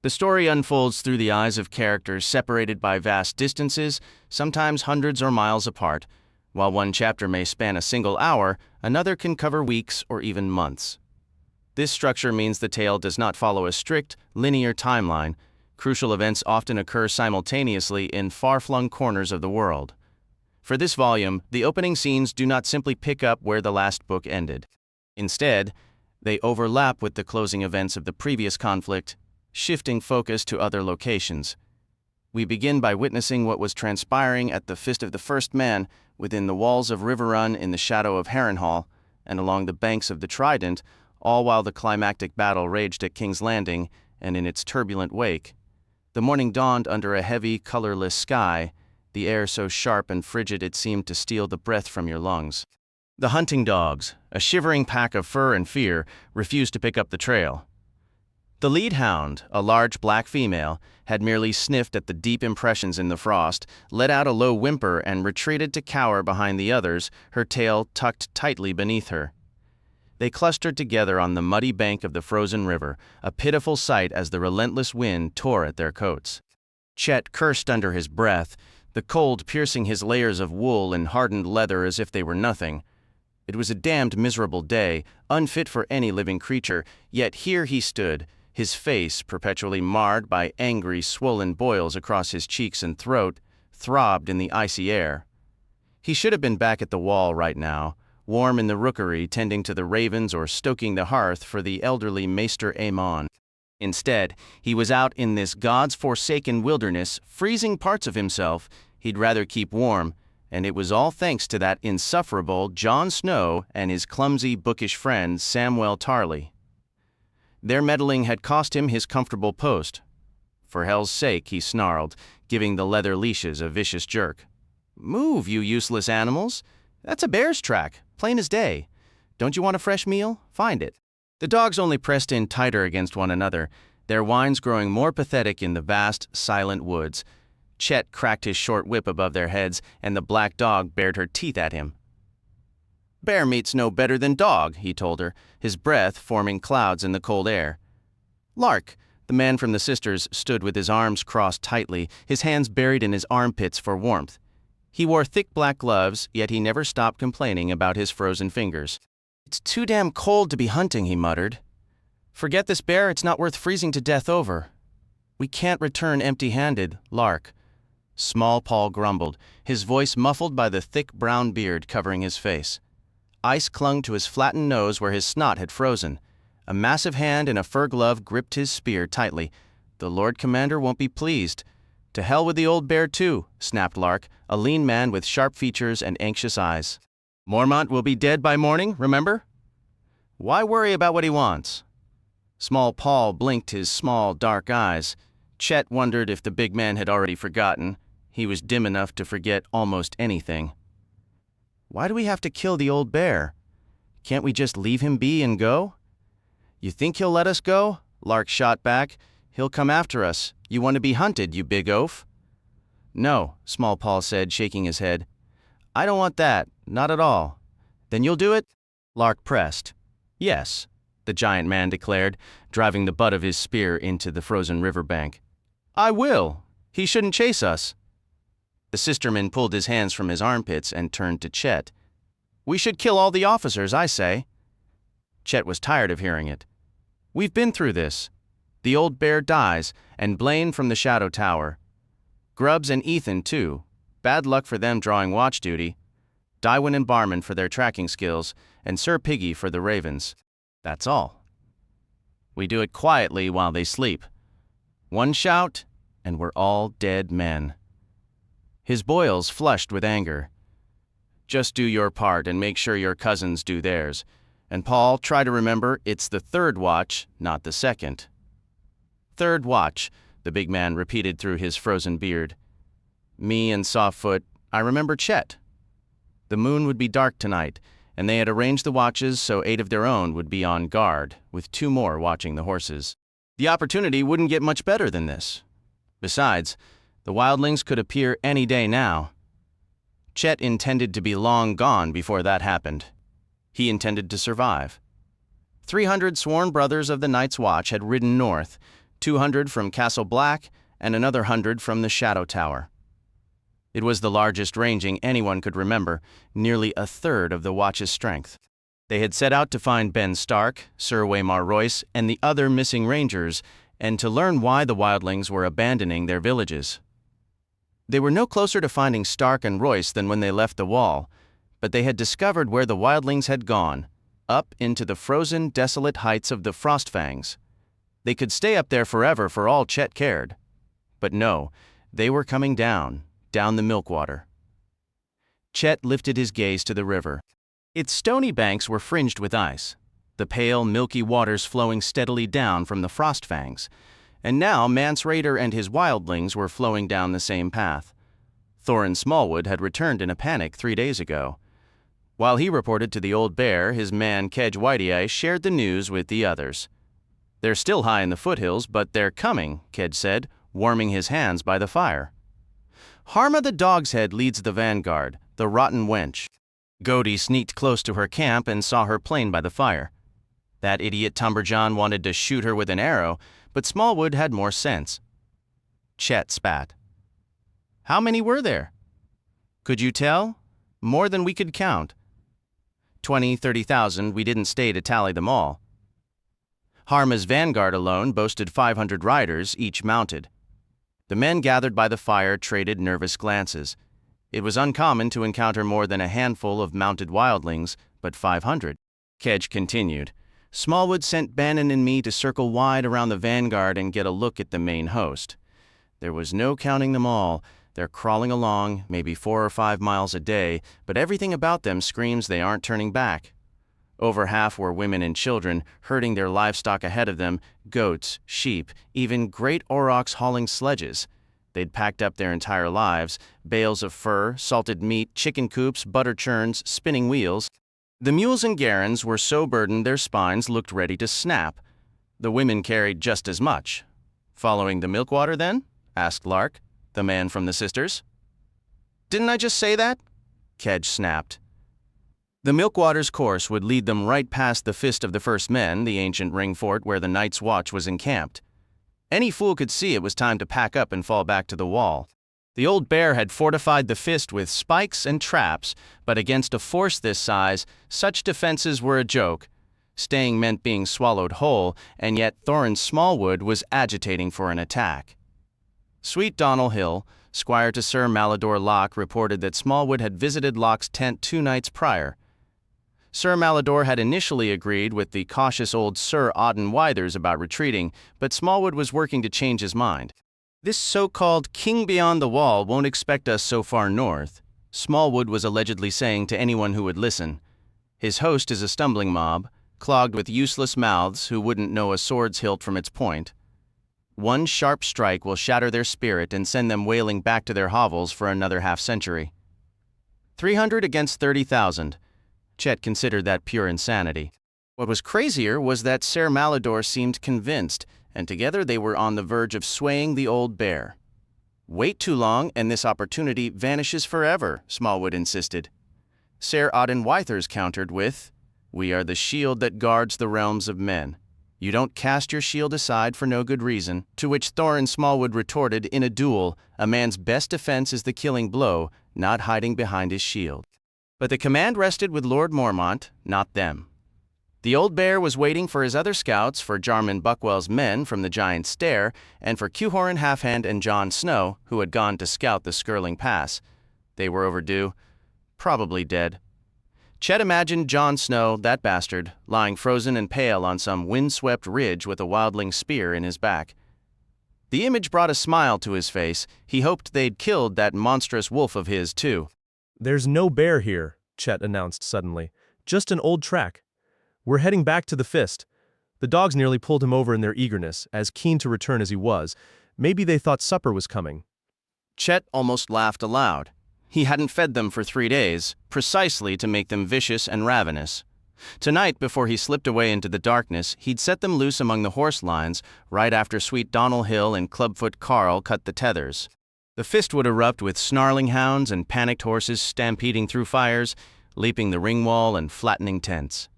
The story unfolds through the eyes of characters separated by vast distances, sometimes hundreds or miles apart. While one chapter may span a single hour, another can cover weeks or even months. This structure means the tale does not follow a strict, linear timeline. Crucial events often occur simultaneously in far-flung corners of the world. For this volume, the opening scenes do not simply pick up where the last book ended. Instead, they overlap with the closing events of the previous conflict, shifting focus to other locations. We begin by witnessing what was transpiring at the Fist of the First Man within the walls of River Run in the shadow of Harrenhal and along the banks of the Trident, all while the climactic battle raged at King's Landing and in its turbulent wake. The morning dawned under a heavy, colorless sky, the air so sharp and frigid it seemed to steal the breath from your lungs. The hunting dogs, a shivering pack of fur and fear, refused to pick up the trail. The lead hound, a large black female, had merely sniffed at the deep impressions in the frost, let out a low whimper and retreated to cower behind the others, her tail tucked tightly beneath her. They clustered together on the muddy bank of the frozen river, a pitiful sight as the relentless wind tore at their coats. Chet cursed under his breath, the cold piercing his layers of wool and hardened leather as if they were nothing. It was a damned miserable day, unfit for any living creature, yet here he stood, his face, perpetually marred by angry, swollen boils across his cheeks and throat, throbbed in the icy air. He should have been back at the wall right now, warm in the rookery tending to the ravens or stoking the hearth for the elderly Maester Aemon. Instead, he was out in this God's forsaken wilderness, freezing parts of himself he'd rather keep warm, and it was all thanks to that insufferable Jon Snow and his clumsy, bookish friend Samwell Tarly. Their meddling had cost him his comfortable post. For hell's sake, he snarled, giving the leather leashes a vicious jerk. "Move, you useless animals! That's a bear's track, plain as day. Don't you want a fresh meal? Find it." The dogs only pressed in tighter against one another, their whines growing more pathetic in the vast, silent woods. Chet cracked his short whip above their heads, and the black dog bared her teeth at him. "Bear meat's no better than dog," he told her, his breath forming clouds in the cold air. Lark, the man from the sisters, stood with his arms crossed tightly, his hands buried in his armpits for warmth. He wore thick black gloves, yet he never stopped complaining about his frozen fingers. "It's too damn cold to be hunting," he muttered. "Forget this bear, it's not worth freezing to death over." "We can't return empty-handed, Lark." Small Paul grumbled, his voice muffled by the thick brown beard covering his face. Ice clung to his flattened nose where his snot had frozen. A massive hand in a fur glove gripped his spear tightly. "The Lord Commander won't be pleased." "To hell with the old bear, too," snapped Lark, a lean man with sharp features and anxious eyes. "Mormont will be dead by morning, remember? Why worry about what he wants?" Small Paul blinked his small, dark eyes. Chet wondered if the big man had already forgotten. He was dim enough to forget almost anything. "Why do we have to kill the old bear? Can't we just leave him be and go?" "You think he'll let us go?" Lark shot back. "He'll come after us. You want to be hunted, you big oaf." "No," Small Paul said, shaking his head. "I don't want that, not at all." "Then you'll do it?" Lark pressed. "Yes," the giant man declared, driving the butt of his spear into the frozen riverbank. "I will. He shouldn't chase us." The sisterman pulled his hands from his armpits and turned to Chet. "We should kill all the officers, I say." Chet was tired of hearing it. "We've been through this. The old bear dies, and Blaine from the Shadow Tower. Grubbs and Ethan, too. Bad luck for them drawing watch duty. Dywyn and Barman for their tracking skills, and Sir Piggy for the ravens. That's all. We do it quietly while they sleep. One shout, and we're all dead men." His boils flushed with anger. "Just do your part and make sure your cousins do theirs. And Paul, try to remember it's the third watch, not the second." "Third watch," the big man repeated through his frozen beard. "Me and Softfoot, I remember Chet." The moon would be dark tonight, and they had arranged the watches so 8 of their own would be on guard, with 2 more watching the horses. The opportunity wouldn't get much better than this. Besides, the wildlings could appear any day now. Chet intended to be long gone before that happened. He intended to survive. 300 sworn brothers of the Night's Watch had ridden north, 200 from Castle Black, and another 100 from the Shadow Tower. It was the largest ranging anyone could remember, nearly a third of the Watch's strength. They had set out to find Ben Stark, Sir Waymar Royce, and the other missing rangers, and to learn why the wildlings were abandoning their villages. They were no closer to finding Stark and Royce than when they left the Wall, but they had discovered where the wildlings had gone, up into the frozen, desolate heights of the Frostfangs. They could stay up there forever for all Chet cared. But no, they were coming down the Milkwater. Chet lifted his gaze to the river. Its stony banks were fringed with ice, the pale, milky waters flowing steadily down from the Frostfangs, and now Mance Rayder and his wildlings were flowing down the same path. Thorin Smallwood had returned in a panic 3 days ago. While he reported to the Old Bear, his man Kedge Whitey shared the news with the others. "They're still high in the foothills, but they're coming," Kedge said, warming his hands by the fire. "Harma the Dog's Head leads the vanguard, the rotten wench." Godi sneaked close to her camp and saw her plain by the fire. That idiot Tumberjon wanted to shoot her with an arrow, but Smallwood had more sense. Chet spat. "How many were there?" "Could you tell? More than we could count. 20, 30,000, we didn't stay to tally them all." Harma's vanguard alone boasted 500 riders, each mounted. The men gathered by the fire traded nervous glances. It was uncommon to encounter more than a handful of mounted wildlings, but 500. Kedge continued. "Smallwood sent Bannon and me to circle wide around the vanguard and get a look at the main host. There was no counting them all. They're crawling along, maybe 4 or 5 miles a day, but everything about them screams they aren't turning back. Over half were women and children, herding their livestock ahead of them, goats, sheep, even great aurochs hauling sledges. They'd packed up their entire lives, bales of fur, salted meat, chicken coops, butter churns, spinning wheels. The mules and garrons were so burdened their spines looked ready to snap. The women carried just as much." "Following the Milkwater, then?" asked Lark, the man from the Sisters. "Didn't I just say that?" Kedge snapped. The Milkwater's course would lead them right past the Fist of the First Men, the ancient ring fort where the Night's Watch was encamped. Any fool could see it was time to pack up and fall back to the Wall. The Old Bear had fortified the Fist with spikes and traps, but against a force this size, such defenses were a joke. Staying meant being swallowed whole, and yet Thorin Smallwood was agitating for an attack. Sweet Donnell Hill, squire to Sir Mallador Locke, reported that Smallwood had visited Locke's tent 2 nights prior. Sir Mallador had initially agreed with the cautious old Sir Auden Withers about retreating, but Smallwood was working to change his mind. "This so-called king beyond the wall won't expect us so far north," Smallwood was allegedly saying to anyone who would listen. "His host is a stumbling mob, clogged with useless mouths who wouldn't know a sword's hilt from its point. One sharp strike will shatter their spirit and send them wailing back to their hovels for another half-century. 300 against 30,000. Chet considered that pure insanity. What was crazier was that Sir Mallador seemed convinced, and together they were on the verge of swaying the Old Bear. "Wait too long, and this opportunity vanishes forever," Smallwood insisted. Sir Auden Withers countered with, "We are the shield that guards the realms of men. You don't cast your shield aside for no good reason," to which Thorin Smallwood retorted, "In a duel, a man's best defense is the killing blow, not hiding behind his shield." But the command rested with Lord Mormont, not them. The Old Bear was waiting for his other scouts, for Jarman Buckwell's men from the Giant Stair, and for Qhorin Halfhand and Jon Snow, who had gone to scout the Skirling Pass. They were overdue. Probably dead. Chet imagined Jon Snow, that bastard, lying frozen and pale on some wind-swept ridge with a wildling spear in his back. The image brought a smile to his face. He hoped they'd killed that monstrous wolf of his, too. "There's no bear here," Chet announced suddenly. "Just an old track. We're heading back to the Fist." The dogs nearly pulled him over in their eagerness, as keen to return as he was. Maybe they thought supper was coming. Chet almost laughed aloud. He hadn't fed them for 3 days, precisely to make them vicious and ravenous. Tonight, before he slipped away into the darkness, he'd set them loose among the horse lines, right after Sweet Donnell Hill and Clubfoot Carl cut the tethers. The Fist would erupt with snarling hounds and panicked horses stampeding through fires, leaping the ring wall and flattening tents.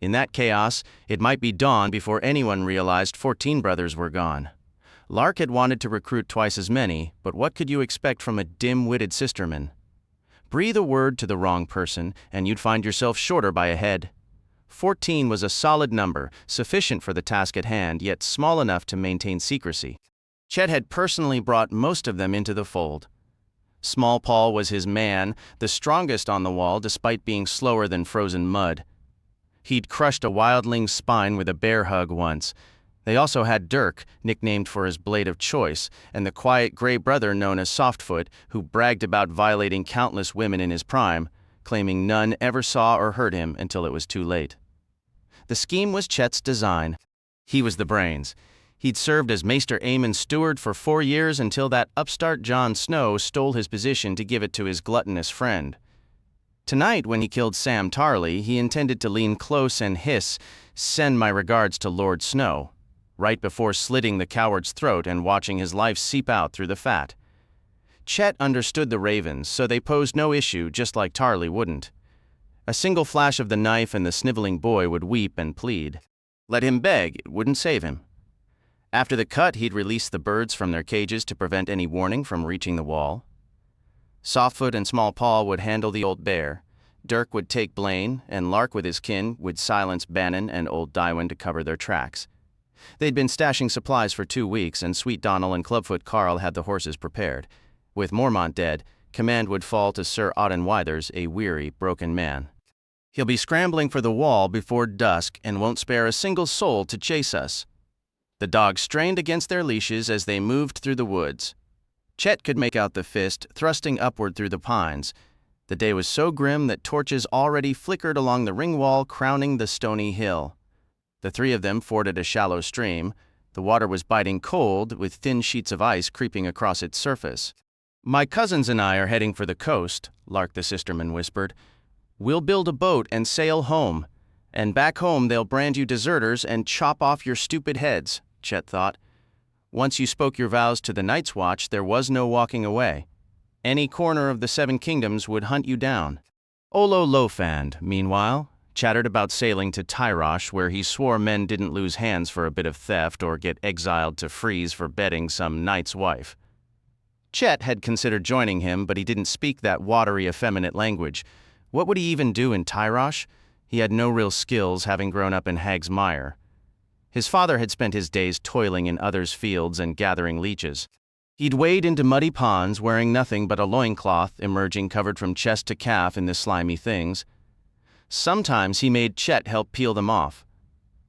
In that chaos, it might be dawn before anyone realized 14 brothers were gone. Lark had wanted to recruit twice as many, but what could you expect from a dim-witted sisterman? Breathe a word to the wrong person, and you'd find yourself shorter by a head. 14 was a solid number, sufficient for the task at hand, yet small enough to maintain secrecy. Chet had personally brought most of them into the fold. Small Paul was his man, the strongest on the wall despite being slower than frozen mud. He'd crushed a wildling's spine with a bear hug once. They also had Dirk, nicknamed for his blade of choice, and the quiet gray brother known as Softfoot, who bragged about violating countless women in his prime, claiming none ever saw or heard him until it was too late. The scheme was Chet's design. He was the brains. He'd served as Maester Aemon's steward for 4 years until that upstart Jon Snow stole his position to give it to his gluttonous friend. Tonight, when he killed Sam Tarly, he intended to lean close and hiss, "Send my regards to Lord Snow," right before slitting the coward's throat and watching his life seep out through the fat. Chet understood the ravens, so they posed no issue, just like Tarly wouldn't. A single flash of the knife and the sniveling boy would weep and plead. Let him beg, it wouldn't save him. After the cut, he'd release the birds from their cages to prevent any warning from reaching the wall. Softfoot and Small Paul would handle the old bear. Dirk would take Blaine, and Lark with his kin would silence Bannon and old Dywin to cover their tracks. They'd been stashing supplies for 2 weeks, and Sweet Donald and Clubfoot Carl had the horses prepared. With Mormont dead, command would fall to Sir Auden Withers, a weary, broken man. He'll be scrambling for the wall before dusk and won't spare a single soul to chase us. The dogs strained against their leashes as they moved through the woods. Chet could make out the fist thrusting upward through the pines. The day was so grim that torches already flickered along the ring wall crowning the stony hill. The 3 of them forded a shallow stream. The water was biting cold, with thin sheets of ice creeping across its surface. "My cousins and I are heading for the coast," Lark the sisterman whispered. "We'll build a boat and sail home. And back home they'll brand you deserters and chop off your stupid heads," Chet thought. Once you spoke your vows to the Night's Watch, there was no walking away. Any corner of the 7 kingdoms would hunt you down. Olo Lofand, meanwhile, chattered about sailing to Tyrosh, where he swore men didn't lose hands for a bit of theft or get exiled to Freeze for bedding some knight's wife. Chet had considered joining him, but he didn't speak that watery, effeminate language. What would he even do in Tyrosh? He had no real skills, having grown up in Hag's Mire. His father had spent his days toiling in others' fields and gathering leeches. He'd wade into muddy ponds wearing nothing but a loincloth, emerging covered from chest to calf in the slimy things. Sometimes he made Chet help peel them off.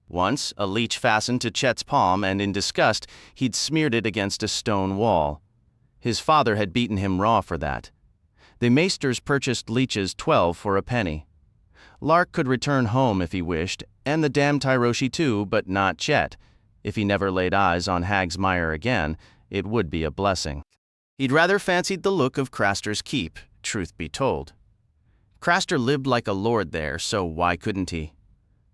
Once, a leech fastened to Chet's palm, and in disgust, he'd smeared it against a stone wall. His father had beaten him raw for that. The maesters purchased leeches 12 for a penny. Lark could return home if he wished, and the damned Tyroshi too, but not Chet. If he never laid eyes on Hag's Mire again, it would be a blessing. He'd rather fancied the look of Craster's keep, truth be told. Craster lived like a lord there, so why couldn't he?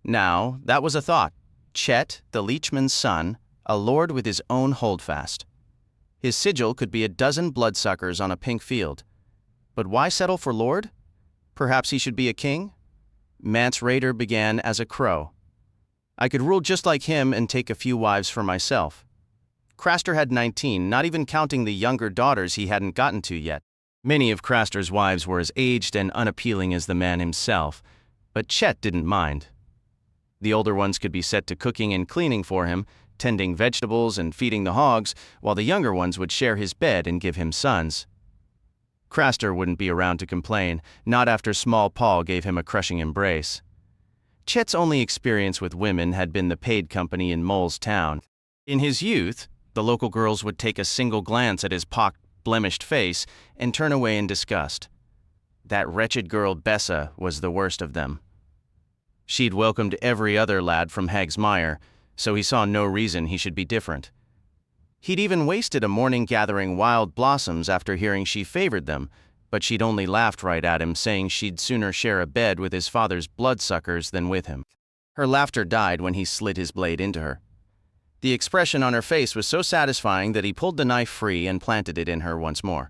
Now, that was a thought. Chet, the leechman's son, a lord with his own holdfast. His sigil could be a dozen bloodsuckers on a pink field. But why settle for lord? Perhaps he should be a king? Mance Rayder began as a crow. I could rule just like him and take a few wives for myself. Craster had 19, not even counting the younger daughters he hadn't gotten to yet. Many of Craster's wives were as aged and unappealing as the man himself, but Chet didn't mind. The older ones could be set to cooking and cleaning for him, tending vegetables and feeding the hogs, while the younger ones would share his bed and give him sons. Craster wouldn't be around to complain, not after Small Paul gave him a crushing embrace. Chet's only experience with women had been the paid company in Mole's Town. In his youth, the local girls would take a single glance at his pocked, blemished face and turn away in disgust. That wretched girl Bessa was the worst of them. She'd welcomed every other lad from Hag's Mire, so he saw no reason he should be different. He'd even wasted a morning gathering wild blossoms after hearing she favored them, but she'd only laughed right at him, saying she'd sooner share a bed with his father's bloodsuckers than with him. Her laughter died when he slid his blade into her. The expression on her face was so satisfying that he pulled the knife free and planted it in her once more.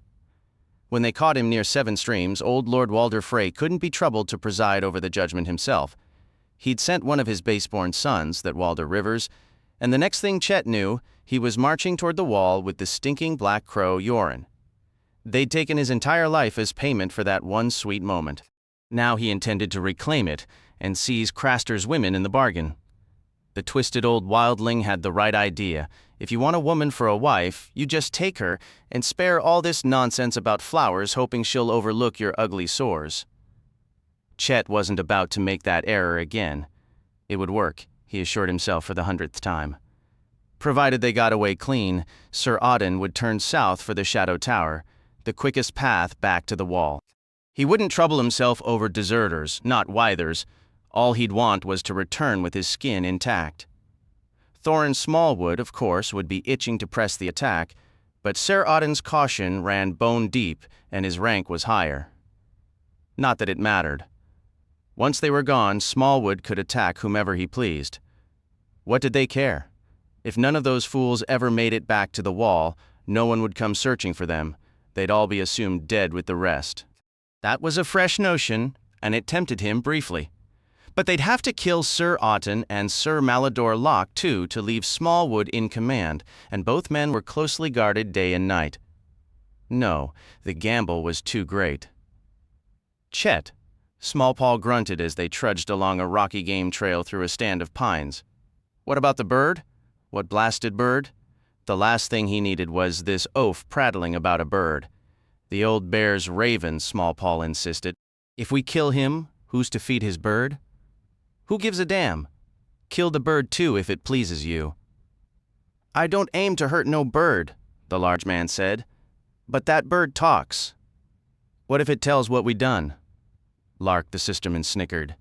When they caught him near 7 Streams, old Lord Walder Frey couldn't be troubled to preside over the judgment himself. He'd sent one of his baseborn sons that walled the rivers, and the next thing Chet knew, he was marching toward the wall with the stinking black crow Yoren. They'd taken his entire life as payment for that one sweet moment. Now he intended to reclaim it and seize Craster's women in the bargain. The twisted old wildling had the right idea. If you want a woman for a wife, you just take her and spare all this nonsense about flowers hoping she'll overlook your ugly sores. Chet wasn't about to make that error again. It would work, he assured himself for the 100th time. Provided they got away clean, Sir Auden would turn south for the Shadow Tower, the quickest path back to the wall. He wouldn't trouble himself over deserters, not withers. All he'd want was to return with his skin intact. Thorin Smallwood, of course, would be itching to press the attack, but Sir Auden's caution ran bone deep and his rank was higher. Not that it mattered. Once they were gone, Smallwood could attack whomever he pleased. What did they care? If none of those fools ever made it back to the wall, no one would come searching for them. They'd all be assumed dead with the rest. That was a fresh notion, and it tempted him briefly. But they'd have to kill Sir Auden and Sir Mallador Locke, too, to leave Smallwood in command, and both men were closely guarded day and night. No, the gamble was too great. Chet, Small Paul grunted as they trudged along a rocky game trail through a stand of pines. What about the bird? What blasted bird? The last thing he needed was this oaf prattling about a bird. The old bear's raven, Small Paul insisted. If we kill him, who's to feed his bird? Who gives a damn? Kill the bird too if it pleases you. I don't aim to hurt no bird, the large man said. But that bird talks. What if it tells what we done? Lark the sisterman snickered.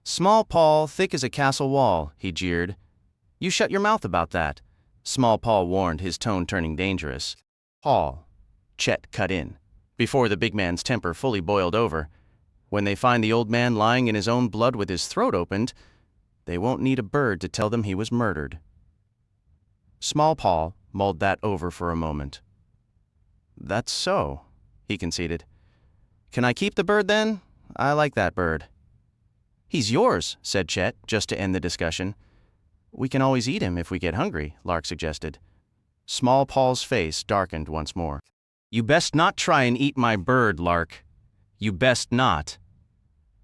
Small Paul, thick as a castle wall, he jeered. You shut your mouth about that, Small Paul warned, his tone turning dangerous. Paul, Chet cut in, before the big man's temper fully boiled over. When they find the old man lying in his own blood with his throat opened, they won't need a bird to tell them he was murdered. Small Paul mulled that over for a moment. That's so, he conceded. Can I keep the bird then? I like that bird. He's yours, said Chet, just to end the discussion. We can always eat him if we get hungry, Lark suggested. Small Paul's face darkened once more. You best not try and eat my bird, Lark. You best not.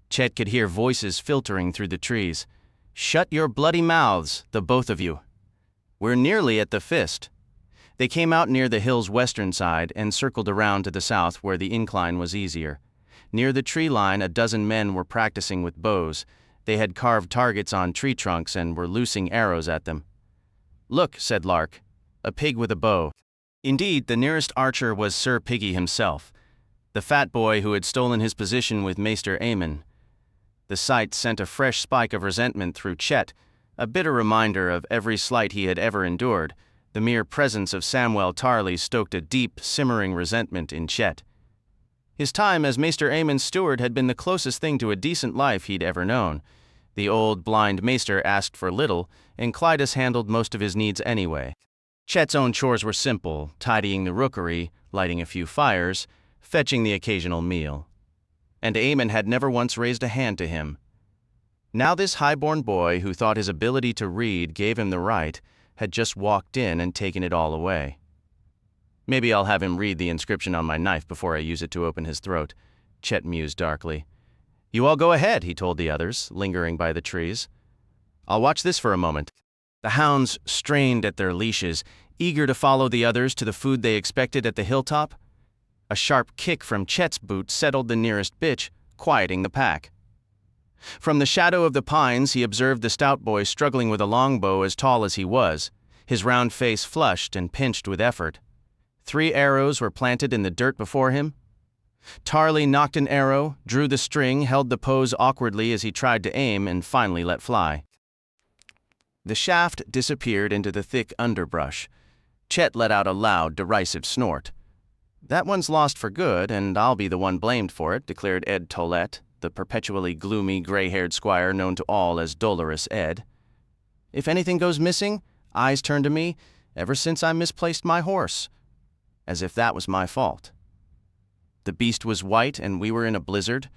Chet could hear voices filtering through the trees. Shut your bloody mouths, the both of you. We're nearly at the fist. They came out near the hill's western side and circled around to the south where the incline was easier. Near the tree line, a dozen men were practicing with bows. They had carved targets on tree trunks and were loosing arrows at them. Look, said Lark, a pig with a bow. Indeed, the nearest archer was Sir Piggy himself, the fat boy who had stolen his position with Maester Aemon. The sight sent a fresh spike of resentment through Chet, a bitter reminder of every slight he had ever endured. The mere presence of Samwell Tarly stoked a deep, simmering resentment in Chet. His time as Maester Aemon's steward had been the closest thing to a decent life he'd ever known. The old, blind maester asked for little, and Clydas handled most of his needs anyway. Chet's own chores were simple, tidying the rookery, lighting a few fires, fetching the occasional meal. And Aemon had never once raised a hand to him. Now this high-born boy, who thought his ability to read gave him the right, had just walked in and taken it all away. Maybe I'll have him read the inscription on my knife before I use it to open his throat, Chet mused darkly. You all go ahead, he told the others, lingering by the trees. I'll watch this for a moment. The hounds strained at their leashes, eager to follow the others to the food they expected at the hilltop. A sharp kick from Chet's boot settled the nearest bitch, quieting the pack. From the shadow of the pines, he observed the stout boy struggling with a longbow as tall as he was, his round face flushed and pinched with effort. 3 arrows were planted in the dirt before him. Tarly knocked an arrow, drew the string, held the pose awkwardly as he tried to aim, and finally let fly. The shaft disappeared into the thick underbrush. Chet let out a loud, derisive snort. That one's lost for good, and I'll be the one blamed for it, declared Ed Tollett, the perpetually gloomy, gray-haired squire known to all as Dolorous Ed. If anything goes missing, eyes turn to me, ever since I misplaced my horse. As if that was my fault. The beast was white and we were in a blizzard.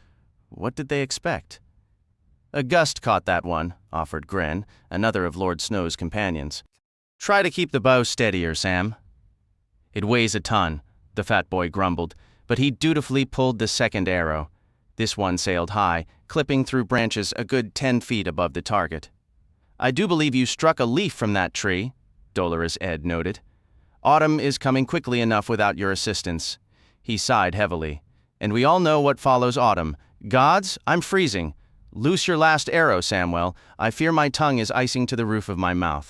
What did they expect? A gust caught that one, offered Gren, another of Lord Snow's companions. Try to keep the bow steadier, Sam. It weighs a ton, the fat boy grumbled, but he dutifully pulled the second arrow. This one sailed high, clipping through branches a good 10 feet above the target. I do believe you struck a leaf from that tree, Dolorous Ed noted. Autumn is coming quickly enough without your assistance. He sighed heavily. And we all know what follows autumn. Gods, I'm freezing. Loose your last arrow, Samwell. I fear my tongue is icing to the roof of my mouth.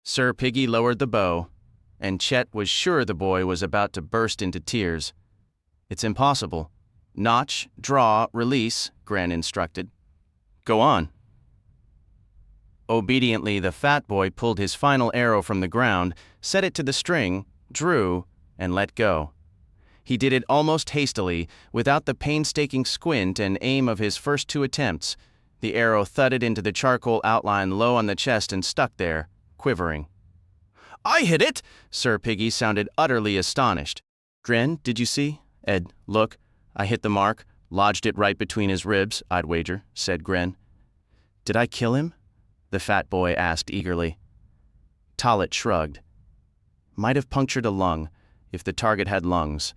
Sir Piggy lowered the bow, and Chet was sure the boy was about to burst into tears. It's impossible. Notch, draw, release, Gren instructed. Go on. Obediently, the fat boy pulled his final arrow from the ground, set it to the string, drew, and let go. He did it almost hastily, without the painstaking squint and aim of his first 2 attempts. The arrow thudded into the charcoal outline low on the chest and stuck there, quivering. I hit it! Sir Piggy sounded utterly astonished. Gren, did you see? Ed, look. I hit the mark, lodged it right between his ribs, I'd wager, said Gren. Did I kill him? The fat boy asked eagerly. Tollett shrugged. Might have punctured a lung, if the target had lungs.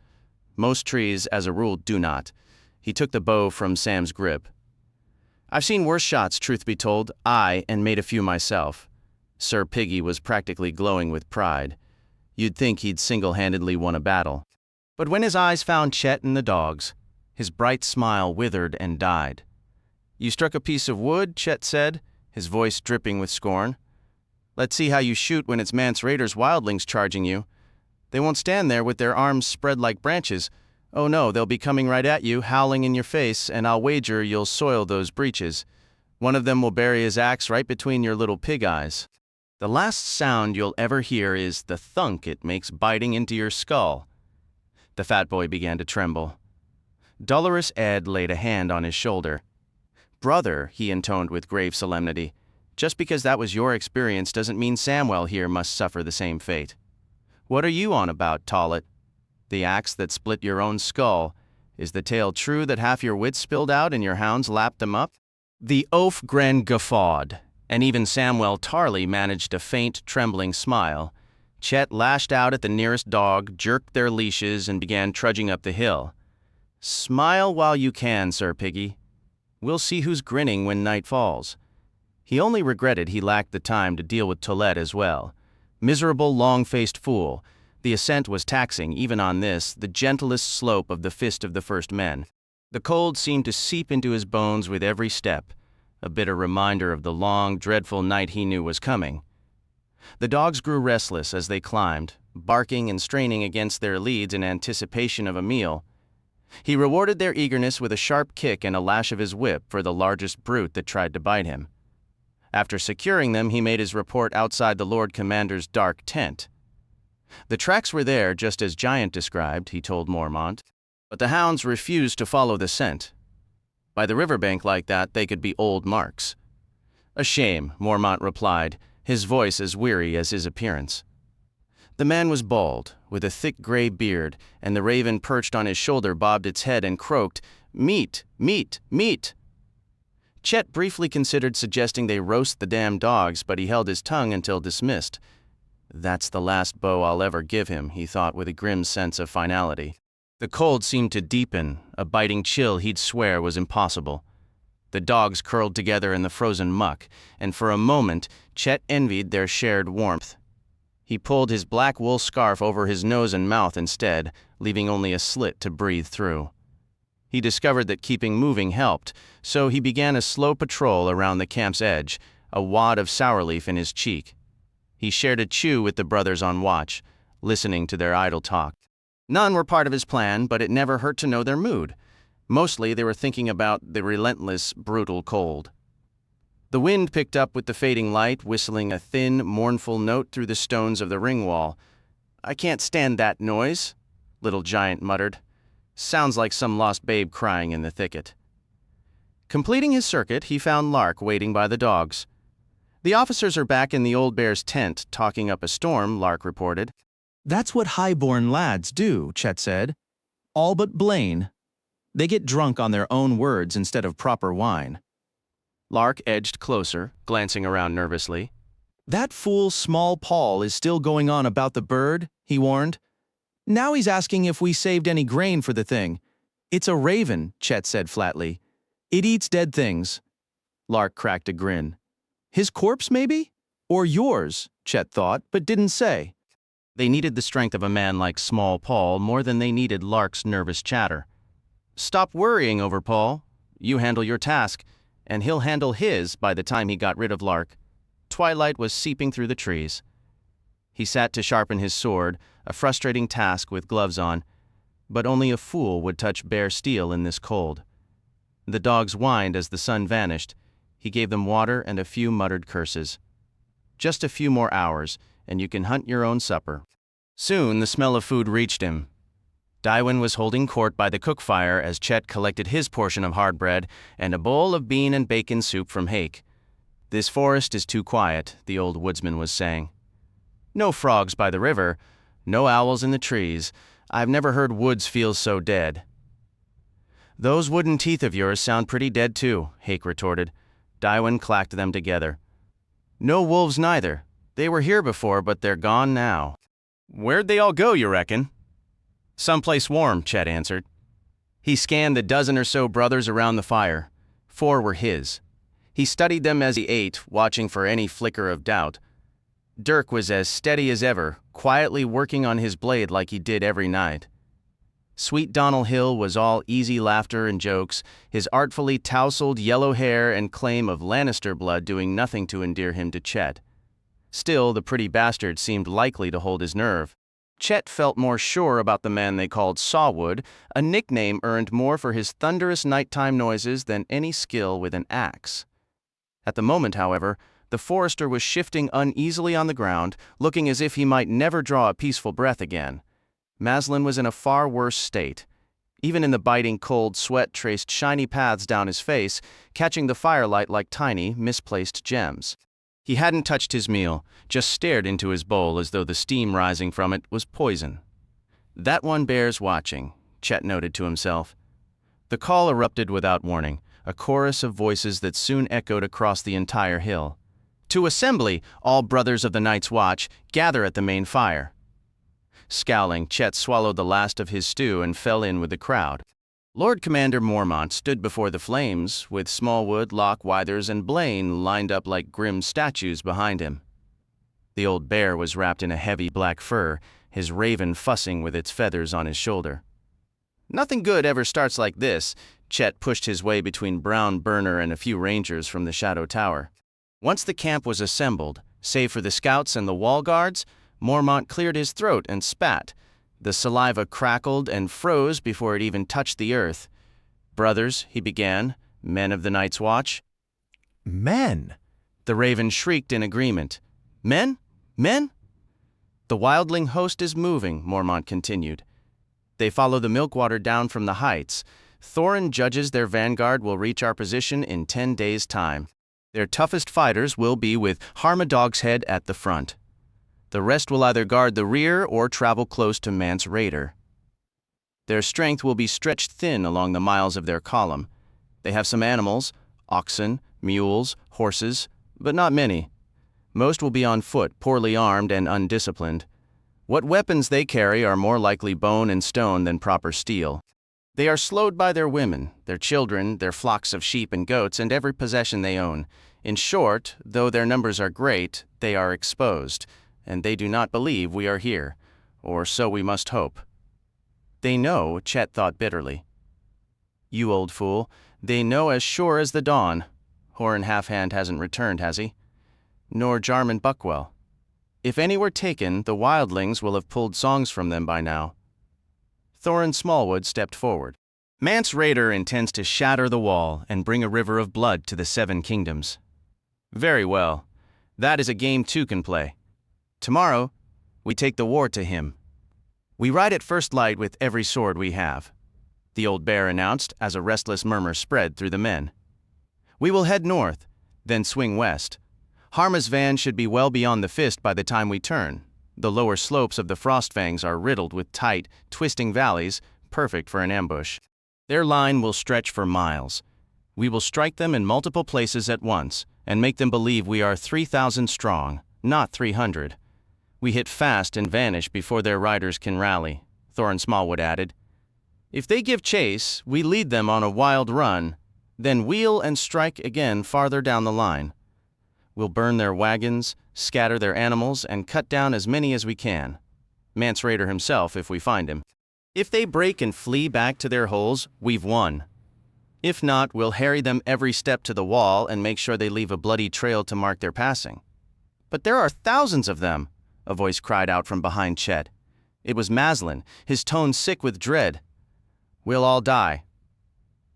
Most trees, as a rule, do not. He took the bow from Sam's grip. I've seen worse shots, truth be told, and made a few myself. Sir Piggy was practically glowing with pride. You'd think he'd single-handedly won a battle. But when his eyes found Chet and the dogs, his bright smile withered and died. You struck a piece of wood, Chet said, his voice dripping with scorn. Let's see how you shoot when it's Mance Rayder's wildlings charging you. They won't stand there with their arms spread like branches. Oh no, they'll be coming right at you, howling in your face, and I'll wager you'll soil those breeches. One of them will bury his axe right between your little pig eyes. The last sound you'll ever hear is the thunk it makes biting into your skull. The fat boy began to tremble. Dolorous Ed laid a hand on his shoulder. Brother, he intoned with grave solemnity, just because that was your experience doesn't mean Samwell here must suffer the same fate. What are you on about, Tollett? The axe that split your own skull. Is the tale true that half your wits spilled out and your hounds lapped them up? The oaf Gren guffawed, and even Samwell Tarly managed a faint, trembling smile. Chet lashed out at the nearest dog, jerked their leashes, and began trudging up the hill. Smile while you can, Sir Piggy. We'll see who's grinning when night falls. He only regretted he lacked the time to deal with Tollett as well. Miserable, long-faced fool. The ascent was taxing, even on this, the gentlest slope of the Fist of the First Men. The cold seemed to seep into his bones with every step, a bitter reminder of the long, dreadful night he knew was coming. The dogs grew restless as they climbed, barking and straining against their leads in anticipation of a meal. He rewarded their eagerness with a sharp kick and a lash of his whip for the largest brute that tried to bite him. After securing them, he made his report outside the Lord Commander's dark tent. The tracks were there, just as Giant described, he told Mormont, but the hounds refused to follow the scent. By the riverbank like that, they could be old marks. A shame, Mormont replied, his voice as weary as his appearance. The man was bald, with a thick gray beard, and the raven perched on his shoulder bobbed its head and croaked, "Meat, meat, meat!" Chet briefly considered suggesting they roast the damn dogs, but he held his tongue until dismissed. That's the last bow I'll ever give him, he thought with a grim sense of finality. The cold seemed to deepen, a biting chill he'd swear was impossible. The dogs curled together in the frozen muck, and for a moment Chet envied their shared warmth. He pulled his black wool scarf over his nose and mouth instead, leaving only a slit to breathe through. He discovered that keeping moving helped, so he began a slow patrol around the camp's edge, a wad of sourleaf in his cheek. He shared a chew with the brothers on watch, listening to their idle talk. None were part of his plan, but it never hurt to know their mood. Mostly they were thinking about the relentless, brutal cold. The wind picked up with the fading light, whistling a thin, mournful note through the stones of the ring wall. "I can't stand that noise," Little Giant muttered. "Sounds like some lost babe crying in the thicket." Completing his circuit, he found Lark waiting by the dogs. "The officers are back in the old bear's tent, talking up a storm," Lark reported. "That's what high-born lads do," Chet said. "All but Blaine. They get drunk on their own words instead of proper wine." Lark edged closer, glancing around nervously. "That fool Small Paul is still going on about the bird," he warned. "Now he's asking if we saved any grain for the thing." "It's a raven," Chet said flatly. "It eats dead things." Lark cracked a grin. "His corpse, maybe? Or yours," Chet thought, but didn't say. They needed the strength of a man like Small Paul more than they needed Lark's nervous chatter. "Stop worrying over Paul. You handle your task, and he'll handle his by the time he got rid of Lark." Twilight was seeping through the trees. He sat to sharpen his sword, a frustrating task with gloves on, but only a fool would touch bare steel in this cold. The dogs whined as the sun vanished. He gave them water and a few muttered curses. Just a few more hours, and you can hunt your own supper. Soon the smell of food reached him. Daewin was holding court by the cook fire as Chet collected his portion of hard bread and a bowl of bean and bacon soup from Hake. "This forest is too quiet," the old woodsman was saying. "No frogs by the river, no owls in the trees. I've never heard woods feel so dead." "Those wooden teeth of yours sound pretty dead too," Hake retorted. Daewin clacked them together. "No wolves neither. They were here before, but they're gone now." "Where'd they all go, you reckon?" "Someplace warm," Chet answered. He scanned the dozen or so brothers around the fire. 4 were his. He studied them as he ate, watching for any flicker of doubt. Dirk was as steady as ever, quietly working on his blade like he did every night. Sweet Donald Hill was all easy laughter and jokes, his artfully tousled yellow hair and claim of Lannister blood doing nothing to endear him to Chet. Still, the pretty bastard seemed likely to hold his nerve. Chet felt more sure about the man they called Sawwood, a nickname earned more for his thunderous nighttime noises than any skill with an axe. At the moment, however, the forester was shifting uneasily on the ground, looking as if he might never draw a peaceful breath again. Maslin was in a far worse state. Even in the biting cold, sweat traced shiny paths down his face, catching the firelight like tiny, misplaced gems. He hadn't touched his meal, just stared into his bowl as though the steam rising from it was poison. "That one bears watching," Chet noted to himself. The call erupted without warning, a chorus of voices that soon echoed across the entire hill. "To assembly, all brothers of the Night's Watch, gather at the main fire." Scowling, Chet swallowed the last of his stew and fell in with the crowd. Lord Commander Mormont stood before the flames, with Smallwood, Locke, Withers, and Blaine lined up like grim statues behind him. The old bear was wrapped in a heavy black fur, his raven fussing with its feathers on his shoulder. "Nothing good ever starts like this," Chet pushed his way between Brown Burner and a few rangers from the Shadow Tower. Once the camp was assembled, save for the scouts and the wall guards, Mormont cleared his throat and spat. The saliva crackled and froze before it even touched the earth. "Brothers," he began, "men of the Night's Watch." Men! The raven shrieked in agreement. "Men? Men?" "The wildling host is moving," Mormont continued. "They follow the Milkwater down from the heights. Thorin judges their vanguard will reach our position in 10 days' time. Their toughest fighters will be with Harmadog's Head at the front. The rest will either guard the rear or travel close to Mance Rayder. Their strength will be stretched thin along the miles of their column. They have some animals, oxen, mules, horses, but not many. Most will be on foot, poorly armed and undisciplined. What weapons they carry are more likely bone and stone than proper steel. They are slowed by their women, their children, their flocks of sheep and goats, and every possession they own. In short, though their numbers are great, they are exposed, and they do not believe we are here, or so we must hope. They know, Chet thought bitterly. You old fool, they know as sure as the dawn. Horan Halfhand hasn't returned, has he? Nor Jarman Buckwell. If any were taken, the wildlings will have pulled songs from them by now. Thorin Smallwood stepped forward. Mance Rayder intends to shatter the wall and bring a river of blood to the 7 kingdoms. Very well. That is a game 2 can play. Tomorrow, we take the war to him. We ride at first light with every sword we have, the old bear announced as a restless murmur spread through the men. We will head north, then swing west. Harma's van should be well beyond the fist by the time we turn. The lower slopes of the Frostfangs are riddled with tight, twisting valleys, perfect for an ambush. Their line will stretch for miles. We will strike them in multiple places at once, and make them believe we are 3,000 strong, not 300. We hit fast and vanish before their riders can rally, Thorin Smallwood added. If they give chase, we lead them on a wild run, then wheel and strike again farther down the line. We'll burn their wagons, scatter their animals, and cut down as many as we can. Mance Rayder himself, if we find him. If they break and flee back to their holes, we've won. If not, we'll harry them every step to the wall and make sure they leave a bloody trail to mark their passing. But there are thousands of them, a voice cried out from behind Chet. It was Maslin, his tone sick with dread. We'll all die.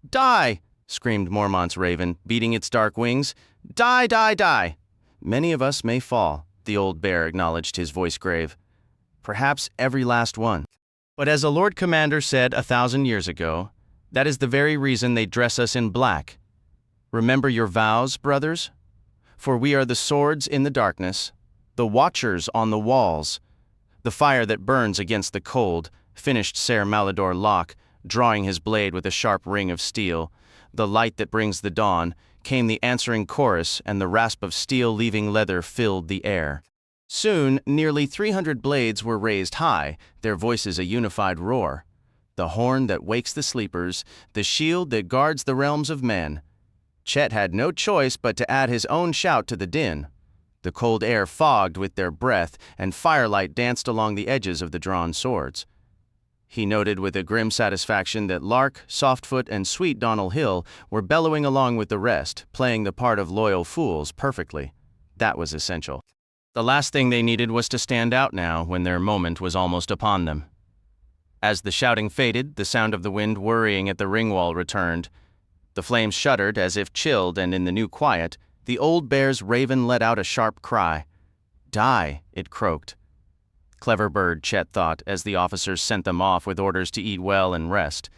Die! Screamed Mormont's raven, beating its dark wings. Die, die, die! Many of us may fall, the old bear acknowledged, his voice grave. Perhaps every last one. But as a Lord Commander said 1,000 years ago, that is the very reason they dress us in black. Remember your vows, brothers? For we are the swords in the darkness, the watchers on the walls. The fire that burns against the cold, finished Ser Malador Locke, drawing his blade with a sharp ring of steel. The light that brings the dawn, came the answering chorus, and the rasp of steel leaving leather filled the air. Soon, nearly 300 blades were raised high, their voices a unified roar. The horn that wakes the sleepers, the shield that guards the realms of men. Chet had no choice but to add his own shout to the din. The cold air fogged with their breath, and firelight danced along the edges of the drawn swords. He noted with a grim satisfaction that Lark, Softfoot, and Sweet Donnell Hill were bellowing along with the rest, playing the part of loyal fools perfectly. That was essential. The last thing they needed was to stand out now, when their moment was almost upon them. As the shouting faded, the sound of the wind worrying at the ring wall returned. The flames shuddered as if chilled, and in the new quiet, the old bear's raven let out a sharp cry. Die, it croaked. Clever bird, Chet thought, as the officers sent them off with orders to eat well and rest.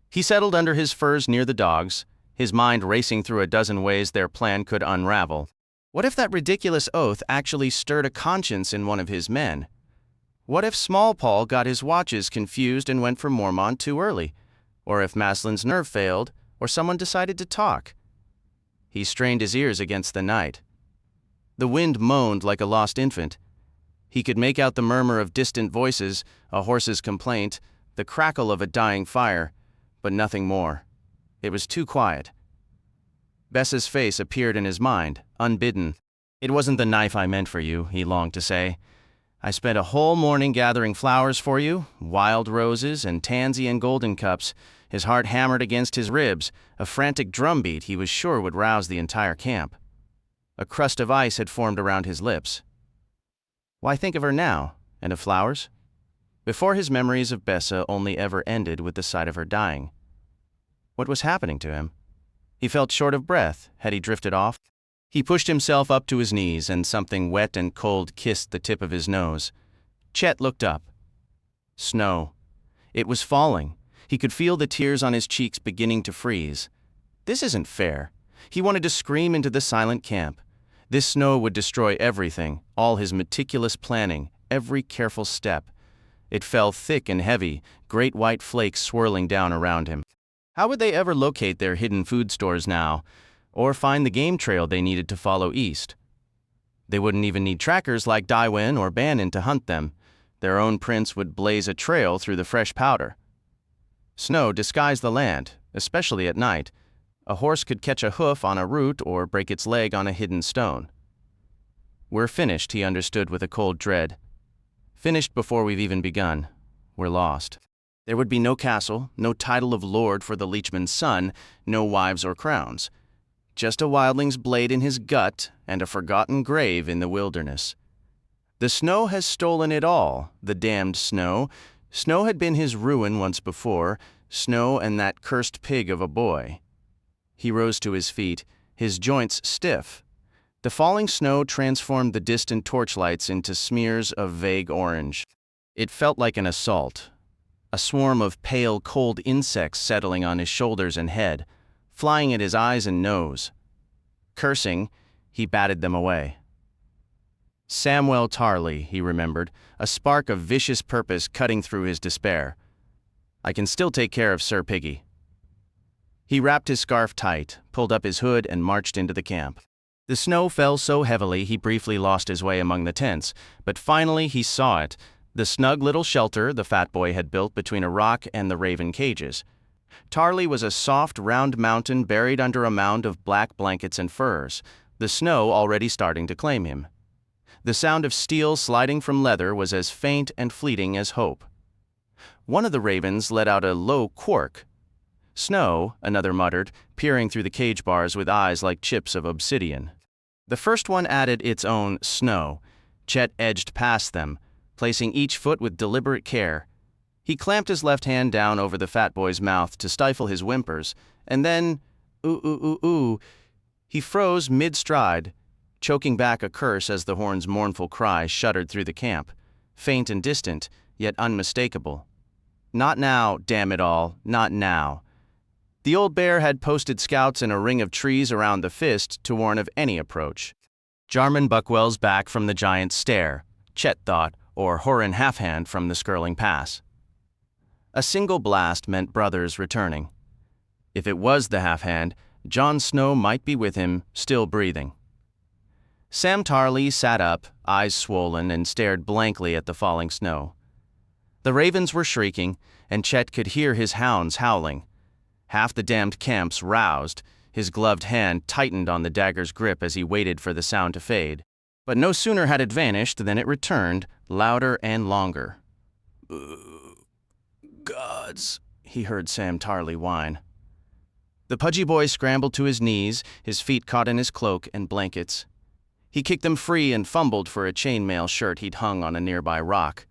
He settled under his furs near the dogs, his mind racing through a dozen ways their plan could unravel. What if that ridiculous oath actually stirred a conscience in one of his men? What if Small Paul got his watches confused and went for Mormont too early? Or if Maslin's nerve failed, or someone decided to talk? He strained his ears against the night. The wind moaned like a lost infant. He could make out the murmur of distant voices, a horse's complaint, the crackle of a dying fire, but nothing more. It was too quiet. Bessa's face appeared in his mind, unbidden. It wasn't the knife I meant for you, he longed to say. I spent a whole morning gathering flowers for you, wild roses and tansy and golden cups. His heart hammered against his ribs, a frantic drumbeat he was sure would rouse the entire camp. A crust of ice had formed around his lips. Why think of her now, and of flowers? Before, his memories of Bessa only ever ended with the sight of her dying. What was happening to him? He felt short of breath. Had he drifted off? He pushed himself up to his knees, and something wet and cold kissed the tip of his nose. Chet looked up. Snow. It was falling. He could feel the tears on his cheeks beginning to freeze. This isn't fair. He wanted to scream into the silent camp. This snow would destroy everything, all his meticulous planning, every careful step. It fell thick and heavy, great white flakes swirling down around him. How would they ever locate their hidden food stores now, or find the game trail they needed to follow east? They wouldn't even need trackers like Dywyn or Bannon to hunt them. Their own prints would blaze a trail through the fresh powder. Snow disguised the land, especially at night. A horse could catch a hoof on a root or break its leg on a hidden stone. We're finished, he understood with a cold dread. Finished before we've even begun. We're lost. There would be no castle, no title of lord for the leechman's son, no wives or crowns. Just a wildling's blade in his gut and a forgotten grave in the wilderness. The snow has stolen it all, the damned snow. Snow had been his ruin once before, Snow and that cursed pig of a boy. He rose to his feet, his joints stiff. The falling snow transformed the distant torchlights into smears of vague orange. It felt like an assault. A swarm of pale, cold insects settling on his shoulders and head, flying at his eyes and nose. Cursing, he batted them away. Samwell Tarly, he remembered, a spark of vicious purpose cutting through his despair. I can still take care of Sir Piggy. He wrapped his scarf tight, pulled up his hood, and marched into the camp. The snow fell so heavily he briefly lost his way among the tents, but finally he saw it, the snug little shelter the fat boy had built between a rock and the raven cages. Tarly was a soft, round mountain buried under a mound of black blankets and furs, the snow already starting to claim him. The sound of steel sliding from leather was as faint and fleeting as hope. One of the ravens let out a low quark. "Snow," another muttered, peering through the cage bars with eyes like chips of obsidian. The first one added its own "snow." Chet edged past them, placing each foot with deliberate care. He clamped his left hand down over the fat boy's mouth to stifle his whimpers, and then, ooh, ooh, ooh, ooh, he froze mid-stride, choking back a curse as the horn's mournful cry shuddered through the camp, faint and distant, yet unmistakable. Not now, damn it all, not now. The old bear had posted scouts in a ring of trees around the fist to warn of any approach. Jarman Buckwell's back from the giant's stare, Chet thought, or Horan Halfhand from the Skirling Pass. A single blast meant brothers returning. If it was the Halfhand, Jon Snow might be with him, still breathing. Sam Tarly sat up, eyes swollen, and stared blankly at the falling snow. The ravens were shrieking, and Chet could hear his hounds howling. Half the damned camp's roused. His gloved hand tightened on the dagger's grip as he waited for the sound to fade. But no sooner had it vanished than it returned, louder and longer. "Gods," he heard Sam Tarly whine. The pudgy boy scrambled to his knees, his feet caught in his cloak and blankets. He kicked them free and fumbled for a chainmail shirt he'd hung on a nearby rock.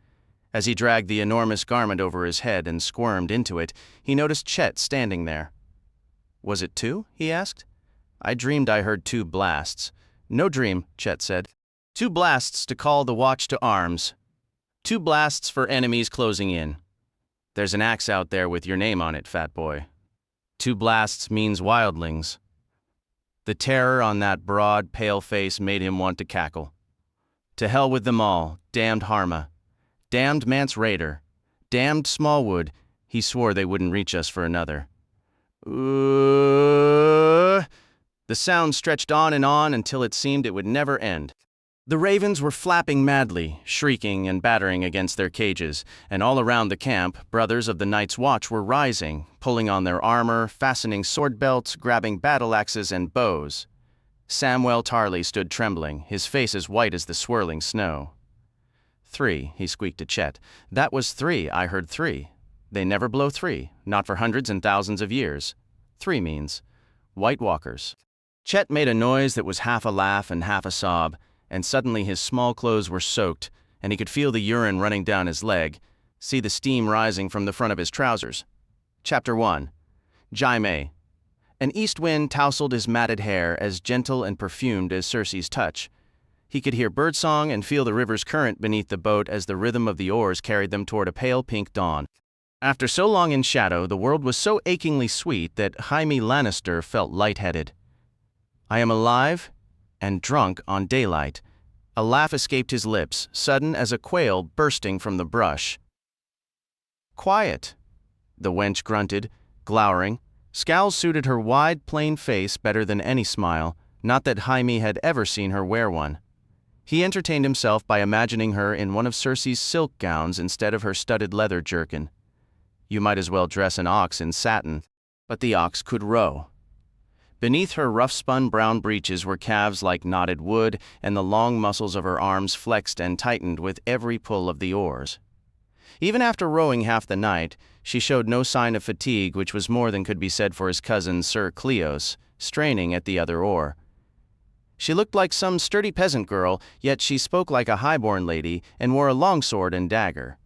As he dragged the enormous garment over his head and squirmed into it, he noticed Chet standing there. "Was it two?" he asked. "I dreamed I heard 2 blasts." "No dream," Chet said. 2 blasts to call the watch to arms. 2 blasts for enemies closing in. There's an axe out there with your name on it, fat boy. 2 blasts means wildlings." The terror on that broad, pale face made him want to cackle. To hell with them all, damned Harma. Damned Mance Raider. Damned Smallwood. He swore they wouldn't reach us for another. The sound stretched on until it seemed it would never end. The ravens were flapping madly, shrieking and battering against their cages, and all around the camp, brothers of the Night's Watch were rising, pulling on their armor, fastening sword belts, grabbing battle axes and bows. Samwell Tarly stood trembling, his face as white as the swirling snow. 3, he squeaked to Chet. "That was 3, I heard 3. They never blow 3, not for hundreds and thousands of years. 3 means White Walkers." Chet made a noise that was half a laugh and half a sob, and suddenly his small clothes were soaked, and he could feel the urine running down his leg, see the steam rising from the front of his trousers. Chapter 1. Jaime. An east wind tousled his matted hair, as gentle and perfumed as Cersei's touch. He could hear birdsong and feel the river's current beneath the boat as the rhythm of the oars carried them toward a pale pink dawn. After so long in shadow, the world was so achingly sweet that Jaime Lannister felt lightheaded. "I am alive and drunk on daylight." A laugh escaped his lips, sudden as a quail bursting from the brush. "Quiet," the wench grunted, glowering. Scowls suited her wide, plain face better than any smile, not that Jaime had ever seen her wear one. He entertained himself by imagining her in one of Cersei's silk gowns instead of her studded leather jerkin. You might as well dress an ox in satin, but the ox could row. Beneath her rough-spun brown breeches were calves like knotted wood, and the long muscles of her arms flexed and tightened with every pull of the oars. Even after rowing half the night, she showed no sign of fatigue, which was more than could be said for his cousin Sir Cleos, straining at the other oar. She looked like some sturdy peasant girl, yet she spoke like a high-born lady and wore a longsword and dagger.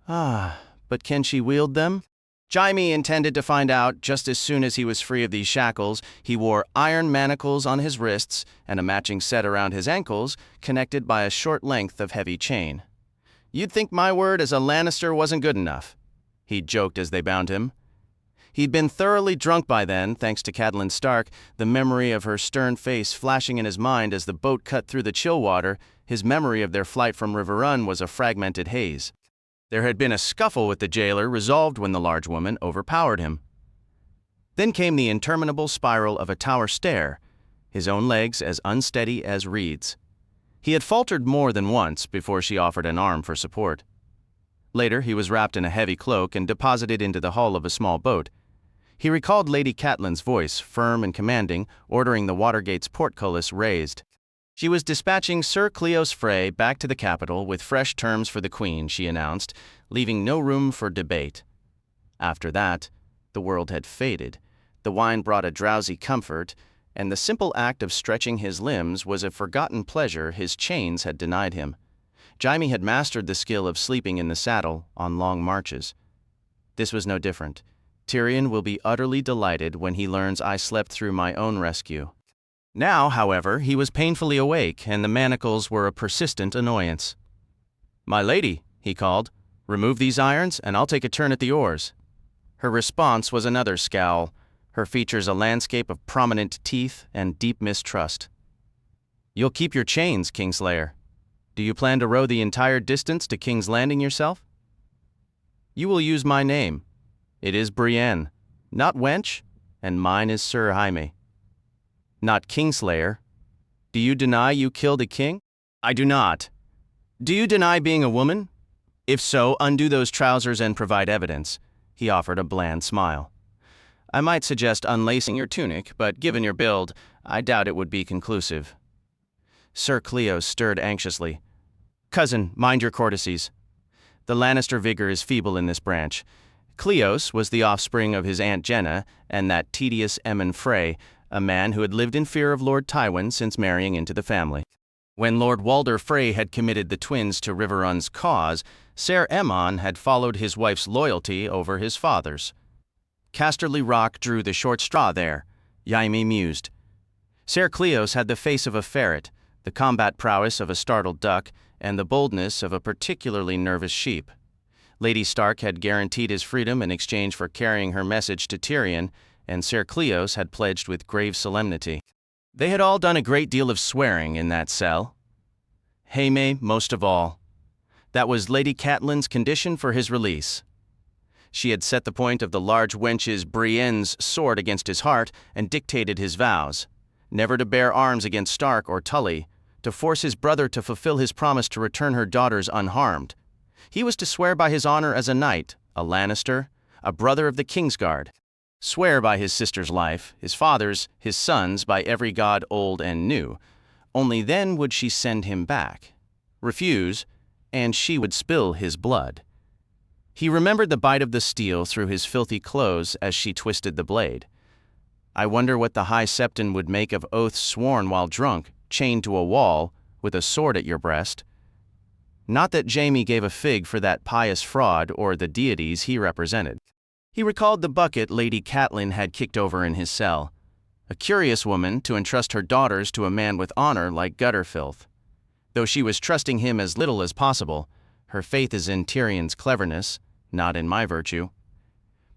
Ah, but can she wield them? Jaime intended to find out just as soon as he was free of these shackles. He wore iron manacles on his wrists and a matching set around his ankles, connected by a short length of heavy chain. "You'd think my word as a Lannister wasn't good enough," he joked as they bound him. He'd been thoroughly drunk by then, thanks to Catelyn Stark, the memory of her stern face flashing in his mind as the boat cut through the chill water. His memory of their flight from River Run was a fragmented haze. There had been a scuffle with the jailer, resolved when the large woman overpowered him. Then came the interminable spiral of a tower stair, his own legs as unsteady as reeds. He had faltered more than once before she offered an arm for support. Later, he was wrapped in a heavy cloak and deposited into the hull of a small boat. He recalled Lady Catelyn's voice, firm and commanding, ordering the Watergate's portcullis raised. She was dispatching Sir Cleos Frey back to the capital with fresh terms for the Queen, she announced, leaving no room for debate. After that, the world had faded. The wine brought a drowsy comfort, and the simple act of stretching his limbs was a forgotten pleasure his chains had denied him. Jaime had mastered the skill of sleeping in the saddle on long marches. This was no different. Tyrion will be utterly delighted when he learns I slept through my own rescue. Now, however, he was painfully awake, and the manacles were a persistent annoyance. "My lady," he called, "remove these irons, and I'll take a turn at the oars." Her response was another scowl, her features a landscape of prominent teeth and deep mistrust. "You'll keep your chains, Kingslayer. Do you plan to row the entire distance to King's Landing yourself?" "You will use my name. It is Brienne, not wench, and mine is Sir Jaime." "Not Kingslayer. Do you deny you killed a king?" "I do not." "Do you deny being a woman? If so, undo those trousers and provide evidence." He offered a bland smile. "I might suggest unlacing your tunic, but given your build, I doubt it would be conclusive." Sir Cleos stirred anxiously. "Cousin, mind your courtesies. The Lannister vigor is feeble in this branch. Cleos was the offspring of his Aunt Jenna and that tedious Emmon Frey, a man who had lived in fear of Lord Tywin since marrying into the family. When Lord Walder Frey had committed the twins to Riverrun's cause, Ser Aemon had followed his wife's loyalty over his father's. Casterly Rock drew the short straw there, Jaime mused. Ser Cleos had the face of a ferret, the combat prowess of a startled duck, and the boldness of a particularly nervous sheep. Lady Stark had guaranteed his freedom in exchange for carrying her message to Tyrion, and Ser Cleos had pledged with grave solemnity. They had all done a great deal of swearing in that cell. Jaime most of all. That was Lady Catelyn's condition for his release. She had set the point of the large wench's Brienne's sword against his heart and dictated his vows, never to bear arms against Stark or Tully, to force his brother to fulfill his promise to return her daughters unharmed. He was to swear by his honor as a knight, a Lannister, a brother of the Kingsguard. Swear by his sister's life, his father's, his son's, by every god old and new. Only then would she send him back. Refuse, and she would spill his blood. He remembered the bite of the steel through his filthy clothes as she twisted the blade. I wonder what the High Septon would make of oaths sworn while drunk, chained to a wall, with a sword at your breast. Not that Jaime gave a fig for that pious fraud or the deities he represented. He recalled the bucket Lady Catelyn had kicked over in his cell. A curious woman to entrust her daughters to a man with honor like gutter filth. Though she was trusting him as little as possible, her faith is in Tyrion's cleverness, not in my virtue.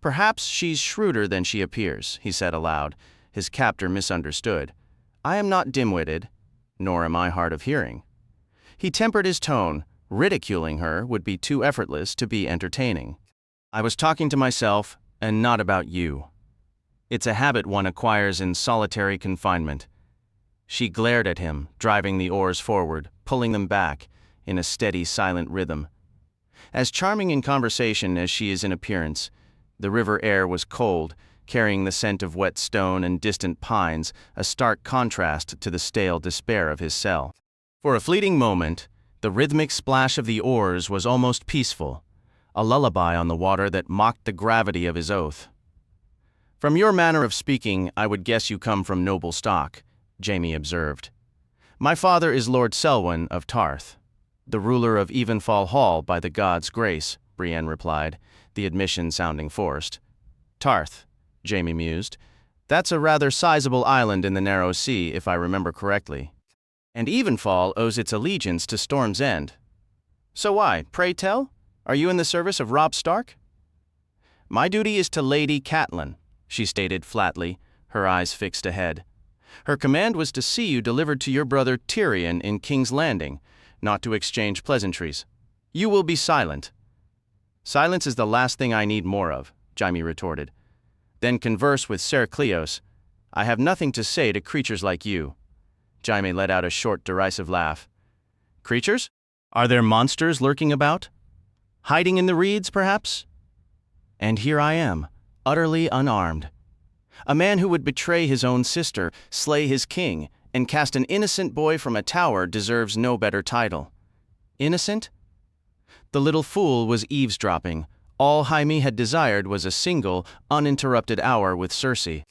"Perhaps she's shrewder than she appears," he said aloud. His captor misunderstood. "I am not dim-witted, nor am I hard of hearing." He tempered his tone. Ridiculing her would be too effortless to be entertaining. "I was talking to myself, and not about you. It's a habit one acquires in solitary confinement." She glared at him, driving the oars forward, pulling them back, in a steady, silent rhythm. As charming in conversation as she is in appearance, the river air was cold, carrying the scent of wet stone and distant pines, a stark contrast to the stale despair of his cell. For a fleeting moment, the rhythmic splash of the oars was almost peaceful, a lullaby on the water that mocked the gravity of his oath. "From your manner of speaking, I would guess you come from noble stock," Jaime observed. "My father is Lord Selwyn of Tarth, the ruler of Evenfall Hall by the gods' grace," Brienne replied, the admission sounding forced. "Tarth," Jaime mused. "That's a rather sizable island in the narrow sea, if I remember correctly. And Evenfall owes its allegiance to Storm's End. So why, pray tell? Are you in the service of Robb Stark?" "My duty is to Lady Catelyn," she stated flatly, her eyes fixed ahead. "Her command was to see you delivered to your brother Tyrion in King's Landing, not to exchange pleasantries. You will be silent." "Silence is the last thing I need more of," Jaime retorted. then converse with Ser Cleos. I have nothing to say to creatures like you." Jaime let out a short, derisive laugh. "Creatures? Are there monsters lurking about? Hiding in the reeds, perhaps? And here I am, utterly unarmed. A man who would betray his own sister, slay his king, and cast an innocent boy from a tower deserves no better title. Innocent? The little fool was eavesdropping. All Jaime had desired was a single, uninterrupted hour with Cersei.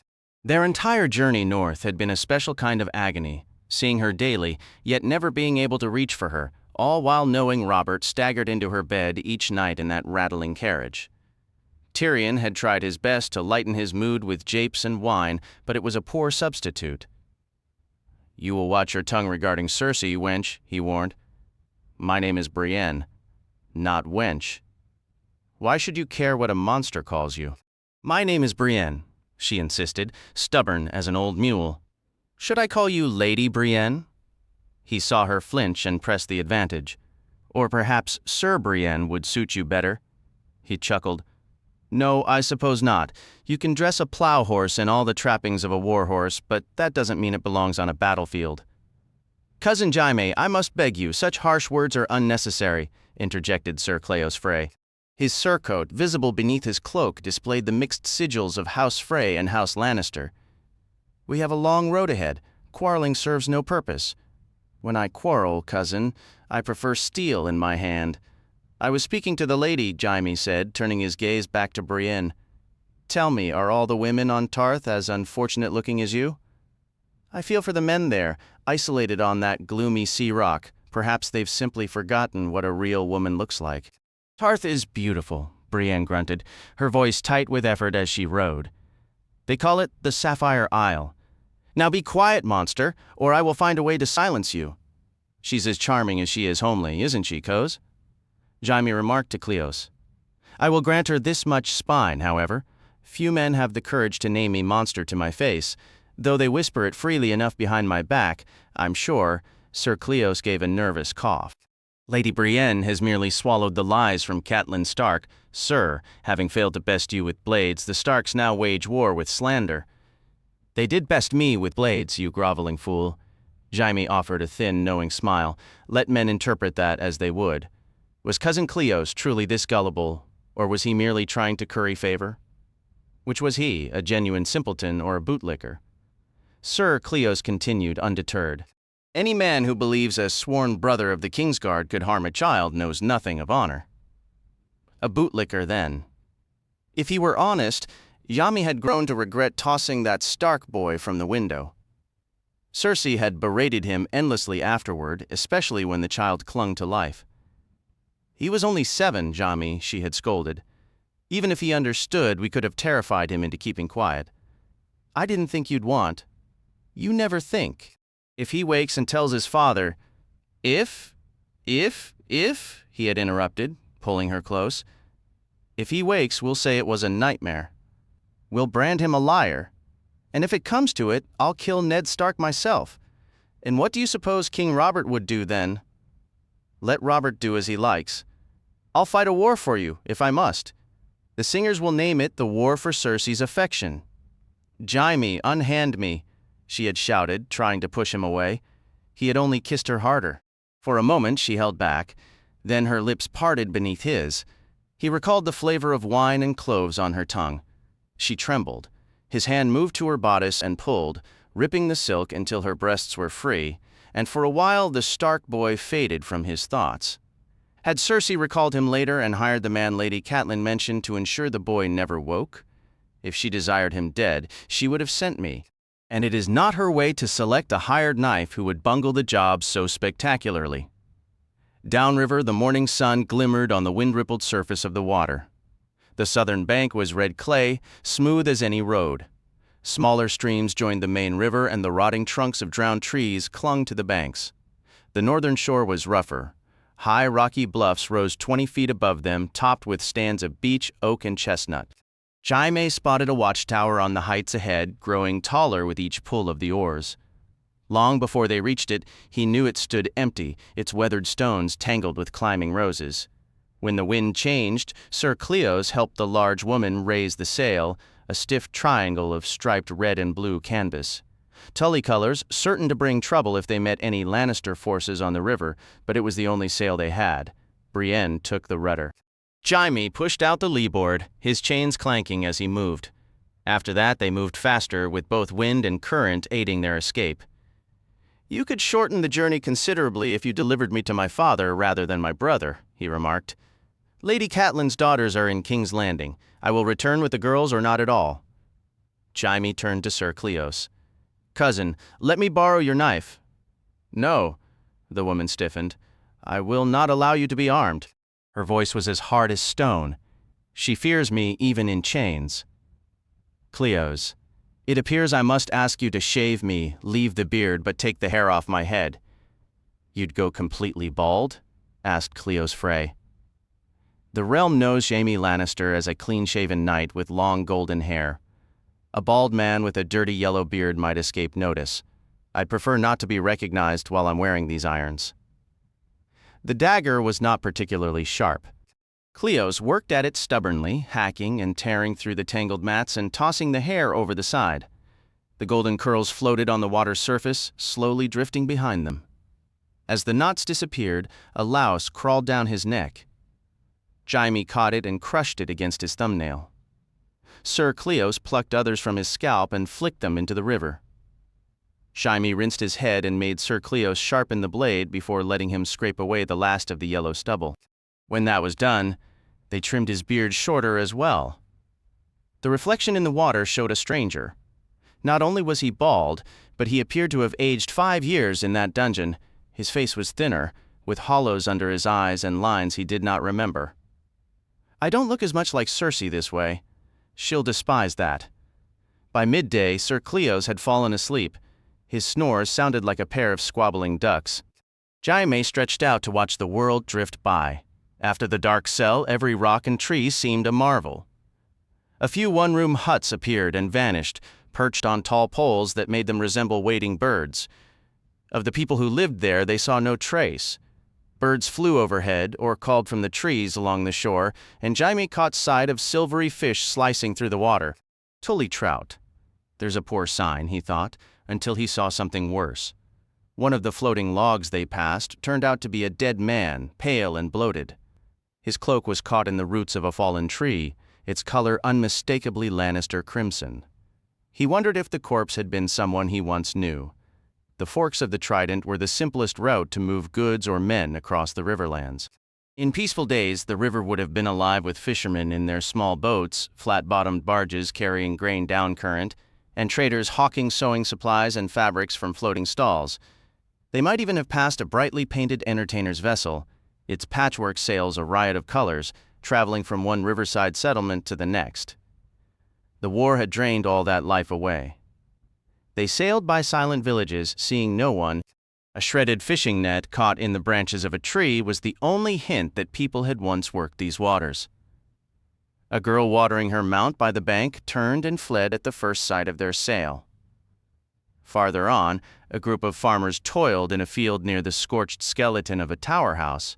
Their entire journey north had been a special kind of agony, seeing her daily, yet never being able to reach for her, all while knowing Robert staggered into her bed each night in that rattling carriage. Tyrion had tried his best to lighten his mood with japes and wine, but it was a poor substitute. "You will watch your tongue regarding Cersei, wench," he warned. "My name is Brienne, not wench. Why should you care what a monster calls you?" "My name is Brienne," she insisted, stubborn as an old mule. "Should I call you Lady Brienne?" He saw her flinch and pressed the advantage. "Or perhaps Sir Brienne would suit you better?" He chuckled. "No, I suppose not. You can dress a plow horse in all the trappings of a war horse, but that doesn't mean it belongs on a battlefield." "Cousin Jaime, I must beg you, such harsh words are unnecessary," interjected Ser Cleos Frey. His surcoat, visible beneath his cloak, displayed the mixed sigils of House Frey and House Lannister. "We have a long road ahead. Quarreling serves no purpose. When I quarrel, cousin, I prefer steel in my hand." "I was speaking to the lady," Jaime said, turning his gaze back to Brienne. "Tell me, are all the women on Tarth as unfortunate-looking as you?" "I feel for the men there, isolated on that gloomy sea rock. Perhaps they've simply forgotten what a real woman looks like." "Tarth is beautiful," Brienne grunted, her voice tight with effort as she rowed. "They call it the Sapphire Isle. Now be quiet, monster, or I will find a way to silence you. She's as charming as she is homely, isn't she, Coz?" Jaime remarked to Cleos. "I will grant her this much spine, however. Few men have the courage to name me monster to my face, though they whisper it freely enough behind my back, I'm sure." Ser Cleos gave a nervous cough. "Lady Brienne has merely swallowed the lies from Catelyn Stark. Sir, having failed to best you with blades, the Starks now wage war with slander." "They did best me with blades, you groveling fool." Jaime offered a thin, knowing smile. Let men interpret that as they would. Was Cousin Cleos truly this gullible, or was he merely trying to curry favor? Which was he, a genuine simpleton or a bootlicker? Sir Cleos continued, undeterred. "Any man who believes a sworn brother of the Kingsguard could harm a child knows nothing of honor." A bootlicker, then. If he were honest, Jaime had grown to regret tossing that Stark boy from the window. Cersei had berated him endlessly afterward, especially when the child clung to life. "He was only 7, Jaime," she had scolded. "Even if he understood, we could have terrified him into keeping quiet. I didn't think you'd want. You never think. If he wakes and tells his father—" If, he had interrupted, pulling her close. "If he wakes, we'll say it was a nightmare. We'll brand him a liar. And if it comes to it, I'll kill Ned Stark myself. And what do you suppose King Robert would do then?" "Let Robert do as he likes. I'll fight a war for you, if I must. The singers will name it the War for Cersei's Affection." "Jaime, unhand me," she had shouted, trying to push him away. He had only kissed her harder. For a moment she held back, then her lips parted beneath his. He recalled the flavor of wine and cloves on her tongue. She trembled. His hand moved to her bodice and pulled, ripping the silk until her breasts were free, and for a while the Stark boy faded from his thoughts. Had Cersei recalled him later and hired the man Lady Catelyn mentioned to ensure the boy never woke? If she desired him dead, she would have sent me. And it is not her way to select a hired knife who would bungle the job so spectacularly. Downriver, the morning sun glimmered on the wind-rippled surface of the water. The southern bank was red clay, smooth as any road. Smaller streams joined the main river, and the rotting trunks of drowned trees clung to the banks. The northern shore was rougher. High, rocky bluffs rose 20 feet above them, topped with stands of beech, oak, and chestnut. Jaime spotted a watchtower on the heights ahead, growing taller with each pull of the oars. Long before they reached it, he knew it stood empty, its weathered stones tangled with climbing roses. When the wind changed, Ser Cleos helped the large woman raise the sail, a stiff triangle of striped red and blue canvas. Tully colors, certain to bring trouble if they met any Lannister forces on the river, but it was the only sail they had. Brienne took the rudder. Jaime pushed out the leeboard, his chains clanking as he moved. After that, they moved faster, with both wind and current aiding their escape. "You could shorten the journey considerably if you delivered me to my father rather than my brother," he remarked. "Lady Catelyn's daughters are in King's Landing. I will return with the girls or not at all." Jaime turned to Sir Cleos. "Cousin, let me borrow your knife." "No," the woman stiffened. "I will not allow you to be armed." Her voice was as hard as stone. "She fears me even in chains." "Cleos, it appears I must ask you to shave me, leave the beard, but take the hair off my head." "You'd go completely bald?" asked Cleos Frey. The realm knows Jaime Lannister as a clean-shaven knight with long golden hair. A bald man with a dirty yellow beard might escape notice. I'd prefer not to be recognized while I'm wearing these irons. The dagger was not particularly sharp. Cleos worked at it stubbornly, hacking and tearing through the tangled mats and tossing the hair over the side. The golden curls floated on the water's surface, slowly drifting behind them. As the knots disappeared, a louse crawled down his neck. Jaime caught it and crushed it against his thumbnail. Sir Cleos plucked others from his scalp and flicked them into the river. Jaime rinsed his head and made Sir Cleos sharpen the blade before letting him scrape away the last of the yellow stubble. When that was done, they trimmed his beard shorter as well. The reflection in the water showed a stranger. Not only was he bald, but he appeared to have aged 5 years in that dungeon. His face was thinner, with hollows under his eyes and lines he did not remember. "I don't look as much like Cersei this way. She'll despise that." By midday, Sir Cleos had fallen asleep. His snores sounded like a pair of squabbling ducks. Jaime stretched out to watch the world drift by. After the dark cell, every rock and tree seemed a marvel. A few one-room huts appeared and vanished, perched on tall poles that made them resemble waiting birds. Of the people who lived there, they saw no trace. Birds flew overhead or called from the trees along the shore, and Jaime caught sight of silvery fish slicing through the water. Tully trout. There's a poor sign, he thought, until he saw something worse. One of the floating logs they passed turned out to be a dead man, pale and bloated. His cloak was caught in the roots of a fallen tree, its color unmistakably Lannister crimson. He wondered if the corpse had been someone he once knew. The forks of the Trident were the simplest route to move goods or men across the riverlands. In peaceful days, the river would have been alive with fishermen in their small boats, flat-bottomed barges carrying grain down current, and traders hawking sewing supplies and fabrics from floating stalls. They might even have passed a brightly painted entertainer's vessel, its patchwork sails a riot of colors, traveling from one riverside settlement to the next. The war had drained all that life away. They sailed by silent villages, seeing no one. A shredded fishing net caught in the branches of a tree was the only hint that people had once worked these waters. A girl watering her mount by the bank turned and fled at the first sight of their sail. Farther on, a group of farmers toiled in a field near the scorched skeleton of a tower house.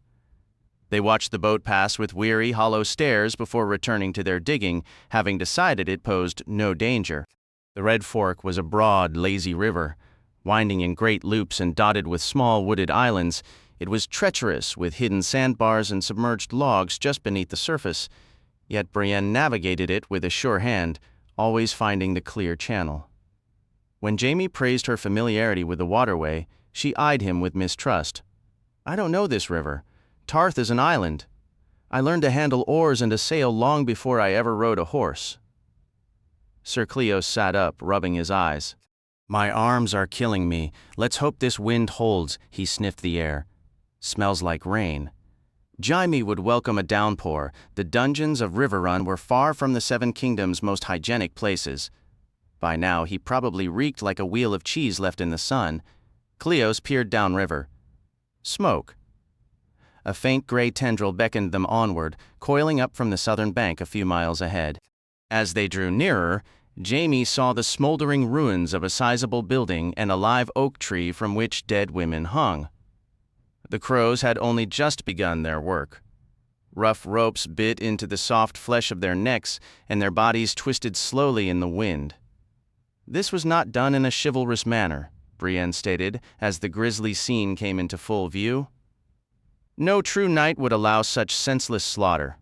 They watched the boat pass with weary, hollow stares before returning to their digging, having decided it posed no danger. The Red Fork was a broad, lazy river. Winding in great loops and dotted with small wooded islands, it was treacherous with hidden sandbars and submerged logs just beneath the surface. Yet Brienne navigated it with a sure hand, always finding the clear channel. When Jaime praised her familiarity with the waterway, she eyed him with mistrust. "I don't know this river. Tarth is an island. I learned to handle oars and to sail long before I ever rode a horse." Sir Cleos sat up, rubbing his eyes. "My arms are killing me. Let's hope this wind holds," he sniffed the air. "Smells like rain." Jaime would welcome a downpour. The dungeons of Riverrun were far from the Seven Kingdoms' most hygienic places. By now, he probably reeked like a wheel of cheese left in the sun. Cleos peered downriver. Smoke. A faint gray tendril beckoned them onward, coiling up from the southern bank a few miles ahead. As they drew nearer, Jaime saw the smoldering ruins of a sizable building and a live oak tree from which dead women hung. The crows had only just begun their work. Rough ropes bit into the soft flesh of their necks, and their bodies twisted slowly in the wind. This was not done in a chivalrous manner, Brienne stated, as the grisly scene came into full view. No true knight would allow such senseless slaughter.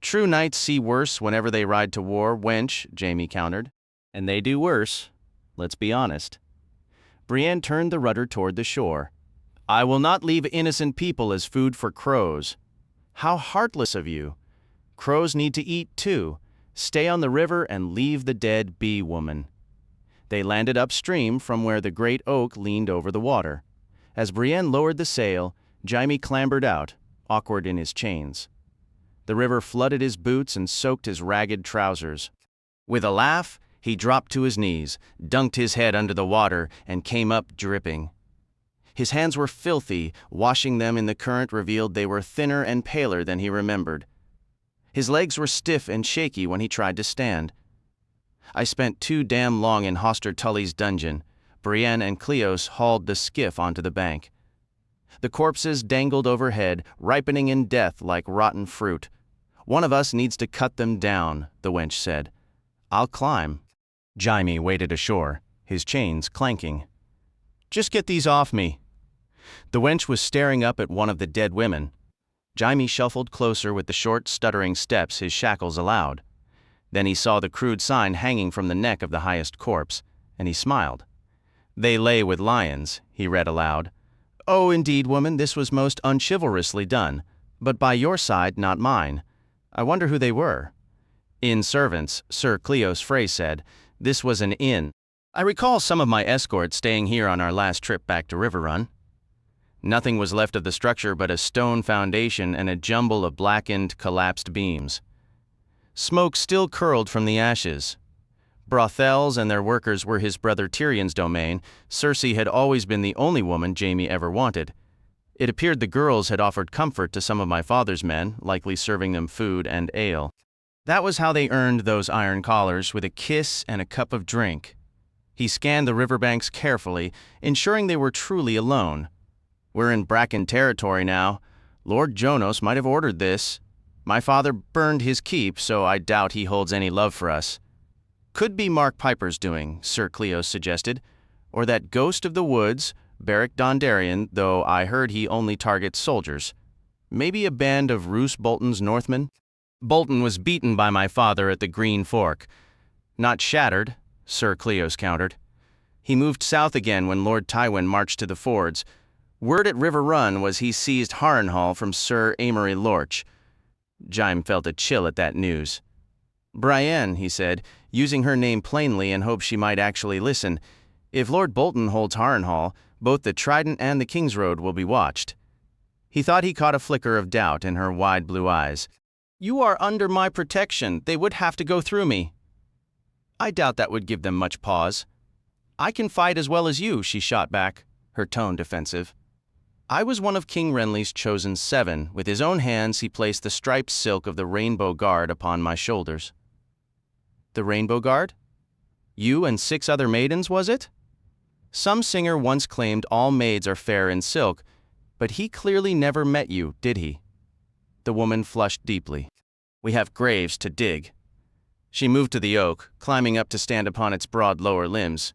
True knights see worse whenever they ride to war, wench, Jaime countered. And they do worse. Let's be honest. Brienne turned the rudder toward the shore. I will not leave innocent people as food for crows. How heartless of you. Crows need to eat too. Stay on the river and leave the dead be, woman. They landed upstream from where the great oak leaned over the water. As Brienne lowered the sail, Jaime clambered out, awkward in his chains. The river flooded his boots and soaked his ragged trousers. With a laugh, he dropped to his knees, dunked his head under the water, and came up dripping. His hands were filthy, washing them in the current revealed they were thinner and paler than he remembered. His legs were stiff and shaky when he tried to stand. I spent too damn long in Hoster Tully's dungeon. Brienne and Cleos hauled the skiff onto the bank. The corpses dangled overhead, ripening in death like rotten fruit. One of us needs to cut them down, the wench said. I'll climb. Jaime waded ashore, his chains clanking. Just get these off me. The wench was staring up at one of the dead women. Jaime shuffled closer with the short, stuttering steps his shackles allowed. Then he saw the crude sign hanging from the neck of the highest corpse, and he smiled. They lay with lions, he read aloud. Oh, indeed, woman, this was most unchivalrously done, but by your side, not mine. I wonder who they were. Inn servants, Sir Cleos Frey said. This was an inn. I recall some of my escorts staying here on our last trip back to River Run. Nothing was left of the structure but a stone foundation and a jumble of blackened, collapsed beams. Smoke still curled from the ashes. Brothels and their workers were his brother Tyrion's domain. Cersei had always been the only woman Jaime ever wanted. It appeared the girls had offered comfort to some of my father's men, likely serving them food and ale. That was how they earned those iron collars, with a kiss and a cup of drink. He scanned the riverbanks carefully, ensuring they were truly alone. We're in Bracken territory now. Lord Jonos might have ordered this. My father burned his keep, so I doubt he holds any love for us. Could be Mark Piper's doing, Sir Cleos suggested, or that ghost of the woods, Beric Dondarrion, though I heard he only targets soldiers. Maybe a band of Roose Bolton's Northmen? Bolton was beaten by my father at the Green Fork. Not shattered, Sir Cleos countered. He moved south again when Lord Tywin marched to the fords. Word at River Run was he seized Harrenhal from Sir Amory Lorch. Jaime felt a chill at that news. Brienne, he said, using her name plainly in hopes she might actually listen. If Lord Bolton holds Harrenhal, both the Trident and the King's Road will be watched. He thought he caught a flicker of doubt in her wide blue eyes. You are under my protection. They would have to go through me. I doubt that would give them much pause. I can fight as well as you, she shot back, her tone defensive. I was one of King Renly's chosen 7. With his own hands he placed the striped silk of the Rainbow Guard upon my shoulders. The Rainbow Guard? You and 6 other maidens, was it? Some singer once claimed all maids are fair in silk, but he clearly never met you, did he? The woman flushed deeply. We have graves to dig. She moved to the oak, climbing up to stand upon its broad lower limbs.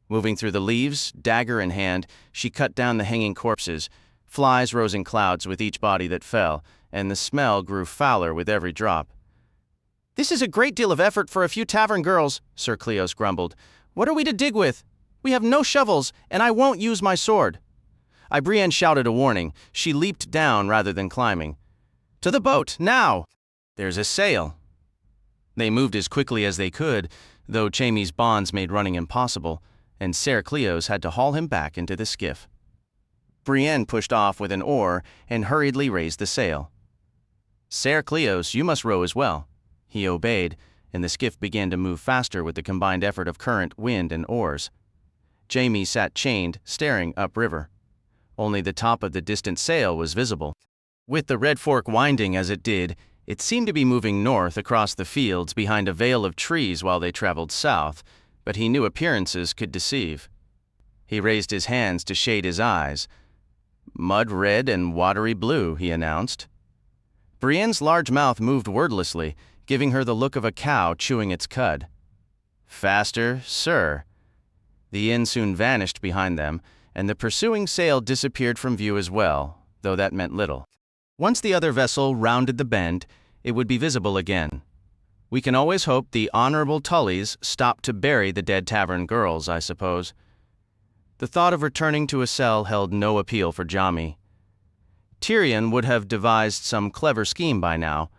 Moving through the leaves, dagger in hand, she cut down the hanging corpses. Flies rose in clouds with each body that fell, and the smell grew fouler with every drop. This is a great deal of effort for a few tavern girls, Sir Cleos grumbled. What are we to dig with? We have no shovels, and I won't use my sword. Brienne shouted a warning. She leaped down rather than climbing. To the boat, now! There's a sail. They moved as quickly as they could, though Jaime's bonds made running impossible, and Ser Cleos had to haul him back into the skiff. Brienne pushed off with an oar and hurriedly raised the sail. Ser Cleos, you must row as well. He obeyed, and the skiff began to move faster with the combined effort of current, wind, and oars. Jaime sat chained, staring upriver. Only the top of the distant sail was visible. With the Red Fork winding as it did, it seemed to be moving north across the fields behind a veil of trees while they traveled south, but he knew appearances could deceive. He raised his hands to shade his eyes. Mud red and watery blue, he announced. Brienne's large mouth moved wordlessly, giving her the look of a cow chewing its cud. "Faster, sir." The inn soon vanished behind them, and the pursuing sail disappeared from view as well, though that meant little. Once the other vessel rounded the bend, it would be visible again. We can always hope the Honorable Tullys stopped to bury the dead tavern girls, I suppose. The thought of returning to a cell held no appeal for Jaime. Tyrion would have devised some clever scheme by now,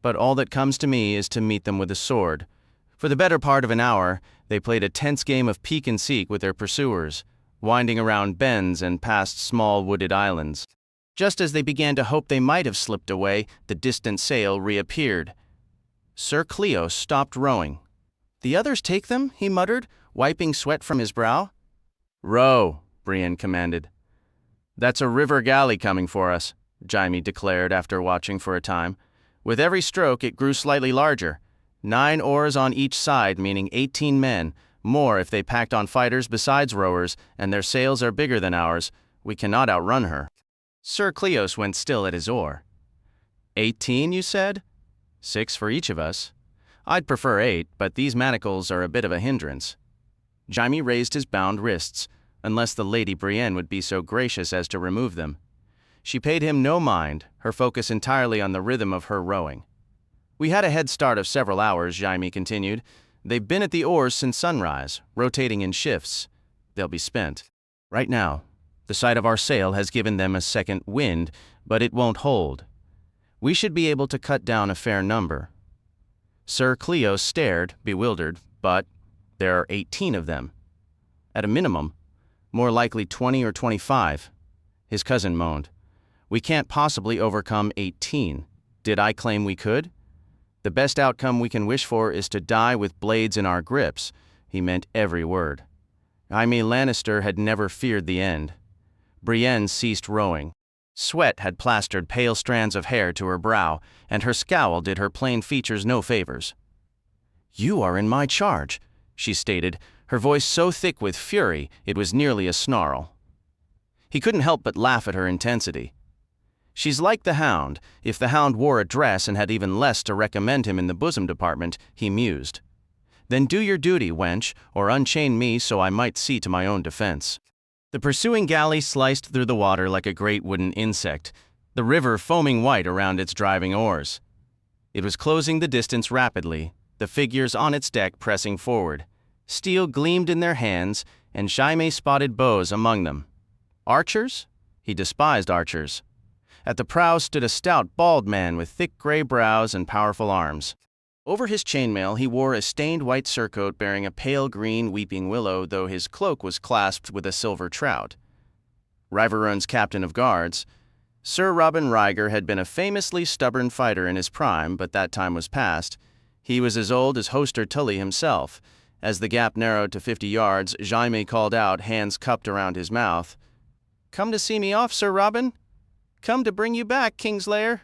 but all that comes to me is to meet them with a sword. For the better part of an hour, they played a tense game of peek and seek with their pursuers, winding around bends and past small wooded islands. Just as they began to hope they might have slipped away, the distant sail reappeared. Sir Cleo stopped rowing. "The others take them?" he muttered, wiping sweat from his brow. "Row," Brienne commanded. "That's a river galley coming for us," Jaime declared after watching for a time. With every stroke it grew slightly larger. 9 oars on each side, meaning 18 men, more if they packed on fighters besides rowers, and their sails are bigger than ours. We cannot outrun her. Sir Cleos went still at his oar. 18, you said? 6 for each of us. I'd prefer 8, but these manacles are a bit of a hindrance. Jaime raised his bound wrists, unless the Lady Brienne would be so gracious as to remove them. She paid him no mind, her focus entirely on the rhythm of her rowing. "We had a head start of several hours," Jaime continued. "They've been at the oars since sunrise, rotating in shifts. They'll be spent. Right now, the sight of our sail has given them a second wind, but it won't hold. We should be able to cut down a fair number." Sir Cleo stared, bewildered, but there are 18 of them. At a minimum, more likely 20 or 25. His cousin moaned. "We can't possibly overcome 18. Did I claim we could? The best outcome we can wish for is to die with blades in our grips." He meant every word. Jaime Lannister had never feared the end. Brienne ceased rowing. Sweat had plastered pale strands of hair to her brow, and her scowl did her plain features no favors. "You are in my charge," she stated, her voice so thick with fury it was nearly a snarl. He couldn't help but laugh at her intensity. "She's like the Hound, if the Hound wore a dress and had even less to recommend him in the bosom department," he mused. "Then do your duty, wench, or unchain me so I might see to my own defense." The pursuing galley sliced through the water like a great wooden insect, the river foaming white around its driving oars. It was closing the distance rapidly, the figures on its deck pressing forward. Steel gleamed in their hands, and Jaime spotted bows among them. Archers? He despised archers. At the prow stood a stout, bald man with thick gray brows and powerful arms. Over his chainmail he wore a stained white surcoat bearing a pale green weeping willow, though his cloak was clasped with a silver trout. Riverrun's captain of guards, Sir Robin Ryger had been a famously stubborn fighter in his prime, but that time was past. He was as old as Hoster Tully himself. As the gap narrowed to 50 yards, Jaime called out, hands cupped around his mouth. "Come to see me off, Sir Robin? Come to bring you back, Kingslayer."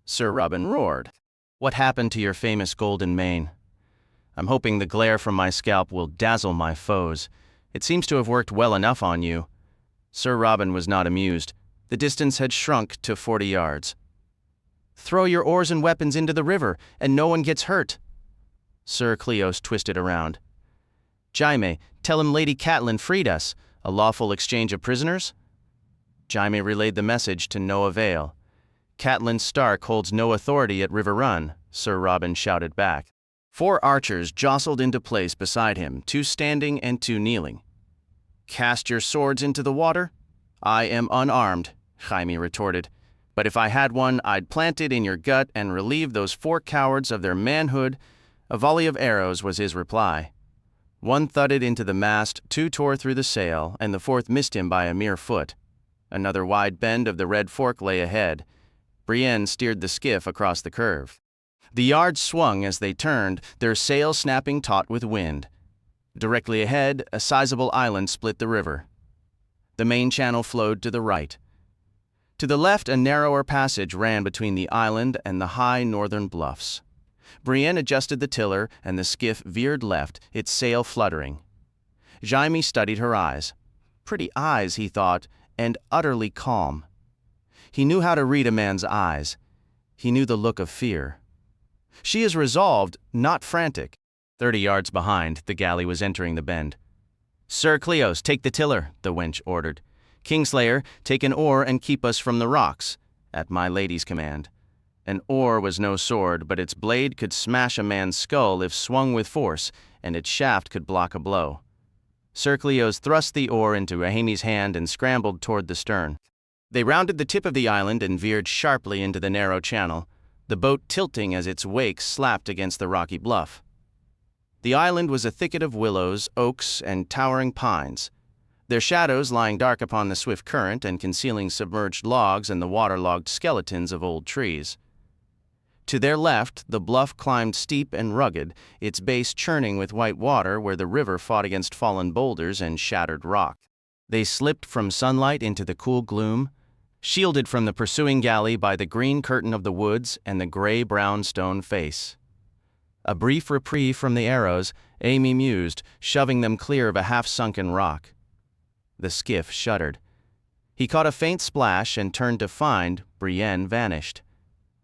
Sir Robin roared. "What happened to your famous golden mane? I'm hoping the glare from my scalp will dazzle my foes. It seems to have worked well enough on you." Sir Robin was not amused. The distance had shrunk to 40 yards. "Throw your oars and weapons into the river, and no one gets hurt." Sir Cleos twisted around. "Jaime, tell him Lady Catelyn freed us. A lawful exchange of prisoners?" Jaime relayed the message to no avail. "Catelyn Stark holds no authority at River Run," Sir Robin shouted back. 4 archers jostled into place beside him, 2 standing and 2 kneeling. "Cast your swords into the water?" "I am unarmed," Jaime retorted. "But if I had one, I'd plant it in your gut and relieve those 4 cowards of their manhood." A volley of arrows was his reply. 1 thudded into the mast, 2 tore through the sail, and the 4th missed him by a mere foot. Another wide bend of the Red Fork lay ahead. Brienne steered the skiff across the curve. The yards swung as they turned, their sail snapping taut with wind. Directly ahead, a sizable island split the river. The main channel flowed to the right. To the left, a narrower passage ran between the island and the high northern bluffs. Brienne adjusted the tiller, and the skiff veered left, its sail fluttering. Jaime studied her eyes. Pretty eyes, he thought, and utterly calm. He knew how to read a man's eyes. He knew the look of fear. "She is resolved, not frantic." 30 yards behind, the galley was entering the bend. "Sir Cleos, take the tiller," the wench ordered. "Kingslayer, take an oar and keep us from the rocks," at my lady's command. An oar was no sword, but its blade could smash a man's skull if swung with force, and its shaft could block a blow. Sir Cleos thrust the oar into Rahimi's hand and scrambled toward the stern. They rounded the tip of the island and veered sharply into the narrow channel, the boat tilting as its wake slapped against the rocky bluff. The island was a thicket of willows, oaks, and towering pines, their shadows lying dark upon the swift current and concealing submerged logs and the waterlogged skeletons of old trees. To their left, the bluff climbed steep and rugged, its base churning with white water where the river fought against fallen boulders and shattered rock. They slipped from sunlight into the cool gloom, shielded from the pursuing galley by the green curtain of the woods and the gray-brown stone face. A brief reprieve from the arrows, Amy mused, shoving them clear of a half-sunken rock. The skiff shuddered. He caught a faint splash and turned to find Brienne vanished.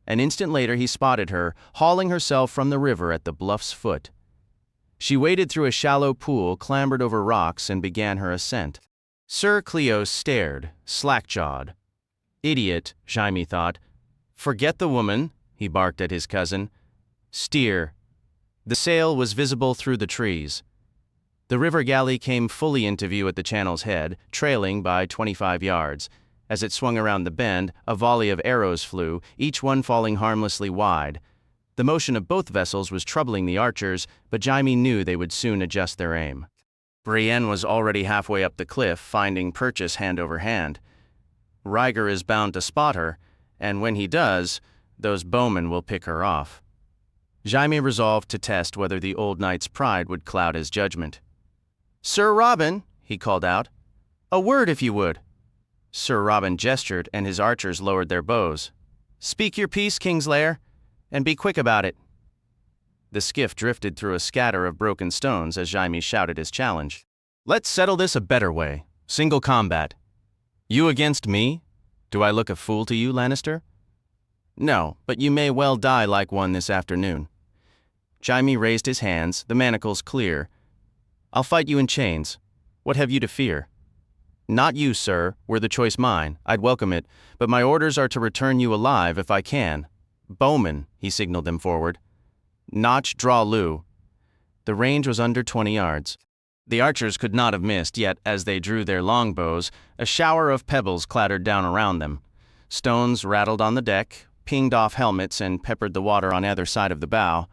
An instant later he spotted her, hauling herself from the river at the bluff's foot. She waded through a shallow pool, clambered over rocks, and began her ascent. Sir Cleos stared, slack-jawed. "Idiot," Jaime thought. "Forget the woman," he barked at his cousin. "Steer." The sail was visible through the trees. The river galley came fully into view at the channel's head, trailing by 25 yards. As it swung around the bend, a volley of arrows flew, each one falling harmlessly wide. The motion of both vessels was troubling the archers, but Jaime knew they would soon adjust their aim. Brienne was already halfway up the cliff, finding purchase hand over hand. Rhaegar is bound to spot her, and when he does, those bowmen will pick her off. Jaime resolved to test whether the old knight's pride would cloud his judgment. "Sir Robin," he called out, "a word if you would." Sir Robin gestured, and his archers lowered their bows. "Speak your piece, Kingslayer, and be quick about it." The skiff drifted through a scatter of broken stones as Jaime shouted his challenge. "Let's settle this a better way. Single combat. You against me? Do I look a fool to you, Lannister?" "No, but you may well die like one this afternoon." Jaime raised his hands, the manacles clear. "I'll fight you in chains. What have you to fear?" "Not you, sir. Were the choice mine, I'd welcome it, but my orders are to return you alive if I can. Bowmen," he signaled them forward. "Notch, draw, Lou." The range was under 20 yards. The archers could not have missed, yet as they drew their longbows, a shower of pebbles clattered down around them. Stones rattled on the deck, pinged off helmets, and peppered the water on either side of the bow.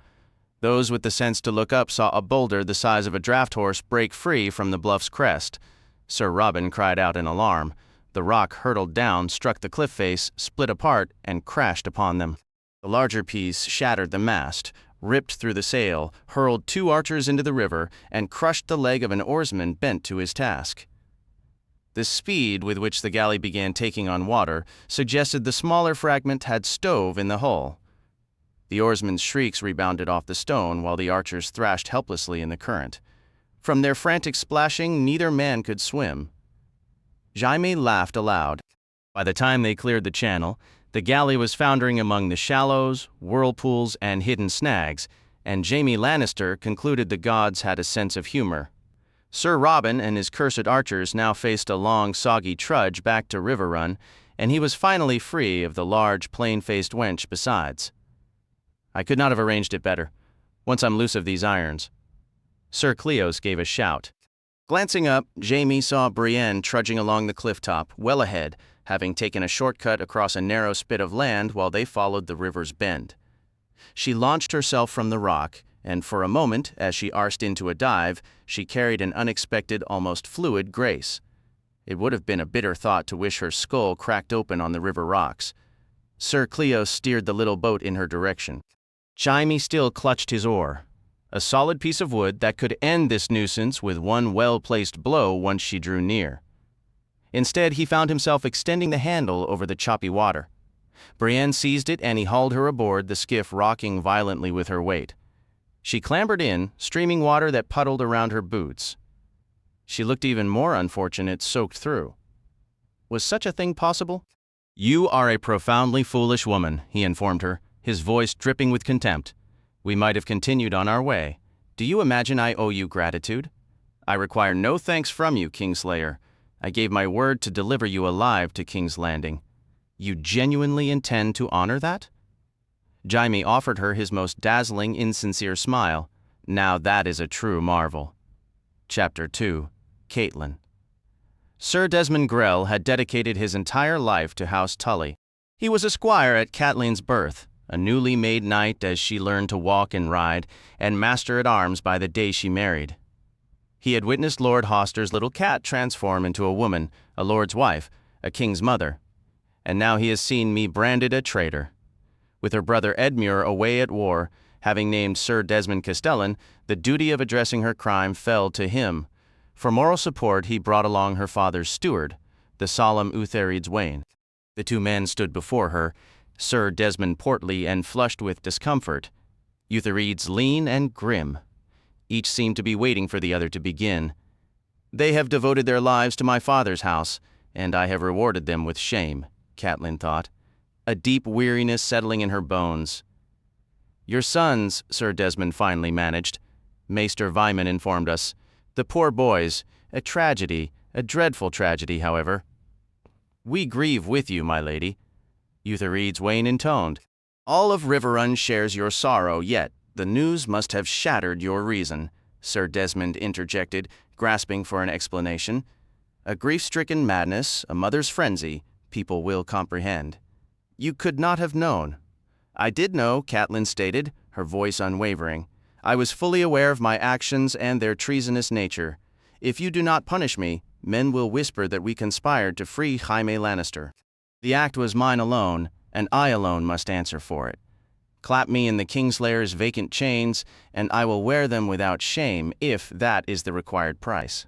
Those with the sense to look up saw a boulder the size of a draft horse break free from the bluff's crest. Sir Robin cried out in alarm. The rock hurtled down, struck the cliff face, split apart, and crashed upon them. The larger piece shattered the mast, ripped through the sail, hurled 2 archers into the river, and crushed the leg of an oarsman bent to his task. The speed with which the galley began taking on water suggested the smaller fragment had stove in the hull. The oarsmen's shrieks rebounded off the stone while the archers thrashed helplessly in the current. From their frantic splashing, neither man could swim. Jaime laughed aloud. By the time they cleared the channel, the galley was foundering among the shallows, whirlpools, and hidden snags, and Jaime Lannister concluded the gods had a sense of humor. Sir Robin and his cursed archers now faced a long, soggy trudge back to River Run, and he was finally free of the large, plain-faced wench besides. "I could not have arranged it better. Once I'm loose of these irons." Sir Cleos gave a shout. Glancing up, Jaime saw Brienne trudging along the cliff top, well ahead, having taken a shortcut across a narrow spit of land while they followed the river's bend. She launched herself from the rock, and for a moment, as she arsed into a dive, she carried an unexpected, almost fluid grace. It would have been a bitter thought to wish her skull cracked open on the river rocks. Sir Cleos steered the little boat in her direction. Jaime still clutched his oar. A solid piece of wood that could end this nuisance with one well-placed blow once she drew near. Instead, he found himself extending the handle over the choppy water. Brienne seized it and he hauled her aboard, the skiff rocking violently with her weight. She clambered in, streaming water that puddled around her boots. She looked even more unfortunate soaked through. Was such a thing possible? You are a profoundly foolish woman, he informed her, his voice dripping with contempt. We might have continued on our way. Do you imagine I owe you gratitude? I require no thanks from you, Kingslayer. I gave my word to deliver you alive to King's Landing. You genuinely intend to honor that? Jaime offered her his most dazzling, insincere smile. Now that is a true marvel. Chapter 2. Catelyn. Sir Desmond Grell had dedicated his entire life to House Tully. He was a squire at Catelyn's birth, a newly made knight as she learned to walk and ride, and master-at-arms by the day she married. He had witnessed Lord Hoster's little cat transform into a woman, a lord's wife, a king's mother. And now he has seen me branded a traitor. With her brother Edmure away at war, having named Sir Desmond Castellan, the duty of addressing her crime fell to him. For moral support, he brought along her father's steward, the solemn Utherides Wayne. The two men stood before her, Sir Desmond portly and flushed with discomfort, Utherides lean and grim. Each seemed to be waiting for the other to begin. They have devoted their lives to my father's house, and I have rewarded them with shame, Catelyn thought, a deep weariness settling in her bones. Your sons, Sir Desmond finally managed, Maester Vyman informed us. The poor boys, a tragedy, a dreadful tragedy, however. We grieve with you, my lady, Utherides Wayne intoned. All of Riverrun shares your sorrow, yet the news must have shattered your reason, Sir Desmond interjected, grasping for an explanation. A grief-stricken madness, a mother's frenzy, people will comprehend. You could not have known. I did know, Catelyn stated, her voice unwavering. I was fully aware of my actions and their treasonous nature. If you do not punish me, men will whisper that we conspired to free Jaime Lannister. The act was mine alone, and I alone must answer for it. Clap me in the Kingslayer's vacant chains, and I will wear them without shame, if that is the required price.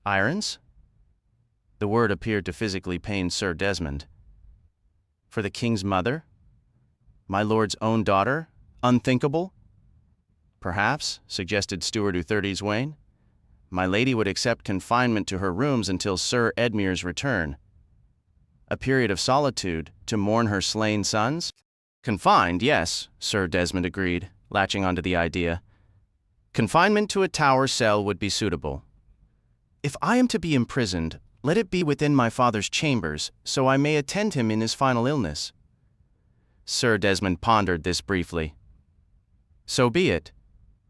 Irons? The word appeared to physically pain Sir Desmond. For the king's mother? My lord's own daughter? Unthinkable? Perhaps, suggested Steward Utherides Wayne. My lady would accept confinement to her rooms until Sir Edmure's return. A period of solitude to mourn her slain sons? Confined, yes, Sir Desmond agreed, latching onto the idea. Confinement to a tower cell would be suitable. If I am to be imprisoned, let it be within my father's chambers, so I may attend him in his final illness. Sir Desmond pondered this briefly. So be it.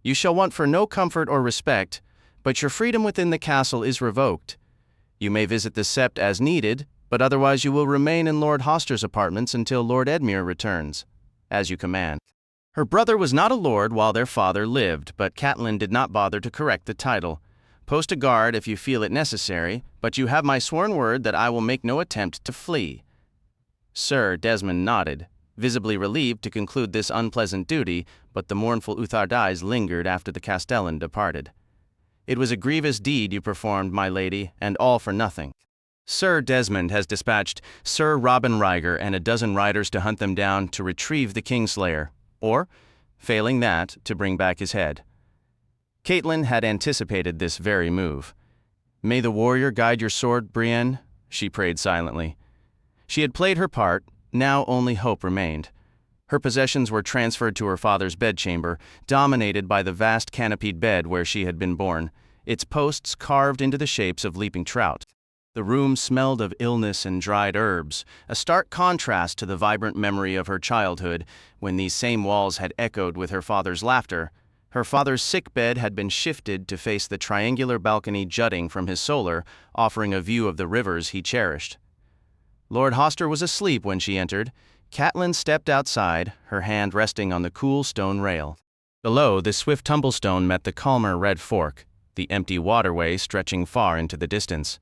You shall want for no comfort or respect, but your freedom within the castle is revoked. You may visit the sept as needed, but otherwise you will remain in Lord Hoster's apartments until Lord Edmure returns, as you command. Her brother was not a lord while their father lived, but Catelyn did not bother to correct the title. Post a guard if you feel it necessary, but you have my sworn word that I will make no attempt to flee. Sir Desmond nodded, visibly relieved to conclude this unpleasant duty, but the mournful Utherides lingered after the Castellan departed. It was a grievous deed you performed, my lady, and all for nothing. Sir Desmond has dispatched Sir Robin Ryger and a dozen riders to hunt them down to retrieve the Kingslayer, or, failing that, to bring back his head. Catelyn had anticipated this very move. May the warrior guide your sword, Brienne, she prayed silently. She had played her part, now only hope remained. Her possessions were transferred to her father's bedchamber, dominated by the vast canopied bed where she had been born, its posts carved into the shapes of leaping trout. The room smelled of illness and dried herbs, a stark contrast to the vibrant memory of her childhood, when these same walls had echoed with her father's laughter. Her father's sick bed had been shifted to face the triangular balcony jutting from his solar, offering a view of the rivers he cherished. Lord Hoster was asleep when she entered. Catelyn stepped outside, her hand resting on the cool stone rail. Below, the swift tumblestone met the calmer Red Fork, the empty waterway stretching far into the distance.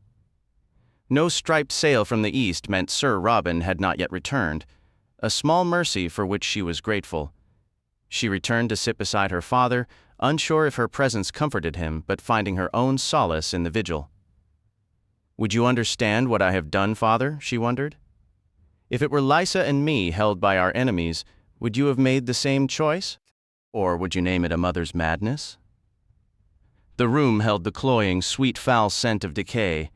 No striped sail from the east meant Sir Robin had not yet returned, a small mercy for which she was grateful. She returned to sit beside her father, unsure if her presence comforted him, but finding her own solace in the vigil. Would you understand what I have done, father? She wondered. If it were Lysa and me held by our enemies, would you have made the same choice? Or would you name it a mother's madness? The room held the cloying, sweet-foul scent of decay.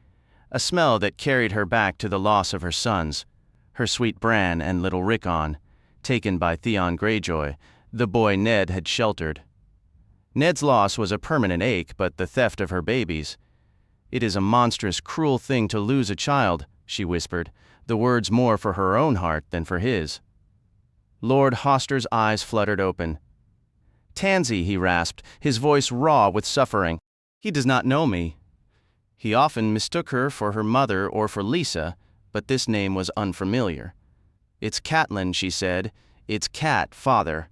a smell that carried her back to the loss of her sons, her sweet Bran and little Rickon, taken by Theon Greyjoy, the boy Ned had sheltered. Ned's loss was a permanent ache, but the theft of her babies. "It is a monstrous, cruel thing to lose a child," she whispered, the words more for her own heart than for his. Lord Hoster's eyes fluttered open. "Tansy," he rasped, his voice raw with suffering. "He does not know me." He often mistook her for her mother or for Lisa, but this name was unfamiliar. "It's Catelyn," she said. "It's Cat, father."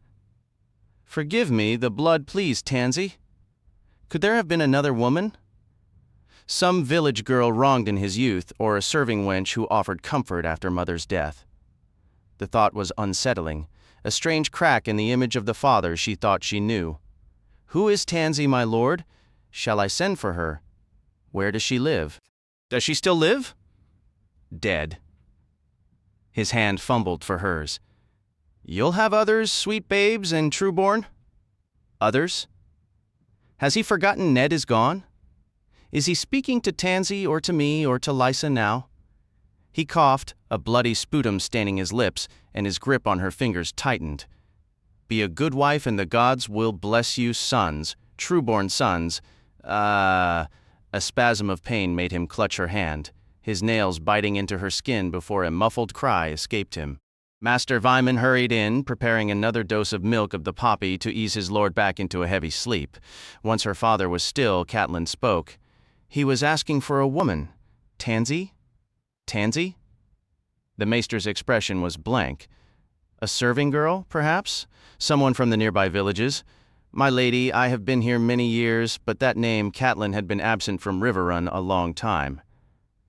"Forgive me the blood, please, Tansy. Could there have been another woman? Some village girl wronged in his youth, or a serving wench who offered comfort after mother's death." The thought was unsettling, a strange crack in the image of the father she thought she knew. "Who is Tansy, my lord? Shall I send for her? Where does she live? Does she still live?" "Dead." His hand fumbled for hers. "You'll have others, sweet babes and trueborn?" "Others?" Has he forgotten Ned is gone? Is he speaking to Tansy or to me or to Lysa now? He coughed, a bloody sputum staining his lips, and his grip on her fingers tightened. "Be a good wife and the gods will bless you sons, trueborn sons." A spasm of pain made him clutch her hand, his nails biting into her skin before a muffled cry escaped him. Master Vyman hurried in, preparing another dose of milk of the poppy to ease his lord back into a heavy sleep. Once her father was still, Catelyn spoke. "He was asking for a woman. Tansy? Tansy?" The maester's expression was blank. "A serving girl, perhaps? Someone from the nearby villages? My lady, I have been here many years, but that name, Catelyn, had been absent from Riverrun a long time.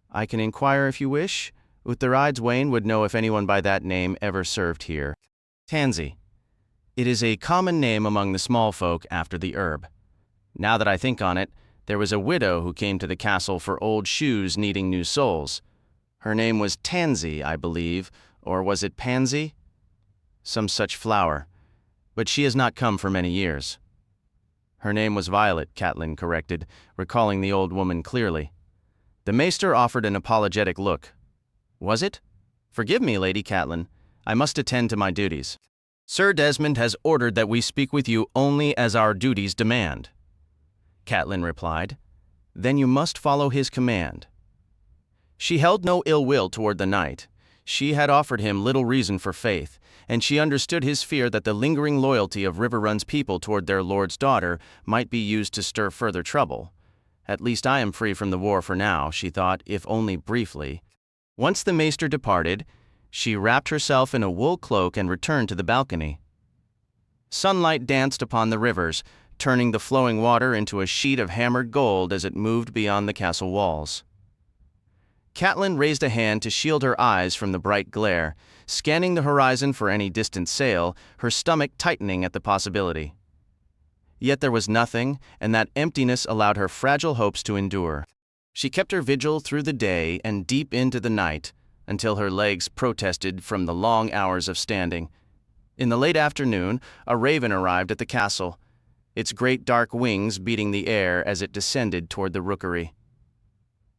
I can inquire if you wish. Utharide's Wain would know if anyone by that name ever served here." "Tansy. It is a common name among the small folk after the herb. Now that I think on it, there was a widow who came to the castle for old shoes needing new soles. Her name was Tansy, I believe, or was it Pansy? Some such flower. But she has not come for many years." "Her name was Violet," Catelyn corrected, recalling the old woman clearly. The maester offered an apologetic look. "Was it? Forgive me, Lady Catelyn. I must attend to my duties. Sir Desmond has ordered that we speak with you only as our duties demand." Catelyn replied. "Then you must follow his command." She held no ill will toward the knight. She had offered him little reason for faith, and she understood his fear that the lingering loyalty of Riverrun's people toward their lord's daughter might be used to stir further trouble. "At least I am free from the war for now," she thought, if only briefly. Once the maester departed, she wrapped herself in a wool cloak and returned to the balcony. Sunlight danced upon the rivers, turning the flowing water into a sheet of hammered gold as it moved beyond the castle walls. Catelyn raised a hand to shield her eyes from the bright glare, scanning the horizon for any distant sail, her stomach tightening at the possibility. Yet there was nothing, and that emptiness allowed her fragile hopes to endure. She kept her vigil through the day and deep into the night, until her legs protested from the long hours of standing. In the late afternoon, a raven arrived at the castle, its great dark wings beating the air as it descended toward the rookery.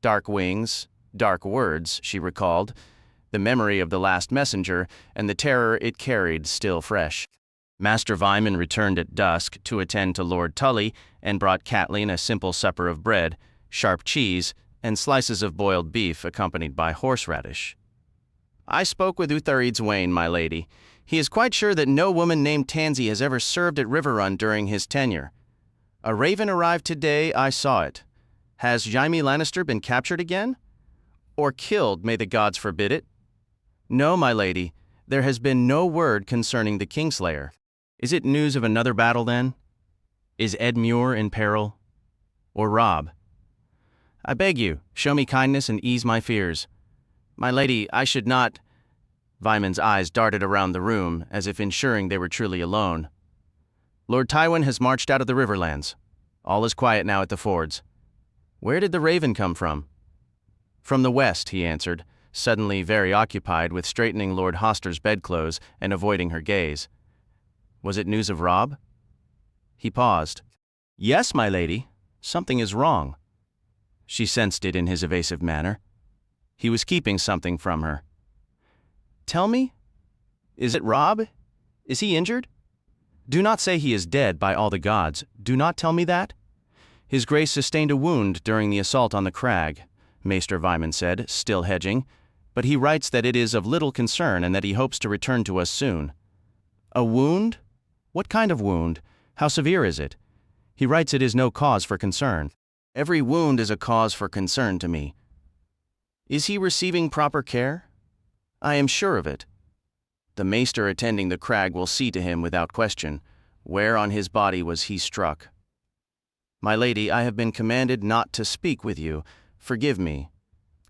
Dark wings, dark words, she recalled, the memory of the last messenger and the terror it carried still fresh. Master Vyman returned at dusk to attend to Lord Tully and brought Catelyn a simple supper of bread, sharp cheese, and slices of boiled beef accompanied by horseradish. "I spoke with Utharide's Wain, my lady. He is quite sure that no woman named Tansy has ever served at Riverrun during his tenure. A raven arrived today, I saw it. Has Jaime Lannister been captured again? Or killed, may the gods forbid it? No, my lady, there has been no word concerning the Kingslayer. Is it news of another battle, then? Is Ed Muir in peril? Or Robb? I beg you, show me kindness and ease my fears. My lady, I should not—" Vyman's eyes darted around the room, as if ensuring they were truly alone. "Lord Tywin has marched out of the Riverlands. All is quiet now at the fords. Where did the raven come from?" "From the west," he answered, suddenly very occupied with straightening Lord Hoster's bedclothes and avoiding her gaze. "Was it news of Robb?" He paused. "Yes, my lady. Something is wrong." She sensed it in his evasive manner. He was keeping something from her. "Tell me? Is it Robb? Is he injured?" "Do not say he is dead, by all the gods. Do not tell me that." "His Grace sustained a wound during the assault on the crag," Maester Vyman said, still hedging, "but he writes that it is of little concern and that he hopes to return to us soon." "A wound? What kind of wound? How severe is it?" "He writes it is no cause for concern." "Every wound is a cause for concern to me." "Is he receiving proper care?" "I am sure of it." "The maester attending the crag will see to him without question. Where on his body was he struck?" "My lady, I have been commanded not to speak with you. Forgive me."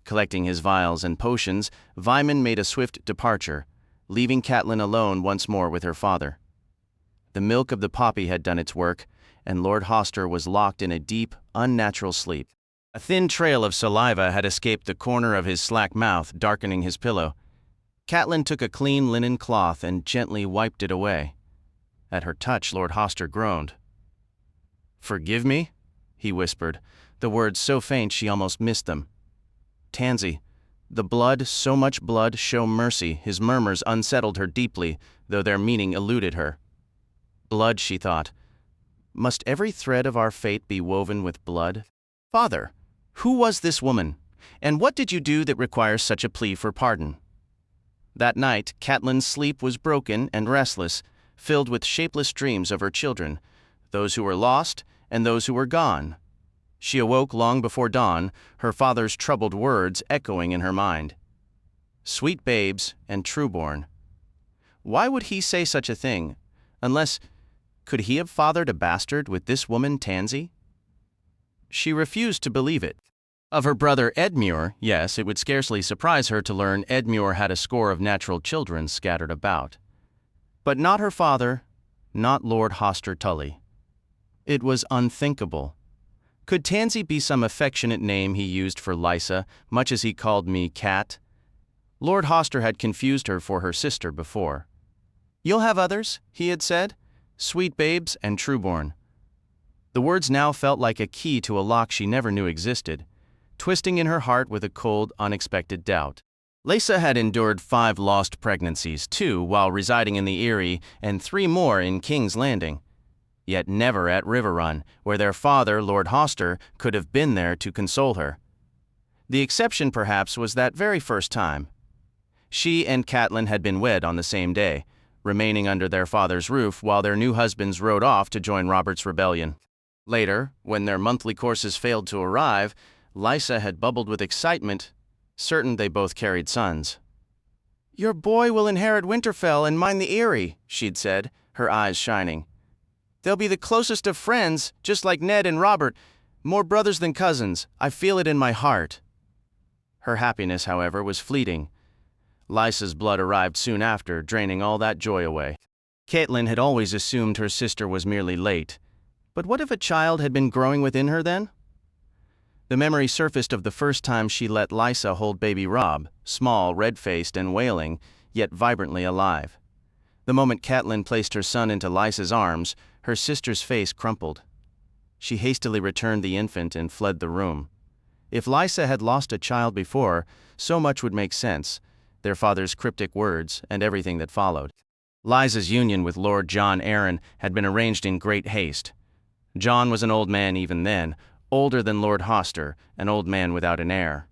Collecting his vials and potions, Vyman made a swift departure, leaving Catelyn alone once more with her father. The milk of the poppy had done its work, and Lord Hoster was locked in a deep, unnatural sleep. A thin trail of saliva had escaped the corner of his slack mouth, darkening his pillow. Catelyn took a clean linen cloth and gently wiped it away. At her touch, Lord Hoster groaned. "Forgive me?" he whispered, the words so faint she almost missed them. "Tansy, the blood, so much blood, show mercy." His murmurs unsettled her deeply, though their meaning eluded her. Blood, she thought. Must every thread of our fate be woven with blood? "Father, who was this woman? And what did you do that requires such a plea for pardon?" That night, Catelyn's sleep was broken and restless, filled with shapeless dreams of her children, those who were lost and those who were gone. She awoke long before dawn, her father's troubled words echoing in her mind. "Sweet babes and trueborn." Why would he say such a thing? Unless, could he have fathered a bastard with this woman Tansy? She refused to believe it. Of her brother Edmure, yes, it would scarcely surprise her to learn Edmure had a score of natural children scattered about. But not her father, not Lord Hoster Tully. It was unthinkable. Could Tansy be some affectionate name he used for Lysa, much as he called me Cat? Lord Hoster had confused her for her sister before. "You'll have others," he had said, "sweet babes and trueborn." The words now felt like a key to a lock she never knew existed, twisting in her heart with a cold, unexpected doubt. Lysa had endured 5 lost pregnancies, 2 while residing in the Eyrie and 3 more in King's Landing. Yet never at Riverrun, where their father, Lord Hoster, could have been there to console her. The exception, perhaps, was that very first time. She and Catelyn had been wed on the same day, remaining under their father's roof while their new husbands rode off to join Robert's rebellion. Later, when their monthly courses failed to arrive, Lysa had bubbled with excitement, certain they both carried sons. "Your boy will inherit Winterfell and mine the Eyrie," she'd said, her eyes shining. "They'll be the closest of friends, just like Ned and Robert, more brothers than cousins. I feel it in my heart." Her happiness, however, was fleeting. Lysa's blood arrived soon after, draining all that joy away. Catelyn had always assumed her sister was merely late. But what if a child had been growing within her then? The memory surfaced of the first time she let Lysa hold baby Robb, small, red-faced, and wailing, yet vibrantly alive. The moment Catelyn placed her son into Lysa's arms, her sister's face crumpled. She hastily returned the infant and fled the room. If Lysa had lost a child before, so much would make sense, their father's cryptic words and everything that followed. Lysa's union with Lord John Arryn had been arranged in great haste. John was an old man even then, older than Lord Hoster, an old man without an heir.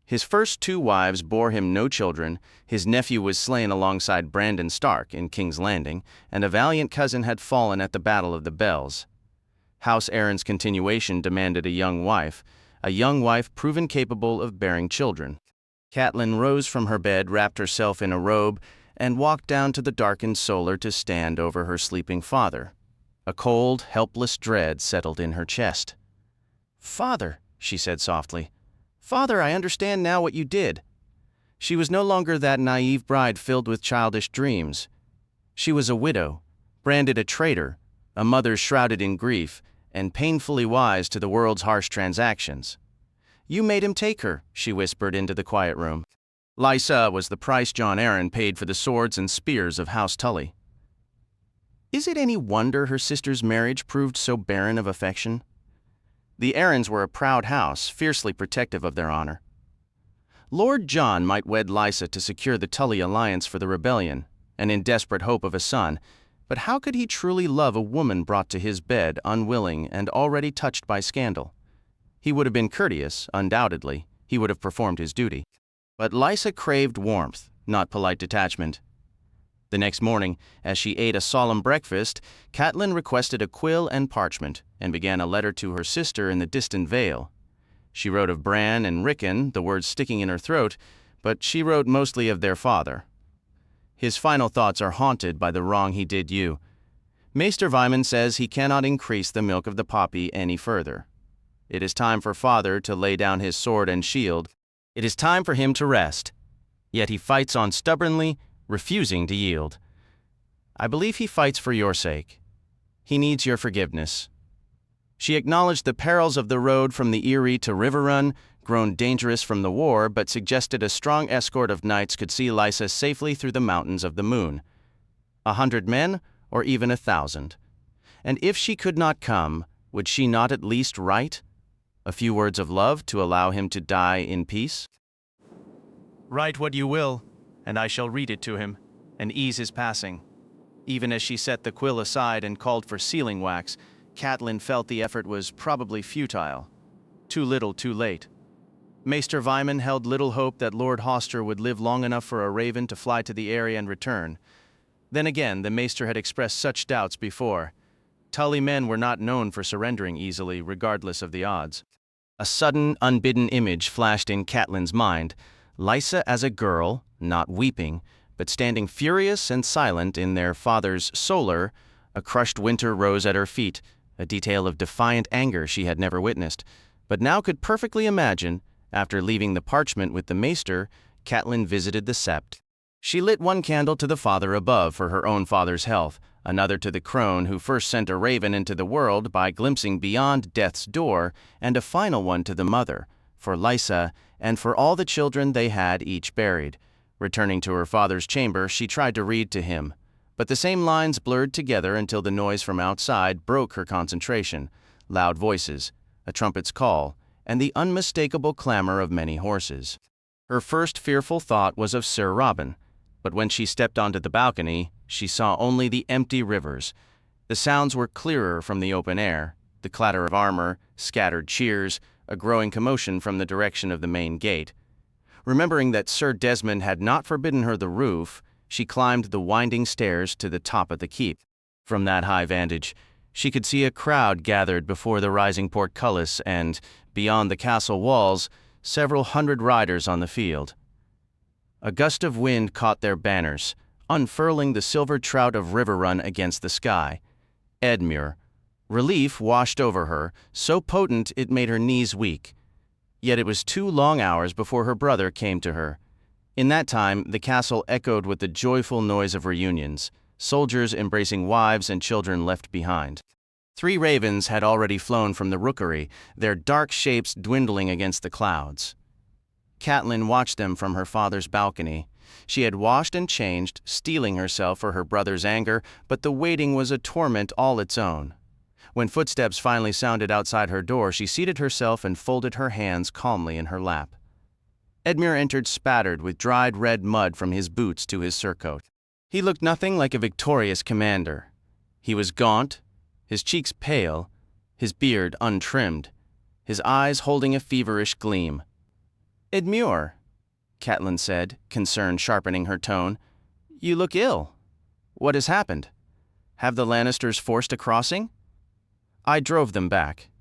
His first 2 wives bore him no children, his nephew was slain alongside Brandon Stark in King's Landing, and a valiant cousin had fallen at the Battle of the Bells. House Arryn's continuation demanded a young wife proven capable of bearing children. Catelyn rose from her bed, wrapped herself in a robe, and walked down to the darkened solar to stand over her sleeping father. A cold, helpless dread settled in her chest. "Father," she said softly. "Father, I understand now what you did." She was no longer that naive bride filled with childish dreams. She was a widow, branded a traitor, a mother shrouded in grief, and painfully wise to the world's harsh transactions. "You made him take her," she whispered into the quiet room. Lysa was the price John Arryn paid for the swords and spears of House Tully. Is it any wonder her sister's marriage proved so barren of affection? The Arryns were a proud house, fiercely protective of their honor. Lord John might wed Lysa to secure the Tully alliance for the rebellion, and in desperate hope of a son, but how could he truly love a woman brought to his bed unwilling and already touched by scandal? He would have been courteous, undoubtedly. He would have performed his duty. But Lysa craved warmth, not polite detachment. The next morning, as she ate a solemn breakfast, Catelyn requested a quill and parchment and began a letter to her sister in the distant Vale. She wrote of Bran and Rickon, the words sticking in her throat, but she wrote mostly of their father. His final thoughts are haunted by the wrong he did you. Maester Vyman says he cannot increase the milk of the poppy any further. It is time for father to lay down his sword and shield. It is time for him to rest. Yet he fights on stubbornly, refusing to yield. I believe he fights for your sake. He needs your forgiveness. She acknowledged the perils of the road from the Eyrie to Riverrun, grown dangerous from the war, but suggested a strong escort of knights could see Lysa safely through the mountains of the moon. 100 men, or even 1,000. And if she could not come, would she not at least write a few words of love to allow him to die in peace? Write what you will, and I shall read it to him, and ease his passing. Even as she set the quill aside and called for sealing wax, Catelyn felt the effort was probably futile. Too little, too late. Maester Vyman held little hope that Lord Hoster would live long enough for a raven to fly to the area and return. Then again, the Maester had expressed such doubts before. Tully men were not known for surrendering easily, regardless of the odds. A sudden, unbidden image flashed in Catelyn's mind. Lysa as a girl, not weeping, but standing furious and silent in their father's solar. A crushed winter rose at her feet, a detail of defiant anger she had never witnessed, but now could perfectly imagine. After leaving the parchment with the Maester, Catelyn visited the sept. She lit one candle to the Father above for her own father's health, another to the crone who first sent a raven into the world by glimpsing beyond death's door, and a final one to the mother, for Lysa, and for all the children they had each buried. Returning to her father's chamber, she tried to read to him, but the same lines blurred together until the noise from outside broke her concentration. Loud voices, a trumpet's call, and the unmistakable clamor of many horses. Her first fearful thought was of Sir Robin, but when she stepped onto the balcony, she saw only the empty rivers. The sounds were clearer from the open air, the clatter of armor, scattered cheers, a growing commotion from the direction of the main gate. Remembering that Sir Desmond had not forbidden her the roof, she climbed the winding stairs to the top of the keep. From that high vantage, she could see a crowd gathered before the rising portcullis and, beyond the castle walls, several hundred riders on the field. A gust of wind caught their banners, unfurling the silver trout of Riverrun against the sky. Edmure. Relief washed over her, so potent it made her knees weak. Yet it was 2 long hours before her brother came to her. In that time, the castle echoed with the joyful noise of reunions, soldiers embracing wives and children left behind. 3 ravens had already flown from the rookery, their dark shapes dwindling against the clouds. Catelyn watched them from her father's balcony. She had washed and changed, steeling herself for her brother's anger, but the waiting was a torment all its own. When footsteps finally sounded outside her door, she seated herself and folded her hands calmly in her lap. Edmure entered spattered with dried red mud from his boots to his surcoat. He looked nothing like a victorious commander. He was gaunt, his cheeks pale, his beard untrimmed, his eyes holding a feverish gleam. "Edmure," Catelyn said, concern sharpening her tone, "you look ill. What has happened? Have the Lannisters forced a crossing?" "I drove them back.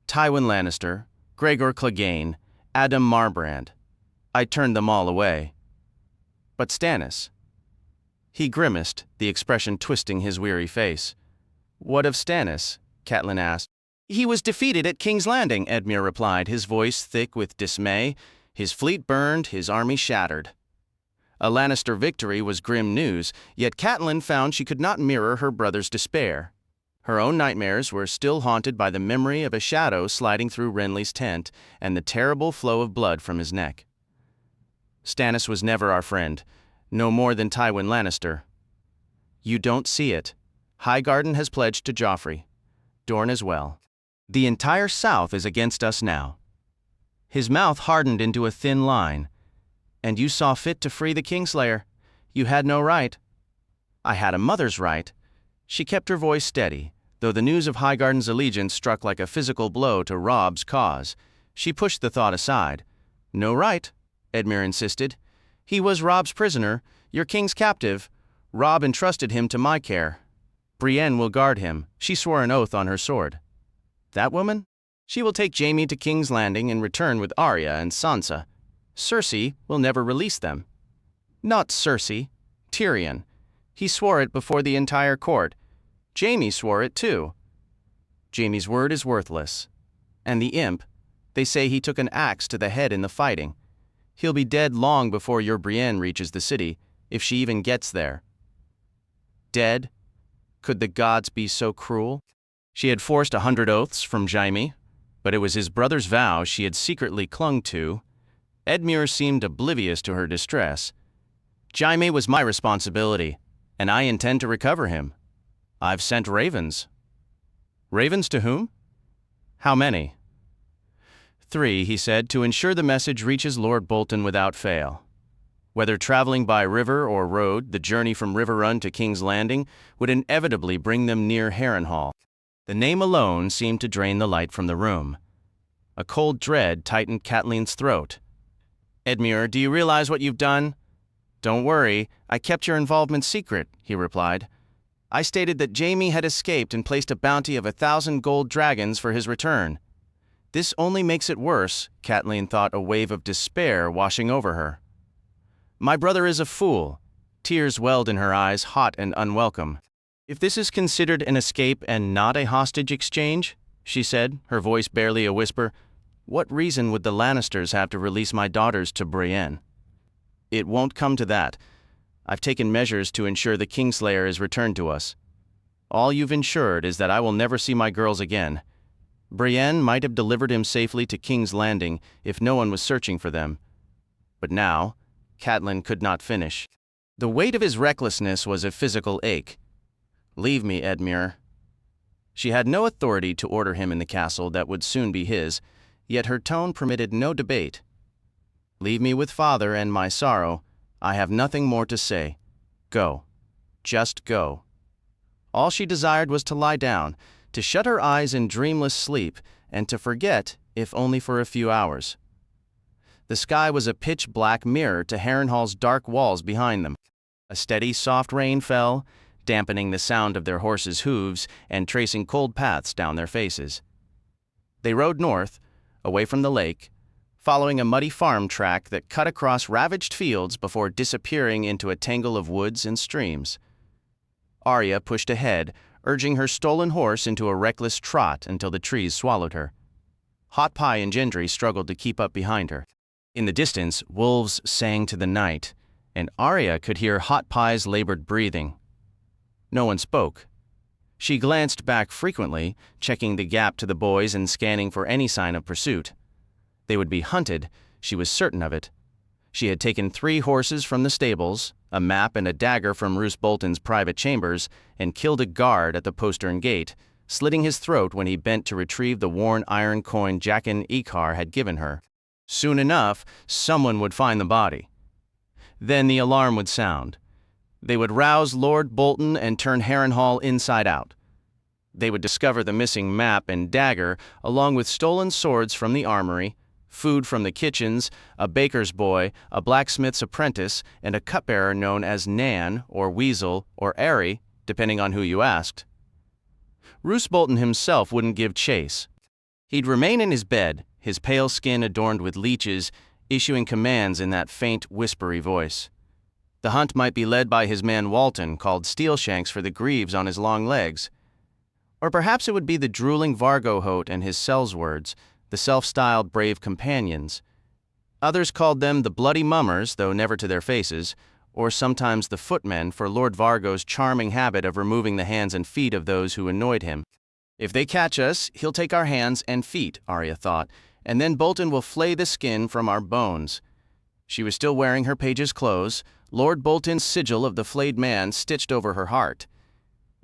Tywin Lannister, Gregor Clegane, Adam Marbrand. I turned them all away." "But Stannis?" He grimaced, the expression twisting his weary face. "What of Stannis?" Catelyn asked. "He was defeated at King's Landing," Edmure replied, his voice thick with dismay. "His fleet burned, his army shattered." A Lannister victory was grim news, yet Catelyn found she could not mirror her brother's despair. Her own nightmares were still haunted by the memory of a shadow sliding through Renly's tent and the terrible flow of blood from his neck. "Stannis was never our friend, no more than Tywin Lannister." "You don't see it. Highgarden has pledged to Joffrey. Dorne as well." The entire South is against us now." His mouth hardened into a thin line. "And you saw fit to free the Kingslayer. You had no right." "I had a mother's right." She kept her voice steady, though the news of Highgarden's allegiance struck like a physical blow to Robb's cause. She pushed the thought aside. "No right," Edmure insisted. "He was Robb's prisoner, your king's captive. Robb entrusted him to my care. Brienne will guard him." She swore an oath on her sword. "That woman? She will take Jaime to King's Landing and return with Arya and Sansa. Cersei will never release them." "Not Cersei. Tyrion. He swore it before the entire court. Jaime swore it too." "Jaime's word is worthless. And the imp, they say he took an axe to the head in the fighting. He'll be dead long before your Brienne reaches the city, if she even gets there." Dead? Could the gods be so cruel? She had forced 100 oaths from Jaime, but it was his brother's vow she had secretly clung to. Edmure seemed oblivious to her distress. "Jaime was my responsibility, and I intend to recover him. I've sent ravens." "Ravens to whom?" "How many?" "3, he said, to ensure the message reaches Lord Bolton without fail. Whether traveling by river or road, the journey from River Run to King's Landing would inevitably bring them near Harrenhal." The name alone seemed to drain the light from the room. A cold dread tightened Catelyn's throat. "Edmure, do you realize what you've done?" "Don't worry, I kept your involvement secret," he replied. "I stated that Jaime had escaped and placed a bounty of 1,000 gold dragons for his return." This only makes it worse, Catelyn thought, a wave of despair washing over her. "My brother is a fool." Tears welled in her eyes, hot and unwelcome. "If this is considered an escape and not a hostage exchange," she said, her voice barely a whisper, "what reason would the Lannisters have to release my daughters to Brienne? It won't come to that. I've taken measures to ensure the Kingslayer is returned to us. All you've ensured is that I will never see my girls again. Brienne might have delivered him safely to King's Landing if no one was searching for them. But now," Catelyn could not finish. The weight of his recklessness was a physical ache. "Leave me, Edmure." She had no authority to order him in the castle that would soon be his, yet her tone permitted no debate. "Leave me with father and my sorrow. I have nothing more to say. Go. Just go." All she desired was to lie down, to shut her eyes in dreamless sleep, and to forget, if only for a few hours. The sky was a pitch-black mirror to Harrenhal's dark walls behind them. A steady, soft rain fell, dampening the sound of their horses' hooves and tracing cold paths down their faces. They rode north, away from the lake, following a muddy farm track that cut across ravaged fields before disappearing into a tangle of woods and streams. Arya pushed ahead, urging her stolen horse into a reckless trot until the trees swallowed her. Hot Pie and Gendry struggled to keep up behind her. In the distance, wolves sang to the night, and Arya could hear Hot Pie's labored breathing. No one spoke. She glanced back frequently, checking the gap to the boys and scanning for any sign of pursuit. They would be hunted, she was certain of it. She had taken 3 horses from the stables, a map and a dagger from Roose Bolton's private chambers, and killed a guard at the postern gate, slitting his throat when he bent to retrieve the worn iron coin Jaqen Ikar had given her. Soon enough, someone would find the body. Then the alarm would sound. They would rouse Lord Bolton and turn Harrenhal inside out. They would discover the missing map and dagger, along with stolen swords from the armory, food from the kitchens, a baker's boy, a blacksmith's apprentice, and a cupbearer known as Nan, or Weasel, or Airy, depending on who you asked. Roose Bolton himself wouldn't give chase. He'd remain in his bed, his pale skin adorned with leeches, issuing commands in that faint, whispery voice. The hunt might be led by his man Walton, called Steelshanks for the greaves on his long legs. Or perhaps it would be the drooling Vargohote and his Sellswords, the self-styled brave companions. Others called them the Bloody Mummers, though never to their faces, or sometimes the Footmen for Lord Vargo's charming habit of removing the hands and feet of those who annoyed him. If they catch us, he'll take our hands and feet, Arya thought, and then Bolton will flay the skin from our bones. She was still wearing her page's clothes, Lord Bolton's sigil of the flayed man stitched over her heart.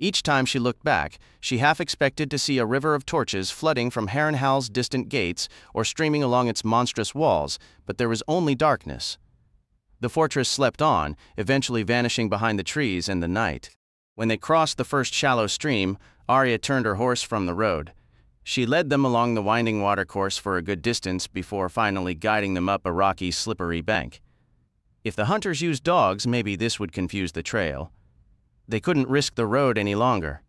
Each time she looked back, she half expected to see a river of torches flooding from Harrenhal's distant gates or streaming along its monstrous walls, but there was only darkness. The fortress slept on, eventually vanishing behind the trees and the night. When they crossed the first shallow stream, Arya turned her horse from the road. She led them along the winding watercourse for a good distance before finally guiding them up a rocky, slippery bank. If the hunters used dogs, maybe this would confuse the trail. They couldn't risk the road any longer.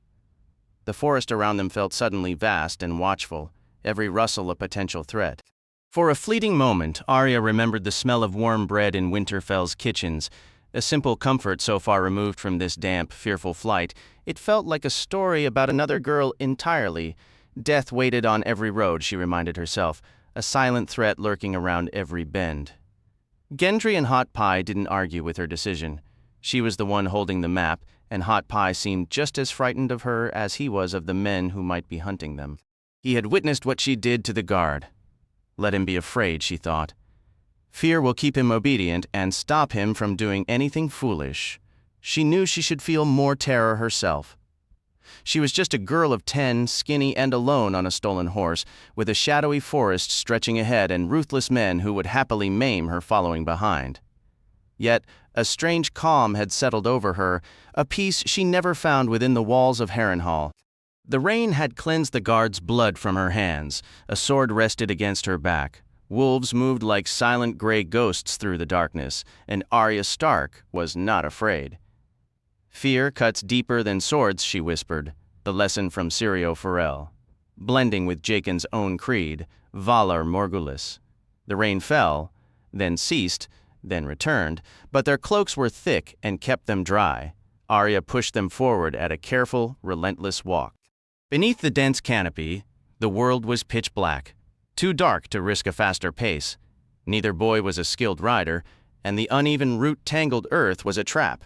The forest around them felt suddenly vast and watchful, every rustle a potential threat. For a fleeting moment, Arya remembered the smell of warm bread in Winterfell's kitchens, a simple comfort so far removed from this damp, fearful flight. It felt like a story about another girl entirely. Death waited on every road, she reminded herself, a silent threat lurking around every bend. Gendry and Hot Pie didn't argue with her decision. She was the one holding the map, and Hot Pie seemed just as frightened of her as he was of the men who might be hunting them. He had witnessed what she did to the guard. Let him be afraid, she thought. Fear will keep him obedient and stop him from doing anything foolish. She knew she should feel more terror herself. She was just a girl of 10, skinny and alone on a stolen horse, with a shadowy forest stretching ahead and ruthless men who would happily maim her following behind. Yet, a strange calm had settled over her, a peace she never found within the walls of Harrenhal. The rain had cleansed the guard's blood from her hands, a sword rested against her back. Wolves moved like silent gray ghosts through the darkness, and Arya Stark was not afraid. Fear cuts deeper than swords, she whispered, the lesson from Syrio Forel, blending with Jacon's own creed, Valar Morghulis. The rain fell, then ceased, then returned, but their cloaks were thick and kept them dry. Arya pushed them forward at a careful, relentless walk. Beneath the dense canopy, the world was pitch black, too dark to risk a faster pace. Neither boy was a skilled rider, and the uneven root-tangled earth was a trap.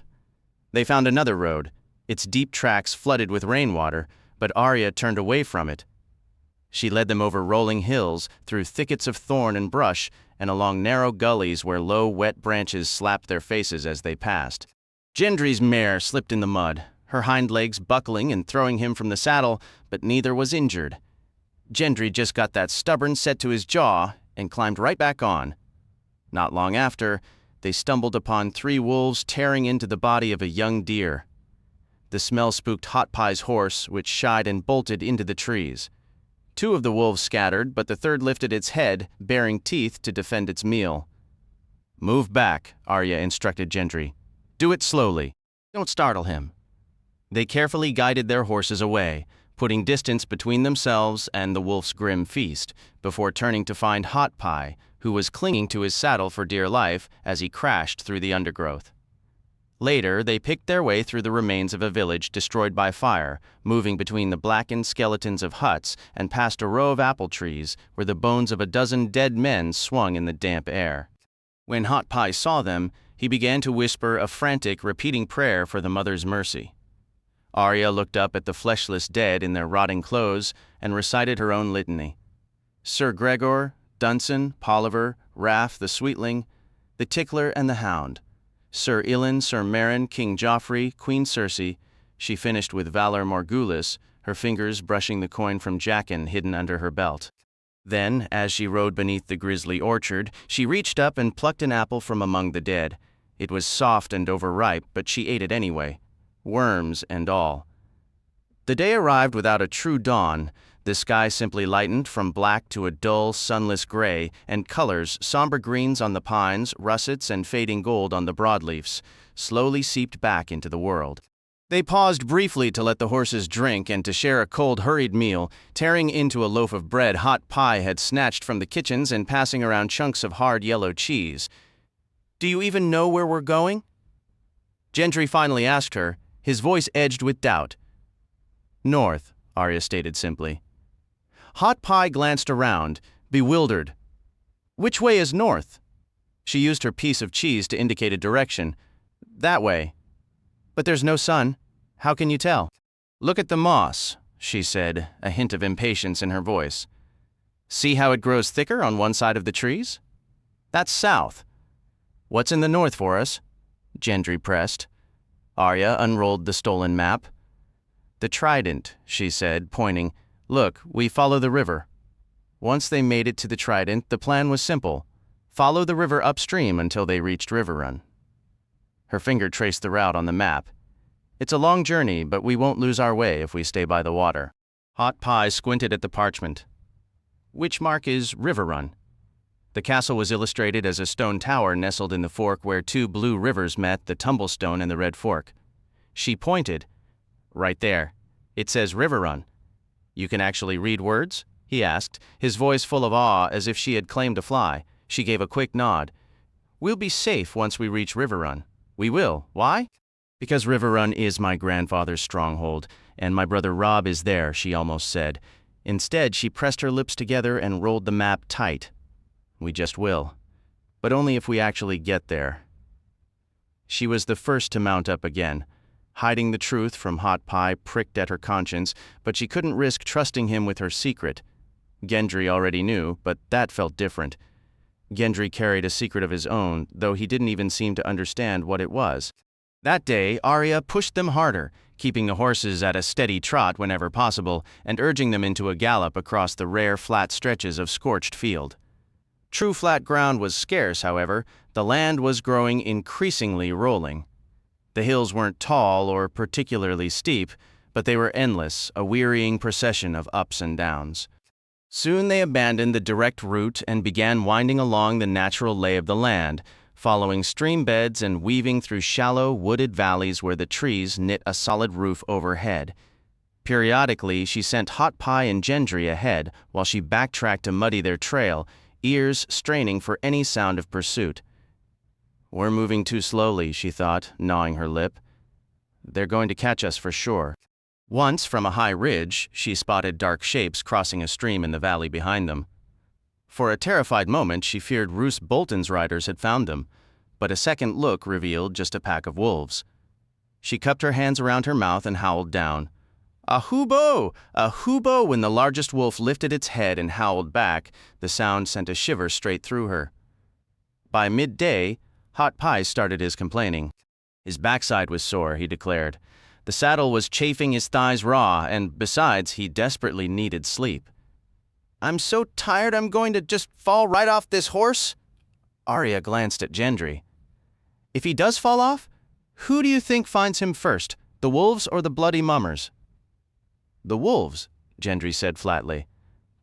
They found another road, its deep tracks flooded with rainwater, but Arya turned away from it. She led them over rolling hills, through thickets of thorn and brush, and along narrow gullies where low, wet branches slapped their faces as they passed. Gendry's mare slipped in the mud, her hind legs buckling and throwing him from the saddle, but neither was injured. Gendry just got that stubborn set to his jaw and climbed right back on. Not long after, they stumbled upon 3 wolves tearing into the body of a young deer. The smell spooked Hot Pie's horse, which shied and bolted into the trees. 2 of the wolves scattered, but the third lifted its head, baring teeth to defend its meal. "Move back," Arya instructed Gendry. "Do it slowly. Don't startle him." They carefully guided their horses away, putting distance between themselves and the wolf's grim feast, before turning to find Hot Pie, who was clinging to his saddle for dear life as he crashed through the undergrowth. Later, they picked their way through the remains of a village destroyed by fire, moving between the blackened skeletons of huts and past a row of apple trees where the bones of a dozen dead men swung in the damp air. When Hot Pie saw them, he began to whisper a frantic, repeating prayer for the mother's mercy. Arya looked up at the fleshless dead in their rotting clothes and recited her own litany. Sir Gregor, Dunsen, Polliver, Raff the Sweetling, the Tickler and the Hound, Sir Ilyn, Sir Meryn, King Joffrey, Queen Cersei. She finished with Valar Morghulis, her fingers brushing the coin from Jaqen hidden under her belt. Then, as she rode beneath the grisly orchard, she reached up and plucked an apple from among the dead. It was soft and overripe, but she ate it anyway, worms and all. The day arrived without a true dawn. The sky simply lightened from black to a dull, sunless gray, and colors, somber greens on the pines, russets, and fading gold on the broadleafs, slowly seeped back into the world. They paused briefly to let the horses drink and to share a cold, hurried meal, tearing into a loaf of bread Hot Pie had snatched from the kitchens and passing around chunks of hard yellow cheese. "Do you even know where we're going?" Gendry finally asked her, his voice edged with doubt. "North," Arya stated simply. Hot Pie glanced around, bewildered. "Which way is north?" She used her piece of cheese to indicate a direction. "That way." "But there's no sun. How can you tell?" "Look at the moss," she said, a hint of impatience in her voice. "See how it grows thicker on one side of the trees? That's south." "What's in the north for us?" Gendry pressed. Arya unrolled the stolen map. "The trident," she said, pointing. "Look, we follow the river." Once they made it to the trident, the plan was simple. Follow the river upstream until they reached Riverrun. Her finger traced the route on the map. "It's a long journey, but we won't lose our way if we stay by the water." Hot Pie squinted at the parchment. "Which mark is Riverrun?" The castle was illustrated as a stone tower nestled in the fork where two blue rivers met, the Tumblestone and the Red Fork. She pointed. "Right there. It says Riverrun." "You can actually read words?" he asked, his voice full of awe as if she had claimed to fly. She gave a quick nod. "We'll be safe once we reach Riverrun." "We will. Why?" "Because Riverrun is my grandfather's stronghold, and my brother Robb is there," she almost said. Instead, she pressed her lips together and rolled the map tight. "We just will. But only if we actually get there." She was the first to mount up again. Hiding the truth from Hot Pie pricked at her conscience, but she couldn't risk trusting him with her secret. Gendry already knew, but that felt different. Gendry carried a secret of his own, though he didn't even seem to understand what it was. That day, Arya pushed them harder, keeping the horses at a steady trot whenever possible, and urging them into a gallop across the rare flat stretches of scorched field. True flat ground was scarce, however. The land was growing increasingly rolling. The hills weren't tall or particularly steep, but they were endless, a wearying procession of ups and downs. Soon they abandoned the direct route and began winding along the natural lay of the land, following stream beds and weaving through shallow, wooded valleys where the trees knit a solid roof overhead. Periodically, she sent Hot Pie and Gendry ahead while she backtracked to muddy their trail, ears straining for any sound of pursuit. "We're moving too slowly," she thought, gnawing her lip. "They're going to catch us for sure." Once, from a high ridge, she spotted dark shapes crossing a stream in the valley behind them. For a terrified moment, she feared Roose Bolton's riders had found them, but a second look revealed just a pack of wolves. She cupped her hands around her mouth and howled down. "A hoobo! A hoobo!" When the largest wolf lifted its head and howled back, the sound sent a shiver straight through her. By midday, Hot Pie started his complaining. His backside was sore, he declared. The saddle was chafing his thighs raw, and besides, he desperately needed sleep. "I'm so tired I'm going to just fall right off this horse?" Arya glanced at Gendry. "If he does fall off, who do you think finds him first, the wolves or the bloody mummers?" "The wolves," Gendry said flatly.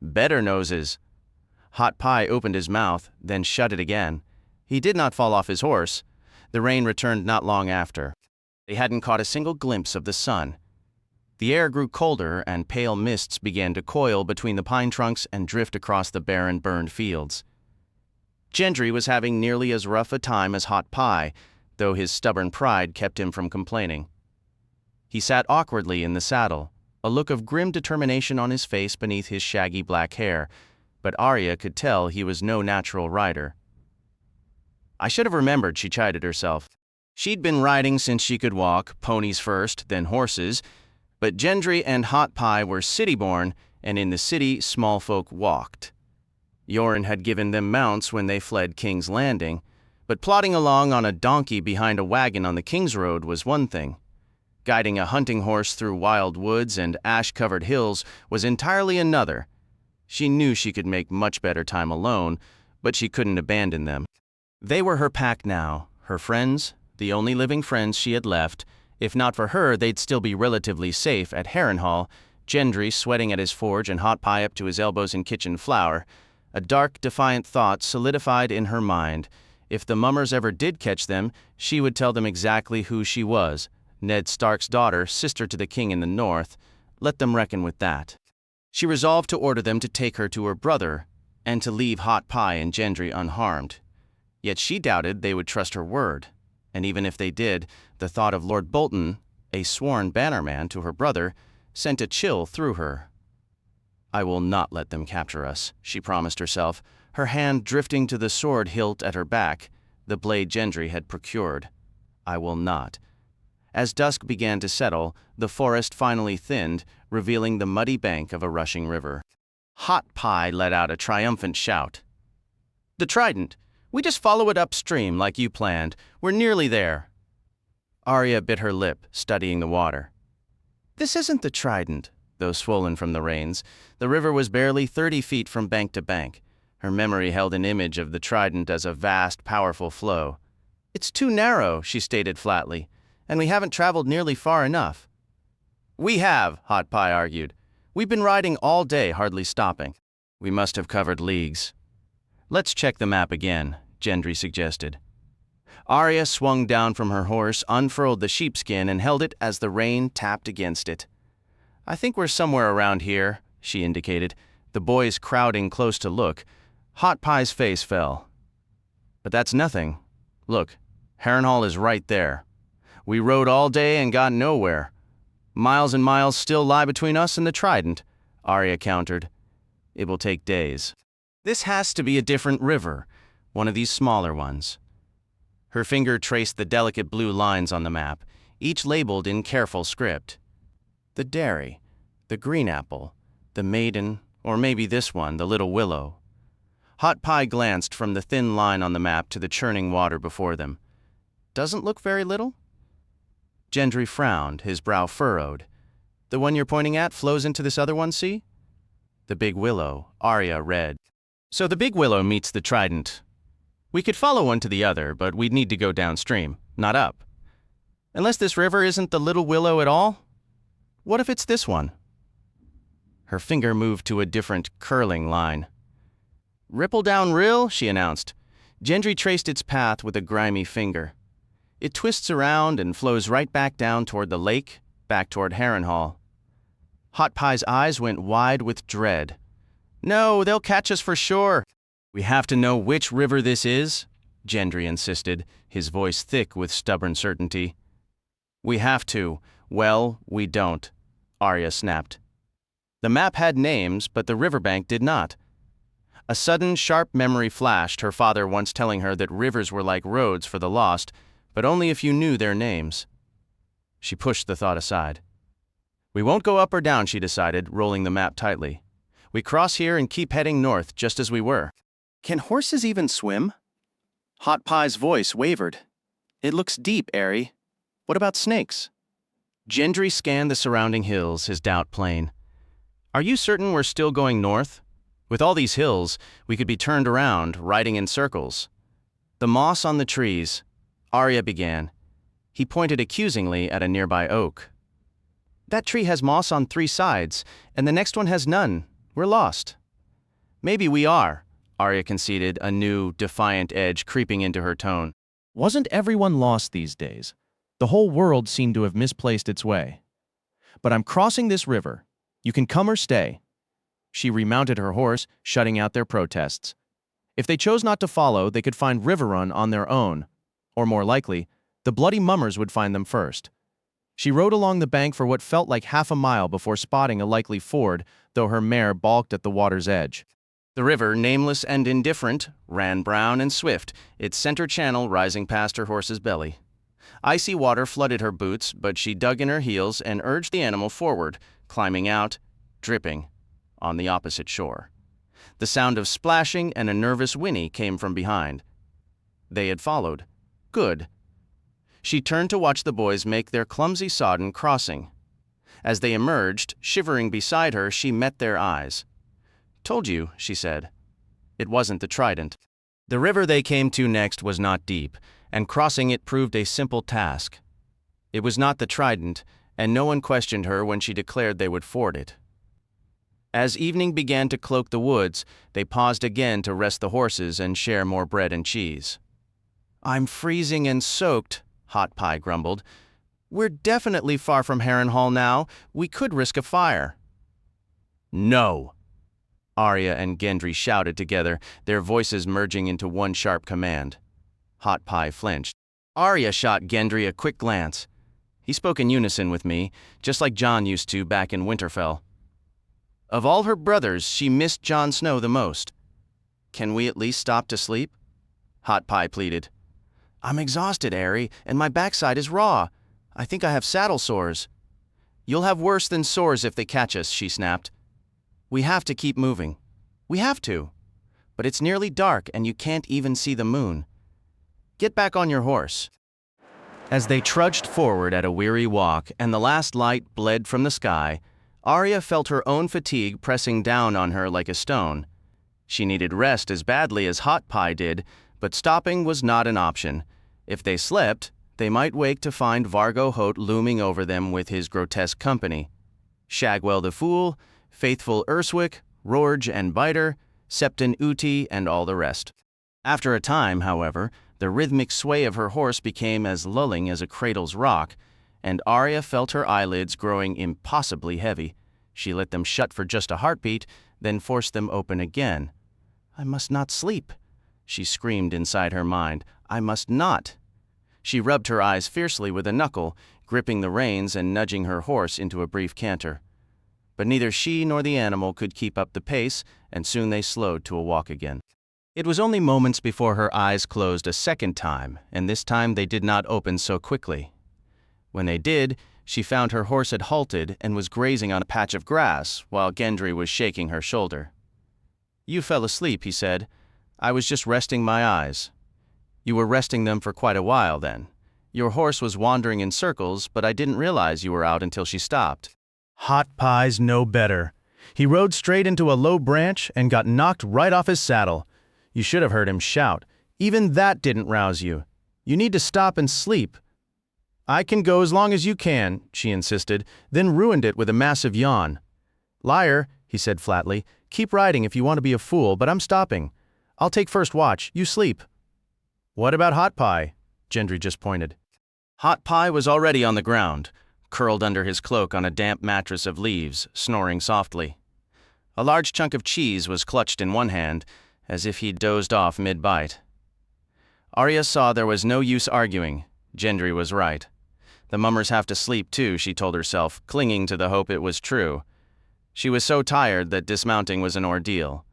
"Better noses." Hot Pie opened his mouth, then shut it again. He did not fall off his horse. The rain returned not long after. They hadn't caught a single glimpse of the sun. The air grew colder, and pale mists began to coil between the pine trunks and drift across the barren, burned fields. Gendry was having nearly as rough a time as Hot Pie, though his stubborn pride kept him from complaining. He sat awkwardly in the saddle, a look of grim determination on his face beneath his shaggy black hair, but Arya could tell he was no natural rider. "I should have remembered," she chided herself. She'd been riding since she could walk, ponies first, then horses, but Gendry and Hot Pie were city-born, and in the city small folk walked. Yoren had given them mounts when they fled King's Landing, but plodding along on a donkey behind a wagon on the King's Road was one thing. Guiding a hunting horse through wild woods and ash-covered hills was entirely another. She knew she could make much better time alone, but she couldn't abandon them. They were her pack now, her friends, the only living friends she had left. If not for her, they'd still be relatively safe at Harrenhal, Gendry sweating at his forge and Hot Pie up to his elbows in kitchen flour. A dark, defiant thought solidified in her mind. If the mummers ever did catch them, she would tell them exactly who she was. Ned Stark's daughter, sister to the king in the north. Let them reckon with that. She resolved to order them to take her to her brother, and to leave Hot Pie and Gendry unharmed. Yet she doubted they would trust her word. And even if they did, the thought of Lord Bolton, a sworn bannerman to her brother, sent a chill through her. "I will not let them capture us," she promised herself, her hand drifting to the sword hilt at her back, the blade Gendry had procured. "I will not." As dusk began to settle, the forest finally thinned, revealing the muddy bank of a rushing river. Hot Pie let out a triumphant shout. "The trident! We just follow it upstream like you planned. We're nearly there." Arya bit her lip, studying the water. This isn't the Trident, though swollen from the rains. The river was barely 30 feet from bank to bank. Her memory held an image of the Trident as a vast, powerful flow. It's too narrow, she stated flatly, and we haven't traveled nearly far enough. We have, Hot Pie argued. We've been riding all day, hardly stopping. We must have covered leagues. Let's check the map again, Gendry suggested. Arya swung down from her horse, unfurled the sheepskin, and held it as the rain tapped against it. I think we're somewhere around here, she indicated, the boys crowding close to look. Hot Pie's face fell. But that's nothing. Look, Harrenhal is right there. We rode all day and got nowhere. Miles and miles still lie between us and the Trident, Arya countered. It will take days. This has to be a different river, one of these smaller ones. Her finger traced the delicate blue lines on the map, each labeled in careful script. The Dairy, the Green Apple, the Maiden, or maybe this one, the Little Willow. Hot Pie glanced from the thin line on the map to the churning water before them. Doesn't look very little? Gendry frowned, his brow furrowed. The one you're pointing at flows into this other one, see? The Big Willow, Arya read. So the Big Willow meets the Trident. We could follow one to the other, but we'd need to go downstream, not up. Unless this river isn't the Little Willow at all? What if it's this one? Her finger moved to a different, curling line. Ripple down rill, she announced. Gendry traced its path with a grimy finger. It twists around and flows right back down toward the lake, back toward Harrenhal. Hot Pie's eyes went wide with dread. No, they'll catch us for sure. We have to know which river this is, Gendry insisted, his voice thick with stubborn certainty. We have to. Well, we don't, Arya snapped. The map had names, but the riverbank did not. A sudden, sharp memory flashed, her father once telling her that rivers were like roads for the lost, but only if you knew their names. She pushed the thought aside. We won't go up or down, she decided, rolling the map tightly. We cross here and keep heading north, just as we were. Can horses even swim? Hot Pie's voice wavered. It looks deep, Airy. What about snakes? Gendry scanned the surrounding hills, his doubt plain. Are you certain we're still going north? With all these hills, we could be turned around, riding in circles. The moss on the trees, Arya began. He pointed accusingly at a nearby oak. That tree has moss on 3 sides, and the next one has none. We're lost. Maybe we are, Arya conceded, a new, defiant edge creeping into her tone. Wasn't everyone lost these days? The whole world seemed to have misplaced its way. But I'm crossing this river. You can come or stay. She remounted her horse, shutting out their protests. If they chose not to follow, they could find Riverrun on their own. Or more likely, the bloody mummers would find them first. She rode along the bank for what felt like half a mile before spotting a likely ford, though her mare balked at the water's edge. The river, nameless and indifferent, ran brown and swift, its center channel rising past her horse's belly. Icy water flooded her boots, but she dug in her heels and urged the animal forward, climbing out, dripping, on the opposite shore. The sound of splashing and a nervous whinny came from behind. They had followed. Good. She turned to watch the boys make their clumsy sodden crossing. As they emerged, shivering beside her, she met their eyes. Told you, she said. It wasn't the Trident. The river they came to next was not deep, and crossing it proved a simple task. It was not the Trident, and no one questioned her when she declared they would ford it. As evening began to cloak the woods, they paused again to rest the horses and share more bread and cheese. I'm freezing and soaked, Hot Pie grumbled. We're definitely far from Harrenhal now. We could risk a fire. No! Arya and Gendry shouted together, their voices merging into one sharp command. Hot Pie flinched. Arya shot Gendry a quick glance. He spoke in unison with me, just like Jon used to back in Winterfell. Of all her brothers, she missed Jon Snow the most. Can we at least stop to sleep? Hot Pie pleaded. I'm exhausted, Airy, and my backside is raw. I think I have saddle sores. You'll have worse than sores if they catch us, she snapped. We have to keep moving. We have to. But it's nearly dark and you can't even see the moon. Get back on your horse. As they trudged forward at a weary walk and the last light bled from the sky, Arya felt her own fatigue pressing down on her like a stone. She needed rest as badly as Hot Pie did, but stopping was not an option. If they slept, they might wake to find Vargo Hoat looming over them with his grotesque company. Shagwell the Fool, Faithful Urswick, Rorge and Biter, Septon Uti, and all the rest. After a time, however, the rhythmic sway of her horse became as lulling as a cradle's rock, and Arya felt her eyelids growing impossibly heavy. She let them shut for just a heartbeat, then forced them open again. "I must not sleep," she screamed inside her mind. "I must not." She rubbed her eyes fiercely with a knuckle, gripping the reins and nudging her horse into a brief canter. But neither she nor the animal could keep up the pace, and soon they slowed to a walk again. It was only moments before her eyes closed a second time, and this time they did not open so quickly. When they did, she found her horse had halted and was grazing on a patch of grass while Gendry was shaking her shoulder. "You fell asleep," he said. "I was just resting my eyes." "You were resting them for quite a while, then. Your horse was wandering in circles, but I didn't realize you were out until she stopped." Hot Pie's no better. He rode straight into a low branch and got knocked right off his saddle. You should have heard him shout. "Even that didn't rouse you. You need to stop and sleep." "I can go as long as you can," she insisted, then ruined it with a massive yawn. "Liar," he said flatly. "Keep riding if you want to be a fool, but I'm stopping. I'll take first watch. You sleep." "What about Hot Pie?" Gendry just pointed. Hot Pie was already on the ground, curled under his cloak on a damp mattress of leaves, snoring softly. A large chunk of cheese was clutched in one hand, as if he'd dozed off mid-bite. Arya saw there was no use arguing. Gendry was right. The mummers have to sleep too, she told herself, clinging to the hope it was true. She was so tired that dismounting was an ordeal,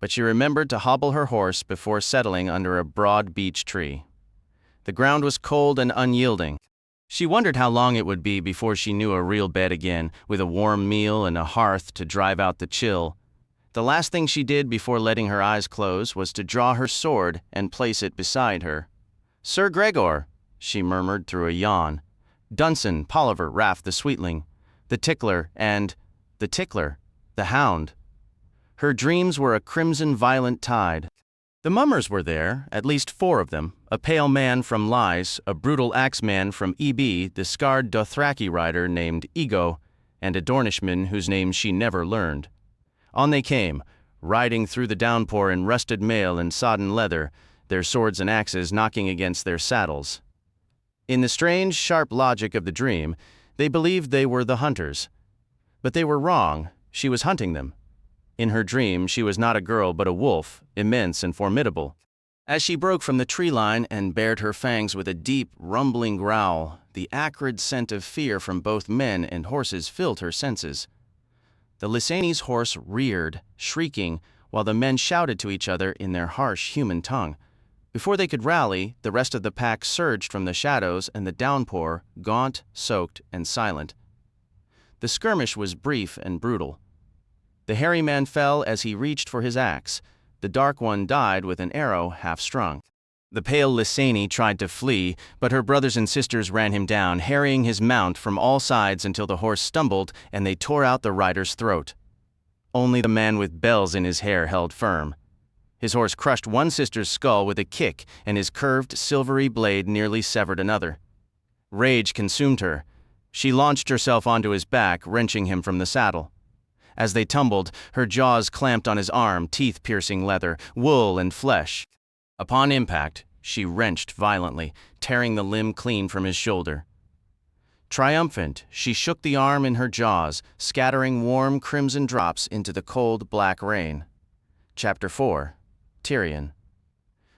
but she remembered to hobble her horse before settling under a broad beech tree. The ground was cold and unyielding. She wondered how long it would be before she knew a real bed again, with a warm meal and a hearth to drive out the chill. The last thing she did before letting her eyes close was to draw her sword and place it beside her. "Sir Gregor," she murmured through a yawn. "Dunson, Polliver, Raff the Sweetling, the Tickler, and the Tickler, the Hound." Her dreams were a crimson violent tide. The mummers were there, at least 4 of them, a pale man from Lys, a brutal axeman from EB, the scarred Dothraki rider named Ego, and a Dornishman whose name she never learned. On they came, riding through the downpour in rusted mail and sodden leather, their swords and axes knocking against their saddles. In the strange, sharp logic of the dream, they believed they were the hunters. But they were wrong. She was hunting them. In her dream, she was not a girl but a wolf, immense and formidable. As she broke from the tree line and bared her fangs with a deep, rumbling growl, the acrid scent of fear from both men and horses filled her senses. The Lysani's horse reared, shrieking, while the men shouted to each other in their harsh human tongue. Before they could rally, the rest of the pack surged from the shadows and the downpour, gaunt, soaked, and silent. The skirmish was brief and brutal. The hairy man fell as he reached for his axe. The dark one died with an arrow half-strung. The pale Lysani tried to flee, but her brothers and sisters ran him down, harrying his mount from all sides until the horse stumbled and they tore out the rider's throat. Only the man with bells in his hair held firm. His horse crushed one sister's skull with a kick, and his curved, silvery blade nearly severed another. Rage consumed her. She launched herself onto his back, wrenching him from the saddle. As they tumbled, her jaws clamped on his arm, teeth piercing leather, wool and flesh. Upon impact, she wrenched violently, tearing the limb clean from his shoulder. Triumphant, she shook the arm in her jaws, scattering warm crimson drops into the cold black rain. Chapter 4. Tyrion.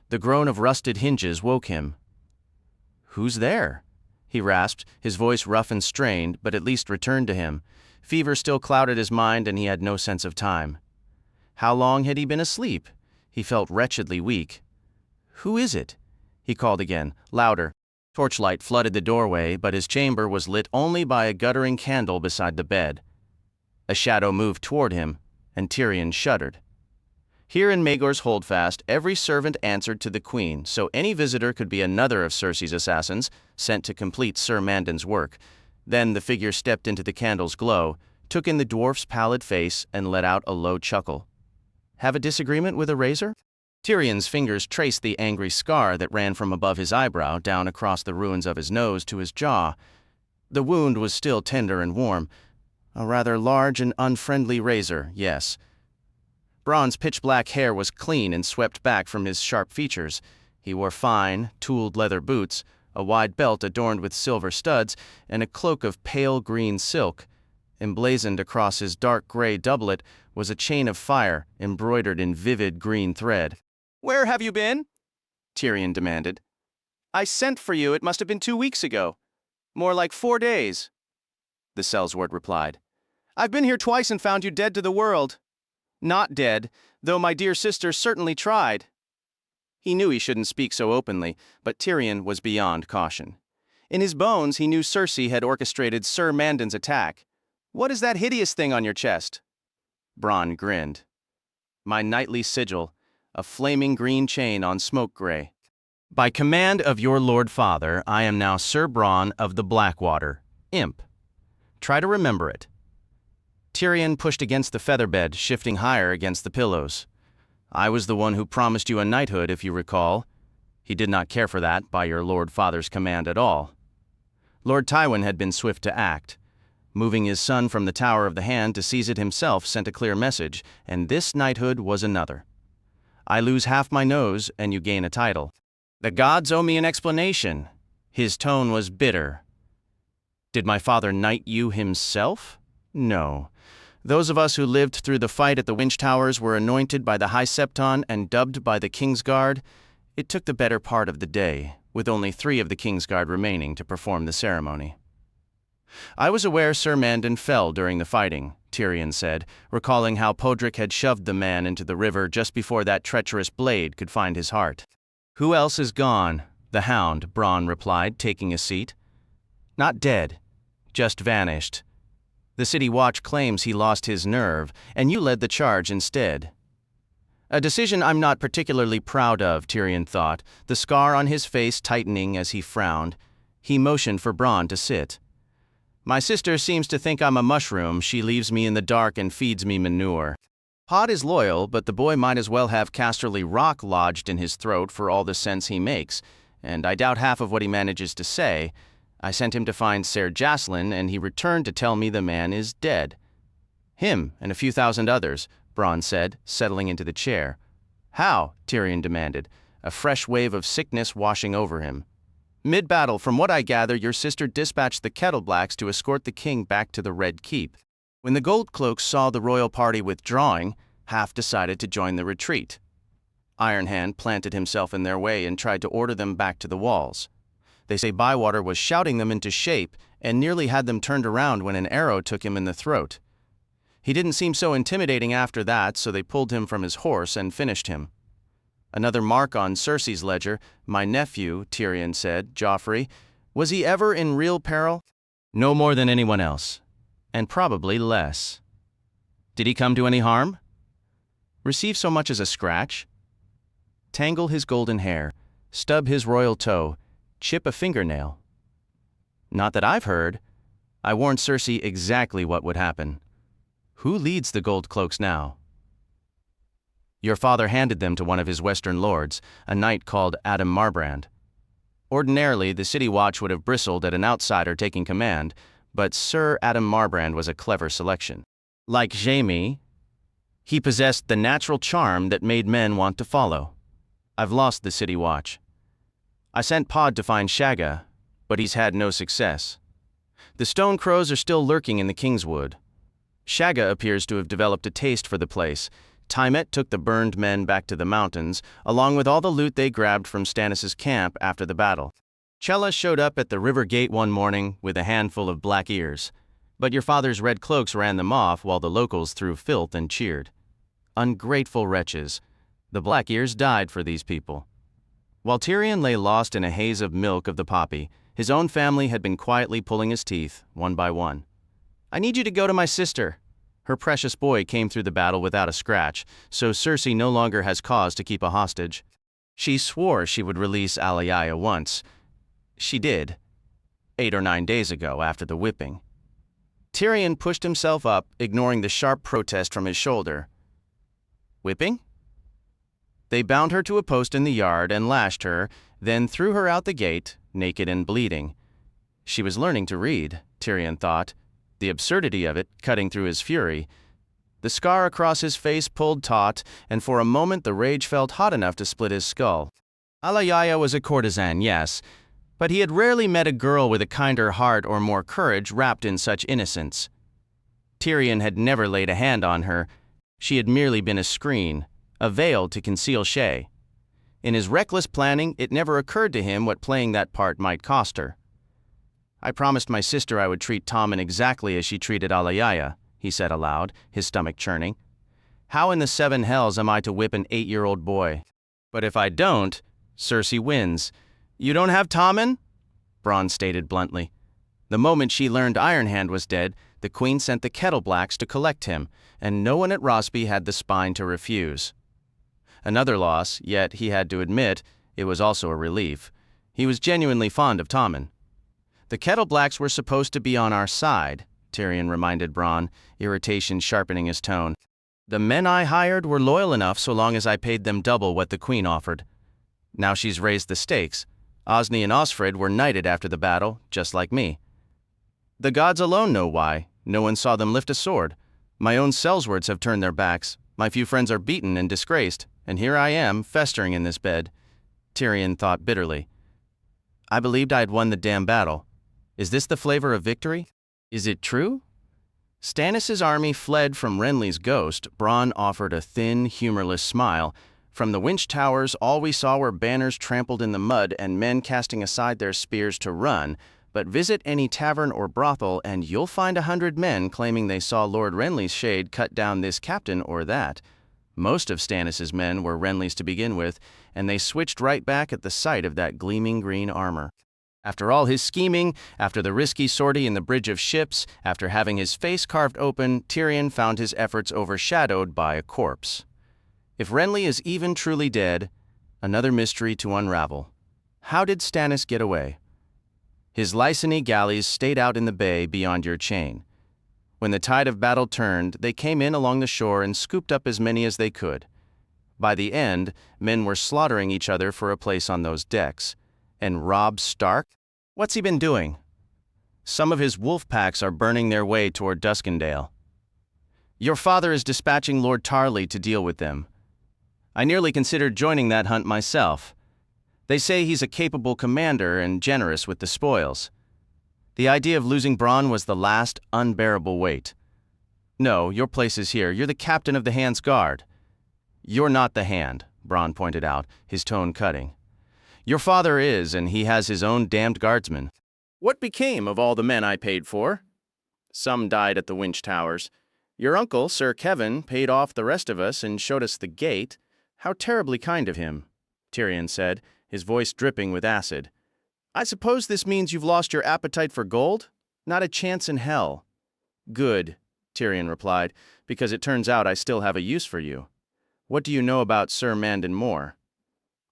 The groan of rusted hinges woke him. "Who's there?" he rasped, his voice rough and strained, but at least returned to him. Fever still clouded his mind and he had no sense of time. How long had he been asleep? He felt wretchedly weak. "Who is it?" he called again, louder. Torchlight flooded the doorway, but his chamber was lit only by a guttering candle beside the bed. A shadow moved toward him, and Tyrion shuddered. Here in Maegor's Holdfast, every servant answered to the queen, so any visitor could be another of Cersei's assassins, sent to complete Sir Mandan's work. Then the figure stepped into the candle's glow, took in the dwarf's pallid face, and let out a low chuckle. Have a disagreement with a razor? Tyrion's fingers traced the angry scar that ran from above his eyebrow down across the ruins of his nose to his jaw. The wound was still tender and warm. A rather large and unfriendly razor, yes. Bronn's pitch-black hair was clean and swept back from his sharp features. He wore fine, tooled leather boots, a wide belt adorned with silver studs, and a cloak of pale green silk. Emblazoned across his dark gray doublet was a chain of fire embroidered in vivid green thread. "Where have you been?" Tyrion demanded. "I sent for you. It must have been 2 weeks ago. More like 4 days." The sellsword replied. "I've been here twice and found you dead to the world." "Not dead, though my dear sister certainly tried." He knew he shouldn't speak so openly, but Tyrion was beyond caution. In his bones, he knew Cersei had orchestrated Sir Mandan's attack. "What is that hideous thing on your chest?" Bronn grinned. "My knightly sigil, a flaming green chain on smoke gray. By command of your Lord Father, I am now Sir Bronn of the Blackwater, Imp. Try to remember it." Tyrion pushed against the featherbed, shifting higher against the pillows. "I was the one who promised you a knighthood, if you recall. He did not care for that, by your Lord Father's command at all." Lord Tywin had been swift to act. Moving his son from the Tower of the Hand to seize it himself sent a clear message, and this knighthood was another. "I lose half my nose, and you gain a title. The gods owe me an explanation." His tone was bitter. "Did my father knight you himself? No. Those of us who lived through the fight at the Winch Towers were anointed by the High Septon and dubbed by the Kingsguard. It took the better part of the day, with only 3 of the Kingsguard remaining to perform the ceremony." "I was aware Sir Mandan fell during the fighting," Tyrion said, recalling how Podrick had shoved the man into the river just before that treacherous blade could find his heart. "Who else is gone?" "The Hound," Bronn replied, taking a seat. "Not dead, just vanished. The City Watch claims he lost his nerve, and you led the charge instead." A decision I'm not particularly proud of, Tyrion thought, the scar on his face tightening as he frowned. He motioned for Bronn to sit. "My sister seems to think I'm a mushroom. She leaves me in the dark and feeds me manure." Pod is loyal, but the boy might as well have Casterly rock lodged in his throat for all the sense he makes, and I doubt half of what he manages to say. I sent him to find Ser Jacelyn, and he returned to tell me the man is dead. "Him and a few thousand others," Bronn said, settling into the chair. "How?" Tyrion demanded, a fresh wave of sickness washing over him. "Mid-battle, from what I gather, your sister dispatched the Kettleblacks to escort the king back to the Red Keep. When the Goldcloaks saw the royal party withdrawing, half decided to join the retreat. Ironhand planted himself in their way and tried to order them back to the walls. They say Bywater was shouting them into shape and nearly had them turned around when an arrow took him in the throat. He didn't seem so intimidating after that, so they pulled him from his horse and finished him. Another mark on Cersei's ledger, my nephew," Tyrion said, "Joffrey. Was he ever in real peril?" "No more than anyone else, and probably less." "Did he come to any harm?" "Receive so much as a scratch?" "Tangle his golden hair, stub his royal toe, chip a fingernail?" "Not that I've heard. I warned Cersei exactly what would happen." "Who leads the Goldcloaks now?" "Your father handed them to one of his western lords, a knight called Adam Marbrand. Ordinarily, the City Watch would have bristled at an outsider taking command, but Sir Adam Marbrand was a clever selection. Like Jaime, he possessed the natural charm that made men want to follow. I've lost the City Watch. I sent Pod to find Shagga, but he's had no success. The Stone Crows are still lurking in the Kingswood. Shagga appears to have developed a taste for the place. Tymet took the burned men back to the mountains, along with all the loot they grabbed from Stannis' camp after the battle. Chella showed up at the river gate one morning with a handful of black ears, but your father's red cloaks ran them off while the locals threw filth and cheered. Ungrateful wretches. The black ears died for these people." While Tyrion lay lost in a haze of milk of the poppy, his own family had been quietly pulling his teeth, one by one. "I need you to go to my sister. Her precious boy came through the battle without a scratch, so Cersei no longer has cause to keep a hostage. She swore she would release Alayaya once. She did, 8 or 9 days ago after the whipping. Tyrion pushed himself up, ignoring the sharp protest from his shoulder. Whipping? They bound her to a post in the yard and lashed her, then threw her out the gate, naked and bleeding. She was learning to read, Tyrion thought, the absurdity of it cutting through his fury. The scar across his face pulled taut, and for a moment the rage felt hot enough to split his skull. Alayaya was a courtesan, yes, but he had rarely met a girl with a kinder heart or more courage wrapped in such innocence. Tyrion had never laid a hand on her. She had merely been a screen, a veil to conceal Shay. In his reckless planning, it never occurred to him what playing that part might cost her. "I promised my sister I would treat Tommen exactly as she treated Alayaya," he said aloud, his stomach churning. "How in the 7 hells am I to whip an 8-year-old boy? But if I don't, Cersei wins." "You don't have Tommen?" Bronn stated bluntly. The moment she learned Ironhand was dead, the Queen sent the Kettleblacks to collect him, and no one at Rosby had the spine to refuse. Another loss, yet he had to admit it was also a relief. He was genuinely fond of Tommen. "The Kettleblacks were supposed to be on our side," Tyrion reminded Bronn, irritation sharpening his tone. "The men I hired were loyal enough so long as I paid them double what the Queen offered. Now she's raised the stakes. Osney and Osfrid were knighted after the battle, just like me. The gods alone know why. No one saw them lift a sword. My own Sellswords have turned their backs. My few friends are beaten and disgraced, and here I am, festering in this bed." Tyrion thought bitterly. "I believed I had won the damn battle. Is this the flavor of victory? Is it true?" Stannis' army fled from Renly's ghost. Bronn offered a thin, humorless smile. "From the Winch Towers, all we saw were banners trampled in the mud and men casting aside their spears to run. But visit any tavern or brothel, and you'll find 100 men claiming they saw Lord Renly's shade cut down this captain or that. Most of Stannis' men were Renly's to begin with, and they switched right back at the sight of that gleaming green armor. After all his scheming, after the risky sortie in the Bridge of Ships, after having his face carved open, Tyrion found his efforts overshadowed by a corpse. If Renly is even truly dead, another mystery to unravel. How did Stannis get away? His Lyseni galleys stayed out in the bay beyond your chain. When the tide of battle turned, they came in along the shore and scooped up as many as they could. By the end, men were slaughtering each other for a place on those decks. And Robb Stark? What's he been doing? Some of his wolf packs are burning their way toward Duskendale. Your father is dispatching Lord Tarley to deal with them. I nearly considered joining that hunt myself. They say he's a capable commander and generous with the spoils. The idea of losing Bronn was the last unbearable weight. No, your place is here. You're the captain of the Hand's Guard. You're not the Hand, Bronn pointed out, his tone cutting. Your father is, and he has his own damned guardsmen. What became of all the men I paid for? Some died at the Winch Towers. Your uncle, Sir Kevin, paid off the rest of us and showed us the gate. How terribly kind of him, Tyrion said, his voice dripping with acid. I suppose this means you've lost your appetite for gold? Not a chance in hell. Good, Tyrion replied, because it turns out I still have a use for you. What do you know about Sir Mandon Moore?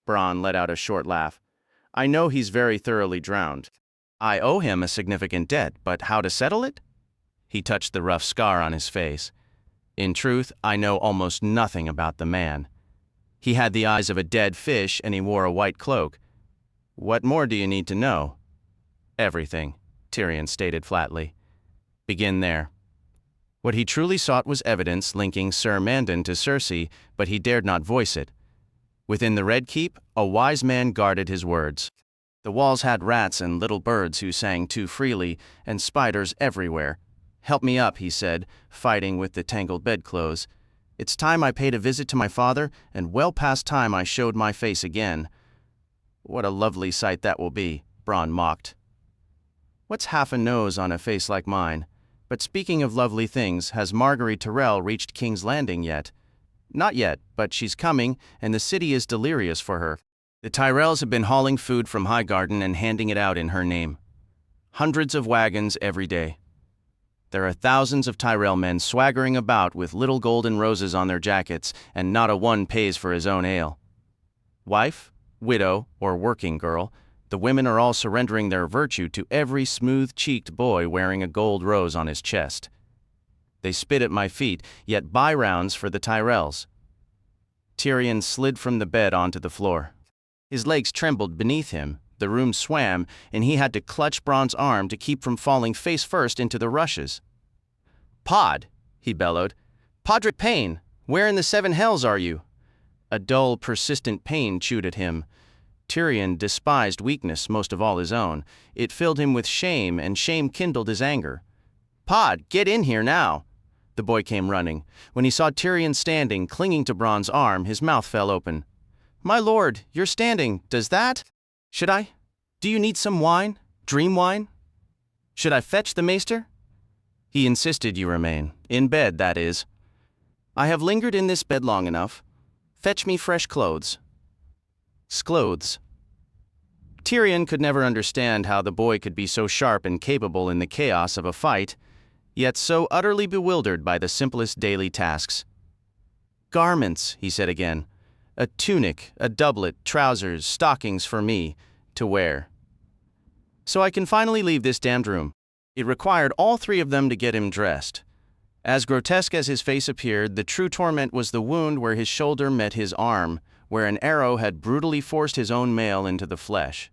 Bronn let out a short laugh. I know he's very thoroughly drowned. I owe him a significant debt, but how to settle it? He touched the rough scar on his face. In truth, I know almost nothing about the man. He had the eyes of a dead fish and he wore a white cloak. What more do you need to know? Everything, Tyrion stated flatly. Begin there. What he truly sought was evidence linking Sir Mandon to Cersei, but he dared not voice it. Within the Red Keep, a wise man guarded his words. The walls had rats and little birds who sang too freely, and spiders everywhere. Help me up, he said, fighting with the tangled bedclothes. It's time I paid a visit to my father, and well past time I showed my face again. What a lovely sight that will be, Bronn mocked. What's half a nose on a face like mine? But speaking of lovely things, has Marguerite Tyrell reached King's Landing yet? Not yet, but she's coming, and the city is delirious for her. The Tyrells have been hauling food from Highgarden and handing it out in her name. Hundreds of wagons every day. There are thousands of Tyrell men swaggering about with little golden roses on their jackets, and not a one pays for his own ale. Wife, widow, or working girl, the women are all surrendering their virtue to every smooth-cheeked boy wearing a gold rose on his chest. They spit at my feet, yet buy rounds for the Tyrells. Tyrion slid from the bed onto the floor. His legs trembled beneath him, the room swam, and he had to clutch Bronn's arm to keep from falling face first into the rushes. "Pod," he bellowed. "Podrick Payne, where in the seven hells are you?" A dull, persistent pain chewed at him. Tyrion despised weakness most of all his own. It filled him with shame, and shame kindled his anger. "Pod, get in here now!" The boy came running. When he saw Tyrion standing, clinging to Bronn's arm, his mouth fell open. "My lord, you're standing. Does that? Should I? Do you need some wine? Dream wine? Should I fetch the maester?" "He insisted you remain. In bed, that is." "I have lingered in this bed long enough. Fetch me fresh clothes." Clothes. Tyrion could never understand how the boy could be so sharp and capable in the chaos of a fight, yet so utterly bewildered by the simplest daily tasks. "Garments," he said again. "A tunic, a doublet, trousers, stockings for me to wear. So I can finally leave this damned room." It required all three of them to get him dressed. As grotesque as his face appeared, the true torment was the wound where his shoulder met his arm, where an arrow had brutally forced his own mail into the flesh.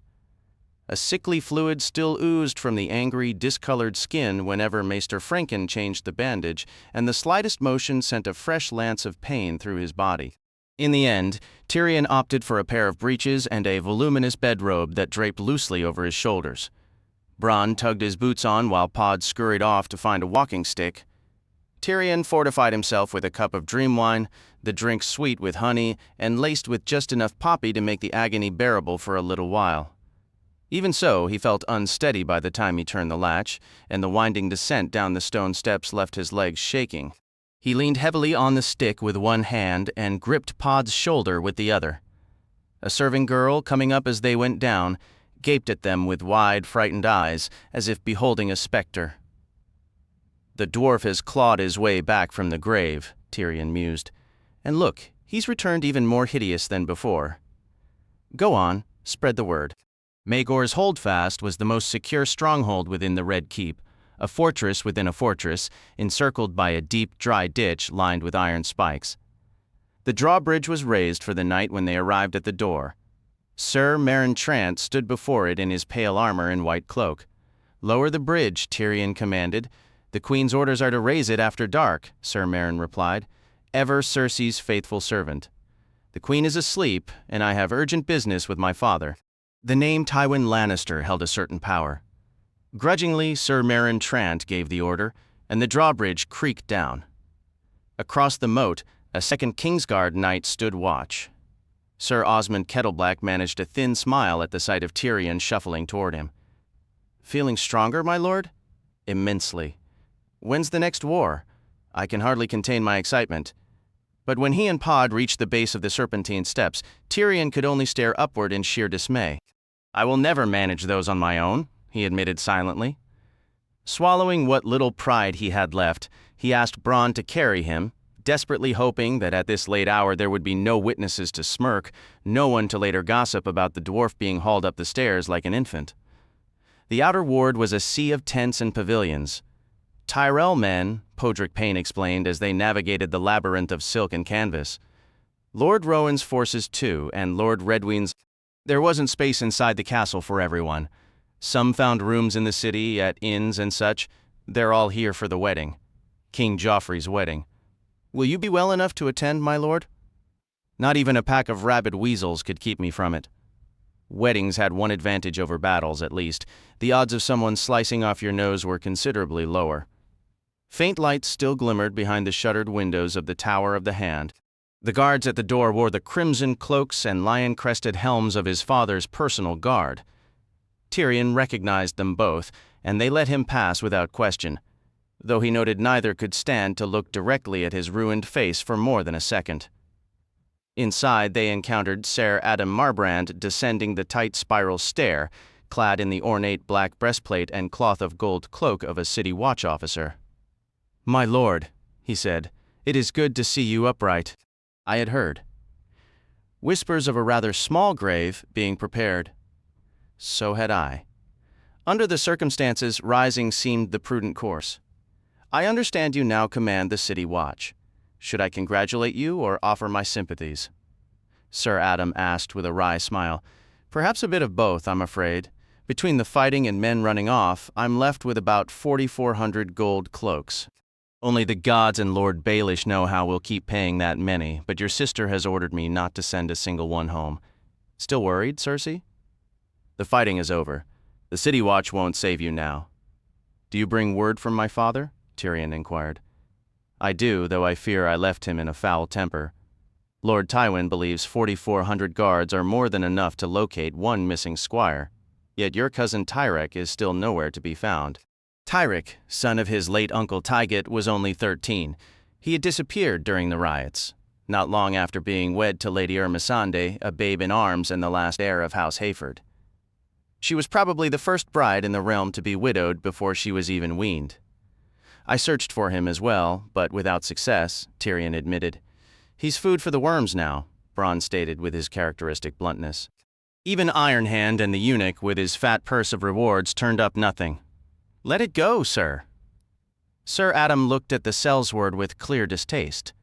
A sickly fluid still oozed from the angry, discolored skin whenever Maester Franken changed the bandage, and the slightest motion sent a fresh lance of pain through his body. In the end, Tyrion opted for a pair of breeches and a voluminous bedrobe that draped loosely over his shoulders. Bronn tugged his boots on while Pod scurried off to find a walking stick. Tyrion fortified himself with a cup of dream wine, the drink sweet with honey and laced with just enough poppy to make the agony bearable for a little while. Even so, he felt unsteady by the time he turned the latch, and the winding descent down the stone steps left his legs shaking. He leaned heavily on the stick with one hand and gripped Pod's shoulder with the other. A serving girl, coming up as they went down, gaped at them with wide, frightened eyes, as if beholding a specter. "The dwarf has clawed his way back from the grave," Tyrion mused. "And look, he's returned even more hideous than before. Go on, spread the word." Maegor's Holdfast was the most secure stronghold within the Red Keep, a fortress within a fortress, encircled by a deep, dry ditch lined with iron spikes. The drawbridge was raised for the night when they arrived at the door. Sir Meryn Trant stood before it in his pale armor and white cloak. "Lower the bridge," Tyrion commanded. "The Queen's orders are to raise it after dark," Sir Meryn replied. "Ever Cersei's faithful servant. The Queen is asleep, and I have urgent business with my father." The name Tywin Lannister held a certain power. Grudgingly, Sir Meryn Trant gave the order, and the drawbridge creaked down. Across the moat, a second Kingsguard knight stood watch. Sir Osmond Kettleblack managed a thin smile at the sight of Tyrion shuffling toward him. "Feeling stronger, my lord?" "Immensely." "When's the next war?" I can hardly contain my excitement. But when he and Pod reached the base of the Serpentine Steps, Tyrion could only stare upward in sheer dismay. "I will never manage those on my own," he admitted silently. Swallowing what little pride he had left, he asked Bronn to carry him, desperately hoping that at this late hour there would be no witnesses to smirk, no one to later gossip about the dwarf being hauled up the stairs like an infant. The outer ward was a sea of tents and pavilions. Tyrell men, Podrick Payne explained as they navigated the labyrinth of silk and canvas. Lord Rowan's forces too, and Lord Redwyne's. There wasn't space inside the castle for everyone. Some found rooms in the city, at inns and such. They're all here for the wedding. King Joffrey's wedding. Will you be well enough to attend, my lord? Not even a pack of rabid weasels could keep me from it. Weddings had one advantage over battles, at least. The odds of someone slicing off your nose were considerably lower. Faint lights still glimmered behind the shuttered windows of the Tower of the Hand. The guards at the door wore the crimson cloaks and lion-crested helms of his father's personal guard. Tyrion recognized them both, and they let him pass without question, though he noted neither could stand to look directly at his ruined face for more than a second. Inside, they encountered Ser Adam Marbrand descending the tight spiral stair, clad in the ornate black breastplate and cloth of gold cloak of a city watch officer. My lord, he said, it is good to see you upright. I had heard whispers of a rather small grave being prepared. So had I. Under the circumstances, rising seemed the prudent course. I understand you now command the city watch. Should I congratulate you or offer my sympathies? Sir Adam asked with a wry smile. Perhaps a bit of both, I'm afraid. Between the fighting and men running off, I'm left with about 4,400 gold cloaks. Only the gods and Lord Baelish know how we'll keep paying that many, but your sister has ordered me not to send a single one home. Still worried, Cersei? The fighting is over. The city watch won't save you now. Do you bring word from my father? Tyrion inquired. I do, though I fear I left him in a foul temper. Lord Tywin believes 4,400 guards are more than enough to locate one missing squire. Yet your cousin Tyrek is still nowhere to be found. Tyrek, son of his late uncle Tygett, was only 13. He had disappeared during the riots, not long after being wed to Lady Ermesande, a babe in arms and the last heir of House Hayford. She was probably the first bride in the realm to be widowed before she was even weaned. I searched for him as well, but without success, Tyrion admitted. He's food for the worms now, Bronn stated with his characteristic bluntness. Even Ironhand and the eunuch with his fat purse of rewards turned up nothing. Let it go, sir. Sir Adam looked at the sellsword with clear distaste.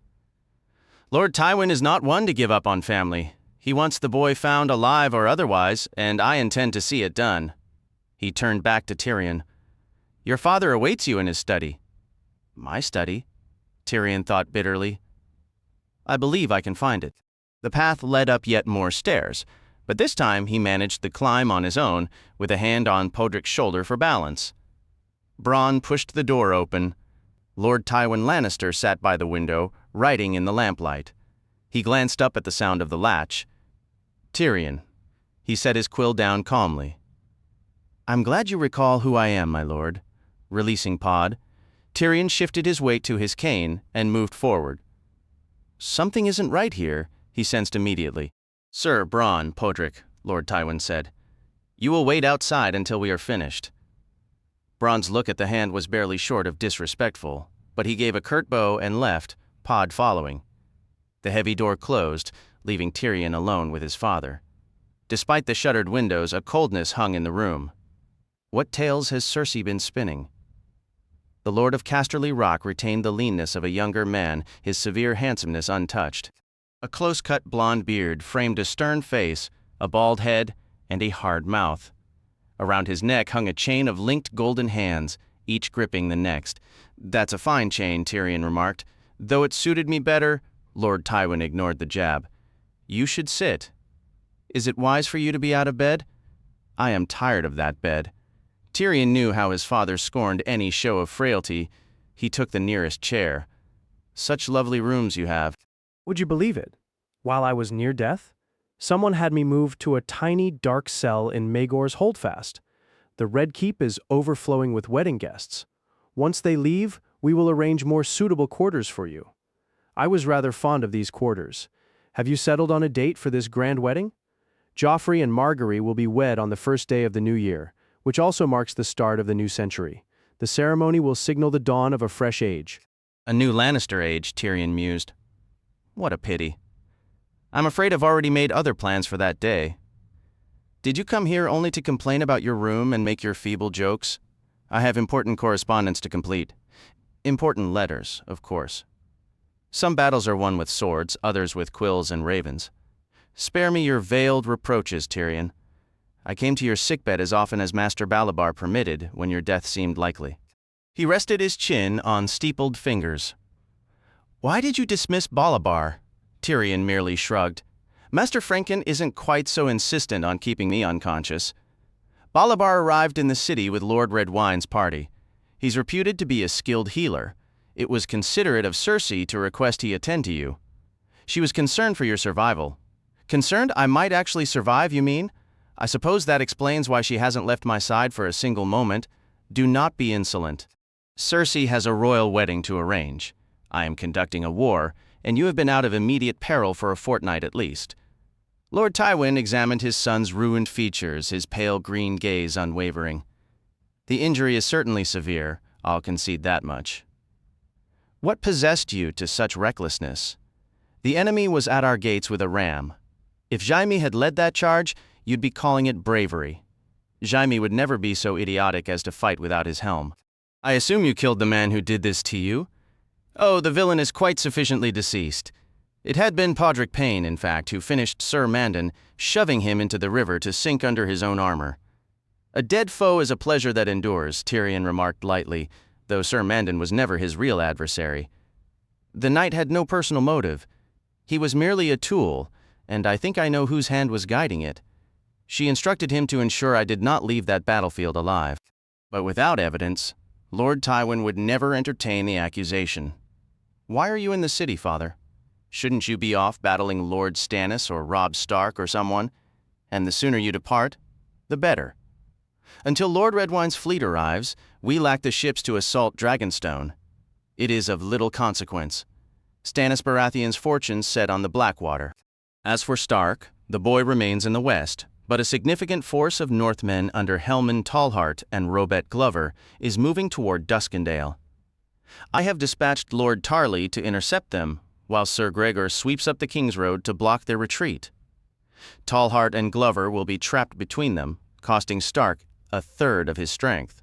Lord Tywin is not one to give up on family. He wants the boy found alive or otherwise, and I intend to see it done. He turned back to Tyrion. Your father awaits you in his study. My study? Tyrion thought bitterly. I believe I can find it. The path led up yet more stairs, but this time he managed the climb on his own, with a hand on Podrick's shoulder for balance. Bronn pushed the door open. Lord Tywin Lannister sat by the window, writing in the lamplight. He glanced up at the sound of the latch. Tyrion. He set his quill down calmly. I'm glad you recall who I am, my lord. Releasing Pod, Tyrion shifted his weight to his cane and moved forward. Something isn't right here, he sensed immediately. Sir Bronn, Podrick, Lord Tywin said. You will wait outside until we are finished. Bronn's look at the hand was barely short of disrespectful, but he gave a curt bow and left, Pod following. The heavy door closed, leaving Tyrion alone with his father. Despite the shuttered windows, a coldness hung in the room. What tales has Cersei been spinning? The Lord of Casterly Rock retained the leanness of a younger man, his severe handsomeness untouched. A close-cut blonde beard framed a stern face, a bald head, and a hard mouth. Around his neck hung a chain of linked golden hands, each gripping the next. That's a fine chain, Tyrion remarked. Though it suited me better, Lord Tywin ignored the jab. You should sit. Is it wise for you to be out of bed? I am tired of that bed. Tyrion knew how his father scorned any show of frailty. He took the nearest chair. Such lovely rooms you have. Would you believe it? While I was near death, someone had me moved to a tiny, dark cell in Maegor's Holdfast. The Red Keep is overflowing with wedding guests. Once they leave, we will arrange more suitable quarters for you. I was rather fond of these quarters. Have you settled on a date for this grand wedding? Joffrey and Margaery will be wed on the first day of the new year, which also marks the start of the new century. The ceremony will signal the dawn of a fresh age. A new Lannister age, Tyrion mused. What a pity. I'm afraid I've already made other plans for that day. Did you come here only to complain about your room and make your feeble jokes? I have important correspondence to complete. Important letters, of course. Some battles are won with swords, others with quills and ravens. Spare me your veiled reproaches, Tyrion. I came to your sickbed as often as Master Balabar permitted when your death seemed likely. He rested his chin on steepled fingers. Why did you dismiss Balabar? Tyrion merely shrugged. Master Franken isn't quite so insistent on keeping me unconscious. Balabar arrived in the city with Lord Redwine's party. He's reputed to be a skilled healer. It was considerate of Cersei to request he attend to you. She was concerned for your survival. Concerned I might actually survive, you mean? I suppose that explains why she hasn't left my side for a single moment. Do not be insolent. Cersei has a royal wedding to arrange. I am conducting a war, and you have been out of immediate peril for a fortnight at least. Lord Tywin examined his son's ruined features, his pale green gaze unwavering. The injury is certainly severe, I'll concede that much. What possessed you to such recklessness? The enemy was at our gates with a ram. If Jaime had led that charge, you'd be calling it bravery. Jaime would never be so idiotic as to fight without his helm. I assume you killed the man who did this to you? Oh, the villain is quite sufficiently deceased. It had been Podrick Payne, in fact, who finished Sir Mandon, shoving him into the river to sink under his own armor. A dead foe is a pleasure that endures, Tyrion remarked lightly, though Sir Mandon was never his real adversary. The knight had no personal motive. He was merely a tool, and I think I know whose hand was guiding it. She instructed him to ensure I did not leave that battlefield alive. But without evidence, Lord Tywin would never entertain the accusation. Why are you in the city, Father? Shouldn't you be off battling Lord Stannis or Robb Stark or someone? And the sooner you depart, the better. Until Lord Redwine's fleet arrives, we lack the ships to assault Dragonstone. It is of little consequence. Stannis Baratheon's fortunes set on the Blackwater. As for Stark, the boy remains in the west, but a significant force of Northmen under Helman Tallhart and Robert Glover is moving toward Duskendale. I have dispatched Lord Tarley to intercept them, while Sir Gregor sweeps up the King's Road to block their retreat. Tallhart and Glover will be trapped between them, costing Stark a third of his strength.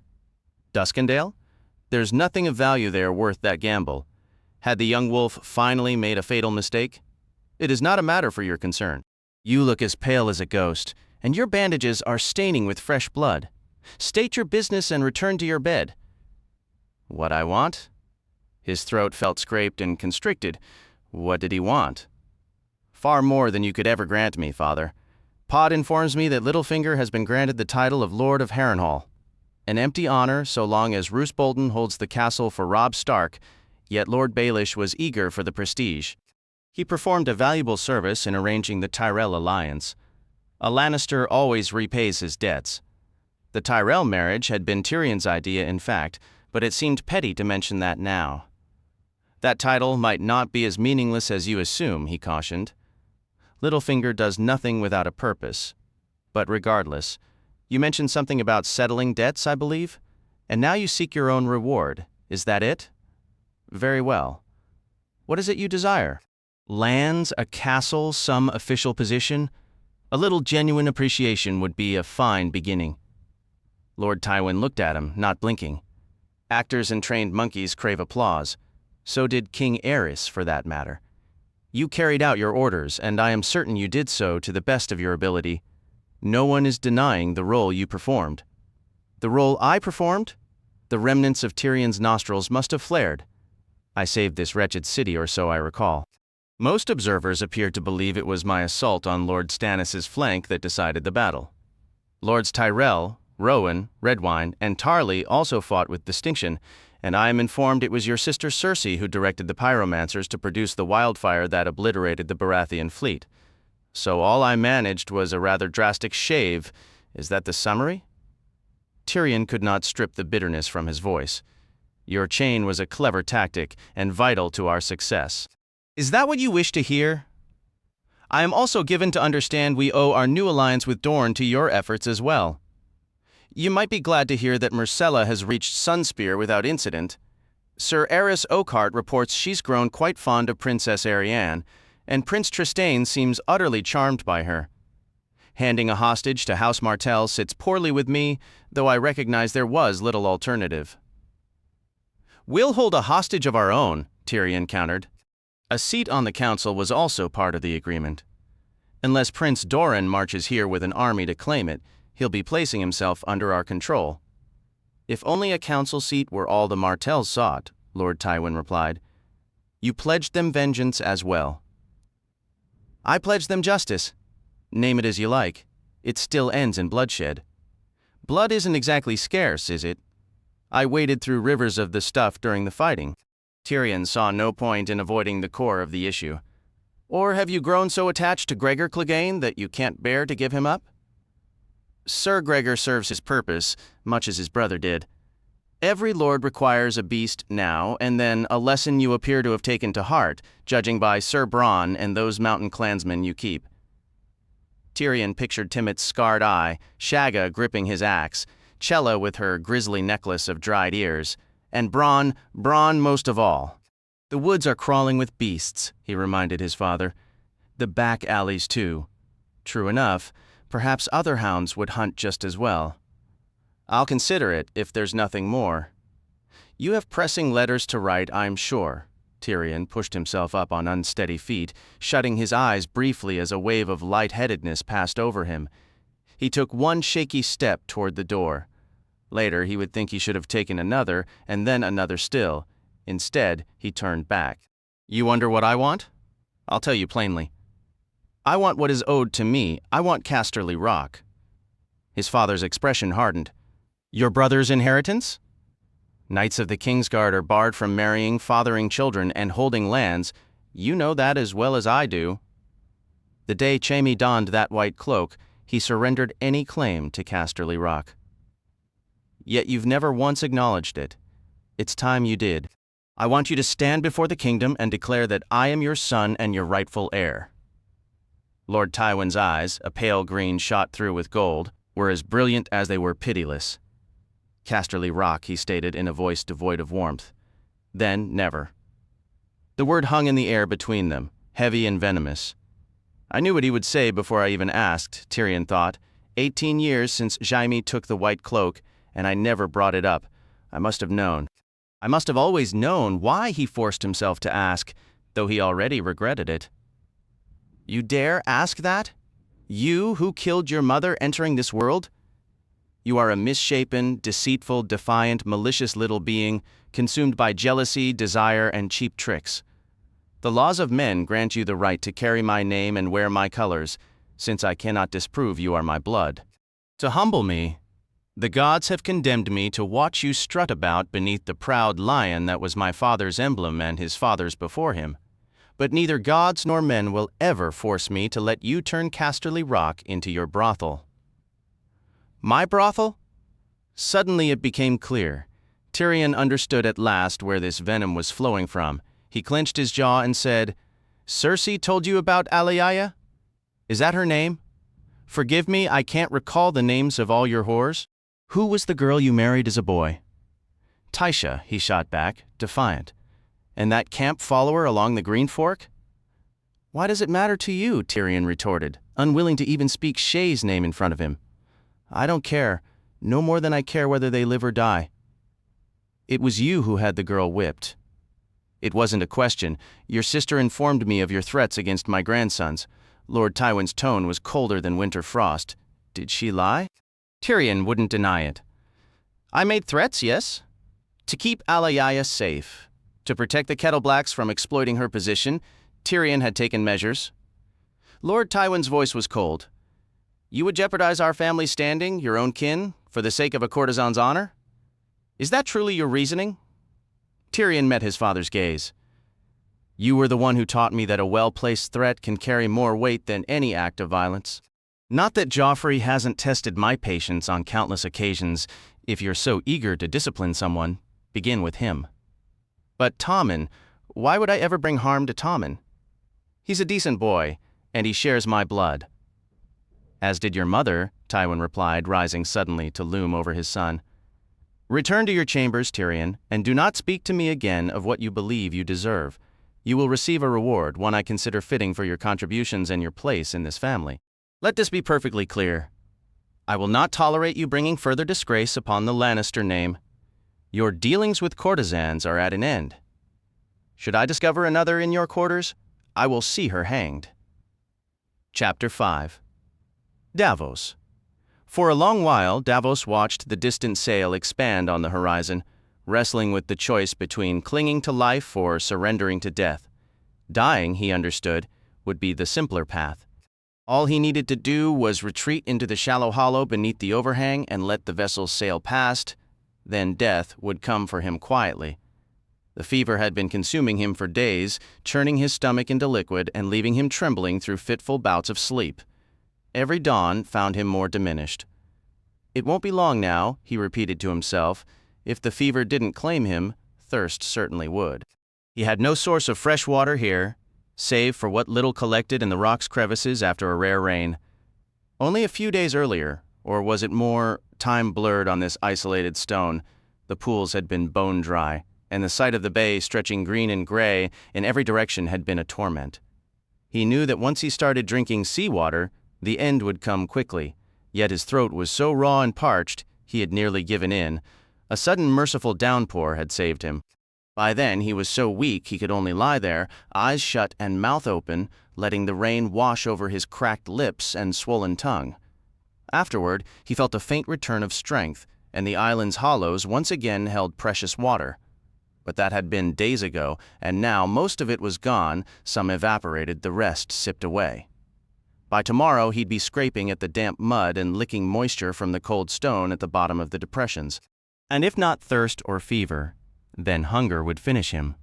Duskendale? There's nothing of value there worth that gamble. Had the young wolf finally made a fatal mistake? It is not a matter for your concern. You look as pale as a ghost, and your bandages are staining with fresh blood. State your business and return to your bed. What I want? His throat felt scraped and constricted. What did he want? Far more than you could ever grant me, Father. Pod informs me that Littlefinger has been granted the title of Lord of Harrenhal. An empty honor so long as Roose Bolton holds the castle for Robb Stark, yet Lord Baelish was eager for the prestige. He performed a valuable service in arranging the Tyrell alliance. A Lannister always repays his debts. The Tyrell marriage had been Tyrion's idea, in fact, but it seemed petty to mention that now. That title might not be as meaningless as you assume, he cautioned. Littlefinger does nothing without a purpose. But regardless, you mentioned something about settling debts, I believe? And now you seek your own reward. Is that it? Very well. What is it you desire? Lands, a castle, some official position? A little genuine appreciation would be a fine beginning. Lord Tywin looked at him, not blinking. Actors and trained monkeys crave applause. So did King Aerys, for that matter. You carried out your orders, and I am certain you did so to the best of your ability. No one is denying the role you performed. The role I performed? The remnants of Tyrion's nostrils must have flared. I saved this wretched city, or so I recall. Most observers appeared to believe it was my assault on Lord Stannis' flank that decided the battle. Lords Tyrell, Rowan, Redwine, and Tarley also fought with distinction, and I am informed it was your sister Cersei who directed the pyromancers to produce the wildfire that obliterated the Baratheon fleet. So all I managed was a rather drastic shave. Is that the summary? Tyrion could not strip the bitterness from his voice. Your chain was a clever tactic and vital to our success. Is that what you wish to hear? I am also given to understand we owe our new alliance with Dorne to your efforts as well. You might be glad to hear that Myrcella has reached Sunspear without incident. Sir Aerys Oakheart reports she's grown quite fond of Princess Arianne, and Prince Trystane seems utterly charmed by her. Handing a hostage to House Martell sits poorly with me, though I recognize there was little alternative. We'll hold a hostage of our own, Tyrion countered. A seat on the council was also part of the agreement. Unless Prince Doran marches here with an army to claim it, he'll be placing himself under our control. If only a council seat were all the Martells sought, Lord Tywin replied. You pledged them vengeance as well. I pledged them justice. Name it as you like. It still ends in bloodshed. Blood isn't exactly scarce, is it? I waded through rivers of the stuff during the fighting. Tyrion saw no point in avoiding the core of the issue. Or have you grown so attached to Gregor Clegane that you can't bear to give him up? Sir Gregor serves his purpose, much as his brother did. Every lord requires a beast now, and then a lesson you appear to have taken to heart, judging by Sir Bronn and those mountain clansmen you keep. Tyrion pictured Timot's scarred eye, Shagga gripping his axe, Chella with her grisly necklace of dried ears, and Bronn most of all. The woods are crawling with beasts, he reminded his father. The back alleys, too. True enough, perhaps other hounds would hunt just as well. I'll consider it if there's nothing more. You have pressing letters to write, I'm sure. Tyrion pushed himself up on unsteady feet, shutting his eyes briefly as a wave of lightheadedness passed over him. He took one shaky step toward the door. Later, he would think he should have taken another, and then another still. Instead, he turned back. You wonder what I want? I'll tell you plainly. I want what is owed to me. I want Casterly Rock. His father's expression hardened. Your brother's inheritance? Knights of the Kingsguard are barred from marrying, fathering children, and holding lands. You know that as well as I do. The day Jaime donned that white cloak, he surrendered any claim to Casterly Rock. Yet you've never once acknowledged it. It's time you did. I want you to stand before the kingdom and declare that I am your son and your rightful heir. Lord Tywin's eyes, a pale green shot through with gold, were as brilliant as they were pitiless. Casterly Rock, he stated in a voice devoid of warmth. Then, never. The word hung in the air between them, heavy and venomous. I knew what he would say before I even asked, Tyrion thought. 18 years since Jaime took the white cloak, and I never brought it up. I must have known. I must have always known why he forced himself to ask, though he already regretted it. You dare ask that? You who killed your mother entering this world? You are a misshapen, deceitful, defiant, malicious little being, consumed by jealousy, desire, and cheap tricks. The laws of men grant you the right to carry my name and wear my colors, since I cannot disprove you are my blood. To humble me, the gods have condemned me to watch you strut about beneath the proud lion that was my father's emblem and his father's before him. But neither gods nor men will ever force me to let you turn Casterly Rock into your brothel. My brothel? Suddenly it became clear. Tyrion understood at last where this venom was flowing from. He clenched his jaw and said, Cersei told you about Alayaya? Is that her name? Forgive me, I can't recall the names of all your whores. Who was the girl you married as a boy? Tysha, he shot back, defiant. And that camp follower along the Green Fork? Why does it matter to you? Tyrion retorted, unwilling to even speak Shay's name in front of him. I don't care, no more than I care whether they live or die. It was you who had the girl whipped. It wasn't a question. Your sister informed me of your threats against my grandsons. Lord Tywin's tone was colder than winter frost. Did she lie? Tyrion wouldn't deny it. I made threats, yes. To keep Alayaya safe. To protect the Kettleblacks from exploiting her position, Tyrion had taken measures. Lord Tywin's voice was cold. You would jeopardize our family's standing, your own kin, for the sake of a courtesan's honor? Is that truly your reasoning? Tyrion met his father's gaze. You were the one who taught me that a well-placed threat can carry more weight than any act of violence. Not that Joffrey hasn't tested my patience on countless occasions. If you're so eager to discipline someone, begin with him. But Tommen, why would I ever bring harm to Tommen? He's a decent boy, and he shares my blood. As did your mother, Tywin replied, rising suddenly to loom over his son. Return to your chambers, Tyrion, and do not speak to me again of what you believe you deserve. You will receive a reward, one I consider fitting for your contributions and your place in this family. Let this be perfectly clear. I will not tolerate you bringing further disgrace upon the Lannister name. Your dealings with courtesans are at an end. Should I discover another in your quarters, I will see her hanged. Chapter 5. Davos. For a long while, Davos watched the distant sail expand on the horizon, wrestling with the choice between clinging to life or surrendering to death. Dying, he understood, would be the simpler path. All he needed to do was retreat into the shallow hollow beneath the overhang and let the vessel sail past. Then death would come for him quietly. The fever had been consuming him for days, churning his stomach into liquid and leaving him trembling through fitful bouts of sleep. Every dawn found him more diminished. It won't be long now, he repeated to himself. If the fever didn't claim him, thirst certainly would. He had no source of fresh water here, save for what little collected in the rock's crevices after a rare rain. Only a few days earlier, or was it more, time blurred on this isolated stone, the pools had been bone dry, and the sight of the bay stretching green and gray in every direction had been a torment. He knew that once he started drinking seawater, the end would come quickly, yet his throat was so raw and parched, he had nearly given in. A sudden merciful downpour had saved him. By then he was so weak he could only lie there, eyes shut and mouth open, letting the rain wash over his cracked lips and swollen tongue. Afterward, he felt a faint return of strength, and the island's hollows once again held precious water. But that had been days ago, and now most of it was gone, some evaporated, the rest sipped away. By tomorrow he'd be scraping at the damp mud and licking moisture from the cold stone at the bottom of the depressions. And if not thirst or fever, then hunger would finish him.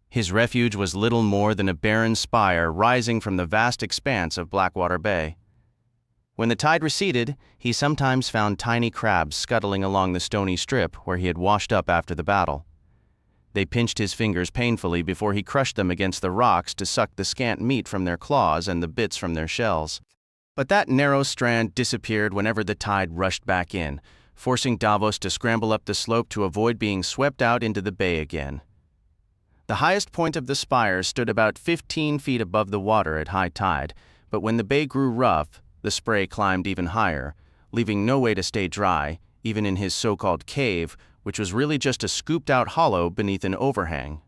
His refuge was little more than a barren spire rising from the vast expanse of Blackwater Bay. When the tide receded, he sometimes found tiny crabs scuttling along the stony strip where he had washed up after the battle. They pinched his fingers painfully before he crushed them against the rocks to suck the scant meat from their claws and the bits from their shells. But that narrow strand disappeared whenever the tide rushed back in, forcing Davos to scramble up the slope to avoid being swept out into the bay again. The highest point of the spire stood about 15 feet above the water at high tide, but when the bay grew rough, the spray climbed even higher, leaving no way to stay dry, even in his so-called cave, which was really just a scooped-out hollow beneath an overhang.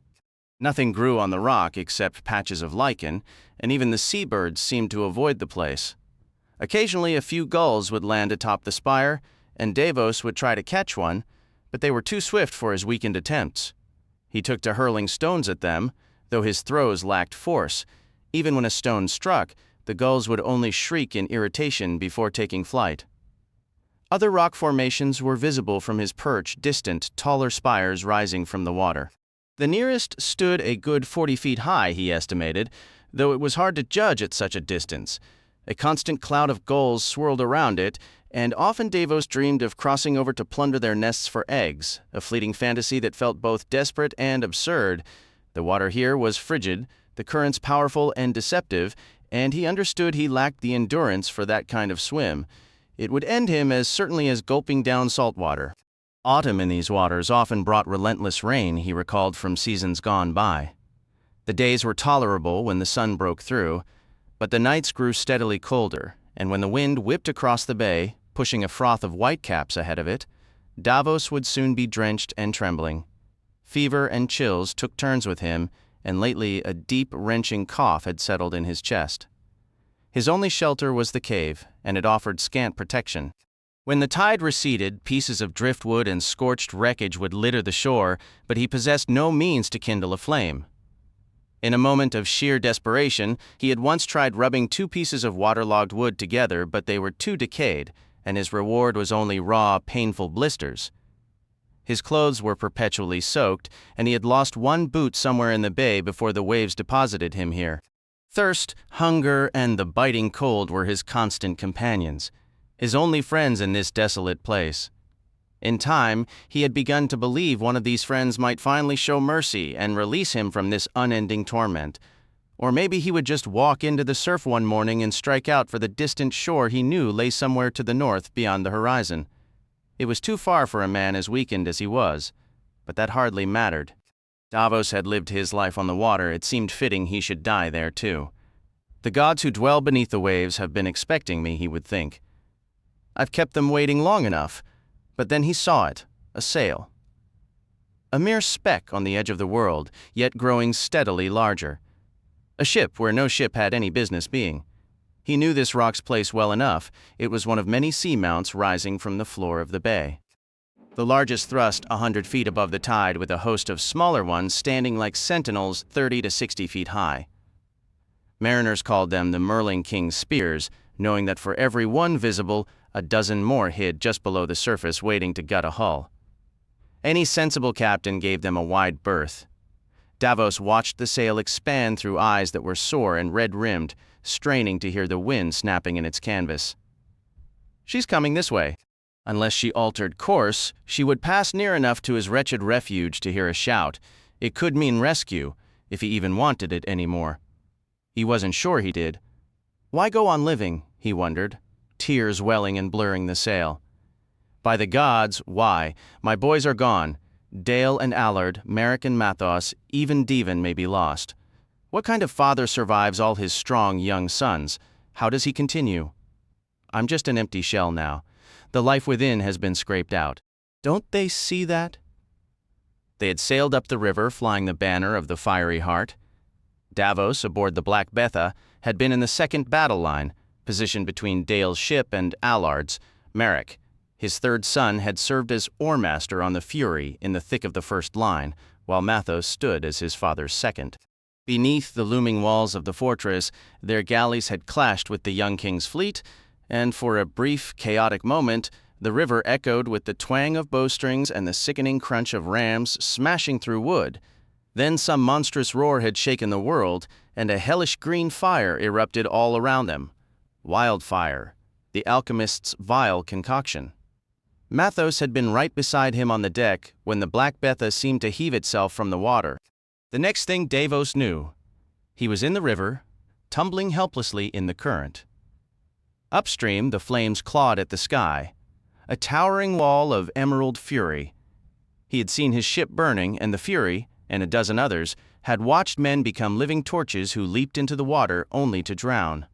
Nothing grew on the rock except patches of lichen, and even the seabirds seemed to avoid the place. Occasionally a few gulls would land atop the spire, and Davos would try to catch one, but they were too swift for his weakened attempts. He took to hurling stones at them, though his throws lacked force. Even when a stone struck, the gulls would only shriek in irritation before taking flight. Other rock formations were visible from his perch, distant, taller spires rising from the water. The nearest stood a good 40 feet high, he estimated, though it was hard to judge at such a distance. A constant cloud of gulls swirled around it, and often Davos dreamed of crossing over to plunder their nests for eggs, a fleeting fantasy that felt both desperate and absurd. The water here was frigid, the currents powerful and deceptive, and he understood he lacked the endurance for that kind of swim. It would end him as certainly as gulping down salt water. Autumn in these waters often brought relentless rain, he recalled from seasons gone by. The days were tolerable when the sun broke through, but the nights grew steadily colder, and when the wind whipped across the bay, pushing a froth of whitecaps ahead of it, Davos would soon be drenched and trembling. Fever and chills took turns with him, and lately a deep, wrenching cough had settled in his chest. His only shelter was the cave, and it offered scant protection. When the tide receded, pieces of driftwood and scorched wreckage would litter the shore, but he possessed no means to kindle a flame. In a moment of sheer desperation, he had once tried rubbing 2 pieces of waterlogged wood together, but they were too decayed, and his reward was only raw, painful blisters. His clothes were perpetually soaked, and he had lost one boot somewhere in the bay before the waves deposited him here. Thirst, hunger, and the biting cold were his constant companions, his only friends in this desolate place. In time, he had begun to believe one of these friends might finally show mercy and release him from this unending torment. Or maybe he would just walk into the surf one morning and strike out for the distant shore he knew lay somewhere to the north beyond the horizon. It was too far for a man as weakened as he was, but that hardly mattered. Davos had lived his life on the water, it seemed fitting he should die there too. The gods who dwell beneath the waves have been expecting me, he would think. I've kept them waiting long enough. But then he saw it, a sail. A mere speck on the edge of the world, yet growing steadily larger. A ship where no ship had any business being. He knew this rock's place well enough. It was one of many seamounts rising from the floor of the bay. The largest thrust 100 feet above the tide, with a host of smaller ones standing like sentinels 30 to 60 feet high. Mariners called them the Merling King's spears, knowing that for every one visible, a dozen more hid just below the surface waiting to gut a hull. Any sensible captain gave them a wide berth. Davos watched the sail expand through eyes that were sore and red-rimmed, straining to hear the wind snapping in its canvas. She's coming this way. Unless she altered course, she would pass near enough to his wretched refuge to hear a shout. It could mean rescue, if he even wanted it anymore. He wasn't sure he did. Why go on living, he wondered, tears welling and blurring the sail. By the gods, why? My boys are gone. Dale and Allard, Merrick and Mathos, even Devon may be lost. What kind of father survives all his strong young sons? How does he continue? I'm just an empty shell now. The life within has been scraped out. Don't they see that? They had sailed up the river, flying the banner of the Fiery Heart. Davos, aboard the Black Betha, had been in the second battle line, positioned between Dale's ship and Allard's. Merrick, his third son, had served as oarmaster on the Fury in the thick of the first line, while Mathos stood as his father's second. Beneath the looming walls of the fortress, their galleys had clashed with the young king's fleet, and for a brief, chaotic moment, the river echoed with the twang of bowstrings and the sickening crunch of rams smashing through wood. Then some monstrous roar had shaken the world, and a hellish green fire erupted all around them. Wildfire, the alchemist's vile concoction. Mathos had been right beside him on the deck when the Black Betha seemed to heave itself from the water. The next thing Davos knew, he was in the river, tumbling helplessly in the current. Upstream, the flames clawed at the sky, a towering wall of emerald fury. He had seen his ship burning, and the Fury, and a dozen others, had watched men become living torches who leaped into the water only to drown.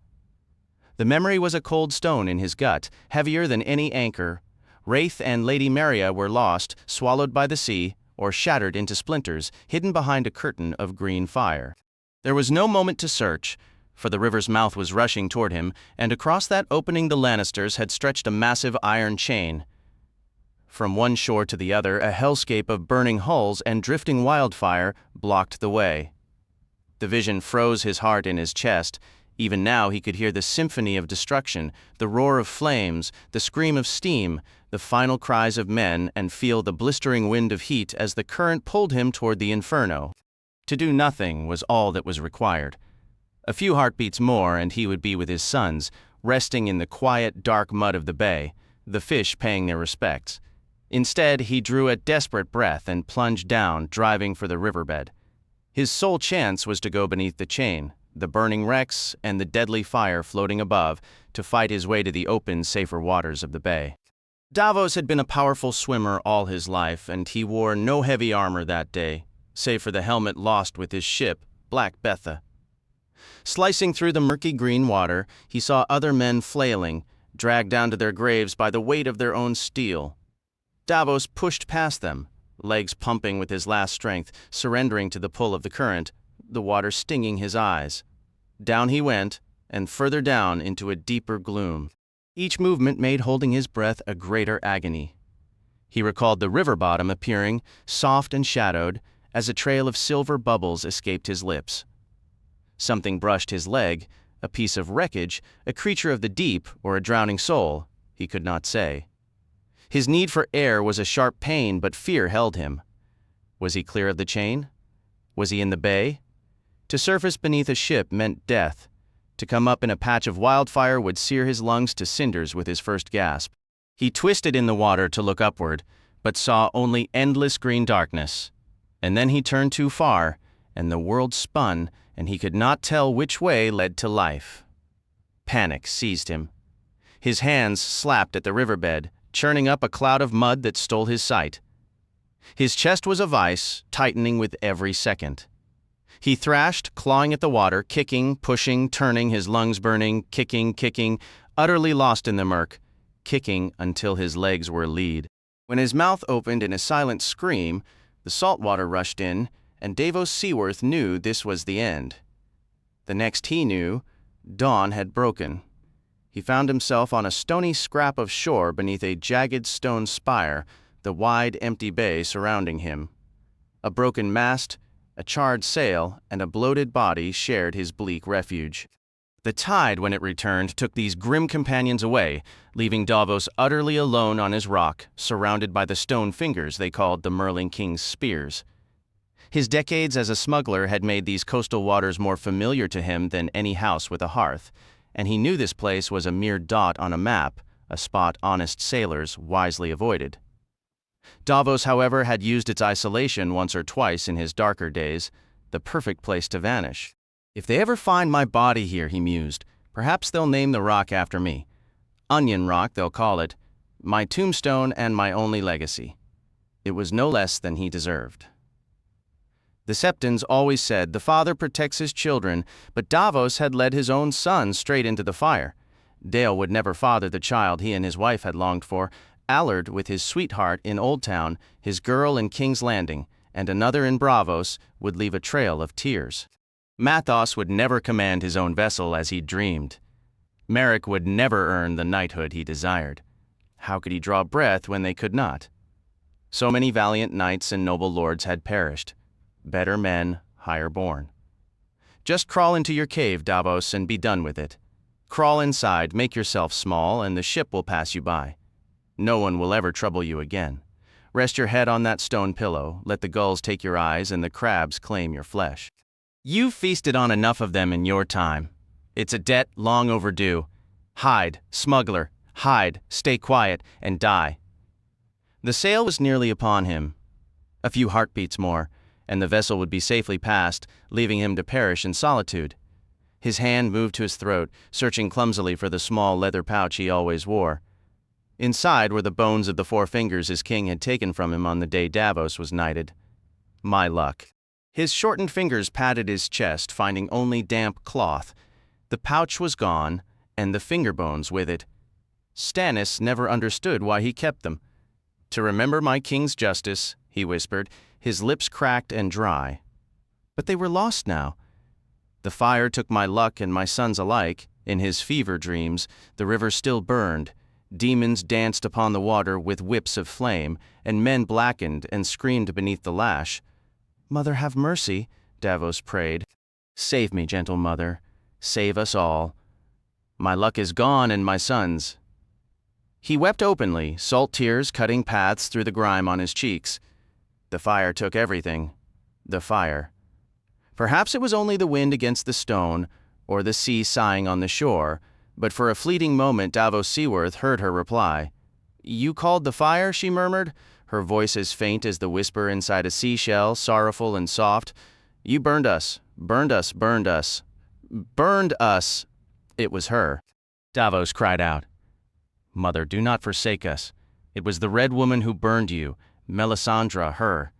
The memory was a cold stone in his gut, heavier than any anchor. Wraith and Lady Maria were lost, swallowed by the sea, or shattered into splinters, hidden behind a curtain of green fire. There was no moment to search, for the river's mouth was rushing toward him, and across that opening the Lannisters had stretched a massive iron chain. From one shore to the other, a hellscape of burning hulls and drifting wildfire blocked the way. The vision froze his heart in his chest. Even now he could hear the symphony of destruction, the roar of flames, the scream of steam, the final cries of men, and feel the blistering wind of heat as the current pulled him toward the inferno. To do nothing was all that was required. A few heartbeats more and he would be with his sons, resting in the quiet, dark mud of the bay, the fish paying their respects. Instead, he drew a desperate breath and plunged down, driving for the riverbed. His sole chance was to go beneath the chain, the burning wrecks and the deadly fire floating above, to fight his way to the open, safer waters of the bay. Davos had been a powerful swimmer all his life, and he wore no heavy armor that day, save for the helmet lost with his ship, Black Betha. Slicing through the murky green water, he saw other men flailing, dragged down to their graves by the weight of their own steel. Davos pushed past them, legs pumping with his last strength, surrendering to the pull of the current, the water stinging his eyes. Down he went, and further down into a deeper gloom. Each movement made holding his breath a greater agony. He recalled the river bottom appearing, soft and shadowed, as a trail of silver bubbles escaped his lips. Something brushed his leg, a piece of wreckage, a creature of the deep, or a drowning soul, he could not say. His need for air was a sharp pain, but fear held him. Was he clear of the chain? Was he in the bay? To surface beneath a ship meant death. To come up in a patch of wildfire would sear his lungs to cinders with his first gasp. He twisted in the water to look upward, but saw only endless green darkness. And then he turned too far, and the world spun, and he could not tell which way led to life. Panic seized him. His hands slapped at the riverbed, churning up a cloud of mud that stole his sight. His chest was a vice, tightening with every second. He thrashed, clawing at the water, kicking, pushing, turning, his lungs burning, kicking, utterly lost in the murk, kicking until his legs were lead. When his mouth opened in a silent scream, the salt water rushed in, and Davos Seaworth knew this was the end. The next he knew, dawn had broken. He found himself on a stony scrap of shore beneath a jagged stone spire, the wide, empty bay surrounding him. A broken mast, a charred sail, and a bloated body shared his bleak refuge. The tide, when it returned, took these grim companions away, leaving Davos utterly alone on his rock, surrounded by the stone fingers they called the Merling King's spears. His decades as a smuggler had made these coastal waters more familiar to him than any house with a hearth, and he knew this place was a mere dot on a map, a spot honest sailors wisely avoided. Davos, however, had used its isolation once or twice in his darker days, the perfect place to vanish. If they ever find my body here, he mused, perhaps they'll name the rock after me. Onion Rock, they'll call it, my tombstone and my only legacy. It was no less than he deserved. The Septons always said the father protects his children, but Davos had led his own son straight into the fire. Dale would never father the child he and his wife had longed for. Allard with his sweetheart in Old Town, his girl in King's Landing, and another in Braavos would leave a trail of tears. Mathos would never command his own vessel as he'd dreamed. Merrick would never earn the knighthood he desired. How could he draw breath when they could not? So many valiant knights and noble lords had perished. Better men, higher born. Just crawl into your cave, Davos, and be done with it. Crawl inside, make yourself small, and the ship will pass you by. No one will ever trouble you again. Rest your head on that stone pillow, let the gulls take your eyes and the crabs claim your flesh. You've feasted on enough of them in your time. It's a debt long overdue. Hide, smuggler, hide, stay quiet, and die. The sail was nearly upon him. A few heartbeats more, and the vessel would be safely past, leaving him to perish in solitude. His hand moved to his throat, searching clumsily for the small leather pouch he always wore. Inside were the bones of the 4 fingers his king had taken from him on the day Davos was knighted. My luck. His shortened fingers patted his chest, finding only damp cloth. The pouch was gone, and the finger bones with it. Stannis never understood why he kept them. To remember my king's justice, he whispered, his lips cracked and dry. But they were lost now. The fire took my luck and my sons alike. In his fever dreams, the river still burned. Demons danced upon the water with whips of flame, and men blackened and screamed beneath the lash. Mother, have mercy, Davos prayed. Save me, gentle mother. Save us all. My luck is gone and my sons. He wept openly, salt tears cutting paths through the grime on his cheeks. The fire took everything. The fire. Perhaps it was only the wind against the stone, or the sea sighing on the shore, but for a fleeting moment Davos Seaworth heard her reply. You called the fire, she murmured, her voice as faint as the whisper inside a seashell, sorrowful and soft. You burned us, burned us, burned us. Burned us. It was her. Davos cried out. Mother, do not forsake us. It was the red woman who burned you, Melisandre, her.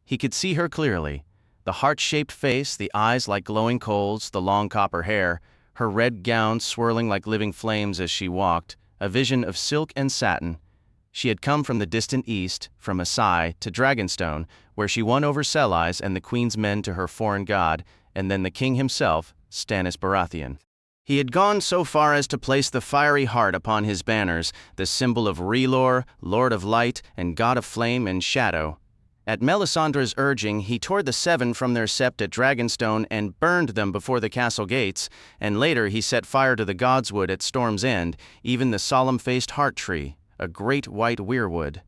He could see her clearly. The heart-shaped face, the eyes like glowing coals, the long copper hair, her red gown swirling like living flames as she walked, a vision of silk and satin. She had come from the distant east, from Asai to Dragonstone, where she won over Sellies and the queen's men to her foreign god, and then the king himself, Stannis Baratheon. He had gone so far as to place the fiery heart upon his banners, the symbol of R'hllor, Lord of Light, and God of Flame and Shadow. At Melisandre's urging, he tore the 7 from their sept at Dragonstone and burned them before the castle gates, and later he set fire to the Godswood at Storm's End, even the solemn-faced Heart Tree, a great white weirwood.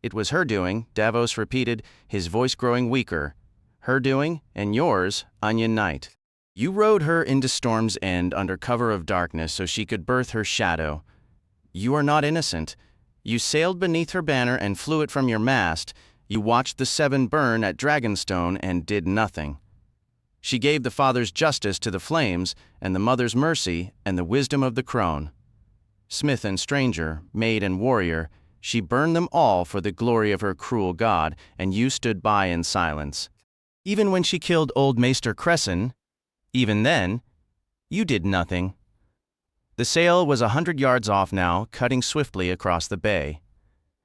It was her doing, Davos repeated, his voice growing weaker. Her doing, and yours, Onion Knight. You rode her into Storm's End under cover of darkness so she could birth her shadow. You are not innocent. You sailed beneath her banner and flew it from your mast. You watched the 7 burn at Dragonstone and did nothing. She gave the father's justice to the flames, and the mother's mercy, and the wisdom of the crone. Smith and stranger, maid and warrior, she burned them all for the glory of her cruel god, and you stood by in silence. Even when she killed old Maester Cresson, even then, you did nothing. The sail was 100 yards off now, cutting swiftly across the bay.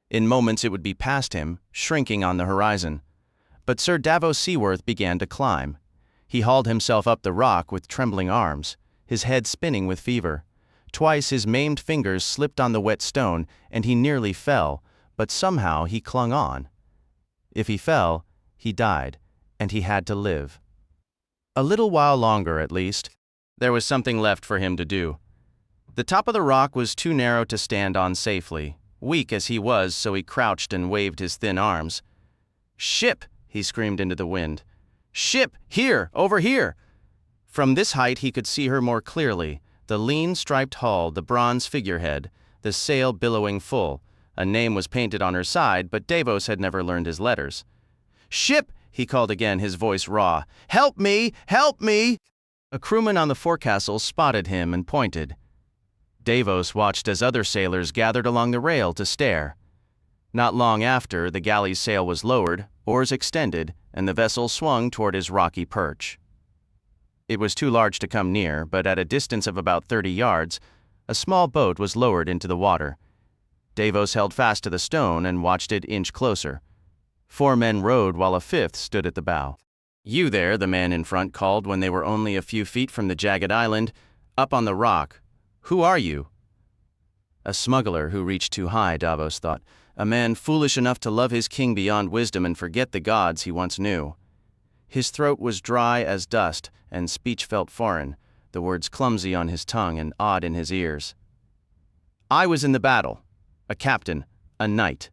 In moments it would be past him, shrinking on the horizon. But Sir Davos Seaworth began to climb. He hauled himself up the rock with trembling arms, his head spinning with fever. Twice his maimed fingers slipped on the wet stone, and he nearly fell, but somehow he clung on. If he fell, he died, and he had to live. A little while longer, at least. There was something left for him to do. The top of the rock was too narrow to stand on safely. Weak as he was, so he crouched and waved his thin arms. Ship! He screamed into the wind. Ship! Here! Over here! From this height he could see her more clearly, the lean striped hull, the bronze figurehead, the sail billowing full. A name was painted on her side, but Davos had never learned his letters. Ship! He called again, his voice raw. Help me! Help me! A crewman on the forecastle spotted him and pointed. Davos watched as other sailors gathered along the rail to stare. Not long after, the galley's sail was lowered, oars extended, and the vessel swung toward his rocky perch. It was too large to come near, but at a distance of about 30 yards, a small boat was lowered into the water. Davos held fast to the stone and watched it inch closer. 4 men rowed while a 5th stood at the bow. "You there," the man in front called when they were only a few feet from the jagged island, "up on the rock. Who are you?" A smuggler who reached too high, Davos thought. A man foolish enough to love his king beyond wisdom and forget the gods he once knew. His throat was dry as dust, and speech felt foreign, the words clumsy on his tongue and odd in his ears. "I was in the battle. A captain. A knight."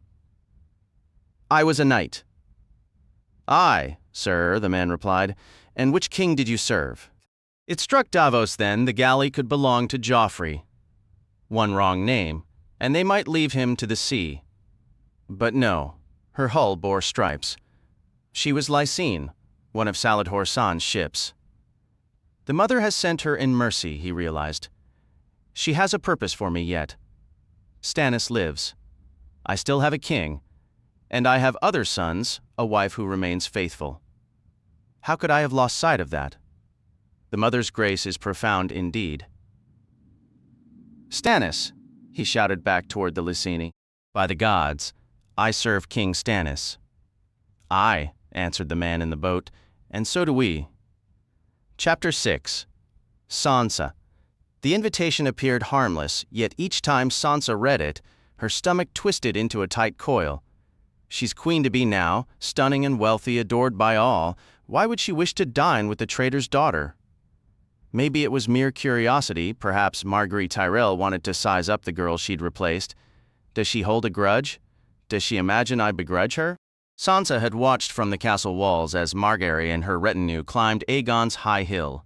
"I was a knight." "Aye, sir," the man replied. "And which king did you serve?" It struck Davos then the galley could belong to Joffrey. One wrong name, and they might leave him to the sea. But no, her hull bore stripes. She was Lysine, one of Salad Horsan's ships. The Mother has sent her in mercy, he realized. She has a purpose for me yet. Stannis lives. I still have a king, and I have other sons, a wife who remains faithful. How could I have lost sight of that? The Mother's grace is profound indeed. "Stannis," he shouted back toward the Lysini. "By the gods, I serve King Stannis." "Aye," answered the man in the boat, "and so do we." Chapter 6. Sansa. The invitation appeared harmless, yet each time Sansa read it, her stomach twisted into a tight coil. She's queen-to-be now, stunning and wealthy, adored by all. Why would she wish to dine with the traitor's daughter? Maybe it was mere curiosity. Perhaps Margaery Tyrell wanted to size up the girl she'd replaced. Does she hold a grudge? Does she imagine I begrudge her? Sansa had watched from the castle walls as Margaery and her retinue climbed Aegon's high hill.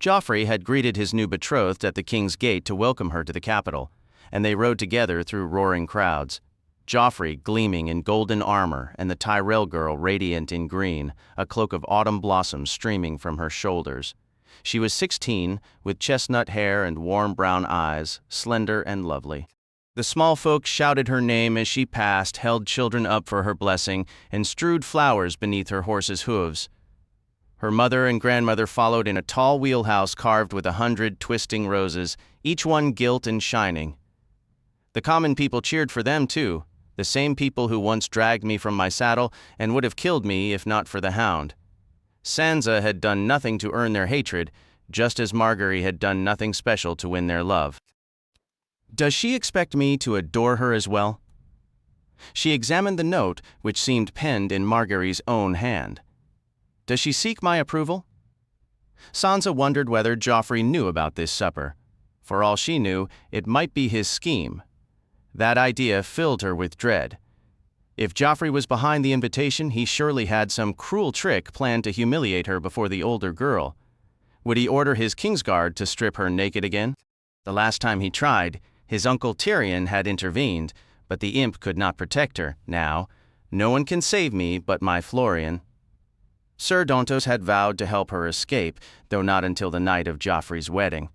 Joffrey had greeted his new betrothed at the king's gate to welcome her to the capital, and they rode together through roaring crowds. Joffrey gleaming in golden armor and the Tyrell girl radiant in green, a cloak of autumn blossoms streaming from her shoulders. She was 16, with chestnut hair and warm brown eyes, slender and lovely. The small folk shouted her name as she passed, held children up for her blessing, and strewed flowers beneath her horse's hooves. Her mother and grandmother followed in a tall wheelhouse carved with 100 twisting roses, each one gilt and shining. The common people cheered for them, too, the same people who once dragged me from my saddle and would have killed me if not for the hound. Sansa had done nothing to earn their hatred, just as Margaery had done nothing special to win their love. Does she expect me to adore her as well? She examined the note, which seemed penned in Margaery's own hand. Does she seek my approval? Sansa wondered whether Joffrey knew about this supper. For all she knew, it might be his scheme. That idea filled her with dread. If Joffrey was behind the invitation, he surely had some cruel trick planned to humiliate her before the older girl. Would he order his Kingsguard to strip her naked again? The last time he tried, his uncle Tyrion had intervened, but the imp could not protect her. Now, no one can save me but my Florian. Sir Dontos had vowed to help her escape, though not until the night of Joffrey's wedding.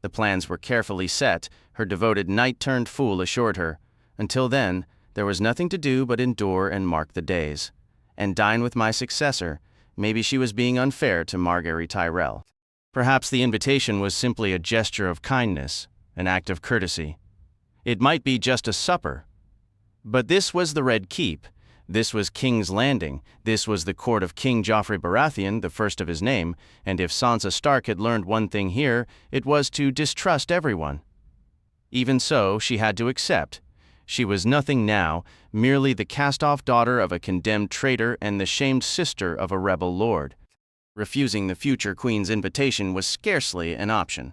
The plans were carefully set, her devoted knight-turned-fool assured her. Until then, there was nothing to do but endure and mark the days. And dine with my successor. Maybe she was being unfair to Margaery Tyrell. Perhaps the invitation was simply a gesture of kindness, an act of courtesy. It might be just a supper. But this was the Red Keep. This was King's Landing. This was the court of King Joffrey Baratheon, the first of his name, and if Sansa Stark had learned one thing here, it was to distrust everyone. Even so, she had to accept. She was nothing now, merely the cast-off daughter of a condemned traitor and the shamed sister of a rebel lord. Refusing the future queen's invitation was scarcely an option.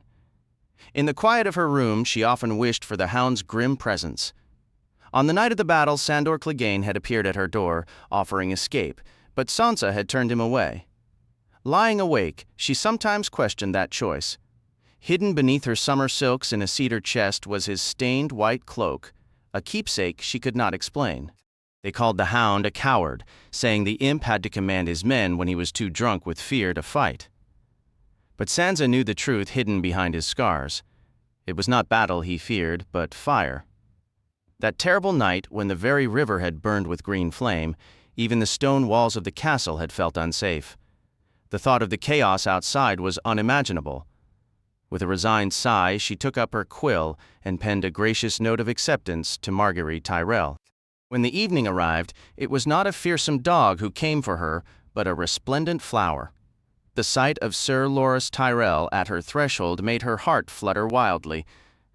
In the quiet of her room, she often wished for the hound's grim presence. On the night of the battle, Sandor Clegane had appeared at her door, offering escape, but Sansa had turned him away. Lying awake, she sometimes questioned that choice. Hidden beneath her summer silks in a cedar chest was his stained white cloak, a keepsake she could not explain. They called the hound a coward, saying the imp had to command his men when he was too drunk with fear to fight. But Sansa knew the truth hidden behind his scars. It was not battle he feared, but fire. That terrible night, when the very river had burned with green flame, even the stone walls of the castle had felt unsafe. The thought of the chaos outside was unimaginable. With a resigned sigh, she took up her quill and penned a gracious note of acceptance to Marguerite Tyrell. When the evening arrived, it was not a fearsome dog who came for her, but a resplendent flower. The sight of Sir Loras Tyrell at her threshold made her heart flutter wildly.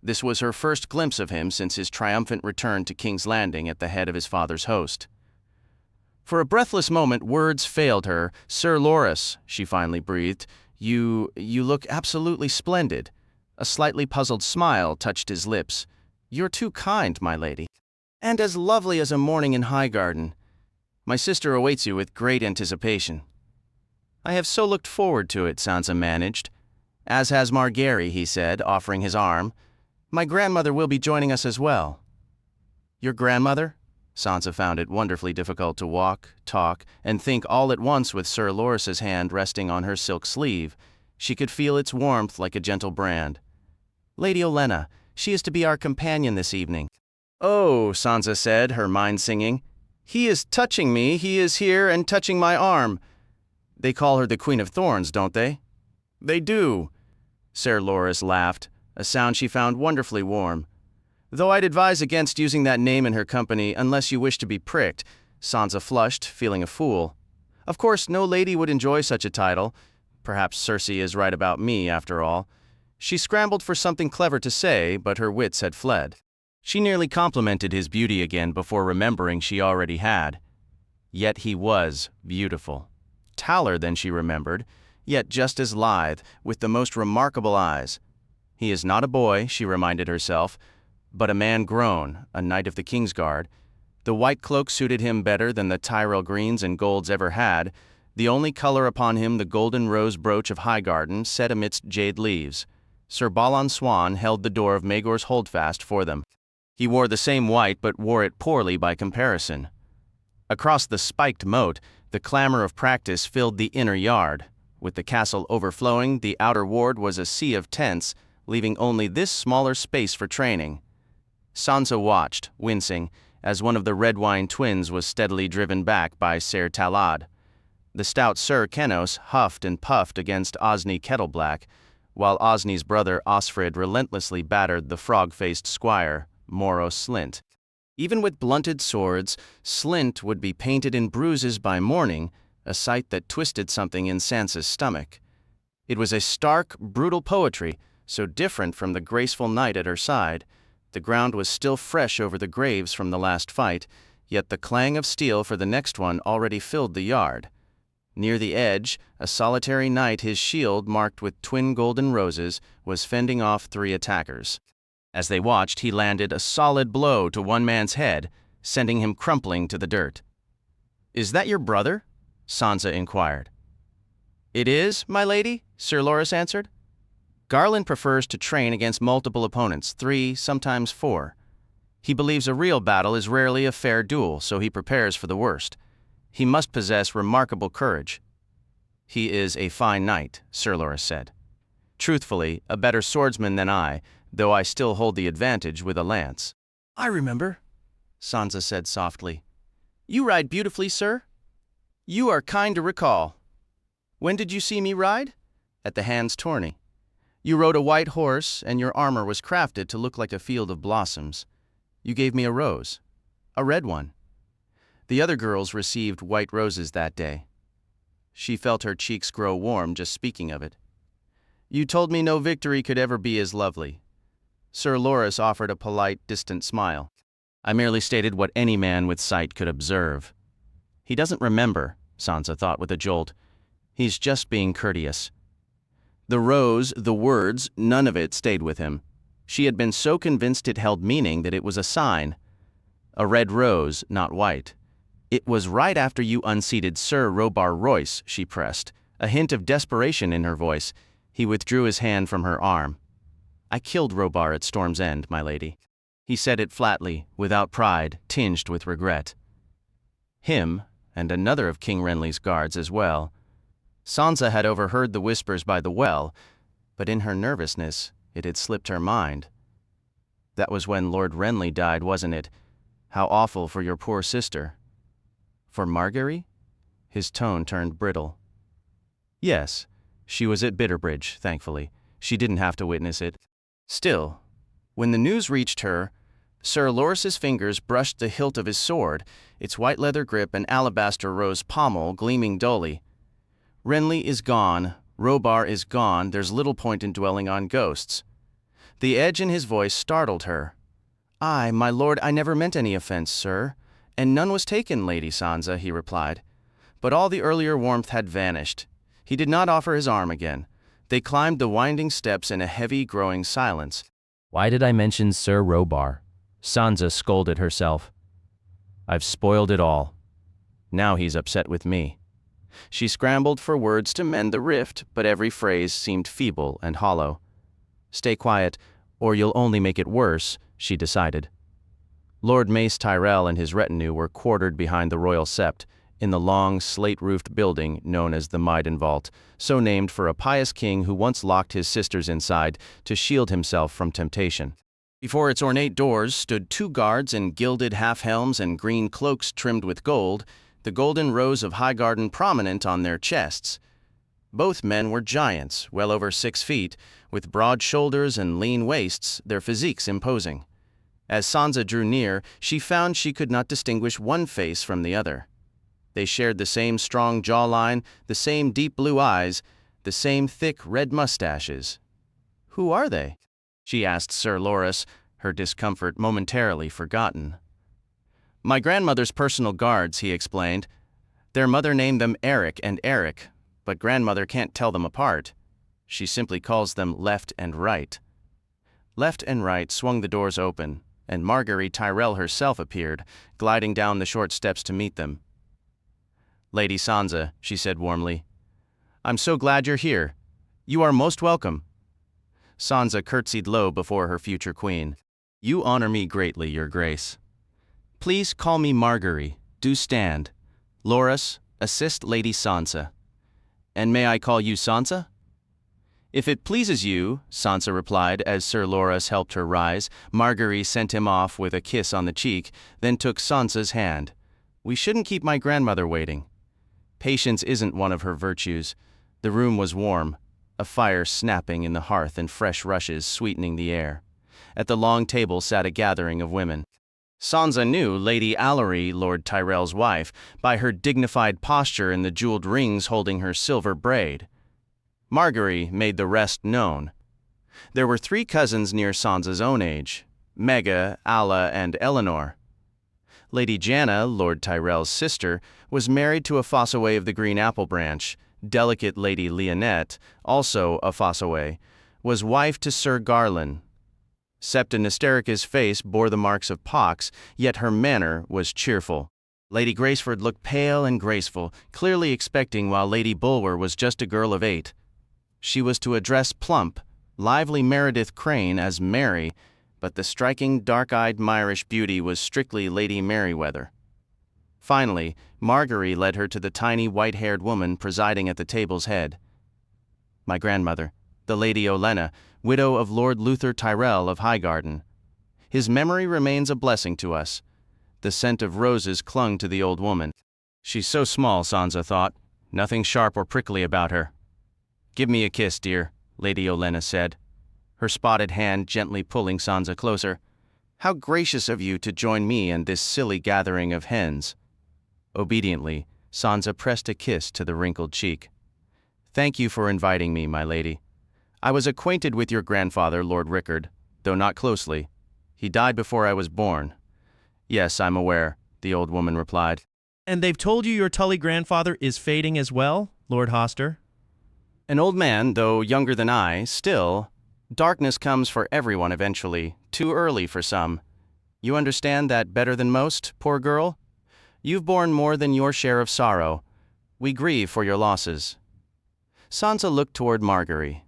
This was her first glimpse of him since his triumphant return to King's Landing at the head of his father's host. For a breathless moment, words failed her. "Sir Loras," she finally breathed, You look absolutely splendid." A slightly puzzled smile touched his lips. "You're too kind, my lady. And as lovely as a morning in Highgarden. My sister awaits you with great anticipation." "I have so looked forward to it," Sansa managed. "As has Marguerite," he said, offering his arm. "My grandmother will be joining us as well." "Your grandmother?" Sansa found it wonderfully difficult to walk, talk, and think all at once with Sir Loras's hand resting on her silk sleeve. She could feel its warmth like a gentle brand. "Lady Olenna, she is to be our companion this evening." "Oh," Sansa said, her mind singing. "He is touching me, he is here and touching my arm. They call her the Queen of Thorns, don't they?" "They do." Sir Loras laughed, a sound she found wonderfully warm. "Though I'd advise against using that name in her company unless you wish to be pricked." Sansa flushed, feeling a fool. Of course, no lady would enjoy such a title. Perhaps Cersei is right about me, after all. She scrambled for something clever to say, but her wits had fled. She nearly complimented his beauty again before remembering she already had. Yet he was beautiful. Taller than she remembered, yet just as lithe, with the most remarkable eyes. He is not a boy, she reminded herself, but a man grown, a knight of the Kingsguard. The white cloak suited him better than the Tyrell greens and golds ever had, the only color upon him the golden rose brooch of Highgarden set amidst jade leaves. Sir Balon Swan held the door of Maegor's holdfast for them. He wore the same white but wore it poorly by comparison. Across the spiked moat, the clamor of practice filled the inner yard. With the castle overflowing, the outer ward was a sea of tents, leaving only this smaller space for training. Sansa watched, wincing, as one of the Redwine twins was steadily driven back by Ser Talad. The stout Sir Kennos huffed and puffed against Osney Kettleblack, while Osney's brother Osfrid relentlessly battered the frog-faced squire, Moro Slint. Even with blunted swords, Slint would be painted in bruises by morning, a sight that twisted something in Sansa's stomach. It was a stark, brutal poetry, so different from the graceful knight at her side. The ground was still fresh over the graves from the last fight, yet the clang of steel for the next one already filled the yard. Near the edge, a solitary knight, his shield marked with twin golden roses, was fending off 3 attackers. As they watched, he landed a solid blow to one man's head, sending him crumpling to the dirt. "Is that your brother?" Sansa inquired. "It is, my lady," Sir Loras answered. "Garland prefers to train against multiple opponents, 3, sometimes 4. He believes a real battle is rarely a fair duel, so he prepares for the worst. He must possess remarkable courage." "He is a fine knight," Sir Loras said. "Truthfully, a better swordsman than I, though I still hold the advantage with a lance." "I remember," Sansa said softly. "You ride beautifully, sir." "You are kind to recall." "When did you see me ride?" "At the Hand's tourney. You rode a white horse, and your armor was crafted to look like a field of blossoms. You gave me a rose. A red one. The other girls received white roses that day." She felt her cheeks grow warm just speaking of it. "You told me no victory could ever be as lovely." Sir Loras offered a polite, distant smile. "I merely stated what any man with sight could observe." "He doesn't remember," Sansa thought with a jolt. "He's just being courteous." The rose, the words, none of it stayed with him. She had been so convinced it held meaning that it was a sign. A red rose, not white. "It was right after you unseated Sir Robar Royce," she pressed, a hint of desperation in her voice. He withdrew his hand from her arm. "I killed Robar at Storm's End, my lady." He said it flatly, without pride, tinged with regret. Him, and another of King Renly's guards as well. Sansa had overheard the whispers by the well, but in her nervousness, it had slipped her mind. That was when Lord Renly died, wasn't it? How awful for your poor sister. For Margaery? His tone turned brittle. Yes, she was at Bitterbridge, thankfully. She didn't have to witness it. Still, when the news reached her, Sir Loras's fingers brushed the hilt of his sword, its white leather grip and alabaster rose pommel gleaming dully. Renly is gone, Robar is gone, there's little point in dwelling on ghosts. The edge in his voice startled her. "Aye, my lord, I never meant any offense, sir. And none was taken, Lady Sansa," he replied. But all the earlier warmth had vanished. He did not offer his arm again. They climbed the winding steps in a heavy, growing silence. Why did I mention Sir Robar? Sansa scolded herself. I've spoiled it all. Now he's upset with me. She scrambled for words to mend the rift, but every phrase seemed feeble and hollow. Stay quiet, or you'll only make it worse, she decided. Lord Mace Tyrell and his retinue were quartered behind the royal sept, in the long, slate-roofed building known as the Maiden Vault, so named for a pious king who once locked his sisters inside to shield himself from temptation. Before its ornate doors stood 2 guards in gilded half-helms and green cloaks trimmed with gold, the golden rows of Highgarden prominent on their chests. Both men were giants, well over 6 feet, with broad shoulders and lean waists, their physiques imposing. As Sansa drew near, she found she could not distinguish one face from the other. They shared the same strong jawline, the same deep blue eyes, the same thick red mustaches. "Who are they?" she asked Sir Loras, her discomfort momentarily forgotten. "My grandmother's personal guards," he explained. "Their mother named them Eric and Eric, but grandmother can't tell them apart. She simply calls them Left and Right." Left and Right swung the doors open, and Margaery Tyrell herself appeared, gliding down the short steps to meet them. "Lady Sansa," she said warmly, "I'm so glad you're here. You are most welcome." Sansa curtsied low before her future queen. "You honor me greatly, your grace." "Please call me Margaery. Do stand. Loras, assist Lady Sansa." "And may I call you Sansa?" "If it pleases you," Sansa replied as Sir Loras helped her rise. Margaery sent him off with a kiss on the cheek, then took Sansa's hand. "We shouldn't keep my grandmother waiting." Patience isn't one of her virtues. The room was warm, a fire snapping in the hearth and fresh rushes sweetening the air. At the long table sat a gathering of women. Sansa knew Lady Allery, Lord Tyrell's wife, by her dignified posture and the jeweled rings holding her silver braid. Margaery made the rest known. There were 3 cousins near Sansa's own age, Megha, Alla, and Eleanor. Lady Janna, Lord Tyrell's sister, was married to a Fossaway of the Green Apple Branch. Delicate Lady Leonette, also a Fossaway, was wife to Sir Garland. Septa Nysterica's face bore the marks of pox, yet her manner was cheerful. Lady Graceford looked pale and graceful, clearly expecting, while Lady Bulwer was just a girl of 8. She was to address plump, lively Meredith Crane as Mary, but the striking dark-eyed Myrish beauty was strictly Lady Merryweather. Finally, Margaery led her to the tiny white-haired woman presiding at the table's head. "My grandmother, the Lady Olenna, widow of Lord Luther Tyrell of Highgarden. His memory remains a blessing to us." The scent of roses clung to the old woman. "She's so small," Sansa thought. "Nothing sharp or prickly about her." "Give me a kiss, dear," Lady Olenna said, her spotted hand gently pulling Sansa closer. "How gracious of you to join me and this silly gathering of hens." Obediently, Sansa pressed a kiss to the wrinkled cheek. "Thank you for inviting me, my lady. I was acquainted with your grandfather, Lord Rickard, though not closely. He died before I was born." "Yes, I'm aware," the old woman replied. "And they've told you your Tully grandfather is fading as well, Lord Hoster?" "An old man, though younger than I, still. Darkness comes for everyone eventually, too early for some. You understand that better than most, poor girl? You've borne more than your share of sorrow. We grieve for your losses." Sansa looked toward Margaery.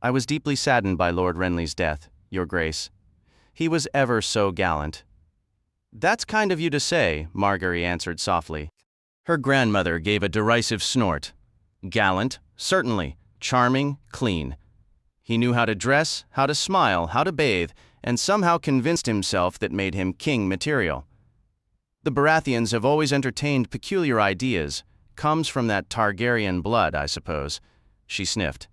"I was deeply saddened by Lord Renly's death, your grace. He was ever so gallant." "That's kind of you to say," Margaery answered softly. Her grandmother gave a derisive snort. "Gallant, certainly. Charming, clean. He knew how to dress, how to smile, how to bathe, and somehow convinced himself that made him king material. The Baratheons have always entertained peculiar ideas. Comes from that Targaryen blood, I suppose. She sniffed.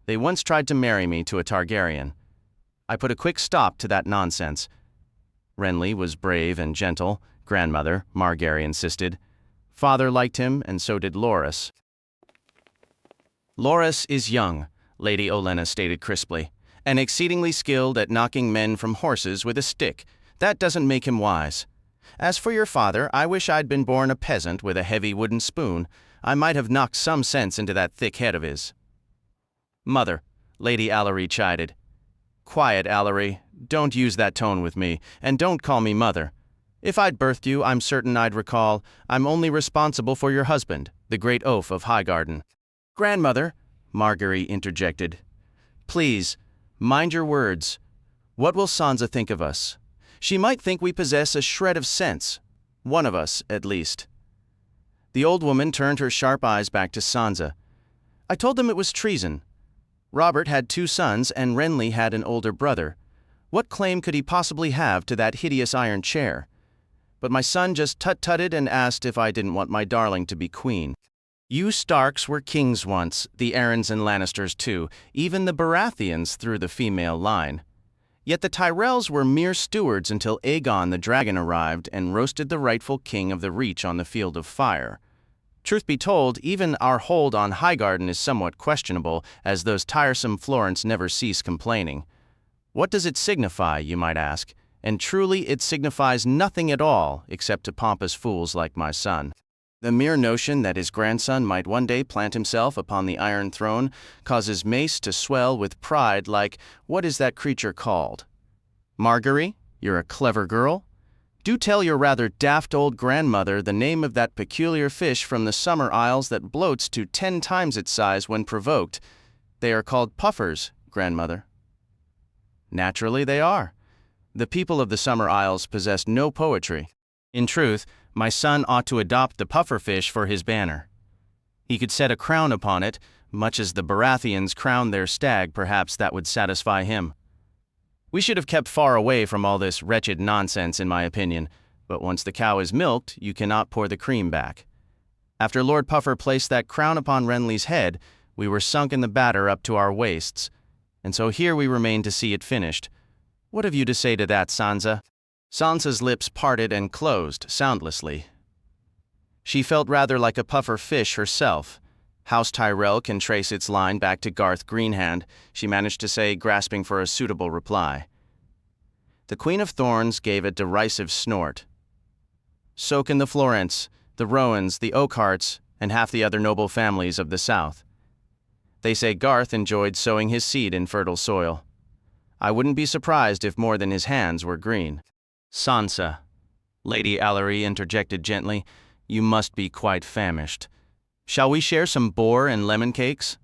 They once tried to marry me to a Targaryen. I put a quick stop to that nonsense. Renly was brave and gentle, grandmother, Margaery insisted. Father liked him, and so did Loras. Loras is young, Lady Olenna stated crisply, and exceedingly skilled at knocking men from horses with a stick. That doesn't make him wise. As for your father, I wish I'd been born a peasant with a heavy wooden spoon. I might have knocked some sense into that thick head of his. Mother, Lady Allery chided. Quiet, Allery. Don't use that tone with me, and don't call me mother. If I'd birthed you, I'm certain I'd recall, I'm only responsible for your husband, the great oaf of Highgarden. Grandmother, Margaery interjected. Please, mind your words. What will Sansa think of us? She might think we possess a shred of sense. One of us, at least. The old woman turned her sharp eyes back to Sansa. I told them it was treason. Robert had 2 sons and Renly had an older brother. What claim could he possibly have to that hideous iron chair? But my son just tut-tutted and asked if I didn't want my darling to be queen. You Starks were kings once, the Arryns and Lannisters too, even the Baratheons through the female line. Yet the Tyrells were mere stewards until Aegon the Dragon arrived and roasted the rightful king of the Reach on the field of fire. Truth be told, even our hold on Highgarden is somewhat questionable, as those tiresome Florents never cease complaining. What does it signify, you might ask? And truly it signifies nothing at all, except to pompous fools like my son. The mere notion that his grandson might one day plant himself upon the Iron Throne causes Mace to swell with pride like, what is that creature called? Margaery, you're a clever girl. Do tell your rather daft old grandmother the name of that peculiar fish from the Summer Isles that bloats to 10 times its size when provoked. They are called puffers, grandmother. Naturally they are. The people of the Summer Isles possess no poetry. In truth, my son ought to adopt the pufferfish for his banner. He could set a crown upon it, much as the Baratheons crown their stag. Perhaps that would satisfy him. We should have kept far away from all this wretched nonsense, in my opinion, but once the cow is milked, you cannot pour the cream back. After Lord Puffer placed that crown upon Renly's head, we were sunk in the batter up to our waists, and so here we remain to see it finished. What have you to say to that, Sansa? Sansa's lips parted and closed soundlessly. She felt rather like a puffer fish herself. House Tyrell can trace its line back to Garth Greenhand, she managed to say, grasping for a suitable reply. The Queen of Thorns gave a derisive snort. So can the Florents, the Rowans, the Oakhearts, and half the other noble families of the South. They say Garth enjoyed sowing his seed in fertile soil. I wouldn't be surprised if more than his hands were green. Sansa, Lady Allery interjected gently, you must be quite famished. Shall we share some boar and lemon cakes?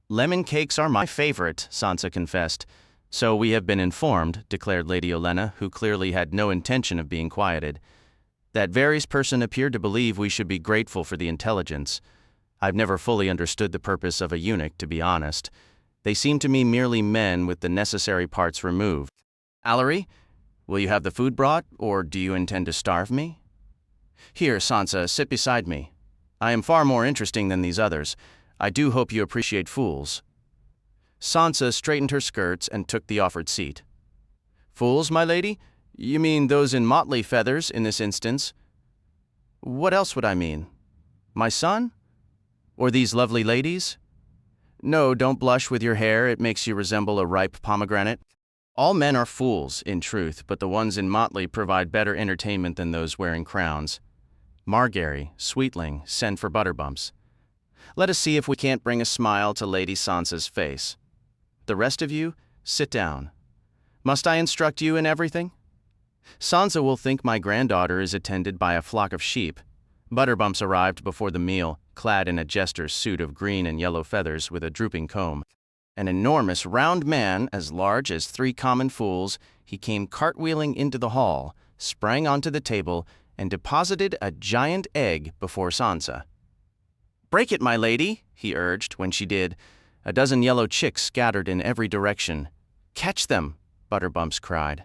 Lemon cakes are my favorite, Sansa confessed. So we have been informed, declared Lady Olenna, who clearly had no intention of being quieted. That Varys person appeared to believe we should be grateful for the intelligence. I've never fully understood the purpose of a eunuch, to be honest. They seem to me merely men with the necessary parts removed. Allery, will you have the food brought, or do you intend to starve me? Here, Sansa, sit beside me. I am far more interesting than these others. I do hope you appreciate fools. Sansa straightened her skirts and took the offered seat. Fools, my lady? You mean those in motley feathers, in this instance? What else would I mean? My son? Or these lovely ladies? No, don't blush with your hair, it makes you resemble a ripe pomegranate. All men are fools, in truth, but the ones in motley provide better entertainment than those wearing crowns. Margaery, Sweetling, send for Butterbumps. Let us see if we can't bring a smile to Lady Sansa's face. The rest of you, sit down. Must I instruct you in everything? Sansa will think my granddaughter is attended by a flock of sheep. Butterbumps arrived before the meal, clad in a jester's suit of green and yellow feathers with a drooping comb. An enormous round man, as large as 3 common fools, he came cartwheeling into the hall, sprang onto the table, and deposited a giant egg before Sansa. Break it, my lady, he urged when she did. A dozen yellow chicks scattered in every direction. Catch them. Butterbumps cried.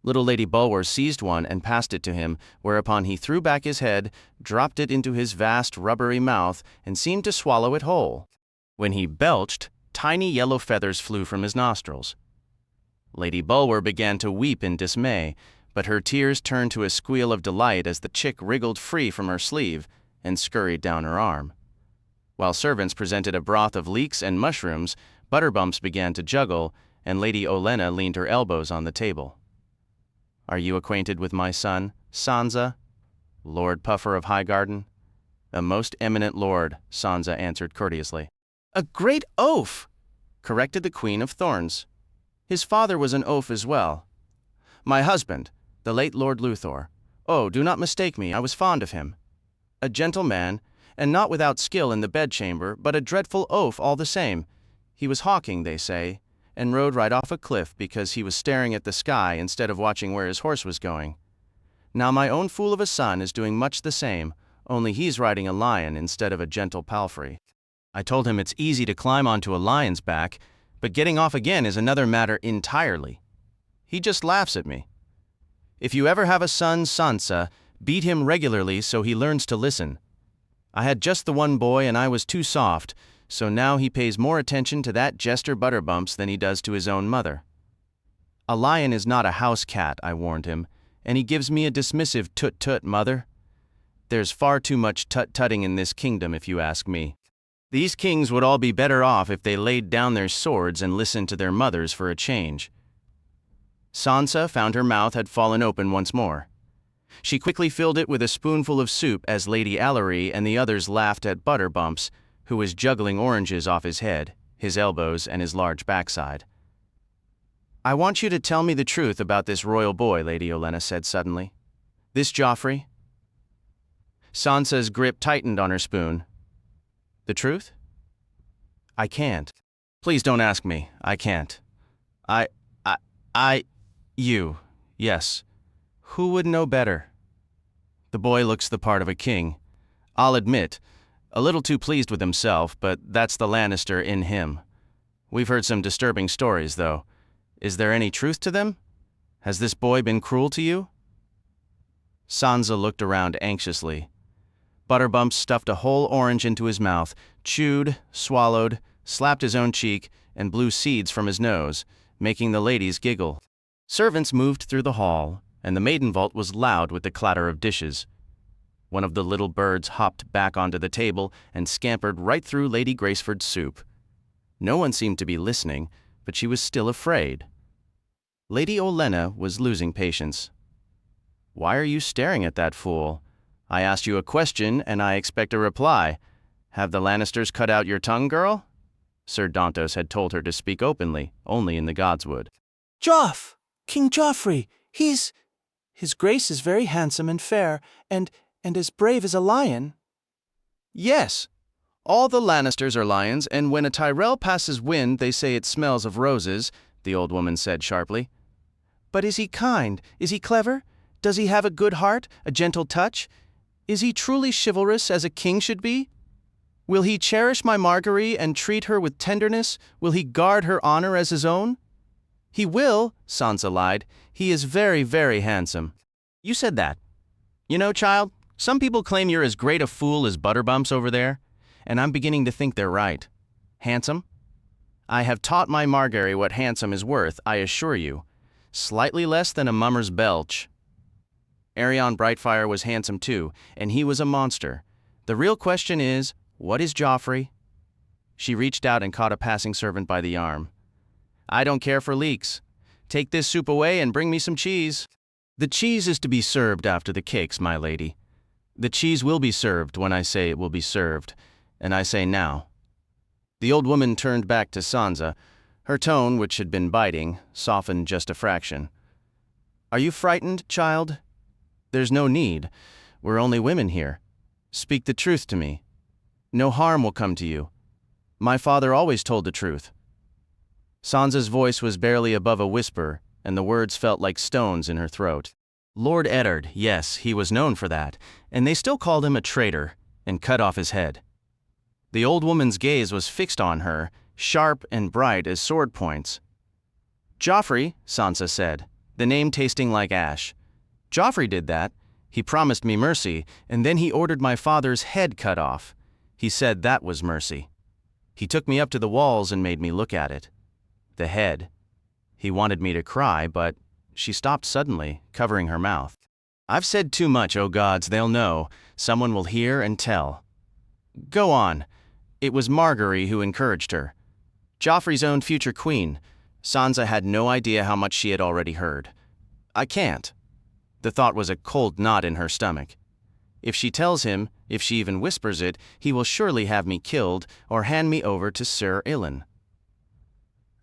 Little Lady Bulwer seized one and passed it to him, whereupon he threw back his head, dropped it into his vast rubbery mouth, and seemed to swallow it whole. When he belched, tiny yellow feathers flew from his nostrils. Lady Bulwer began to weep in dismay, but her tears turned to a squeal of delight as the chick wriggled free from her sleeve and scurried down her arm. While servants presented a broth of leeks and mushrooms, Butterbumps began to juggle, and Lady Olenna leaned her elbows on the table. "Are you acquainted with my son, Sansa, Lord Puffer of Highgarden?" "A most eminent lord," Sansa answered courteously. "A great oaf," corrected the Queen of Thorns. "His father was an oaf as well. My husband, the late Lord Luthor. Oh, do not mistake me, I was fond of him. A gentle man, and not without skill in the bedchamber, but a dreadful oaf all the same. He was hawking, they say, and rode right off a cliff because he was staring at the sky instead of watching where his horse was going. Now my own fool of a son is doing much the same, only he's riding a lion instead of a gentle palfrey. I told him it's easy to climb onto a lion's back, but getting off again is another matter entirely. He just laughs at me. If you ever have a son, Sansa, beat him regularly so he learns to listen. I had just the one boy and I was too soft, so now he pays more attention to that jester Butterbumps than he does to his own mother. A lion is not a house cat, I warned him, and he gives me a dismissive tut-tut, mother. There's far too much tut-tutting in this kingdom, if you ask me. These kings would all be better off if they laid down their swords and listened to their mothers for a change." Sansa found her mouth had fallen open once more. She quickly filled it with a spoonful of soup as Lady Ellery and the others laughed at Butterbumps, who was juggling oranges off his head, his elbows, and his large backside. "I want you to tell me the truth about this royal boy," Lady Olenna said suddenly. "This Joffrey?" Sansa's grip tightened on her spoon. "The truth? I can't. Please don't ask me. I can't. You. Yes. Who would know better? The boy looks the part of a king. I'll admit, a little too pleased with himself, but that's the Lannister in him. We've heard some disturbing stories, though. Is there any truth to them? Has this boy been cruel to you?" Sansa looked around anxiously. Butterbumps stuffed a whole orange into his mouth, chewed, swallowed, slapped his own cheek, and blew seeds from his nose, making the ladies giggle. Servants moved through the hall, and the maiden vault was loud with the clatter of dishes. One of the little birds hopped back onto the table and scampered right through Lady Graceford's soup. No one seemed to be listening, but she was still afraid. Lady Olenna was losing patience. "Why are you staring at that fool? I asked you a question, and I expect a reply. Have the Lannisters cut out your tongue, girl?" Sir Dantos had told her to speak openly, only in the Godswood. "Joff! King Joffrey! His Grace is very handsome and fair, and as brave as a lion." "Yes. All the Lannisters are lions, and when a Tyrell passes wind, they say it smells of roses," the old woman said sharply. "But is he kind? Is he clever? Does he have a good heart, a gentle touch? Is he truly chivalrous as a king should be? Will he cherish my Marguerite and treat her with tenderness? Will he guard her honor as his own?" "He will," Sansa lied. "He is very, very handsome." "You said that. You know, child, some people claim you're as great a fool as Butterbumps over there, and I'm beginning to think they're right. Handsome? I have taught my Marguerite what handsome is worth, I assure you. Slightly less than a mummer's belch. Arion Brightfire was handsome too, and he was a monster. The real question is, what is Joffrey?" She reached out and caught a passing servant by the arm. "I don't care for leeks. Take this soup away and bring me some cheese." "The cheese is to be served after the cakes, my lady. The cheese will be served when I say it will be served, and I say now." The old woman turned back to Sansa. Her tone, which had been biting, softened just a fraction. "Are you frightened, child? There's no need. We're only women here. Speak the truth to me. No harm will come to you. My father always told the truth." Sansa's voice was barely above a whisper, and the words felt like stones in her throat. Lord Eddard, yes, he was known for that, and they still called him a traitor, and cut off his head. The old woman's gaze was fixed on her, sharp and bright as sword points. Joffrey, Sansa said, the name tasting like ash. Joffrey did that. He promised me mercy, and then he ordered my father's head cut off. He said that was mercy. He took me up to the walls and made me look at it. The head. He wanted me to cry, but she stopped suddenly, covering her mouth. I've said too much, oh gods, they'll know. Someone will hear and tell. Go on. It was Margaery who encouraged her. Joffrey's own future queen. Sansa had no idea how much she had already heard. I can't. The thought was a cold knot in her stomach. If she tells him, if she even whispers it, he will surely have me killed or hand me over to Sir Ilyn.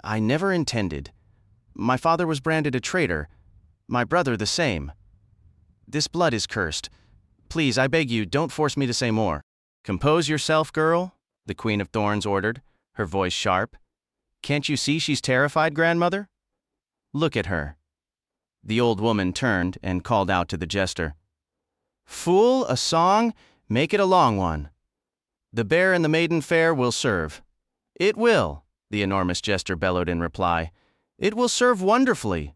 I never intended. My father was branded a traitor. My brother the same. This blood is cursed. Please, I beg you, don't force me to say more. Compose yourself, girl, the Queen of Thorns ordered, her voice sharp. Can't you see she's terrified, grandmother? Look at her. The old woman turned and called out to the jester. Fool, a song? Make it a long one. The bear and the maiden fair will serve. It will, the enormous jester bellowed in reply. It will serve wonderfully.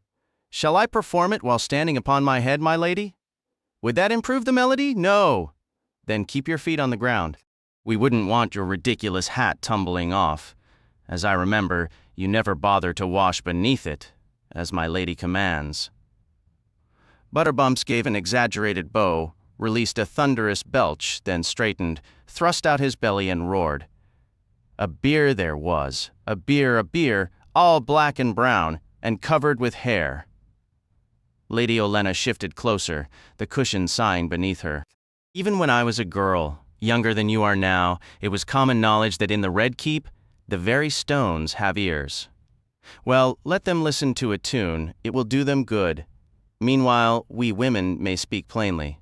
Shall I perform it while standing upon my head, my lady? Would that improve the melody? No. Then keep your feet on the ground. We wouldn't want your ridiculous hat tumbling off. As I remember, you never bother to wash beneath it, as my lady commands. Butterbumps gave an exaggerated bow, released a thunderous belch, then straightened, thrust out his belly and roared. A beer there was, a beer, all black and brown, and covered with hair. Lady Olenna shifted closer, the cushion sighing beneath her. Even when I was a girl, younger than you are now, it was common knowledge that in the Red Keep, the very stones have ears. Well, let them listen to a tune, it will do them good. Meanwhile, we women may speak plainly.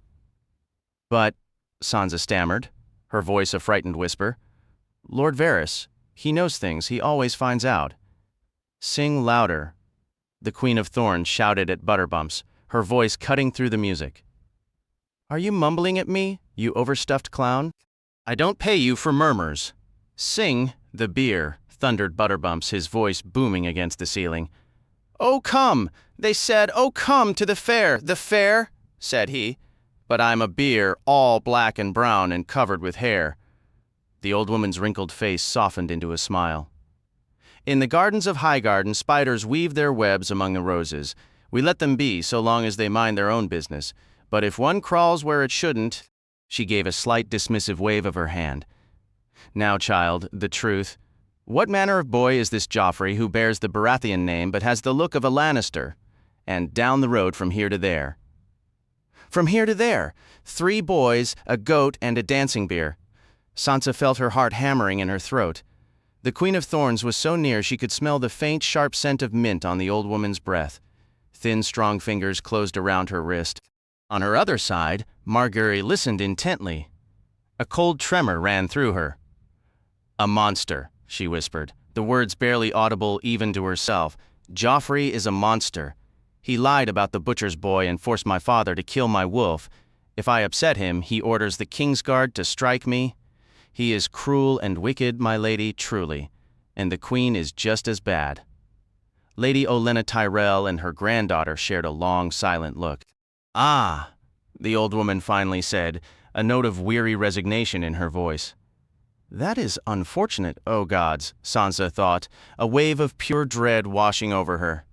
But, Sansa stammered, her voice a frightened whisper, Lord Varys, he knows things, he always finds out. Sing louder, the Queen of Thorns shouted at Butterbumps, her voice cutting through the music. Are you mumbling at me, you overstuffed clown? I don't pay you for murmurs. Sing the beer, thundered Butterbumps, his voice booming against the ceiling. Oh, come, they said, oh, come to the fair, said he. But I'm a beer, all black and brown and covered with hair. The old woman's wrinkled face softened into a smile. In the gardens of Highgarden, spiders weave their webs among the roses. We let them be so long as they mind their own business. But if one crawls where it shouldn't, she gave a slight dismissive wave of her hand. Now, child, the truth. What manner of boy is this Joffrey who bears the Baratheon name but has the look of a Lannister? And down the road from here to there. From here to there, 3 boys, a goat, and a dancing beer. Sansa felt her heart hammering in her throat. The Queen of Thorns was so near she could smell the faint, sharp scent of mint on the old woman's breath. Thin, strong fingers closed around her wrist. On her other side, Margaery listened intently. A cold tremor ran through her. A monster, she whispered, the words barely audible even to herself. Joffrey is a monster. He lied about the butcher's boy and forced my father to kill my wolf. If I upset him, he orders the Kingsguard to strike me. He is cruel and wicked, my lady, truly, and the queen is just as bad. Lady Olenna Tyrell and her granddaughter shared a long, silent look. Ah, the old woman finally said, a note of weary resignation in her voice. That is unfortunate, oh gods, Sansa thought, a wave of pure dread washing over her.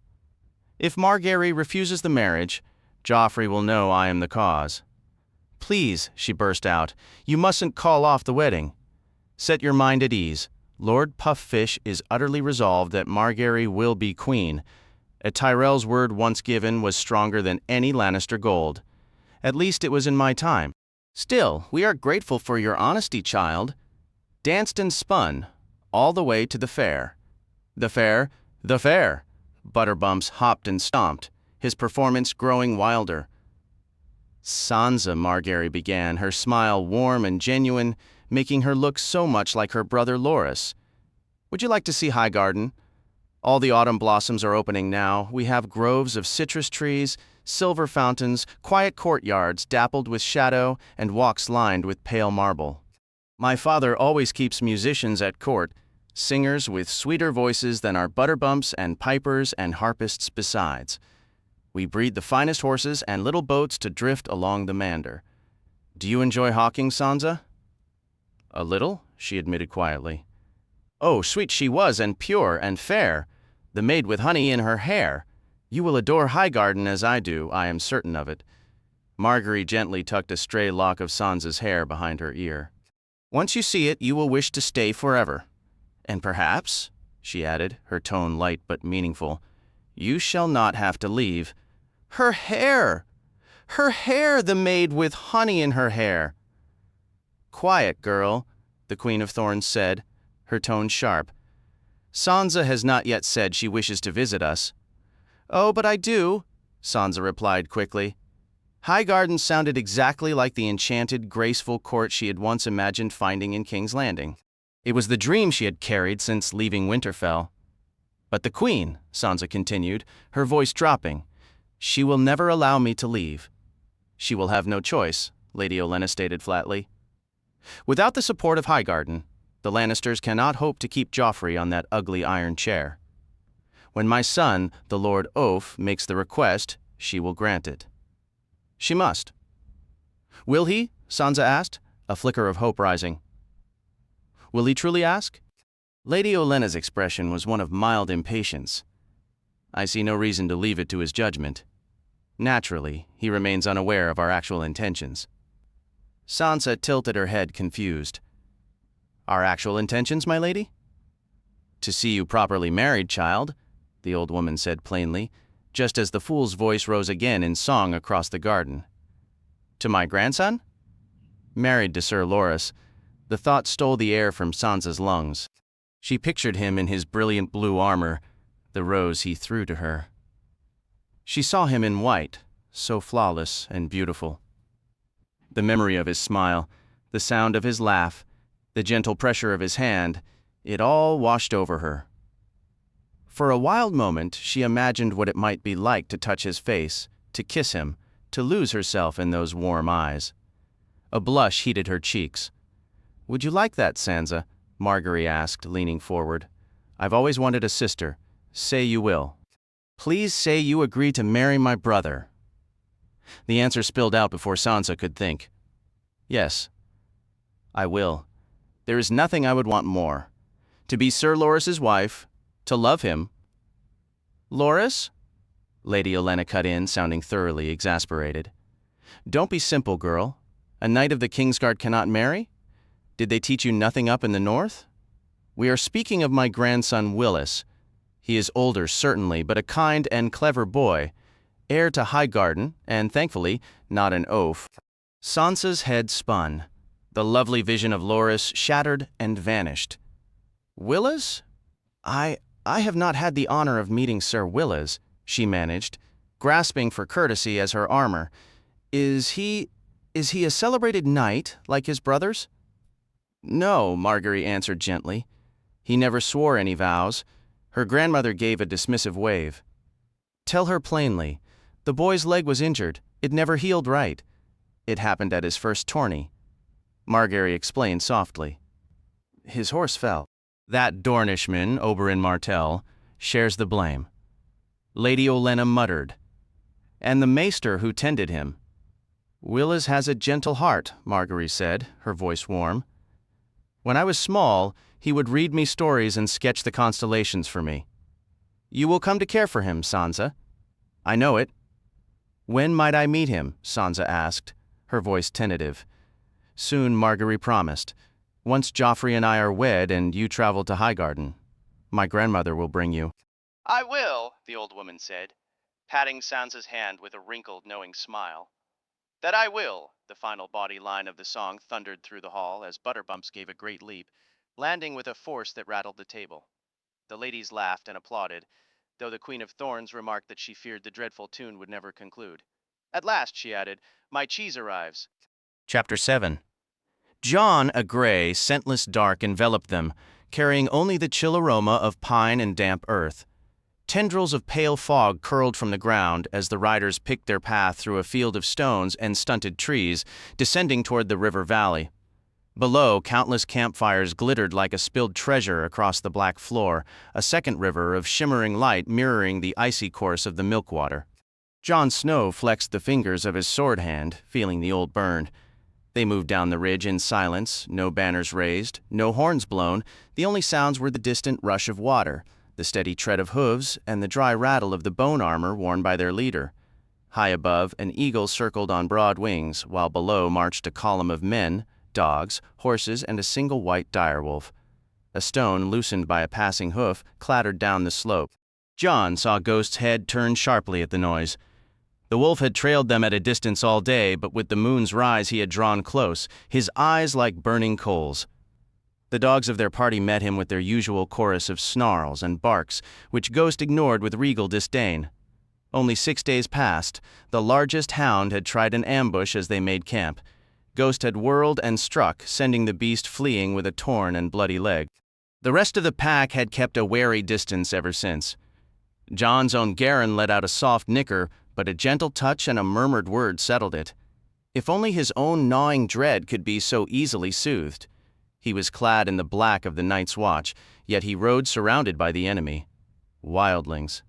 If Margaery refuses the marriage, Joffrey will know I am the cause. Please, she burst out, you mustn't call off the wedding. Set your mind at ease. Lord Pufffish is utterly resolved that Margaery will be queen. A Tyrell's word once given was stronger than any Lannister gold. At least it was in my time. Still, we are grateful for your honesty, child. Danced and spun, all the way to the fair. The fair, the fair. Butterbumps hopped and stomped, his performance growing wilder. Sansa, Margaery began, her smile warm and genuine, making her look so much like her brother Loras. Would you like to see Highgarden? All the autumn blossoms are opening now. We have groves of citrus trees, silver fountains, quiet courtyards dappled with shadow, and walks lined with pale marble. My father always keeps musicians at court. singers with sweeter voices than our butterbumps and pipers and harpists besides. We breed the finest horses and little boats to drift along the Mander. Do you enjoy hawking, Sansa? A little, she admitted quietly. Oh, sweet she was, and pure and fair, the maid with honey in her hair. You will adore Highgarden as I do, I am certain of it. Margaery gently tucked a stray lock of Sansa's hair behind her ear. Once you see it, you will wish to stay forever. And perhaps, she added, her tone light but meaningful, you shall not have to leave. Her hair! Her hair, the maid with honey in her hair! Quiet, girl, the Queen of Thorns said, her tone sharp. Sansa has not yet said she wishes to visit us. Oh, but I do, Sansa replied quickly. Highgarden sounded exactly like the enchanted, graceful court she had once imagined finding in King's Landing. It was the dream she had carried since leaving Winterfell. But the Queen, Sansa continued, her voice dropping, she will never allow me to leave. She will have no choice, Lady Olenna stated flatly. Without the support of Highgarden, the Lannisters cannot hope to keep Joffrey on that ugly iron chair. When my son, the Lord Oaf, makes the request, she will grant it. She must. Will he? Sansa asked, a flicker of hope rising. Will he truly ask? Lady Olenna's expression was one of mild impatience. I see no reason to leave it to his judgment. Naturally, he remains unaware of our actual intentions. Sansa tilted her head, confused. Our actual intentions, my lady? To see you properly married, child, the old woman said plainly, just as the fool's voice rose again in song across the garden. To my grandson? Married to Sir Loras, the thought stole the air from Sansa's lungs. She pictured him in his brilliant blue armor, the rose he threw to her. She saw him in white, so flawless and beautiful. The memory of his smile, the sound of his laugh, the gentle pressure of his hand, it all washed over her. For a wild moment, she imagined what it might be like to touch his face, to kiss him, to lose herself in those warm eyes. A blush heated her cheeks. Would you like that, Sansa? Margaery asked, leaning forward. I've always wanted a sister. Say you will. Please say you agree to marry my brother. The answer spilled out before Sansa could think. Yes, I will. There is nothing I would want more. To be Sir Loras's wife, to love him. Loras? Lady Olenna cut in, sounding thoroughly exasperated. Don't be simple, girl. A knight of the Kingsguard cannot marry? Did they teach you nothing up in the north? We are speaking of my grandson Willis. He is older, certainly, but a kind and clever boy, heir to Highgarden, and thankfully, not an oaf. Sansa's head spun. The lovely vision of Loras shattered and vanished. Willis? I have not had the honor of meeting Sir Willis, she managed, grasping for courtesy as her armor. Is he a celebrated knight like his brothers? No, Margaery answered gently. He never swore any vows. Her grandmother gave a dismissive wave. Tell her plainly. The boy's leg was injured. It never healed right. It happened at his first tourney. Margaery explained softly. His horse fell. That Dornishman, Oberyn Martell, shares the blame. Lady Olenna muttered. And the maester who tended him. Willis has a gentle heart, Margaery said, her voice warm. When I was small, he would read me stories and sketch the constellations for me. You will come to care for him, Sansa. I know it. When might I meet him? Sansa asked, her voice tentative. Soon, Margaery promised. Once Joffrey and I are wed and you travel to Highgarden, my grandmother will bring you. I will, the old woman said, patting Sansa's hand with a wrinkled, knowing smile. That I will, the final body line of the song thundered through the hall as Butterbumps gave a great leap, landing with a force that rattled the table. The ladies laughed and applauded, though the Queen of Thorns remarked that she feared the dreadful tune would never conclude. At last, she added, my cheese arrives. Chapter 7. Jon, a gray, scentless dark enveloped them, carrying only the chill aroma of pine and damp earth. Tendrils of pale fog curled from the ground as the riders picked their path through a field of stones and stunted trees, descending toward the river valley. Below, countless campfires glittered like a spilled treasure across the black floor, a second river of shimmering light mirroring the icy course of the milkwater. Jon Snow flexed the fingers of his sword hand, feeling the old burn. They moved down the ridge in silence, no banners raised, no horns blown. The only sounds were the distant rush of water, the steady tread of hooves, and the dry rattle of the bone armor worn by their leader. High above, an eagle circled on broad wings, while below marched a column of men, dogs, horses, and a single white direwolf. A stone, loosened by a passing hoof, clattered down the slope. Jon saw Ghost's head turn sharply at the noise. The wolf had trailed them at a distance all day, but with the moon's rise he had drawn close, his eyes like burning coals. The dogs of their party met him with their usual chorus of snarls and barks, which Ghost ignored with regal disdain. Only 6 days past, the largest hound had tried an ambush as they made camp. Ghost had whirled and struck, sending the beast fleeing with a torn and bloody leg. The rest of the pack had kept a wary distance ever since. Jon's own Garren let out a soft nicker, but a gentle touch and a murmured word settled it. If only his own gnawing dread could be so easily soothed. He was clad in the black of the Night's Watch, yet he rode surrounded by the enemy. Wildlings.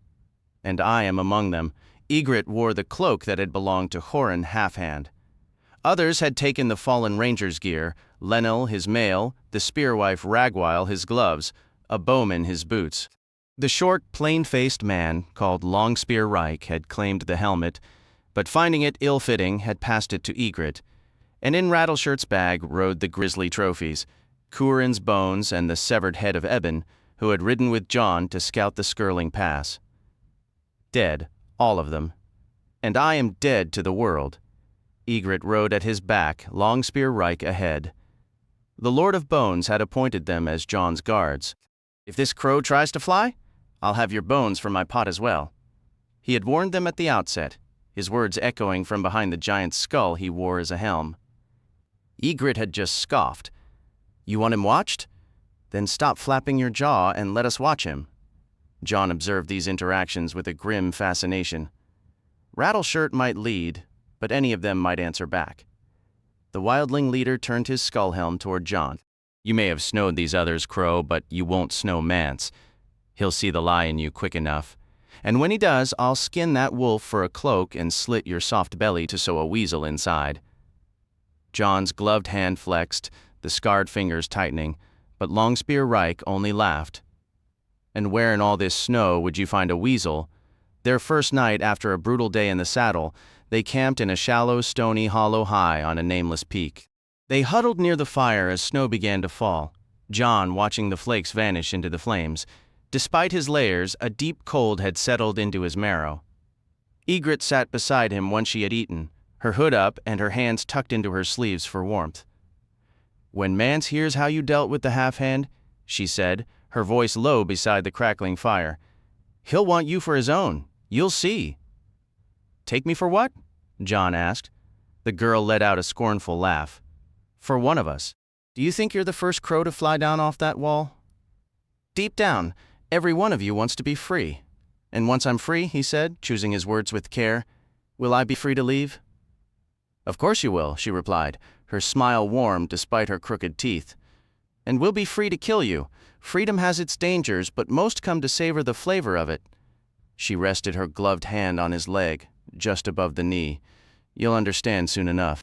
And I am among them. Ygritte wore the cloak that had belonged to Horan Halfhand. Others had taken the fallen ranger's gear, Lenel his mail, the spearwife Ragwile his gloves, a bowman his boots. The short, plain-faced man, called Longspear Reich, had claimed the helmet, but finding it ill-fitting, had passed it to Ygritte. And in Rattleshirt's bag rode the grisly trophies, Cuarin's bones and the severed head of Eben, who had ridden with Jon to scout the Skirling Pass. Dead, all of them. And I am dead to the world. Ygritte rode at his back, Longspear Reich ahead. The Lord of Bones had appointed them as Jon's guards. If this crow tries to fly, I'll have your bones for my pot as well. He had warned them at the outset, his words echoing from behind the giant skull he wore as a helm. Ygritte had just scoffed. You want him watched? Then stop flapping your jaw and let us watch him. Jon observed these interactions with a grim fascination. Rattleshirt might lead, but any of them might answer back. The wildling leader turned his skull helm toward Jon. You may have snowed these others, Crow, but you won't snow Mance. He'll see the lie in you quick enough. And when he does, I'll skin that wolf for a cloak and slit your soft belly to sew a weasel inside. Jon's gloved hand flexed, the scarred fingers tightening, but Longspear Reich only laughed. And where in all this snow would you find a weasel? Their first night after a brutal day in the saddle, they camped in a shallow, stony hollow high on a nameless peak. They huddled near the fire as snow began to fall, Jon watching the flakes vanish into the flames. Despite his layers, a deep cold had settled into his marrow. Ygritte sat beside him once she had eaten, her hood up and her hands tucked into her sleeves for warmth. When Mance hears how you dealt with the half-hand, she said, her voice low beside the crackling fire, he'll want you for his own. You'll see. Take me for what? Jon asked. The girl let out a scornful laugh. For one of us. Do you think you're the first crow to fly down off that wall? Deep down, every one of you wants to be free. And once I'm free, he said, choosing his words with care, will I be free to leave? Of course you will, she replied, her smile warm despite her crooked teeth. And we'll be free to kill you. Freedom has its dangers, but most come to savor the flavor of it. She rested her gloved hand on his leg, just above the knee. You'll understand soon enough.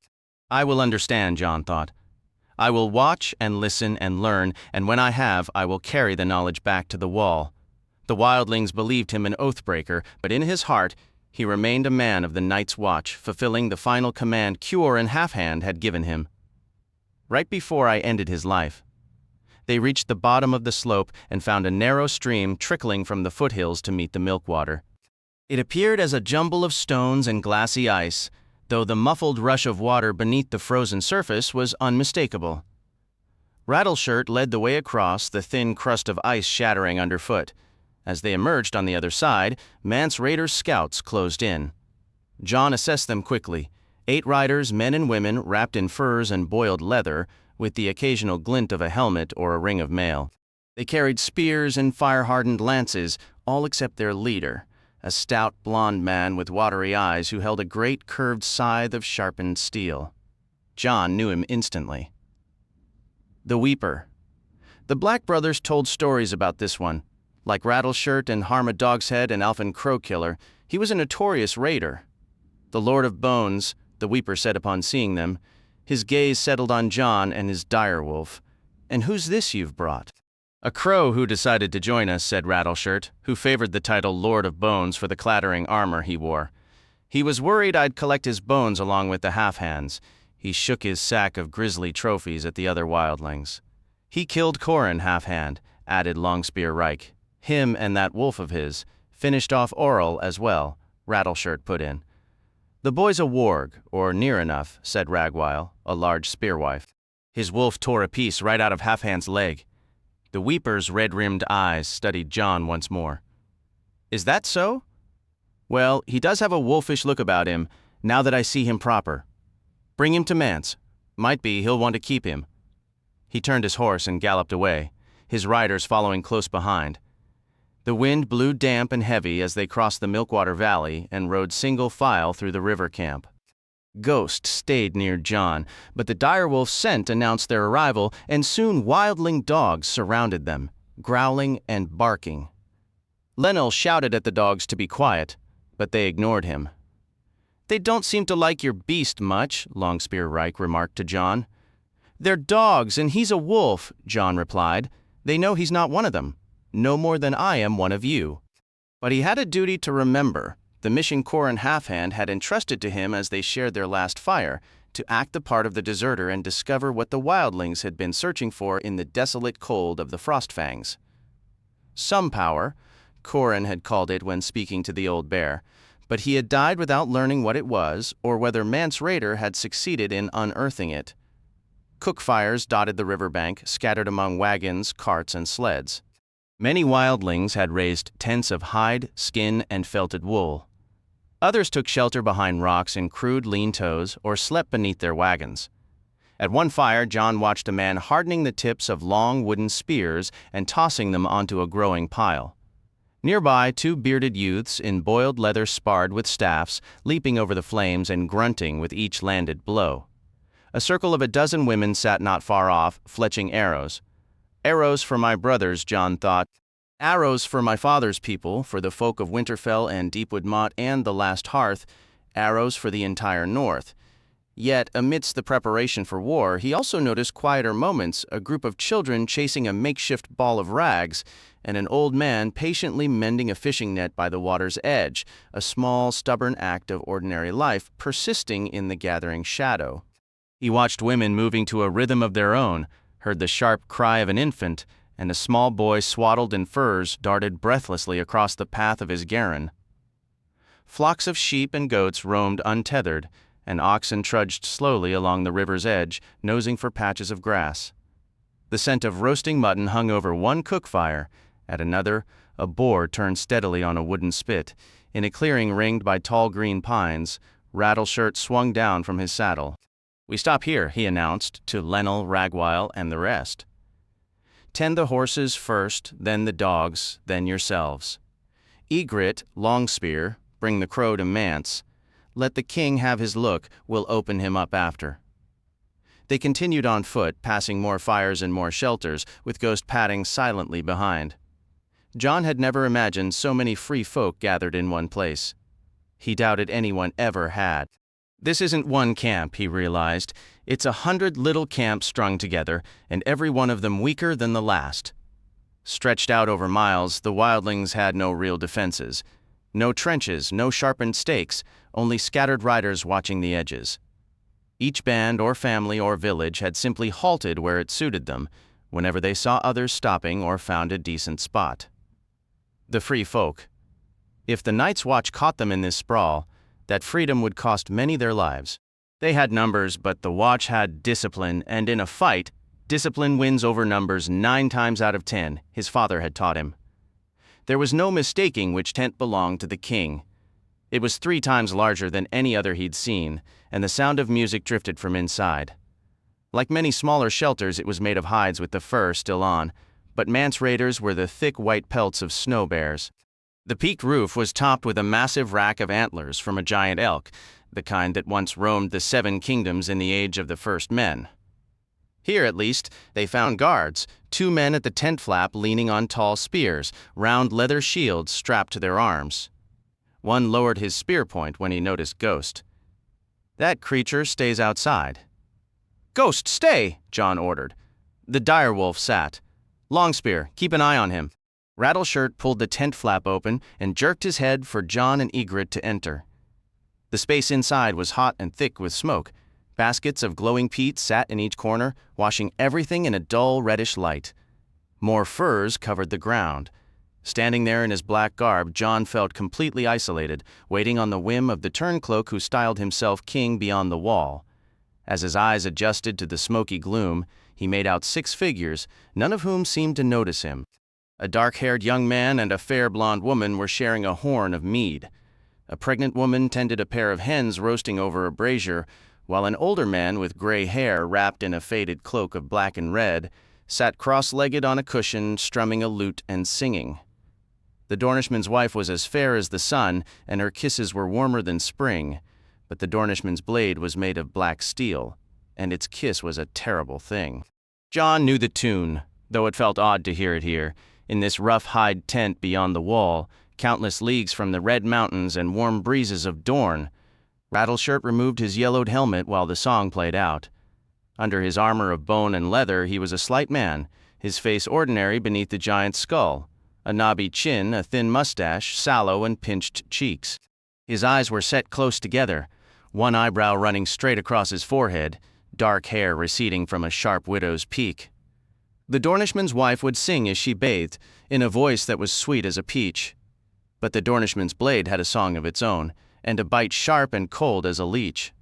I will understand, Jon thought. I will watch and listen and learn, and when I have, I will carry the knowledge back to the wall. The wildlings believed him an oathbreaker, but in his heart, he remained a man of the Night's Watch, fulfilling the final command Cuarin Halfhand had given him. Right before I ended his life, they reached the bottom of the slope and found a narrow stream trickling from the foothills to meet the milkwater. It appeared as a jumble of stones and glassy ice, though the muffled rush of water beneath the frozen surface was unmistakable. Rattleshirt led the way across, the thin crust of ice shattering underfoot. As they emerged on the other side, Mance Raider's scouts closed in. Jon assessed them quickly. 8 riders, men and women, wrapped in furs and boiled leather, with the occasional glint of a helmet or a ring of mail. They carried spears and fire-hardened lances, all except their leader, a stout blond man with watery eyes who held a great curved scythe of sharpened steel. Jon knew him instantly. The Weeper. The Black brothers told stories about this one. Like Rattleshirt and Harma Dogshead and Alphen Crowkiller, he was a notorious raider. The Lord of Bones, the Weeper said upon seeing them. His gaze settled on Jon and his direwolf. "And who's this you've brought?" "A crow who decided to join us," said Rattleshirt, who favored the title Lord of Bones for the clattering armor he wore. "He was worried I'd collect his bones along with the half-hands." He shook his sack of grisly trophies at the other wildlings. "He killed Corin Half-Hand," added Longspear Reich. "Him and that wolf of his. Finished off Oral as well," Rattleshirt put in. "The boy's a warg, or near enough," said Ragwile, a large spearwife. "His wolf tore a piece right out of Half-Hand's leg." The Weeper's red-rimmed eyes studied Jon once more. "Is that so? Well, he does have a wolfish look about him, now that I see him proper. Bring him to Mance. Might be he'll want to keep him." He turned his horse and galloped away, his riders following close behind. The wind blew damp and heavy as they crossed the Milkwater Valley and rode single file through the river camp. Ghost stayed near Jon, but the direwolf's scent announced their arrival, and soon wildling dogs surrounded them, growling and barking. Lenel shouted at the dogs to be quiet, but they ignored him. "They don't seem to like your beast much," Longspear Reich remarked to Jon. "They're dogs, and he's a wolf," Jon replied. "They know he's not one of them, no more than I am one of you." But he had a duty to remember. The mission Corin Half-Hand had entrusted to him as they shared their last fire, to act the part of the deserter and discover what the wildlings had been searching for in the desolate cold of the Frostfangs. Some power, Corin had called it when speaking to the old bear, but he had died without learning what it was, or whether Mance Rayder had succeeded in unearthing it. Cook fires dotted the riverbank, scattered among wagons, carts, and sleds. Many wildlings had raised tents of hide, skin, and felted wool. Others took shelter behind rocks in crude lean-tos or slept beneath their wagons. At one fire, Jon watched a man hardening the tips of long wooden spears and tossing them onto a growing pile. Nearby, two bearded youths in boiled leather sparred with staffs, leaping over the flames and grunting with each landed blow. A circle of a dozen women sat not far off, fletching arrows. Arrows for my brothers, Jon thought. Arrows for my father's people, for the folk of Winterfell and Deepwood Motte and the Last Hearth. Arrows for the entire North. Yet, amidst the preparation for war, he also noticed quieter moments, a group of children chasing a makeshift ball of rags, and an old man patiently mending a fishing net by the water's edge, a small, stubborn act of ordinary life persisting in the gathering shadow. He watched women moving to a rhythm of their own, heard the sharp cry of an infant, and a small boy swaddled in furs darted breathlessly across the path of his garron. Flocks of sheep and goats roamed untethered, and oxen trudged slowly along the river's edge, nosing for patches of grass. The scent of roasting mutton hung over one cook fire. At another, a boar turned steadily on a wooden spit. In a clearing ringed by tall green pines, Rattleshirt swung down from his saddle. "We stop here," he announced to Lenel, Ragwile, and the rest. "Tend the horses first, then the dogs, then yourselves. Ygritte, Longspear, bring the crow to Mance. Let the king have his look, we'll open him up after." They continued on foot, passing more fires and more shelters, with Ghost padding silently behind. Jon had never imagined so many free folk gathered in one place. He doubted anyone ever had. This isn't one camp, he realized. It's 100 little camps strung together, and every one of them weaker than the last. Stretched out over miles, the wildlings had no real defenses. No trenches, no sharpened stakes, only scattered riders watching the edges. Each band or family or village had simply halted where it suited them, whenever they saw others stopping or found a decent spot. The free folk. If the Night's Watch caught them in this sprawl, that freedom would cost many their lives. They had numbers, but the Watch had discipline, and in a fight, discipline wins over numbers 9 times out of 10, his father had taught him. There was no mistaking which tent belonged to the king. It was 3 times larger than any other he'd seen, and the sound of music drifted from inside. Like many smaller shelters, it was made of hides with the fur still on, but Mance Raiders were the thick white pelts of snow bears. The peaked roof was topped with a massive rack of antlers from a giant elk, the kind that once roamed the 7 kingdoms in the age of the first men. Here, at least, they found guards, 2 men at the tent flap leaning on tall spears, round leather shields strapped to their arms. One lowered his spear point when he noticed Ghost. "That creature stays outside." "Ghost, stay!" Jon ordered. The direwolf sat. "Longspear, keep an eye on him." Rattleshirt pulled the tent flap open and jerked his head for Jon and Ygritte to enter. The space inside was hot and thick with smoke. Baskets of glowing peat sat in each corner, washing everything in a dull reddish light. More furs covered the ground. Standing there in his black garb, Jon felt completely isolated, waiting on the whim of the turncloak who styled himself king beyond the wall. As his eyes adjusted to the smoky gloom, he made out 6 figures, none of whom seemed to notice him. A dark-haired young man and a fair blonde woman were sharing a horn of mead. A pregnant woman tended a pair of hens roasting over a brazier, while an older man with gray hair wrapped in a faded cloak of black and red sat cross-legged on a cushion strumming a lute and singing. The Dornishman's wife was as fair as the sun, and her kisses were warmer than spring, but the Dornishman's blade was made of black steel, and its kiss was a terrible thing. Jon knew the tune, though it felt odd to hear it here, in this rough hide tent beyond the wall, countless leagues from the red mountains and warm breezes of Dorne. Rattleshirt removed his yellowed helmet while the song played out. Under his armor of bone and leather, he was a slight man, his face ordinary beneath the giant's skull, a knobby chin, a thin mustache, sallow and pinched cheeks. His eyes were set close together, one eyebrow running straight across his forehead, dark hair receding from a sharp widow's peak. The Dornishman's wife would sing as she bathed, in a voice that was sweet as a peach. But the Dornishman's blade had a song of its own, and a bite sharp and cold as a leech.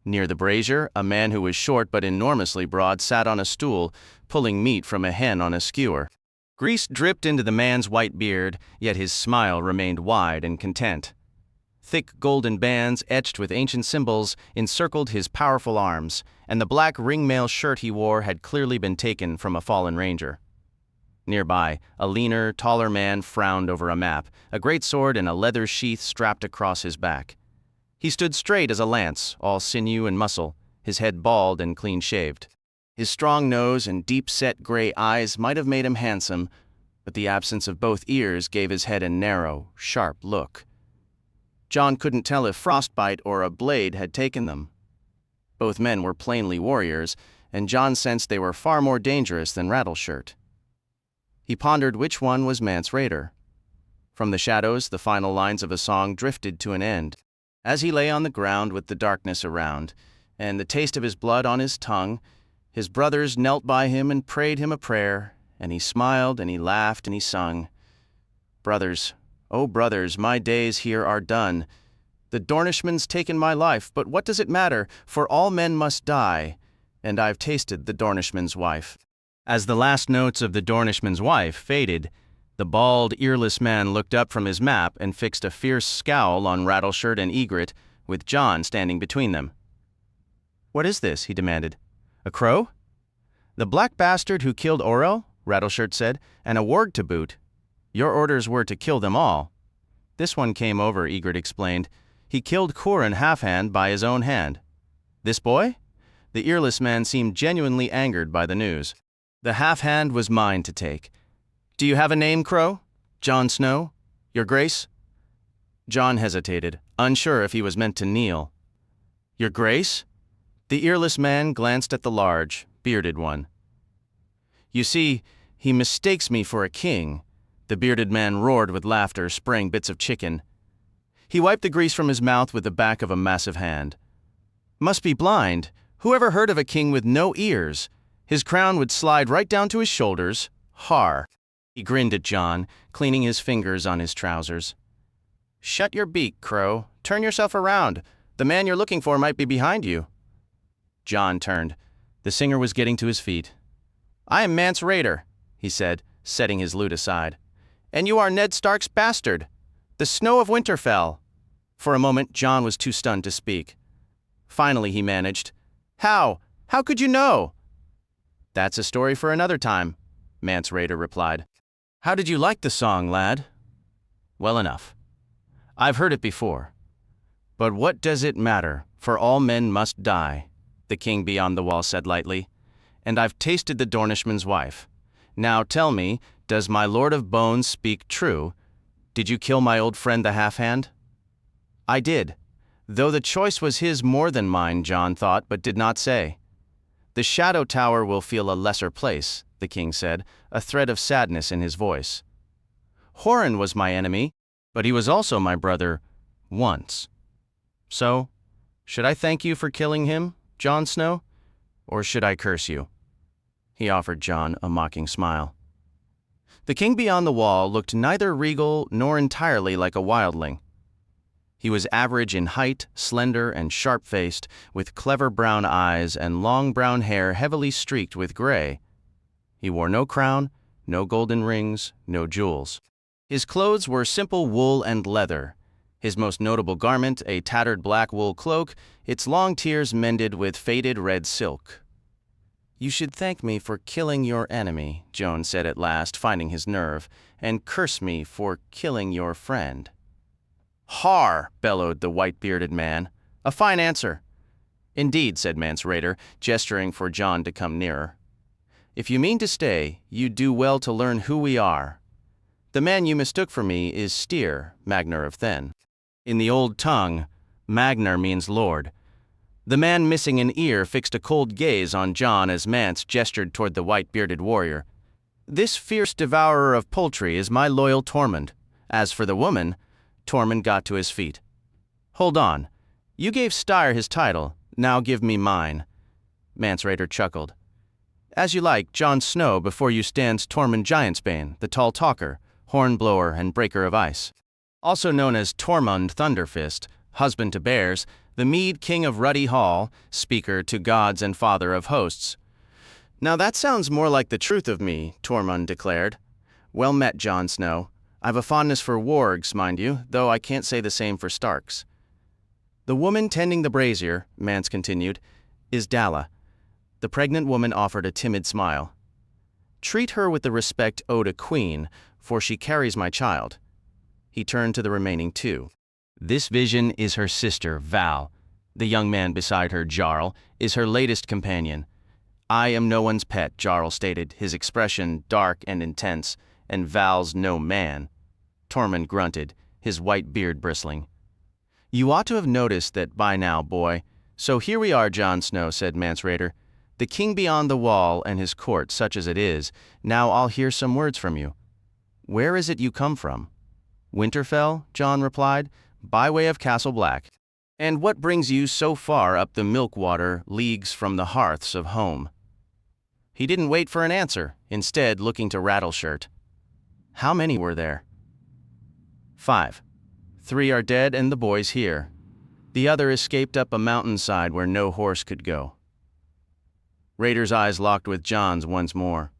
Near the brazier, a man who was short but enormously broad sat on a stool, pulling meat from a hen on a skewer. Grease dripped into the man's white beard, yet his smile remained wide and content. Thick golden bands, etched with ancient symbols, encircled his powerful arms, and the black ringmail shirt he wore had clearly been taken from a fallen ranger. Nearby, a leaner, taller man frowned over a map, a great sword in a leather sheath strapped across his back. He stood straight as a lance, all sinew and muscle, his head bald and clean-shaved. His strong nose and deep-set gray eyes might have made him handsome, but the absence of both ears gave his head a narrow, sharp look. Jon couldn't tell if frostbite or a blade had taken them. Both men were plainly warriors, and Jon sensed they were far more dangerous than Rattleshirt. He pondered which one was Mance Rayder. From the shadows, the final lines of a song drifted to an end. As he lay on the ground with the darkness around, and the taste of his blood on his tongue, his brothers knelt by him and prayed him a prayer, and he smiled and he laughed and he sung. "Brothers, oh brothers, my days here are done. The Dornishman's taken my life, but what does it matter, for all men must die, and I've tasted the Dornishman's wife." As the last notes of the Dornishman's wife faded, the bald, earless man looked up from his map and fixed a fierce scowl on Rattleshirt and Ygritte, with Jon standing between them. "What is this?" he demanded. "A crow?" "The black bastard who killed Orell," Rattleshirt said, "and a warg to boot. Your orders were to kill them all." "This one came over," Ygritte explained. "He killed Qhorin Halfhand by his own hand." "This boy?" The earless man seemed genuinely angered by the news. "The Half-Hand was mine to take. Do you have a name, Crow? Jon Snow? Your Grace?" Jon hesitated, unsure if he was meant to kneel. "Your Grace?" The earless man glanced at the large, bearded one. "You see, he mistakes me for a king." The bearded man roared with laughter, spraying bits of chicken. He wiped the grease from his mouth with the back of a massive hand. "Must be blind. Who ever heard of a king with no ears? His crown would slide right down to his shoulders. Har." He grinned at Jon, cleaning his fingers on his trousers. "Shut your beak, Crow. Turn yourself around. The man you're looking for might be behind you." Jon turned. The singer was getting to his feet. "I am Mance Rayder," he said, setting his lute aside. "And you are Ned Stark's bastard, the Snow of Winterfell." For a moment, Jon was too stunned to speak. Finally, he managed, "How? How could you know?" "That's a story for another time," Mance Rayder replied. "How did you like the song, lad?" "Well enough. I've heard it before. But what does it matter, for all men must die," the king beyond the wall said lightly. and I've tasted the Dornishman's wife. Now tell me, does my Lord of Bones speak true? Did you kill my old friend the half-hand?" "I did, though the choice was his more than mine," Jon thought, but did not say. "The Shadow Tower will feel a lesser place," the king said, a thread of sadness in his voice. "Horan was my enemy, but he was also my brother, once. So, should I thank you for killing him, Jon Snow, or should I curse you?" He offered Jon a mocking smile. The king beyond the wall looked neither regal nor entirely like a wildling. He was average in height, slender and sharp-faced, with clever brown eyes and long brown hair heavily streaked with gray. He wore no crown, no golden rings, no jewels. His clothes were simple wool and leather. His most notable garment, a tattered black wool cloak, its long tiers mended with faded red silk. "You should thank me for killing your enemy," Jon said at last, finding his nerve, "and curse me for killing your friend." "Har!" bellowed the white-bearded man. "A fine answer." "Indeed," said Mance Rayder, gesturing for Jon to come nearer. "If you mean to stay, you do well to learn who we are. The man you mistook for me is Styr, Magnar of Then. In the old tongue, Magnar means lord." The man missing an ear fixed a cold gaze on Jon as Mance gestured toward the white-bearded warrior. "This fierce devourer of poultry is my loyal Tormund. As for the woman," Tormund got to his feet. "Hold on. You gave Styr his title, now give me mine." Mance Rayder chuckled. "As you like, Jon Snow, before you stands Tormund Giantsbane, the tall talker, hornblower and breaker of ice. Also known as Tormund Thunderfist, husband to bears, the Mead King of Ruddy Hall, speaker to gods and father of hosts." "Now that sounds more like the truth of me," Tormund declared. "Well met, Jon Snow. I've a fondness for wargs, mind you, though I can't say the same for Starks." "The woman tending the brazier," Mance continued, "is Dalla." The pregnant woman offered a timid smile. "Treat her with the respect owed a queen, for she carries my child." He turned to the remaining two. "This vision is her sister, Val. The young man beside her, Jarl, is her latest companion. I am no one's pet," Jarl stated, his expression dark and intense, "and Val's no man." Tormund grunted, his white beard bristling. "You ought to have noticed that by now, boy. So here we are, Jon Snow," said Mance Rayder. "The king beyond the wall and his court, such as it is. Now I'll hear some words from you. Where is it you come from?" "Winterfell," Jon replied, "by way of Castle Black." "And what brings you so far up the Milkwater, leagues from the hearths of home?" He didn't wait for an answer, instead looking to Rattleshirt. "How many were there?" "5. 3 are dead and the boy's here. The other escaped up a mountainside where no horse could go." Rayder's eyes locked with Jon's once more.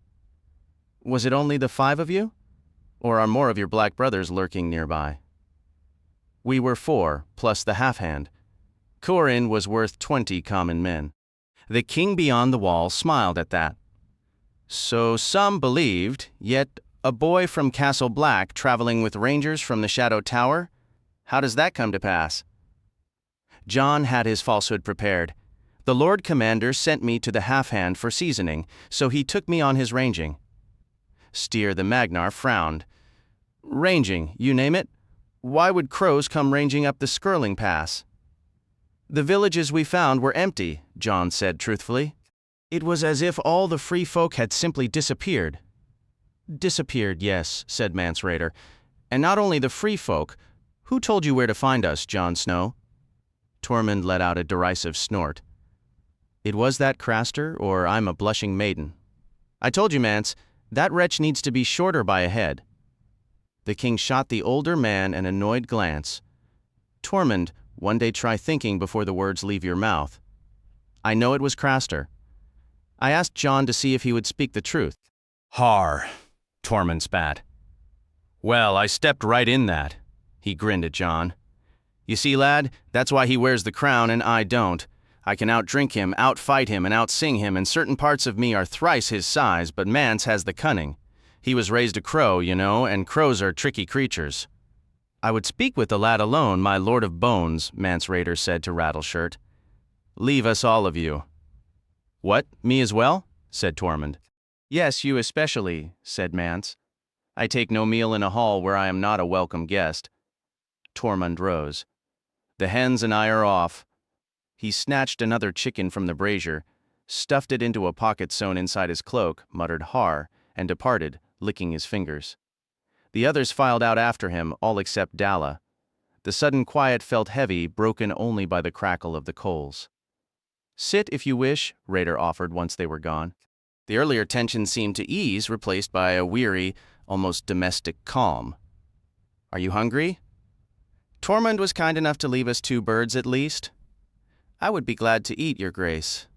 "Was it only the 5 of you? Or are more of your black brothers lurking nearby?" "We were 4, plus the half-hand. Corin was worth 20 common men." The king beyond the wall smiled at that. "So some believed, yet a boy from Castle Black traveling with rangers from the Shadow Tower? How does that come to pass?" Jon had his falsehood prepared. "The Lord Commander sent me to the half-hand for seasoning, so he took me on his ranging." Styr the Magnar frowned. "Ranging, you name it? Why would crows come ranging up the Skirling Pass?" "The villages we found were empty," Jon said truthfully. "It was as if all the free folk had simply disappeared." "Disappeared, yes," said Mance Rayder. "And not only the free folk. Who told you where to find us, Jon Snow?" Tormund let out a derisive snort. "It was that Craster, or I'm a blushing maiden. I told you, Mance, that wretch needs to be shorter by a head." The king shot the older man an annoyed glance. "Tormund, one day try thinking before the words leave your mouth. I know it was Craster. I asked Jon to see if he would speak the truth." "Har," Tormund spat. "Well, I stepped right in that." He grinned at Jon. "You see, lad, that's why he wears the crown and I don't. I can outdrink him, outfight him, and outsing him, and certain parts of me are thrice his size, but Mance has the cunning. He was raised a crow, you know, and crows are tricky creatures." "I would speak with the lad alone, my Lord of Bones," Mance Rayder said to Rattleshirt. "Leave us all of you." "What, me as well?" said Tormund. Yes, you especially, said Mance. I take no meal in a hall where I am not a welcome guest. Tormund rose. The hens and I are off. He snatched another chicken from the brazier, stuffed it into a pocket sewn inside his cloak, muttered "har," and departed, licking his fingers. The others filed out after him, all except Dalla. The sudden quiet felt heavy, broken only by the crackle of the coals. Sit if you wish, Raider offered once they were gone. The earlier tension seemed to ease, replaced by a weary, almost domestic calm. Are you hungry? Tormund was kind enough to leave us 2 birds at least. I would be glad to eat, Your Grace.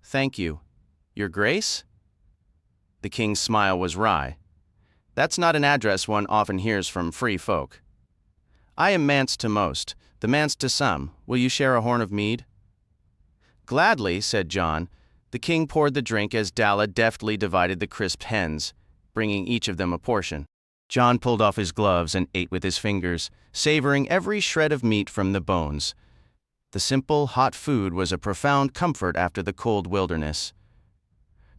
Thank you. Your Grace? The king's smile was wry. That's not an address one often hears from free folk. I am Mance to most, the Mance to some. Will you share a horn of mead? Gladly, said Jon. The king poured the drink as Dalla deftly divided the crisped hens, bringing each of them a portion. Jon pulled off his gloves and ate with his fingers, savoring every shred of meat from the bones. The simple, hot food was a profound comfort after the cold wilderness.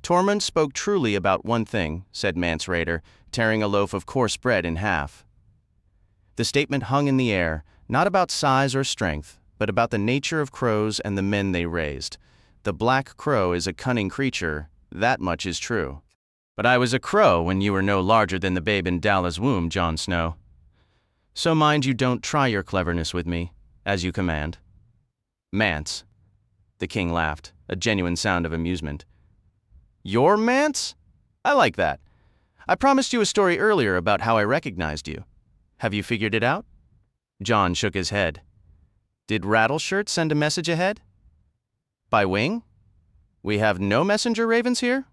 Tormund spoke truly about one thing, said Mance Rayder, tearing a loaf of coarse bread in half. The statement hung in the air, not about size or strength, but about the nature of crows and the men they raised. The black crow is a cunning creature, that much is true. But I was a crow when you were no larger than the babe in Dalla's womb, Jon Snow. So mind you don't try your cleverness with me, as you command. Mance. The king laughed, a genuine sound of amusement. Your Mance? I like that. I promised you a story earlier about how I recognized you. Have you figured it out? Jon shook his head. Did Rattleshirt send a message ahead? By wing? We have no messenger ravens here?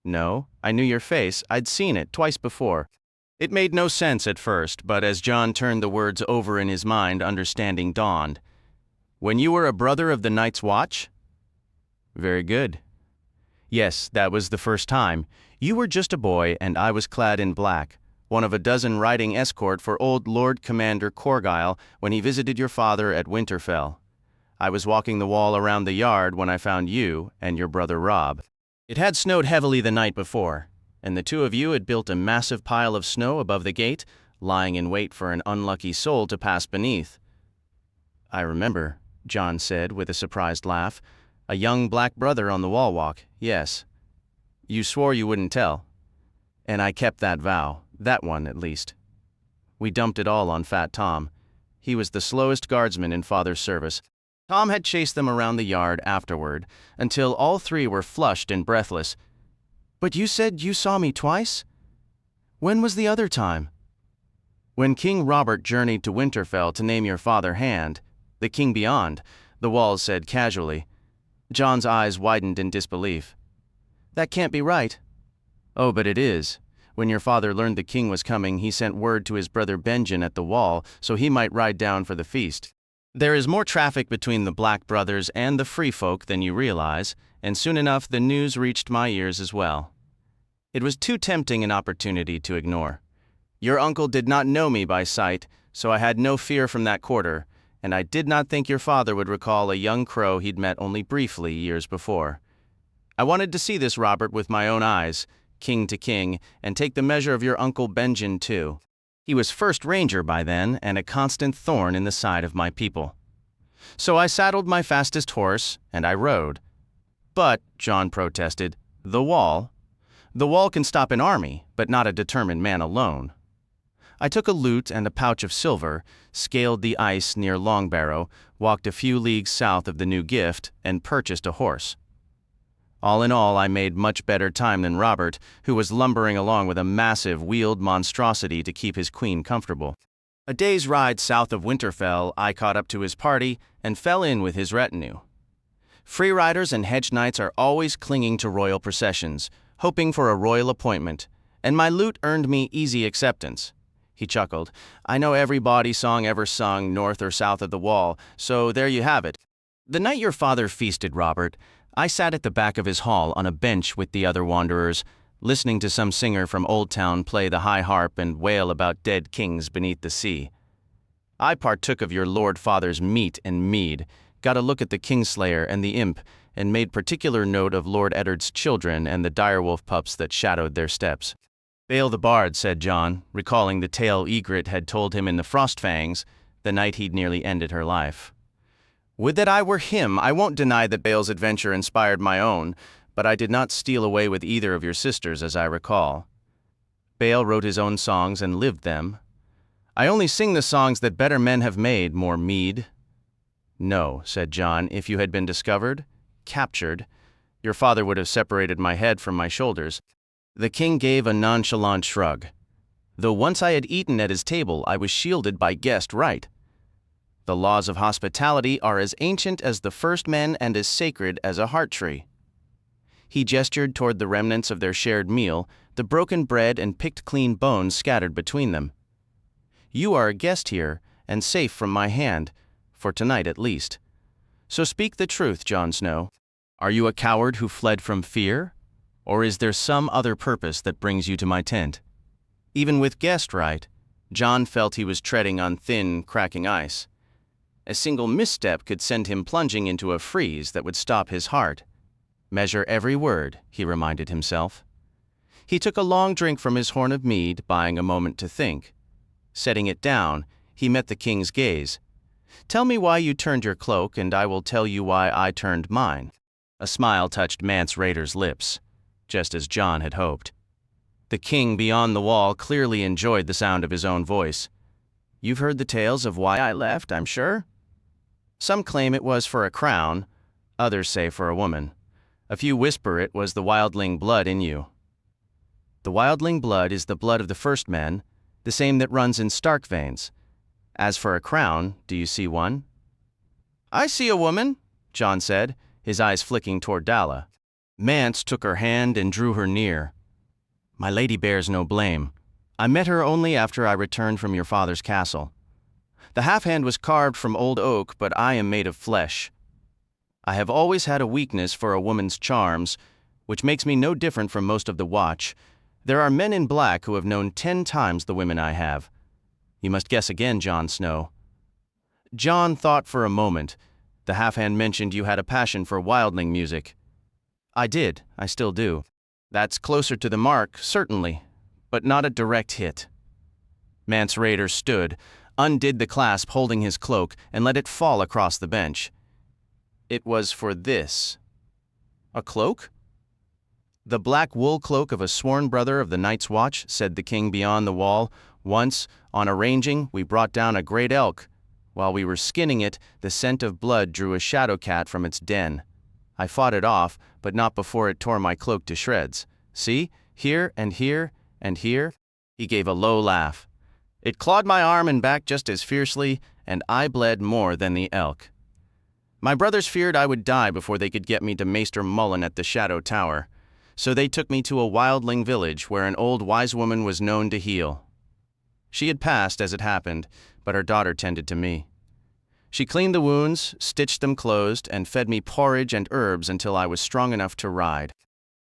No, I knew your face. I'd seen it twice before. It made no sense at first, but as Jon turned the words over in his mind, understanding dawned. When you were a brother of the Night's Watch? Very good. Yes, that was the first time. You were just a boy, and I was clad in black, one of a dozen riding escort for old Lord Commander Corgyle when he visited your father at Winterfell. I was walking the wall around the yard when I found you and your brother Robb. It had snowed heavily the night before, and the 2 of you had built a massive pile of snow above the gate, lying in wait for an unlucky soul to pass beneath. I remember, Jon said with a surprised laugh. A young black brother on the wall walk, yes. You swore you wouldn't tell. And I kept that vow, that one at least. We dumped it all on Fat Tom. He was the slowest guardsman in Father's service. Tom had chased them around the yard afterward, until all 3 were flushed and breathless. But you said you saw me twice? When was the other time? When King Robert journeyed to Winterfell to name your father Hand, the king beyond, the walls said casually. Jon's eyes widened in disbelief. That can't be right. Oh, but it is. When your father learned the king was coming, he sent word to his brother Benjen at the wall so he might ride down for the feast. There is more traffic between the Black Brothers and the Free Folk than you realize, and soon enough the news reached my ears as well. It was too tempting an opportunity to ignore. Your uncle did not know me by sight, so I had no fear from that quarter, and I did not think your father would recall a young crow he'd met only briefly years before. I wanted to see this Robert with my own eyes, king to king, and take the measure of your uncle Benjen too. He was first ranger by then, and a constant thorn in the side of my people. So I saddled my fastest horse, and I rode. But, Jon protested, the wall? The wall can stop an army, but not a determined man alone. I took a lute and a pouch of silver, scaled the ice near Longbarrow, walked a few leagues south of the new gift, and purchased a horse. All in all, I made much better time than Robert, who was lumbering along with a massive wheeled monstrosity to keep his queen comfortable. A day's ride south of Winterfell, I caught up to his party and fell in with his retinue. Free riders and hedge knights are always clinging to royal processions, hoping for a royal appointment, and my lute earned me easy acceptance. He chuckled. I know every bawdy song ever sung north or south of the wall, so there you have it. The night your father feasted, Robert, I sat at the back of his hall on a bench with the other wanderers, listening to some singer from Old Town play the high harp and wail about dead kings beneath the sea. I partook of your lord father's meat and mead, got a look at the Kingslayer and the imp, and made particular note of Lord Eddard's children and the direwolf pups that shadowed their steps. Bael the Bard, said Jon, recalling the tale Ygritte had told him in the Frostfangs, the night he'd nearly ended her life. Would that I were him! I won't deny that Bael's adventure inspired my own, but I did not steal away with either of your sisters, as I recall. Bael wrote his own songs and lived them. I only sing the songs that better men have made, more meed. No, said Jon, if you had been discovered, captured, your father would have separated my head from my shoulders. The king gave a nonchalant shrug. Though once I had eaten at his table, I was shielded by guest right. The laws of hospitality are as ancient as the first men and as sacred as a heart tree. He gestured toward the remnants of their shared meal, the broken bread and picked clean bones scattered between them. You are a guest here, and safe from my hand, for tonight at least. So speak the truth, Jon Snow. Are you a coward who fled from fear? Or is there some other purpose that brings you to my tent? Even with guest right, Jon felt he was treading on thin, cracking ice. A single misstep could send him plunging into a freeze that would stop his heart. Measure every word, he reminded himself. He took a long drink from his horn of mead, buying a moment to think. Setting it down, he met the king's gaze. Tell me why you turned your cloak, and I will tell you why I turned mine. A smile touched Mance Rayder's lips, just as Jon had hoped. The king beyond the wall clearly enjoyed the sound of his own voice. You've heard the tales of why I left, I'm sure? Some claim it was for a crown, others say for a woman. A few whisper it was the wildling blood in you. The wildling blood is the blood of the first men, the same that runs in Stark veins. As for a crown, do you see one? I see a woman, Jon said, his eyes flicking toward Dalla. Mance took her hand and drew her near. My lady bears no blame. I met her only after I returned from your father's castle. The half-hand was carved from old oak, but I am made of flesh. I have always had a weakness for a woman's charms, which makes me no different from most of the Watch. There are men in black who have known 10 times the women I have. You must guess again, Jon Snow. Jon thought for a moment. The half-hand mentioned you had a passion for wildling music. I did, I still do. That's closer to the mark, certainly, but not a direct hit. Mance Rayder stood, undid the clasp holding his cloak, and let it fall across the bench. It was for this. A cloak? The black wool cloak of a sworn brother of the Night's Watch, said the king beyond the wall. Once, on arranging, we brought down a great elk. While we were skinning it, the scent of blood drew a shadow cat from its den. I fought it off, but not before it tore my cloak to shreds. See, here and here and here. He gave a low laugh. It clawed my arm and back just as fiercely, and I bled more than the elk. My brothers feared I would die before they could get me to Maester Mullen at the Shadow Tower, so they took me to a wildling village where an old wise woman was known to heal. She had passed as it happened, but her daughter tended to me. She cleaned the wounds, stitched them closed, and fed me porridge and herbs until I was strong enough to ride.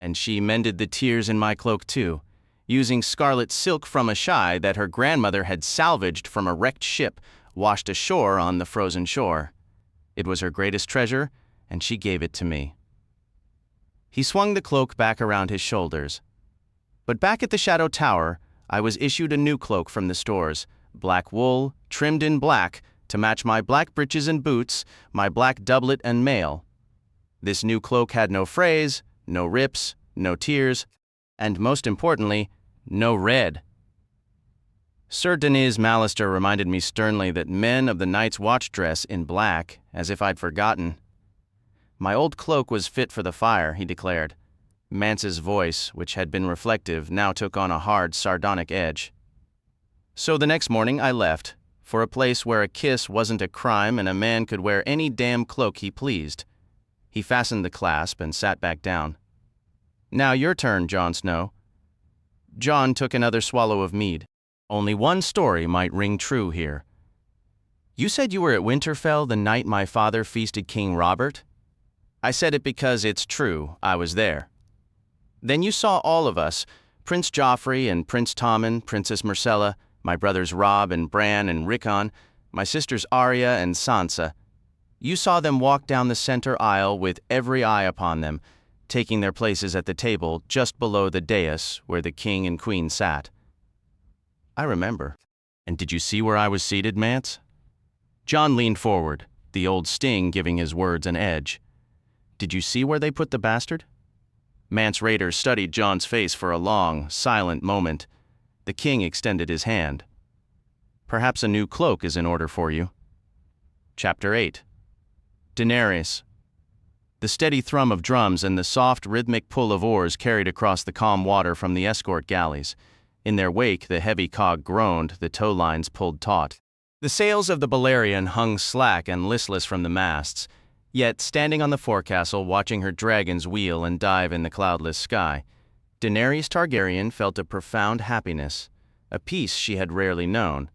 And she mended the tears in my cloak too, using scarlet silk from a shy that her grandmother had salvaged from a wrecked ship washed ashore on the frozen shore. It was her greatest treasure, and she gave it to me. He swung the cloak back around his shoulders. But back at the Shadow Tower, I was issued a new cloak from the stores, black wool, trimmed in black, to match my black breeches and boots, my black doublet and mail. This new cloak had no frays, no rips, no tears, and most importantly, no red. Sir Daenerys Mallister reminded me sternly that men of the Night's Watch dress in black, as if I'd forgotten. My old cloak was fit for the fire, he declared. Mance's voice, which had been reflective, now took on a hard, sardonic edge. So the next morning I left, for a place where a kiss wasn't a crime and a man could wear any damn cloak he pleased. He fastened the clasp and sat back down. Now your turn, Jon Snow. Jon took another swallow of mead. Only one story might ring true here. You said you were at Winterfell the night my father feasted King Robert? I said it because it's true, I was there. Then you saw all of us, Prince Joffrey and Prince Tommen, Princess Myrcella, my brothers Robb and Bran and Rickon, my sisters Arya and Sansa. You saw them walk down the center aisle with every eye upon them, taking their places at the table just below the dais where the king and queen sat. I remember. And did you see where I was seated, Mance? John leaned forward, the old sting giving his words an edge. Did you see where they put the bastard? Mance Rayder studied John's face for a long, silent moment. The king extended his hand. Perhaps a new cloak is in order for you. Chapter 8. Daenerys. The steady thrum of drums and the soft, rhythmic pull of oars carried across the calm water from the escort galleys. In their wake, the heavy cog groaned, the tow lines pulled taut. The sails of the Balerion hung slack and listless from the masts, yet standing on the forecastle watching her dragons wheel and dive in the cloudless sky, Daenerys Targaryen felt a profound happiness, a peace she had rarely known.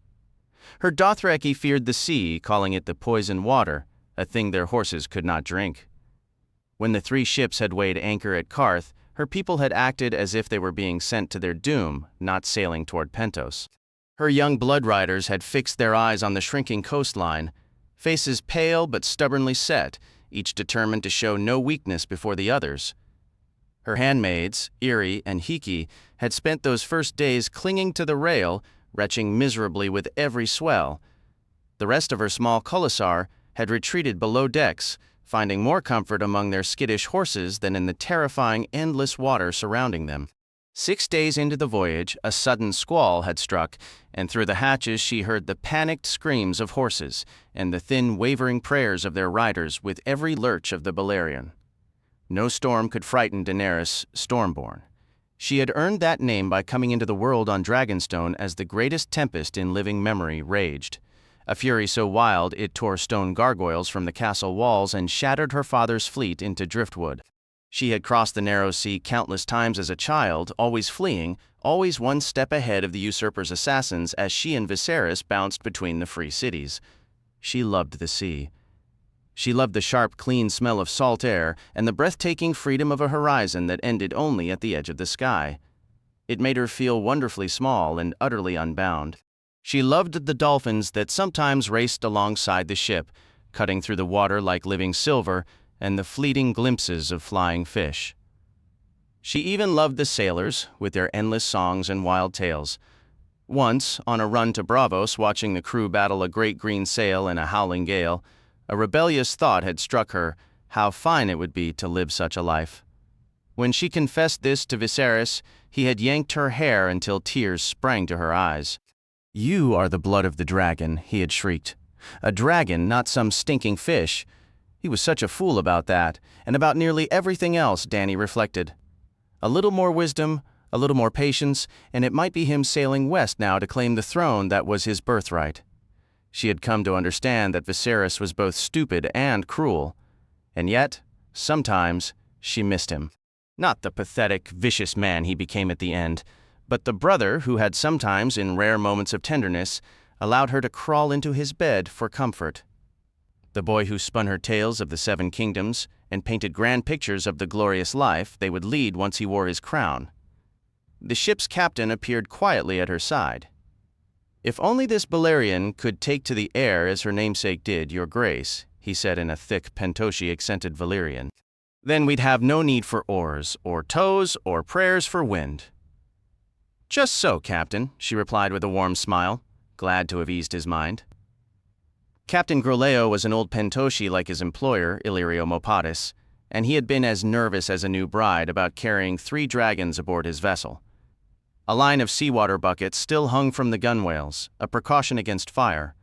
Her Dothraki feared the sea, calling it the poison water, a thing their horses could not drink. When the 3 ships had weighed anchor at Karth, her people had acted as if they were being sent to their doom, not sailing toward Pentos. Her young blood riders had fixed their eyes on the shrinking coastline, faces pale but stubbornly set, each determined to show no weakness before the others. Her handmaids, Iri and Hiki, had spent those first days clinging to the rail, retching miserably with every swell. The rest of her small Khalasar had retreated below decks, finding more comfort among their skittish horses than in the terrifying endless water surrounding them. 6 days into the voyage, a sudden squall had struck, and through the hatches she heard the panicked screams of horses and the thin, wavering prayers of their riders with every lurch of the Balerion. No storm could frighten Daenerys, Stormborn. She had earned that name by coming into the world on Dragonstone as the greatest tempest in living memory raged, a fury so wild it tore stone gargoyles from the castle walls and shattered her father's fleet into driftwood. She had crossed the narrow sea countless times as a child, always fleeing, always one step ahead of the usurper's assassins as she and Viserys bounced between the free cities. She loved the sea. She loved the sharp, clean smell of salt air and the breathtaking freedom of a horizon that ended only at the edge of the sky. It made her feel wonderfully small and utterly unbound. She loved the dolphins that sometimes raced alongside the ship, cutting through the water like living silver, and the fleeting glimpses of flying fish. She even loved the sailors, with their endless songs and wild tales. Once, on a run to Braavos watching the crew battle a great green sail in a howling gale, a rebellious thought had struck her, how fine it would be to live such a life. When she confessed this to Viserys, he had yanked her hair until tears sprang to her eyes. "You are the blood of the dragon," he had shrieked. "A dragon, not some stinking fish." He was such a fool about that, and about nearly everything else, Dany reflected. A little more wisdom, a little more patience, and it might be him sailing west now to claim the throne that was his birthright. She had come to understand that Viserys was both stupid and cruel, and yet, sometimes, she missed him. Not the pathetic, vicious man he became at the end, but the brother who had sometimes, in rare moments of tenderness, allowed her to crawl into his bed for comfort. The boy who spun her tales of the 7 kingdoms and painted grand pictures of the glorious life they would lead once he wore his crown. The ship's captain appeared quietly at her side. "If only this Balerion could take to the air as her namesake did, your grace," he said in a thick Pentoshi-accented Valyrian. "Then we'd have no need for oars, or tows, or prayers for wind." "Just so, Captain," she replied with a warm smile, glad to have eased his mind. Captain Groleo was an old Pentoshi like his employer, Illyrio Mopatis, and he had been as nervous as a new bride about carrying 3 dragons aboard his vessel. A line of seawater buckets still hung from the gunwales, a precaution against fire.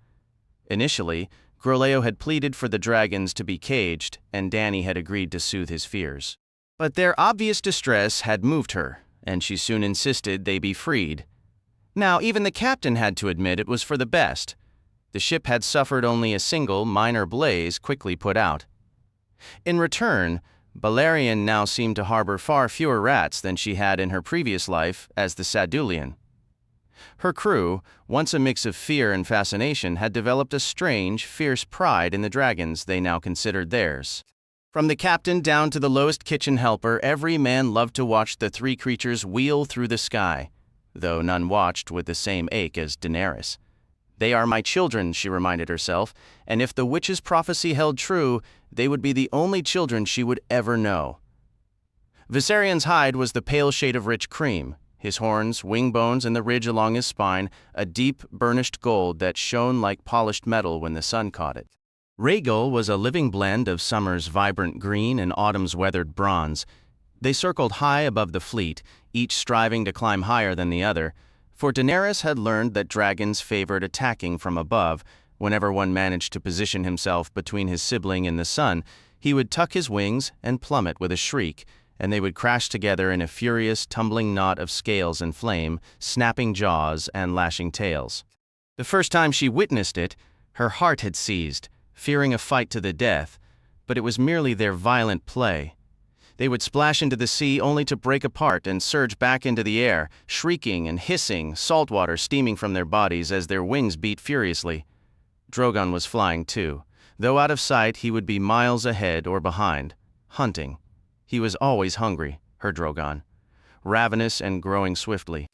Initially, Groleo had pleaded for the dragons to be caged, and Dany had agreed to soothe his fears. But their obvious distress had moved her, and she soon insisted they be freed. Now, even the captain had to admit it was for the best. The ship had suffered only a single, minor blaze quickly put out. In return, Balerion now seemed to harbor far fewer rats than she had in her previous life as the Sadulian. Her crew, once a mix of fear and fascination, had developed a strange, fierce pride in the dragons they now considered theirs. From the captain down to the lowest kitchen helper, every man loved to watch the 3 creatures wheel through the sky, though none watched with the same ache as Daenerys. They are my children, she reminded herself, and if the witch's prophecy held true, they would be the only children she would ever know. Viserion's hide was the pale shade of rich cream, his horns, wing bones, and the ridge along his spine, a deep, burnished gold that shone like polished metal when the sun caught it. Rhaegal was a living blend of summer's vibrant green and autumn's weathered bronze. They circled high above the fleet, each striving to climb higher than the other, for Daenerys had learned that dragons favored attacking from above. Whenever one managed to position himself between his sibling and the sun, he would tuck his wings and plummet with a shriek, and they would crash together in a furious, tumbling knot of scales and flame, snapping jaws and lashing tails. The first time she witnessed it, her heart had seized, fearing a fight to the death, but it was merely their violent play. They would splash into the sea only to break apart and surge back into the air, shrieking and hissing, salt water steaming from their bodies as their wings beat furiously. Drogon was flying too. Though out of sight, he would be miles ahead or behind, hunting. He was always hungry, her Drogon, ravenous and growing swiftly.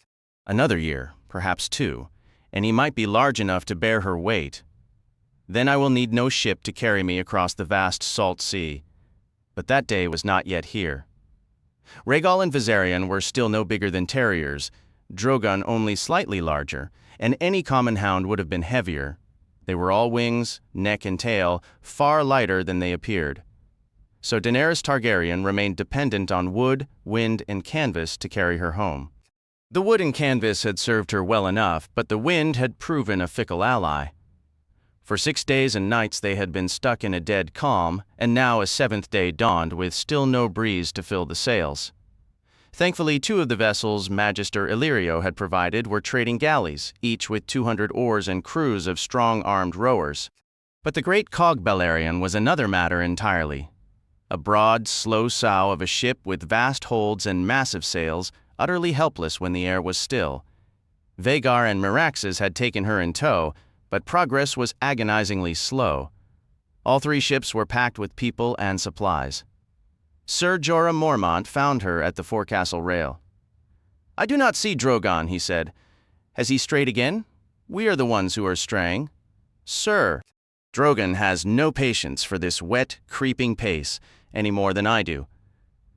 Another year, perhaps 2, and he might be large enough to bear her weight. Then I will need no ship to carry me across the vast salt sea. But that day was not yet here. Rhaegal and Viserion were still no bigger than terriers, Drogon only slightly larger, and any common hound would have been heavier. They were all wings, neck and tail, far lighter than they appeared. So Daenerys Targaryen remained dependent on wood, wind, and canvas to carry her home. The wood and canvas had served her well enough, but the wind had proven a fickle ally. For 6 days and nights they had been stuck in a dead calm, and now a 7th day dawned with still no breeze to fill the sails. Thankfully, 2 of the vessels Magister Illyrio had provided were trading galleys, each with 200 oars and crews of strong armed rowers. But the great cog Balerion was another matter entirely. A broad, slow sow of a ship with vast holds and massive sails, utterly helpless when the air was still. Vhagar and Meraxes had taken her in tow, but progress was agonizingly slow. All 3 ships were packed with people and supplies. Sir Jorah Mormont found her at the forecastle rail. "I do not see Drogon," he said. "Has he strayed again? We are the ones who are straying." "Sir, Drogon has no patience for this wet, creeping pace, any more than I do.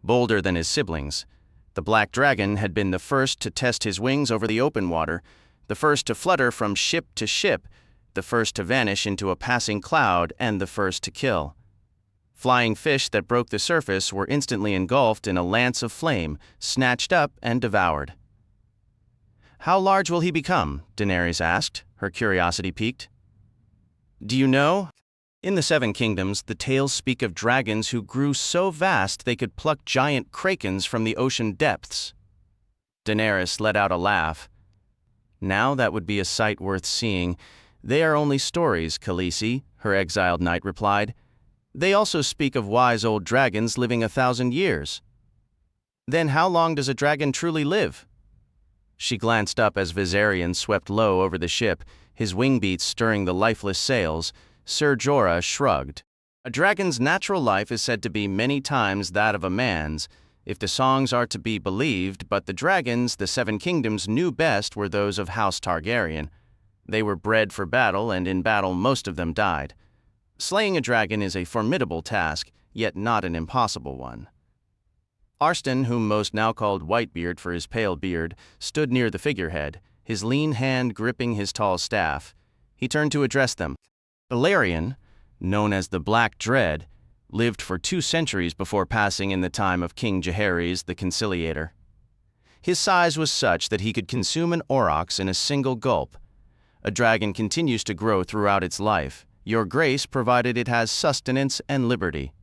Bolder than his siblings, the Black Dragon had been the first to test his wings over the open water, the first to flutter from ship to ship, the first to vanish into a passing cloud, and the first to kill. Flying fish that broke the surface were instantly engulfed in a lance of flame, snatched up and devoured." "How large will he become?" Daenerys asked, her curiosity piqued. "Do you know? In the 7 kingdoms, the tales speak of dragons who grew so vast they could pluck giant krakens from the ocean depths." Daenerys let out a laugh. "Now that would be a sight worth seeing. They are only stories, Khaleesi," her exiled knight replied. "They also speak of wise old dragons living 1,000 years." "Then how long does a dragon truly live?" She glanced up as Viserion swept low over the ship, his wing beats stirring the lifeless sails. Sir Jorah shrugged. "A dragon's natural life is said to be many times that of a man's, if the songs are to be believed, but the dragons the 7 kingdoms knew best were those of House Targaryen. They were bred for battle, and in battle most of them died. Slaying a dragon is a formidable task, yet not an impossible one." Arstan, whom most now called Whitebeard for his pale beard, stood near the figurehead, his lean hand gripping his tall staff. He turned to address them. Balerion, known as the Black Dread, lived for 2 centuries before passing in the time of King Jaehaerys the Conciliator. His size was such that he could consume an aurochs in a single gulp. A dragon continues to grow throughout its life, your grace provided it has sustenance and liberty.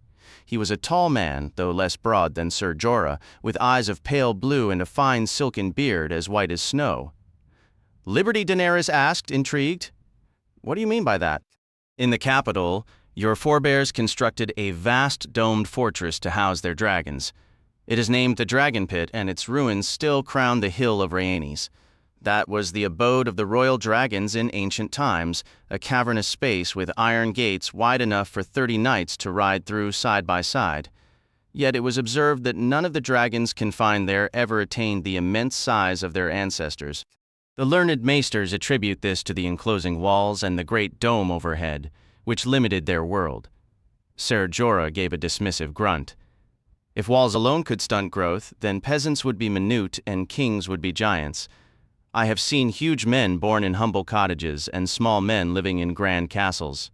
He was a tall man, though less broad than Sir Jorah, with eyes of pale blue and a fine silken beard as white as snow. "Liberty?" Daenerys asked, intrigued. "What do you mean by that?" "In the capital, your forebears constructed a vast domed fortress to house their dragons. It is named the Dragon Pit, and its ruins still crown the hill of Rhaenys. That was the abode of the royal dragons in ancient times, a cavernous space with iron gates wide enough for 30 knights to ride through side by side. Yet it was observed that none of the dragons confined there ever attained the immense size of their ancestors. The learned maesters attribute this to the enclosing walls and the great dome overhead, which limited their world. Ser Jorah gave a dismissive grunt. If walls alone could stunt growth, then peasants would be minute and kings would be giants. I have seen huge men born in humble cottages and small men living in grand castles.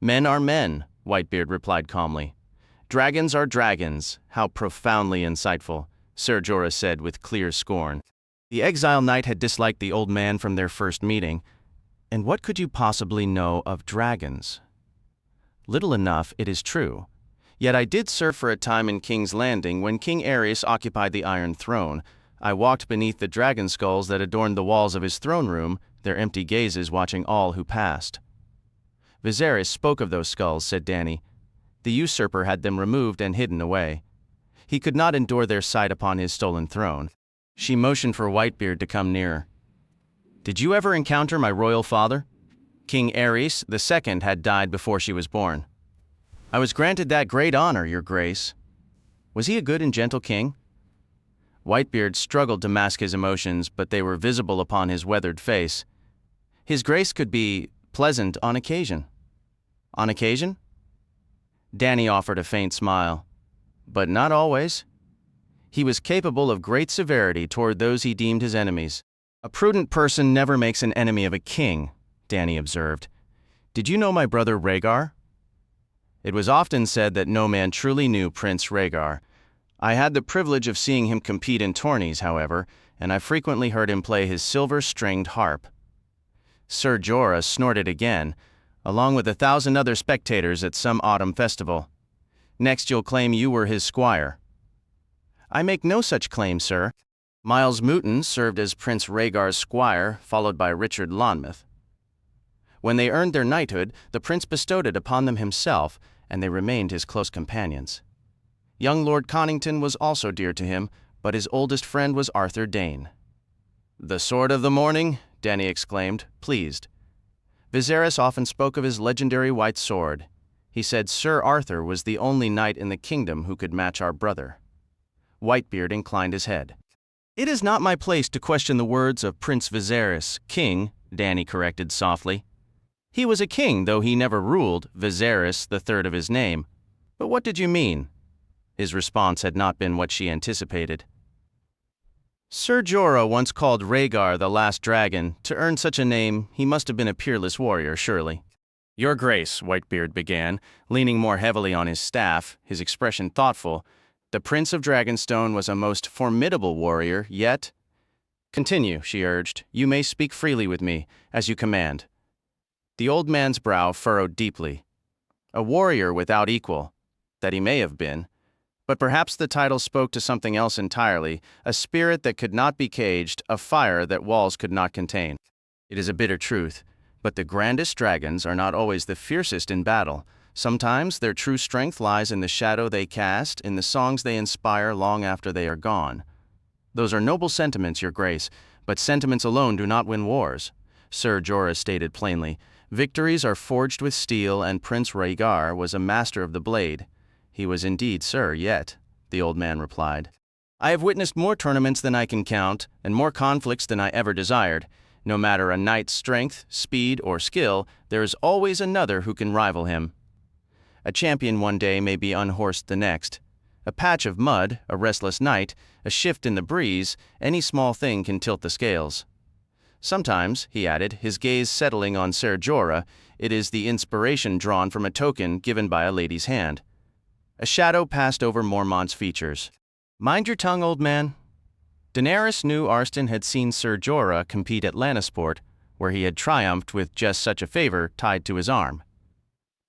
Men are men, Whitebeard replied calmly. Dragons are dragons. How profoundly insightful, Ser Jorah said with clear scorn. The exile knight had disliked the old man from their first meeting. And what could you possibly know of dragons? Little enough, it is true. Yet I did serve for a time in King's Landing when King Aerys occupied the Iron Throne. I walked beneath the dragon skulls that adorned the walls of his throne room, their empty gazes watching all who passed. Viserys spoke of those skulls, said Dany. The usurper had them removed and hidden away. He could not endure their sight upon his stolen throne. She motioned for Whitebeard to come nearer. Did you ever encounter my royal father? King Aerys II had died before she was born. I was granted that great honor, your grace. Was he a good and gentle king? Whitebeard struggled to mask his emotions, but they were visible upon his weathered face. His grace could be pleasant on occasion. On occasion? Dany offered a faint smile. But not always. He was capable of great severity toward those he deemed his enemies. A prudent person never makes an enemy of a king, Dany observed. Did you know my brother Rhaegar? It was often said that no man truly knew Prince Rhaegar. I had the privilege of seeing him compete in tourneys, however, and I frequently heard him play his silver-stringed harp. Ser Jorah snorted again, along with 1,000 other spectators at some autumn festival. Next you'll claim you were his squire. I make no such claim, sir. Miles Mouton served as Prince Rhaegar's squire, followed by Richard Lonmouth. When they earned their knighthood, the prince bestowed it upon them himself, and they remained his close companions. Young Lord Connington was also dear to him, but his oldest friend was Arthur Dane. The sword of the morning, Dany exclaimed, pleased. Viserys often spoke of his legendary white sword. He said Sir Arthur was the only knight in the kingdom who could match our brother. Whitebeard inclined his head. It is not my place to question the words of Prince Viserys, king, Dany corrected softly. He was a king, though he never ruled, Viserys, the third of his name. But what did you mean? His response had not been what she anticipated. Ser Jorah once called Rhaegar the last dragon. To earn such a name, he must have been a peerless warrior, surely. Your Grace, Whitebeard began, leaning more heavily on his staff, his expression thoughtful. The Prince of Dragonstone was a most formidable warrior, yet— Continue, she urged. You may speak freely with me, as you command. The old man's brow furrowed deeply. A warrior without equal, that he may have been. But perhaps the title spoke to something else entirely, a spirit that could not be caged, a fire that walls could not contain. It is a bitter truth, but the grandest dragons are not always the fiercest in battle. Sometimes their true strength lies in the shadow they cast, in the songs they inspire long after they are gone. Those are noble sentiments, Your Grace, but sentiments alone do not win wars. Ser Jorah stated plainly. Victories are forged with steel, and Prince Rhaegar was a master of the blade. He was indeed sir yet, the old man replied. I have witnessed more tournaments than I can count, and more conflicts than I ever desired. No matter a knight's strength, speed, or skill, there is always another who can rival him. A champion one day may be unhorsed the next. A patch of mud, a restless night, a shift in the breeze, any small thing can tilt the scales. Sometimes, he added, his gaze settling on Ser Jorah, it is the inspiration drawn from a token given by a lady's hand. A shadow passed over Mormont's features. Mind your tongue, old man. Daenerys knew Arstan had seen Ser Jorah compete at Lannisport, where he had triumphed with just such a favor tied to his arm.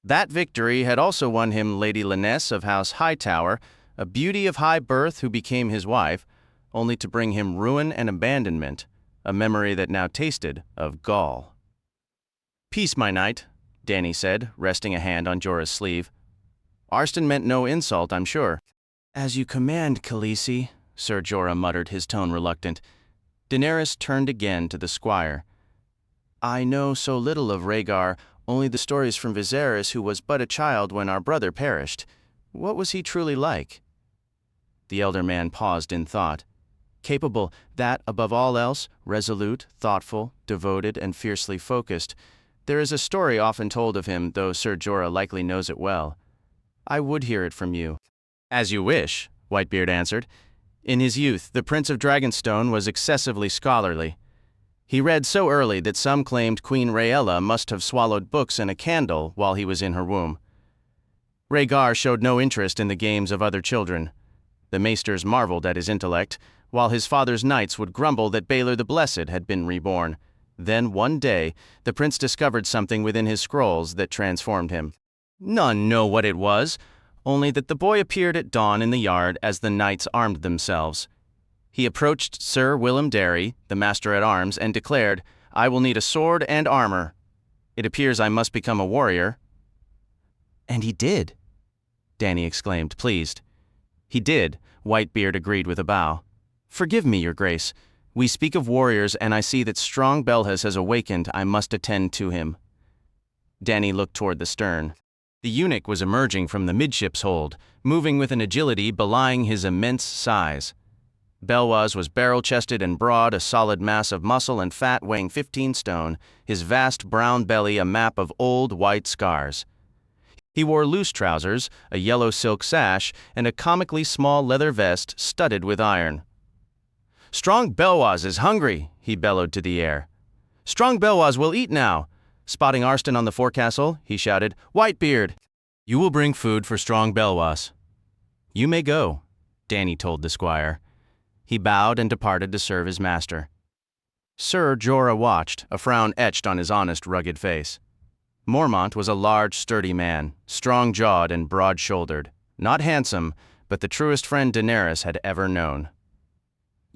That victory had also won him Lady Lynesse of House Hightower, a beauty of high birth who became his wife, only to bring him ruin and abandonment, a memory that now tasted of gall. Peace, my knight, Dany said, resting a hand on Jorah's sleeve. Arstan meant no insult, I'm sure. As you command, Khaleesi, Ser Jorah muttered, his tone reluctant. Daenerys turned again to the squire. I know so little of Rhaegar, only the stories from Viserys, who was but a child when our brother perished. What was he truly like? The elder man paused in thought. capable, that, above all else, resolute, thoughtful, devoted, and fiercely focused. There is a story often told of him, though Sir Jorah likely knows it well. I would hear it from you. As you wish, Whitebeard answered. In his youth, the Prince of Dragonstone was excessively scholarly. He read so early that some claimed Queen Rhaella must have swallowed books in a candle while he was in her womb. Rhaegar showed no interest in the games of other children. The maesters marveled at his intellect, while his father's knights would grumble that Baelor the Blessed had been reborn. Then, one day, the prince discovered something within his scrolls that transformed him. None know what it was, only that the boy appeared at dawn in the yard as the knights armed themselves. He approached Sir Willem Darry, the master-at-arms, and declared, "I will need a sword and armor. It appears I must become a warrior." "And he did," Dany exclaimed, pleased. "He did," Whitebeard agreed with a bow. "Forgive me, your grace. We speak of warriors, and I see that strong Belhas has awakened. I must attend to him." Dany looked toward the stern. The eunuch was emerging from the midships hold, moving with an agility belying his immense size. Belwaz was barrel-chested and broad, a solid mass of muscle and fat weighing 15 stone, his vast brown belly a map of old white scars. He wore loose trousers, a yellow silk sash, and a comically small leather vest studded with iron. "Strong Belwaz is hungry," he bellowed to the air. "Strong Belwaz will eat now." Spotting Arston on the forecastle, he shouted, "Whitebeard, you will bring food for strong Belwaz." "You may go," Dany told the squire. He bowed and departed to serve his master. Sir Jorah watched, a frown etched on his honest, rugged face. Mormont was a large, sturdy man, strong-jawed and broad-shouldered. Not handsome, but the truest friend Daenerys had ever known.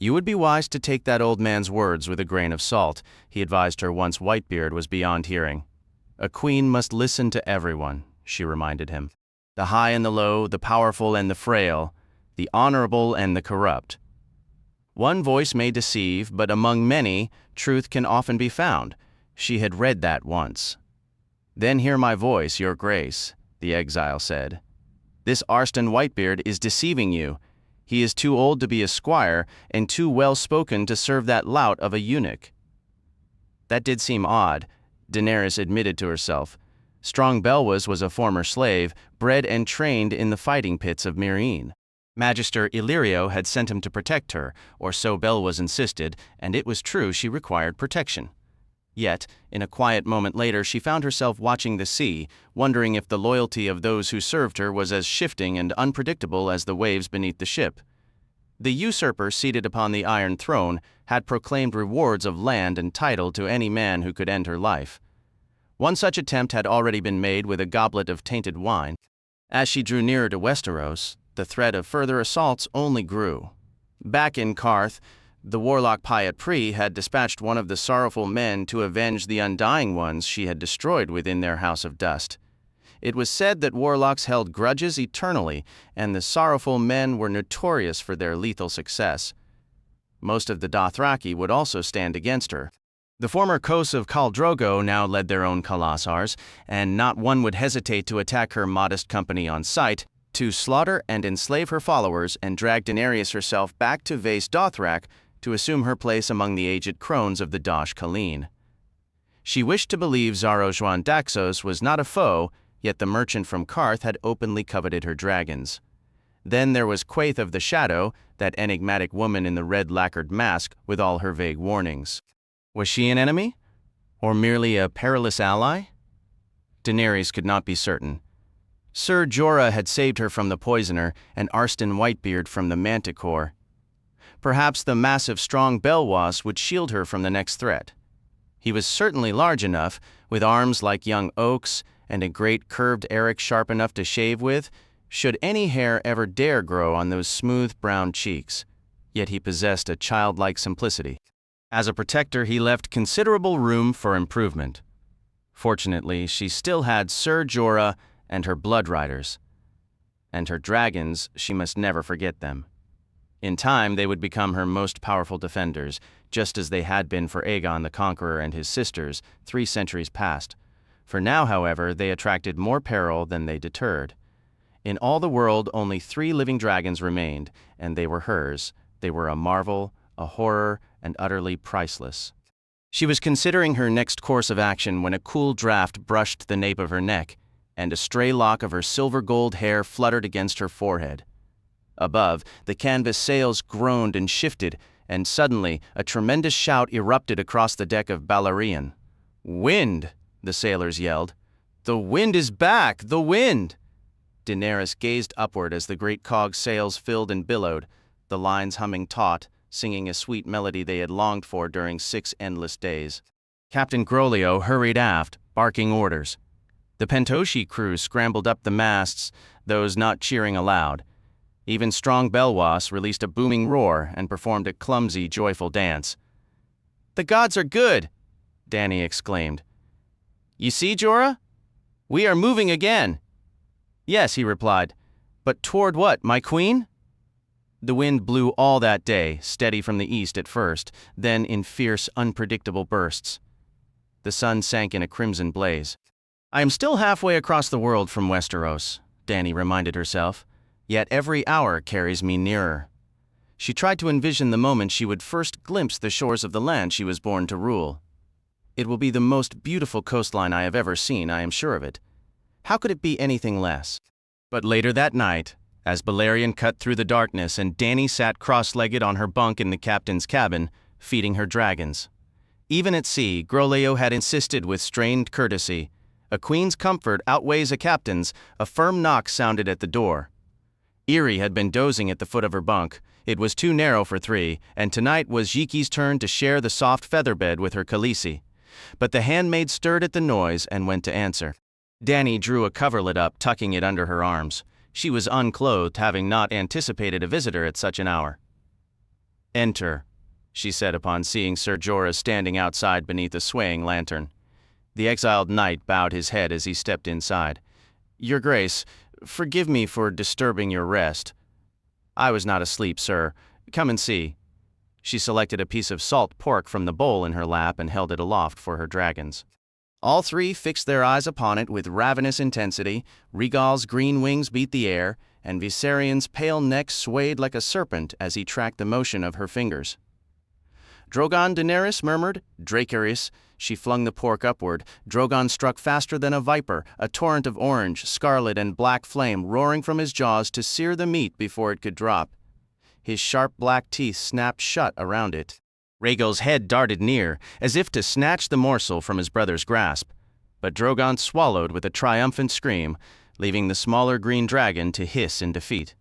"You would be wise to take that old man's words with a grain of salt," he advised her once Whitebeard was beyond hearing. "A queen must listen to everyone," she reminded him. "The high and the low, the powerful and the frail, the honorable and the corrupt. One voice may deceive, but among many, truth can often be found." She had read that once. "Then hear my voice, your grace," the exile said. "This Arston Whitebeard is deceiving you. He is too old to be a squire, and too well-spoken to serve that lout of a eunuch." That did seem odd, Daenerys admitted to herself. Strong Belwaz was a former slave, bred and trained in the fighting pits of Meereen. Magister Illyrio had sent him to protect her, or so Belwaz insisted, and it was true she required protection. Yet, in a quiet moment later, she found herself watching the sea, wondering if the loyalty of those who served her was as shifting and unpredictable as the waves beneath the ship. The usurper seated upon the Iron Throne had proclaimed rewards of land and title to any man who could end her life. One such attempt had already been made with a goblet of tainted wine. As she drew nearer to Westeros, the threat of further assaults only grew. Back in Qarth, the warlock Pyat Pree had dispatched one of the sorrowful men to avenge the undying ones she had destroyed within their house of dust. It was said that warlocks held grudges eternally, and the sorrowful men were notorious for their lethal success. Most of the Dothraki would also stand against her. The former Kos of Khal Drogo now led their own Khalasars, and not one would hesitate to attack her modest company on sight, to slaughter and enslave her followers and drag Daenerys herself back to Vaes Dothrak to assume her place among the aged crones of the Dosh Khaleen. She wished to believe Xaro Daxos was not a foe, yet the merchant from Qarth had openly coveted her dragons. Then there was Quaithe of the Shadow, that enigmatic woman in the red lacquered mask with all her vague warnings. Was she an enemy? Or merely a perilous ally? Daenerys could not be certain. Sir Jorah had saved her from the poisoner, and Arston Whitebeard from the manticore. Perhaps the massive, strong Belwas would shield her from the next threat. He was certainly large enough, with arms like young oaks, and a great curved eric sharp enough to shave with, should any hair ever dare grow on those smooth brown cheeks. Yet he possessed a childlike simplicity. As a protector, he left considerable room for improvement. Fortunately, she still had Sir Jorah and her blood riders. And her dragons, she must never forget them. In time, they would become her most powerful defenders, just as they had been for Aegon the Conqueror and his sisters 3 centuries past. For now, however, they attracted more peril than they deterred. In all the world, only 3 living dragons remained, and they were hers. They were a marvel, a horror and utterly priceless. She was considering her next course of action when a cool draft brushed the nape of her neck, and a stray lock of her silver-gold hair fluttered against her forehead. Above, the canvas sails groaned and shifted, and suddenly a tremendous shout erupted across the deck of Balerion. "Wind!" the sailors yelled. "The wind is back! The wind!" Daenerys gazed upward as the great cog's sails filled and billowed, the lines humming taut, singing a sweet melody they had longed for during 6 endless days. Captain Grolio hurried aft, barking orders. The Pentoshi crew scrambled up the masts, those not cheering aloud. Even strong Belwas released a booming roar and performed a clumsy, joyful dance. "The gods are good!" Dany exclaimed. "You see, Jorah? We are moving again." "Yes," he replied. "But toward what, my queen?" The wind blew all that day, steady from the east at first, then in fierce, unpredictable bursts. The sun sank in a crimson blaze. "I am still halfway across the world from Westeros," Dany reminded herself, "yet every hour carries me nearer." She tried to envision the moment she would first glimpse the shores of the land she was born to rule. "It will be the most beautiful coastline I have ever seen, I am sure of it. How could it be anything less?" But later that night, as Balerion cut through the darkness and Dany sat cross-legged on her bunk in the captain's cabin, feeding her dragons. Even at sea, Groleo had insisted with strained courtesy, "A queen's comfort outweighs a captain's." A firm knock sounded at the door. Eerie had been dozing at the foot of her bunk. It was too narrow for 3, and tonight was Yiki's turn to share the soft feather bed with her Khaleesi. But the handmaid stirred at the noise and went to answer. Dany drew a coverlet up, tucking it under her arms. She was unclothed, having not anticipated a visitor at such an hour. "Enter," she said upon seeing Ser Jorah standing outside beneath a swaying lantern. The exiled knight bowed his head as he stepped inside. "Your Grace, forgive me for disturbing your rest." "I was not asleep, sir. Come and see." She selected a piece of salt pork from the bowl in her lap and held it aloft for her dragons. All 3 fixed their eyes upon it with ravenous intensity. Rhaegal's green wings beat the air, and Viserion's pale neck swayed like a serpent as he tracked the motion of her fingers. "Drogon," Daenerys murmured. "Dracarys." She flung the pork upward. Drogon struck faster than a viper, a torrent of orange, scarlet, and black flame roaring from his jaws to sear the meat before it could drop. His sharp black teeth snapped shut around it. Rhaegal's head darted near, as if to snatch the morsel from his brother's grasp, but Drogon swallowed with a triumphant scream, leaving the smaller green dragon to hiss in defeat.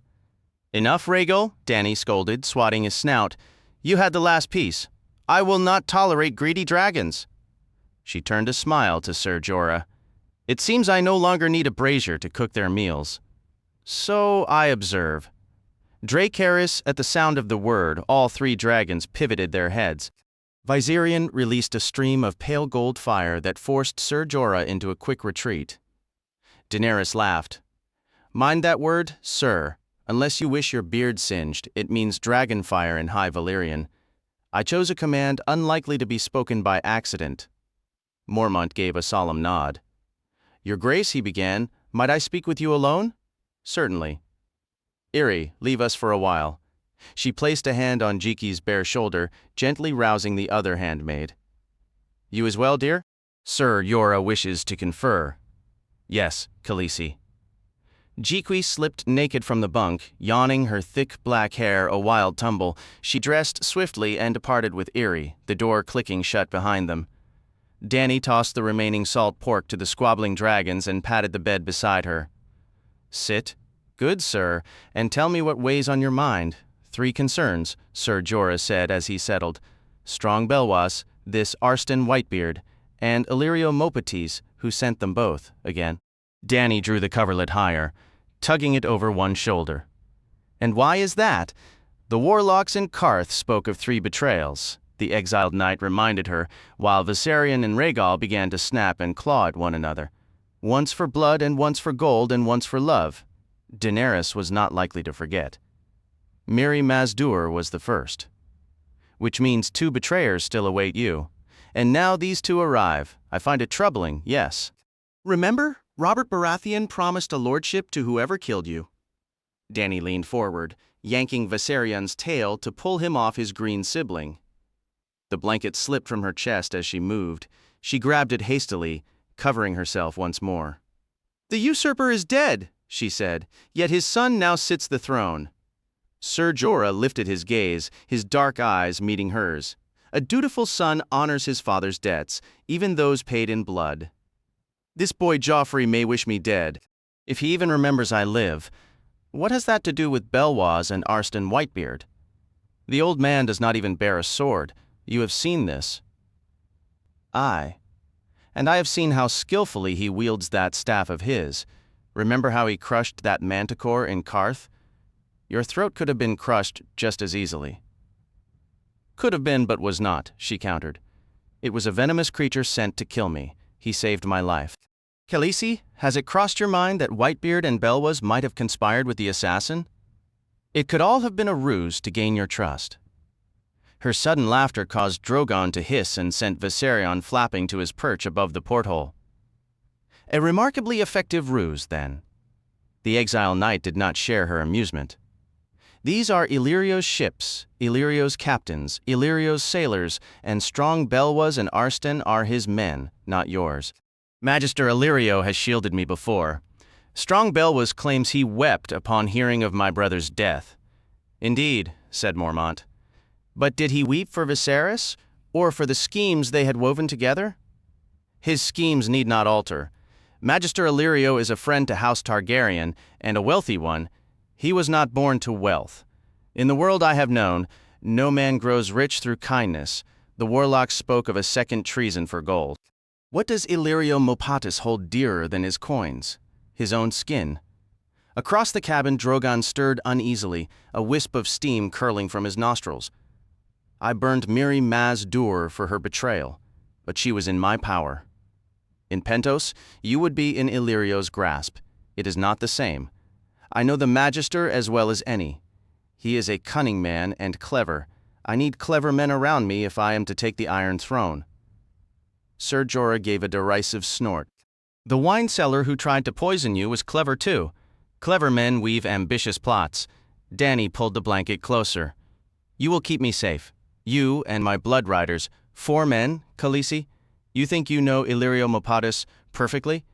"Enough, Rhaegal," Dany scolded, swatting his snout. "You had the last piece. I will not tolerate greedy dragons." She turned a smile to Ser Jorah. "It seems I no longer need a brazier to cook their meals." "So I observe." Dracarys, at the sound of the word, all 3 dragons pivoted their heads. Viserion released a stream of pale gold fire that forced Ser Jorah into a quick retreat. Daenerys laughed. "Mind that word, sir. Unless you wish your beard singed, it means dragon fire in High Valyrian. I chose a command unlikely to be spoken by accident." Mormont gave a solemn nod. "Your Grace," he began, "might I speak with you alone?" "Certainly." "Irri, leave us for a while." She placed a hand on Jiki's bare shoulder, gently rousing the other handmaid. "You as well, dear?" "Ser Jorah wishes to confer." "Yes, Khaleesi." Jiki slipped naked from the bunk, yawning, her thick black hair a wild tumble. She dressed swiftly and departed with Irri, the door clicking shut behind them. Dany tossed the remaining salt pork to the squabbling dragons and patted the bed beside her. "Sit. Good, sir, and tell me what weighs on your mind." 3 concerns, Ser Jorah said as he settled. Strong Belwas, this Arstan Whitebeard, and Illyrio Mopatis, who sent them both, again. Dany drew the coverlet higher, tugging it over one shoulder. "And why is that?" "The warlocks in Qarth spoke of 3 betrayals," the exiled knight reminded her, while Viserion and Rhaegal began to snap and claw at one another. "Once for blood and once for gold and once for love." Daenerys was not likely to forget. Mirri Maz-Dur was the first. "Which means 2 betrayers still await you. And now these 2 arrive. I find it troubling, yes." "Remember, Robert Baratheon promised a lordship to whoever killed you." Dany leaned forward. yanking Viserion's tail to pull him off his green sibling. The blanket slipped from her chest as she moved. She grabbed it hastily, covering herself once more. "The usurper is dead," she said, "yet his son now sits the throne." Ser Jorah lifted his gaze, his dark eyes meeting hers. A dutiful son honors his father's debts, even those paid in blood. "This boy Joffrey may wish me dead. If he even remembers I live, what has that to do with Belwaz and Arstan Whitebeard? The old man does not even bear a sword. You have seen this." "Aye. And I have seen how skillfully he wields that staff of his. Remember how he crushed that manticore in Karth? Your throat could have been crushed just as easily." "Could have been, but was not," she countered. "It was a venomous creature sent to kill me. He saved my life." "Khaleesi, has it crossed your mind that Whitebeard and Belwaz might have conspired with the assassin? It could all have been a ruse to gain your trust." Her sudden laughter caused Drogon to hiss and sent Viserion flapping to his perch above the porthole. "A remarkably effective ruse, then." The exile knight did not share her amusement. "These are Illyrio's ships, Illyrio's captains, Illyrio's sailors, and strong Belwaz and Arstan are his men, not yours. Magister Illyrio has shielded me before. Strong Belwaz claims he wept upon hearing of my brother's death." "Indeed," said Mormont. "But did he weep for Viserys, or for the schemes they had woven together?" "His schemes need not alter. Magister Illyrio is a friend to House Targaryen, and a wealthy one. He was not born to wealth. In the world I have known, no man grows rich through kindness. The warlocks spoke of a second treason for gold. What does Illyrio Mopatis hold dearer than his coins? His own skin." Across the cabin, Drogon stirred uneasily, a wisp of steam curling from his nostrils. "I burned Miri Maz Dur for her betrayal, but she was in my power. In Pentos, you would be in Illyrio's grasp. It is not the same. I know the Magister as well as any. He is a cunning man and clever. I need clever men around me if I am to take the Iron Throne." Ser Jorah gave a derisive snort. "The wine seller who tried to poison you was clever too. Clever men weave ambitious plots." Dany pulled the blanket closer. "You will keep me safe. You and my blood riders. 4 men, Khaleesi. You think you know Illyrio Mopatis perfectly?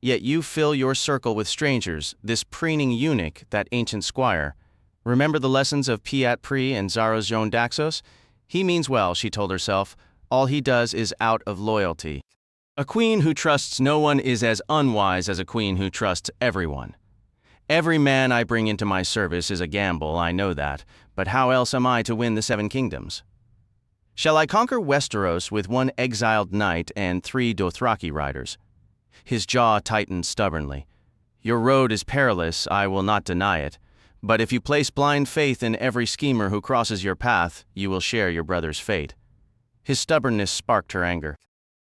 Yet you fill your circle with strangers, this preening eunuch, that ancient squire. Remember the lessons of Piat Pri and Zarojon Daxos? He means well, she told herself. All he does is out of loyalty. A queen who trusts no one is as unwise as a queen who trusts everyone. Every man I bring into my service is a gamble, I know that, but how else am I to win the 7 kingdoms? Shall I conquer Westeros with 1 exiled knight and 3 Dothraki riders?" His jaw tightened stubbornly. "Your road is perilous, I will not deny it, but if you place blind faith in every schemer who crosses your path, you will share your brother's fate." His stubbornness sparked her anger.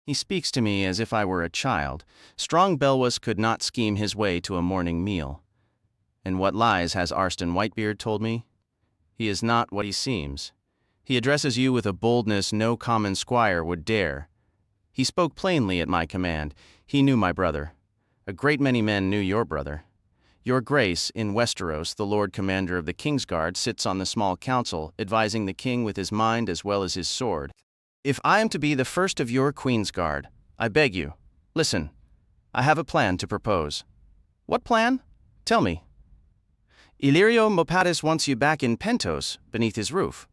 "He speaks to me as if I were a child. Strong Belwaz could not scheme his way to a morning meal. And what lies has Arstan Whitebeard told me? He is not what he seems. He addresses you with a boldness no common squire would dare. He spoke plainly at my command. He knew my brother. A great many men knew your brother. Your Grace, in Westeros, the Lord Commander of the Kingsguard, sits on the small council, advising the king with his mind as well as his sword. If I am to be the first of your Queensguard, I beg you, listen. I have a plan to propose." "What plan? Tell me." "Illyrio Mopatis wants you back in Pentos, beneath his roof."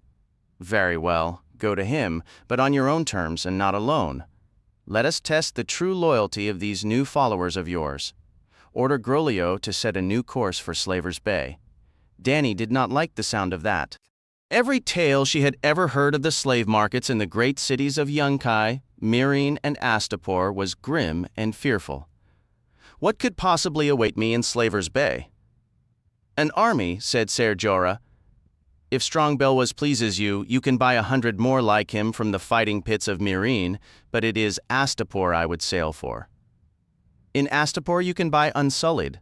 "Very well, go to him, but on your own terms and not alone. Let us test the true loyalty of these new followers of yours. Order Grolio to set a new course for Slaver's Bay." Dany did not like the sound of that. Every tale she had ever heard of the slave markets in the great cities of Yunkai, Meereen, and Astapor was grim and fearful. What could possibly await me in Slaver's Bay? "An army," said Ser Jorah. "If strong Belwaz pleases you, you can buy 100 more like him from the fighting pits of Meereen, but it is Astapor I would sail for." "In Astapor you can buy unsullied."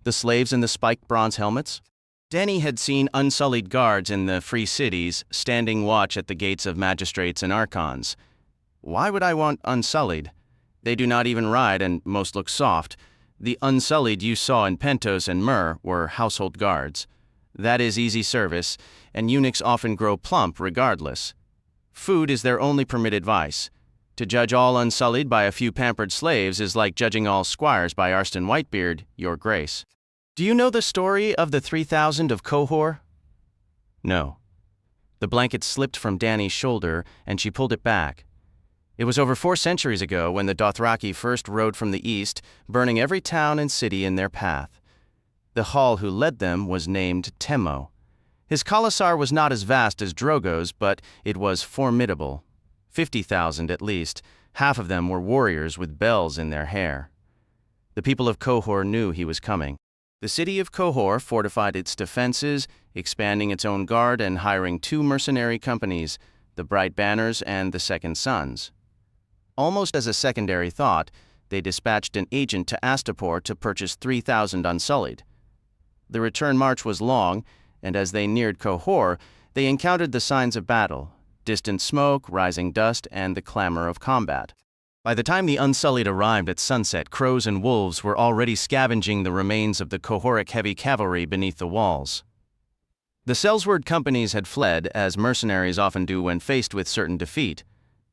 "The slaves in the spiked bronze helmets?" Dany had seen unsullied guards in the free cities, standing watch at the gates of magistrates and archons. "Why would I want unsullied? They do not even ride and most look soft. The unsullied you saw in Pentos and Myr were household guards. That is easy service, and eunuchs often grow plump regardless. Food is their only permitted vice. To judge all unsullied by a few pampered slaves is like judging all squires by Arston Whitebeard, your grace. Do you know the story of the 3,000 of Qohor? No. The blanket slipped from Dany's shoulder, and she pulled it back. It was over 4 centuries ago when the Dothraki first rode from the east, burning every town and city in their path. The Hall who led them was named Temmo. His Khalasar was not as vast as Drogo's, but it was formidable. 50,000 at least. Half of them were warriors with bells in their hair. The people of Qohor knew he was coming. The city of Qohor fortified its defenses, expanding its own guard and hiring 2 mercenary companies, the Bright Banners and the Second Sons. Almost as a secondary thought, they dispatched an agent to Astapor to purchase 3,000 Unsullied. The return march was long, and as they neared Qohor, they encountered the signs of battle: distant smoke, rising dust, and the clamor of combat. By the time the Unsullied arrived at sunset, crows and wolves were already scavenging the remains of the Qohoric heavy cavalry beneath the walls. The Sellsword companies had fled, as mercenaries often do when faced with certain defeat.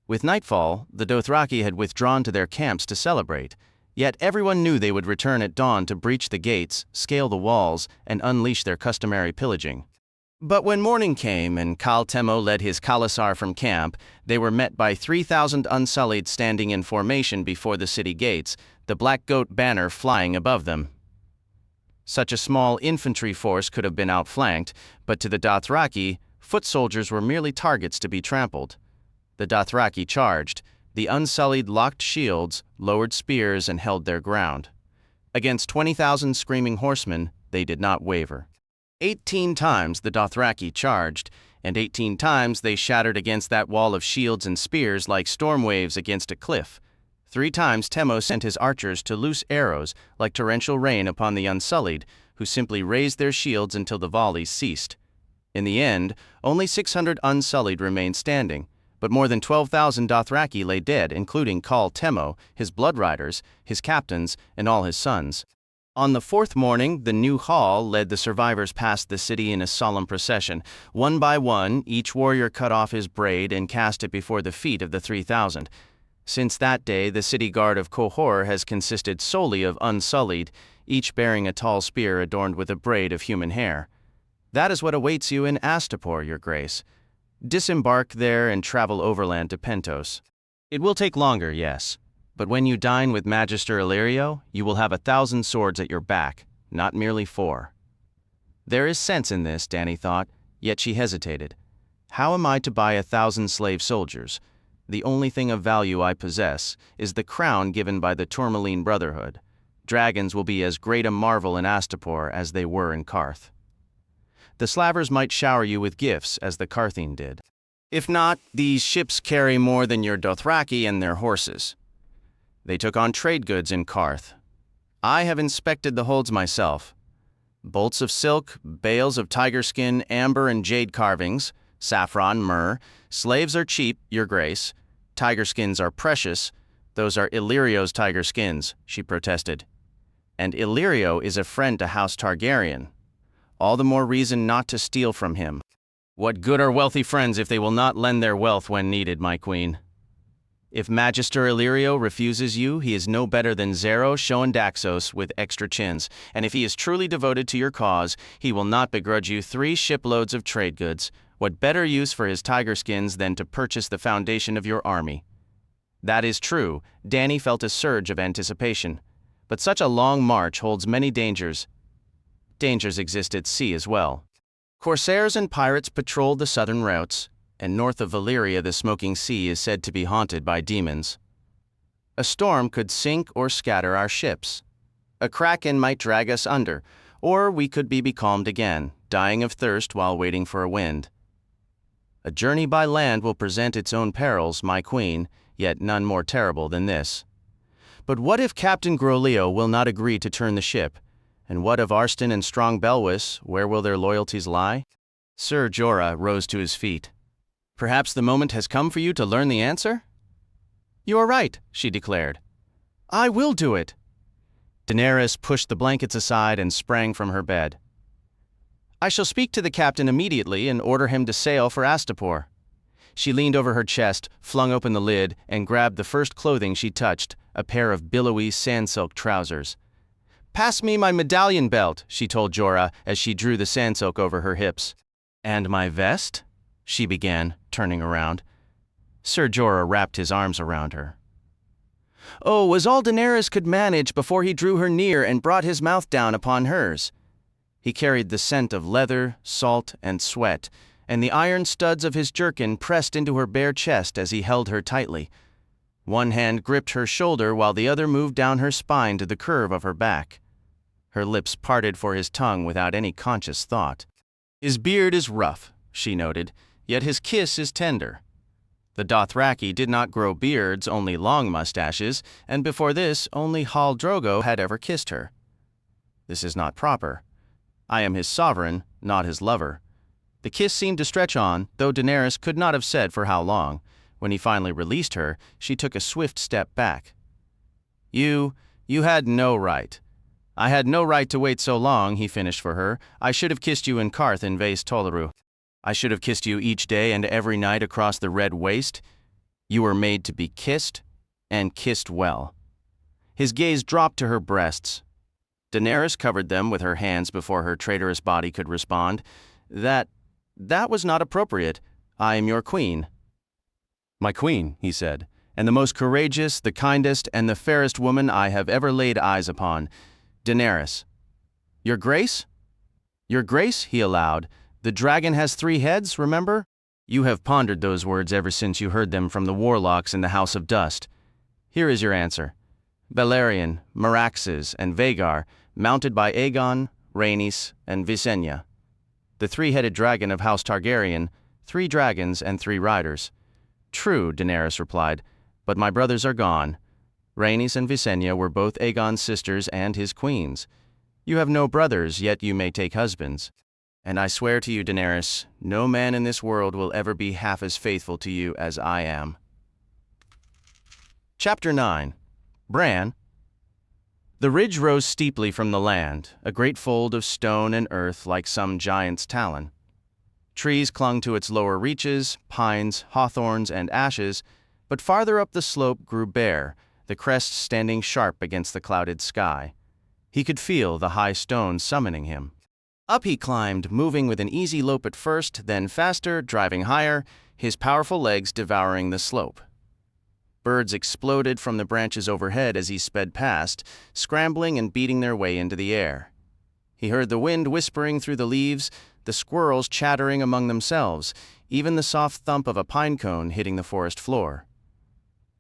With nightfall, the Dothraki had withdrawn to their camps to celebrate, yet everyone knew they would return at dawn to breach the gates, scale the walls, and unleash their customary pillaging. But when morning came and Khal Temmo led his Khalasar from camp, they were met by 3,000 Unsullied standing in formation before the city gates, the Black Goat banner flying above them. Such a small infantry force could have been outflanked, but to the Dothraki, foot soldiers were merely targets to be trampled. The Dothraki charged. The Unsullied locked shields, lowered spears, and held their ground. Against 20,000 screaming horsemen, they did not waver. 18 times the Dothraki charged, and 18 times they shattered against that wall of shields and spears like storm waves against a cliff. 3 times Temmo sent his archers to loose arrows like torrential rain upon the Unsullied, who simply raised their shields until the volleys ceased. In the end, only 600 Unsullied remained standing, but more than 12,000 Dothraki lay dead, including Khal Temmo, his blood riders, his captains, and all his sons. On the 4th morning, the new Hall led the survivors past the city in a solemn procession. One by one, each warrior cut off his braid and cast it before the feet of the 3,000. Since that day, the city guard of Qohor has consisted solely of Unsullied, each bearing a tall spear adorned with a braid of human hair. That is what awaits you in Astapor, your grace. Disembark there and travel overland to Pentos. It will take longer, yes. But when you dine with Magister Illyrio, you will have 1,000 swords at your back, not merely 4. There is sense in this, Dany thought, yet she hesitated. How am I to buy 1,000 slave soldiers? The only thing of value I possess is the crown given by the Tourmaline Brotherhood. Dragons will be as great a marvel in Astapor as they were in Qarth. The Slavers might shower you with gifts, as the Qarthine did. If not, these ships carry more than your Dothraki and their horses. They took on trade goods in Qarth. I have inspected the holds myself. Bolts of silk, bales of tiger skin, amber and jade carvings, saffron, myrrh. Slaves are cheap, your grace. Tiger skins are precious. Those are Illyrio's tiger skins, she protested. And Illyrio is a friend to House Targaryen. All the more reason not to steal from him. What good are wealthy friends if they will not lend their wealth when needed, my queen? If Magister Illyrio refuses you, he is no better than Zero Shoandaxos with extra chins, and if he is truly devoted to your cause, he will not begrudge you 3 shiploads of trade goods. What better use for his tiger skins than to purchase the foundation of your army? That is true. Dany felt a surge of anticipation. But such a long march holds many dangers. Dangers exist at sea as well. Corsairs and pirates patrol the southern routes, and north of Valyria the smoking sea is said to be haunted by demons. A storm could sink or scatter our ships. A kraken might drag us under, or we could be becalmed again, dying of thirst while waiting for a wind. A journey by land will present its own perils, my queen, yet none more terrible than this. But what if Captain Groleo will not agree to turn the ship? And what of Arston and Strong Belwys? Where will their loyalties lie? Sir Jorah rose to his feet. Perhaps the moment has come for you to learn the answer? You are right, she declared. I will do it. Daenerys pushed the blankets aside and sprang from her bed. I shall speak to the captain immediately and order him to sail for Astapor. She leaned over her chest, flung open the lid, and grabbed the first clothing she touched, a pair of billowy sandsilk trousers. "Pass me my medallion belt," she told Jorah as she drew the sandsilk over her hips. "And my vest?" she began, turning around. Sir Jorah wrapped his arms around her. "Oh, was all Daenerys could manage before he drew her near and brought his mouth down upon hers." He carried the scent of leather, salt, and sweat, and the iron studs of his jerkin pressed into her bare chest as he held her tightly. One hand gripped her shoulder while the other moved down her spine to the curve of her back. Her lips parted for his tongue without any conscious thought. "His beard is rough," she noted, "yet his kiss is tender." The Dothraki did not grow beards, only long mustaches, and before this, only Khal Drogo had ever kissed her. "This is not proper. I am his sovereign, not his lover." The kiss seemed to stretch on, though Daenerys could not have said for how long. When he finally released her, she took a swift step back. You had no right. I had no right to wait so long," he finished for her. "I should have kissed you in Qarth in Vaes Tolaru. I should have kissed you each day and every night across the Red Waste. You were made to be kissed, and kissed well." His gaze dropped to her breasts. Daenerys covered them with her hands before her traitorous body could respond. That was not appropriate. I am your queen." "My queen," he said, "and the most courageous, the kindest, and the fairest woman I have ever laid eyes upon. Daenerys." "Your grace?" "Your grace," he allowed. "The dragon has 3 heads, remember? You have pondered those words ever since you heard them from the warlocks in the House of Dust. Here is your answer. Balerion, Meraxes, and Vhagar, mounted by Aegon, Rhaenys, and Visenya. The 3-headed dragon of House Targaryen, 3 dragons and 3 riders." "True," Daenerys replied, "but my brothers are gone. Rhaenys and Visenya were both Aegon's sisters and his queens. You have no brothers, yet you may take husbands. And I swear to you, Daenerys, no man in this world will ever be half as faithful to you as I am." Chapter 9. Bran. The ridge rose steeply from the land, a great fold of stone and earth like some giant's talon. Trees clung to its lower reaches, pines, hawthorns, and ashes, but farther up the slope grew bare, the crest standing sharp against the clouded sky. He could feel the high stone summoning him. Up he climbed, moving with an easy lope at first, then faster, driving higher, his powerful legs devouring the slope. Birds exploded from the branches overhead as he sped past, scrambling and beating their way into the air. He heard the wind whispering through the leaves, the squirrels chattering among themselves, even the soft thump of a pine cone hitting the forest floor.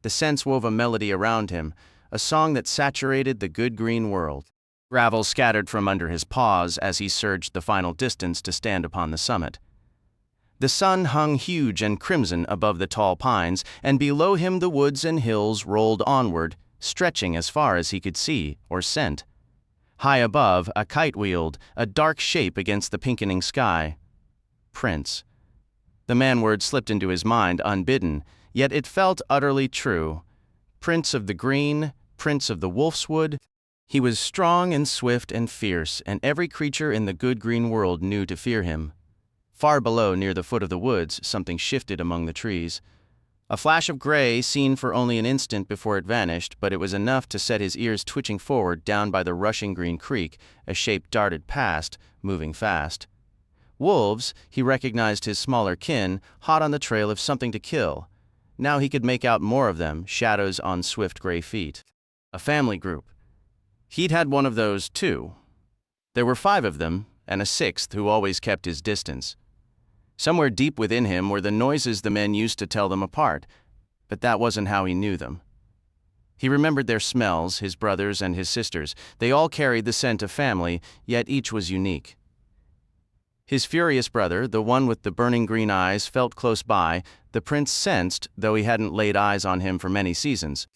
The scents wove a melody around him, a song that saturated the good green world. Gravel scattered from under his paws as he surged the final distance to stand upon the summit. The sun hung huge and crimson above the tall pines, and below him the woods and hills rolled onward, stretching as far as he could see or scent. High above, a kite wheeled, a dark shape against the pinkening sky. Prince. The man-word slipped into his mind unbidden, yet it felt utterly true. Prince of the Green, Prince of the Wolfswood. He was strong and swift and fierce, and every creature in the good green world knew to fear him. Far below, near the foot of the woods, something shifted among the trees. A flash of gray, seen for only an instant before it vanished, but it was enough to set his ears twitching forward. Down by the rushing green creek, a shape darted past, moving fast. Wolves, he recognized his smaller kin, hot on the trail of something to kill. Now he could make out more of them, shadows on swift gray feet. A family group. He'd had one of those, too. There were 5 of them, and a 6th who always kept his distance. Somewhere deep within him were the noises the men used to tell them apart, but that wasn't how he knew them. He remembered their smells, his brothers and his sisters. They all carried the scent of family, yet each was unique. His furious brother, the one with the burning green eyes, felt close by. The prince sensed, though he hadn't laid eyes on him for many seasons.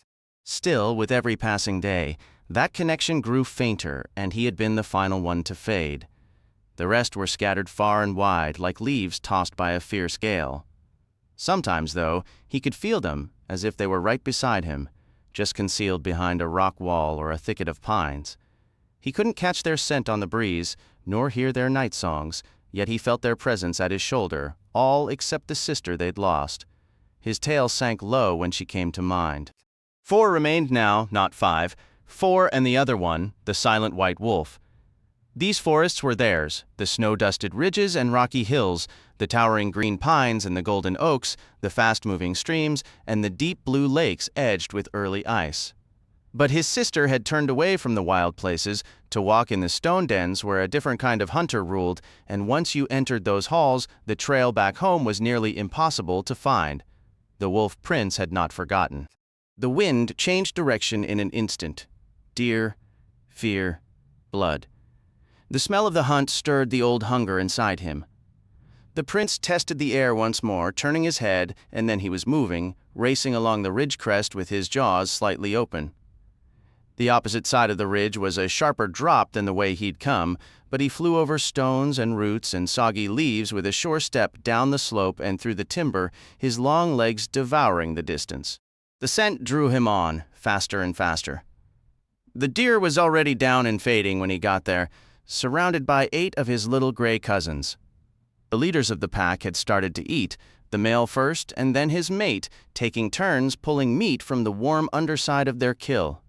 Still, with every passing day, that connection grew fainter, and he had been the final one to fade. The rest were scattered far and wide, like leaves tossed by a fierce gale. Sometimes, though, he could feel them, as if they were right beside him, just concealed behind a rock wall or a thicket of pines. He couldn't catch their scent on the breeze, nor hear their night songs, yet he felt their presence at his shoulder, all except the sister they'd lost. His tail sank low when she came to mind. 4 remained now, not 5. 4 and the other one, the silent white wolf. These forests were theirs, the snow-dusted ridges and rocky hills, the towering green pines and the golden oaks, the fast-moving streams, and the deep blue lakes edged with early ice. But his sister had turned away from the wild places to walk in the stone dens where a different kind of hunter ruled, and once you entered those halls, the trail back home was nearly impossible to find. The wolf prince had not forgotten. The wind changed direction in an instant. Deer, fear, blood. The smell of the hunt stirred the old hunger inside him. The prince tested the air once more, turning his head, and then he was moving, racing along the ridge crest with his jaws slightly open. The opposite side of the ridge was a sharper drop than the way he'd come, but he flew over stones and roots and soggy leaves with a sure step down the slope and through the timber, his long legs devouring the distance. The scent drew him on, faster and faster. The deer was already down and fading when he got there, surrounded by 8 of his little gray cousins. The leaders of the pack had started to eat, the male first and then his mate, taking turns pulling meat from the warm underside of their kill.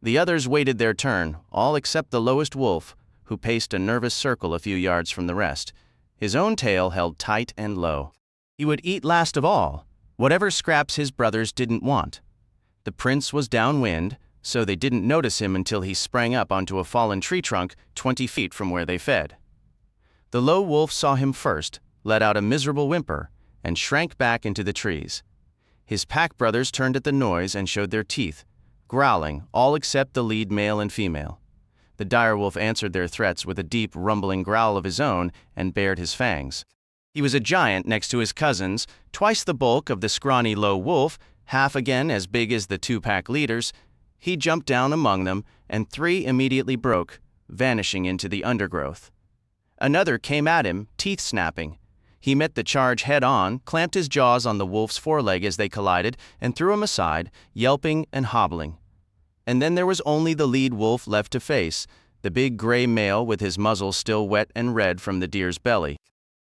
The others waited their turn, all except the lowest wolf, who paced a nervous circle a few yards from the rest, his own tail held tight and low. He would eat last of all, whatever scraps his brothers didn't want. The prince was downwind, so they didn't notice him until he sprang up onto a fallen tree trunk 20 feet from where they fed. The low wolf saw him first, let out a miserable whimper, and shrank back into the trees. His pack brothers turned at the noise and showed their teeth, growling, all except the lead male and female. The direwolf answered their threats with a deep, rumbling growl of his own and bared his fangs. He was a giant next to his cousins, twice the bulk of the scrawny low wolf, half again as big as the 2 pack leaders. He jumped down among them, and 3 immediately broke, vanishing into the undergrowth. Another came at him, teeth snapping. He met the charge head-on, clamped his jaws on the wolf's foreleg as they collided, and threw him aside, yelping and hobbling. And then there was only the lead wolf left to face, the big gray male with his muzzle still wet and red from the deer's belly.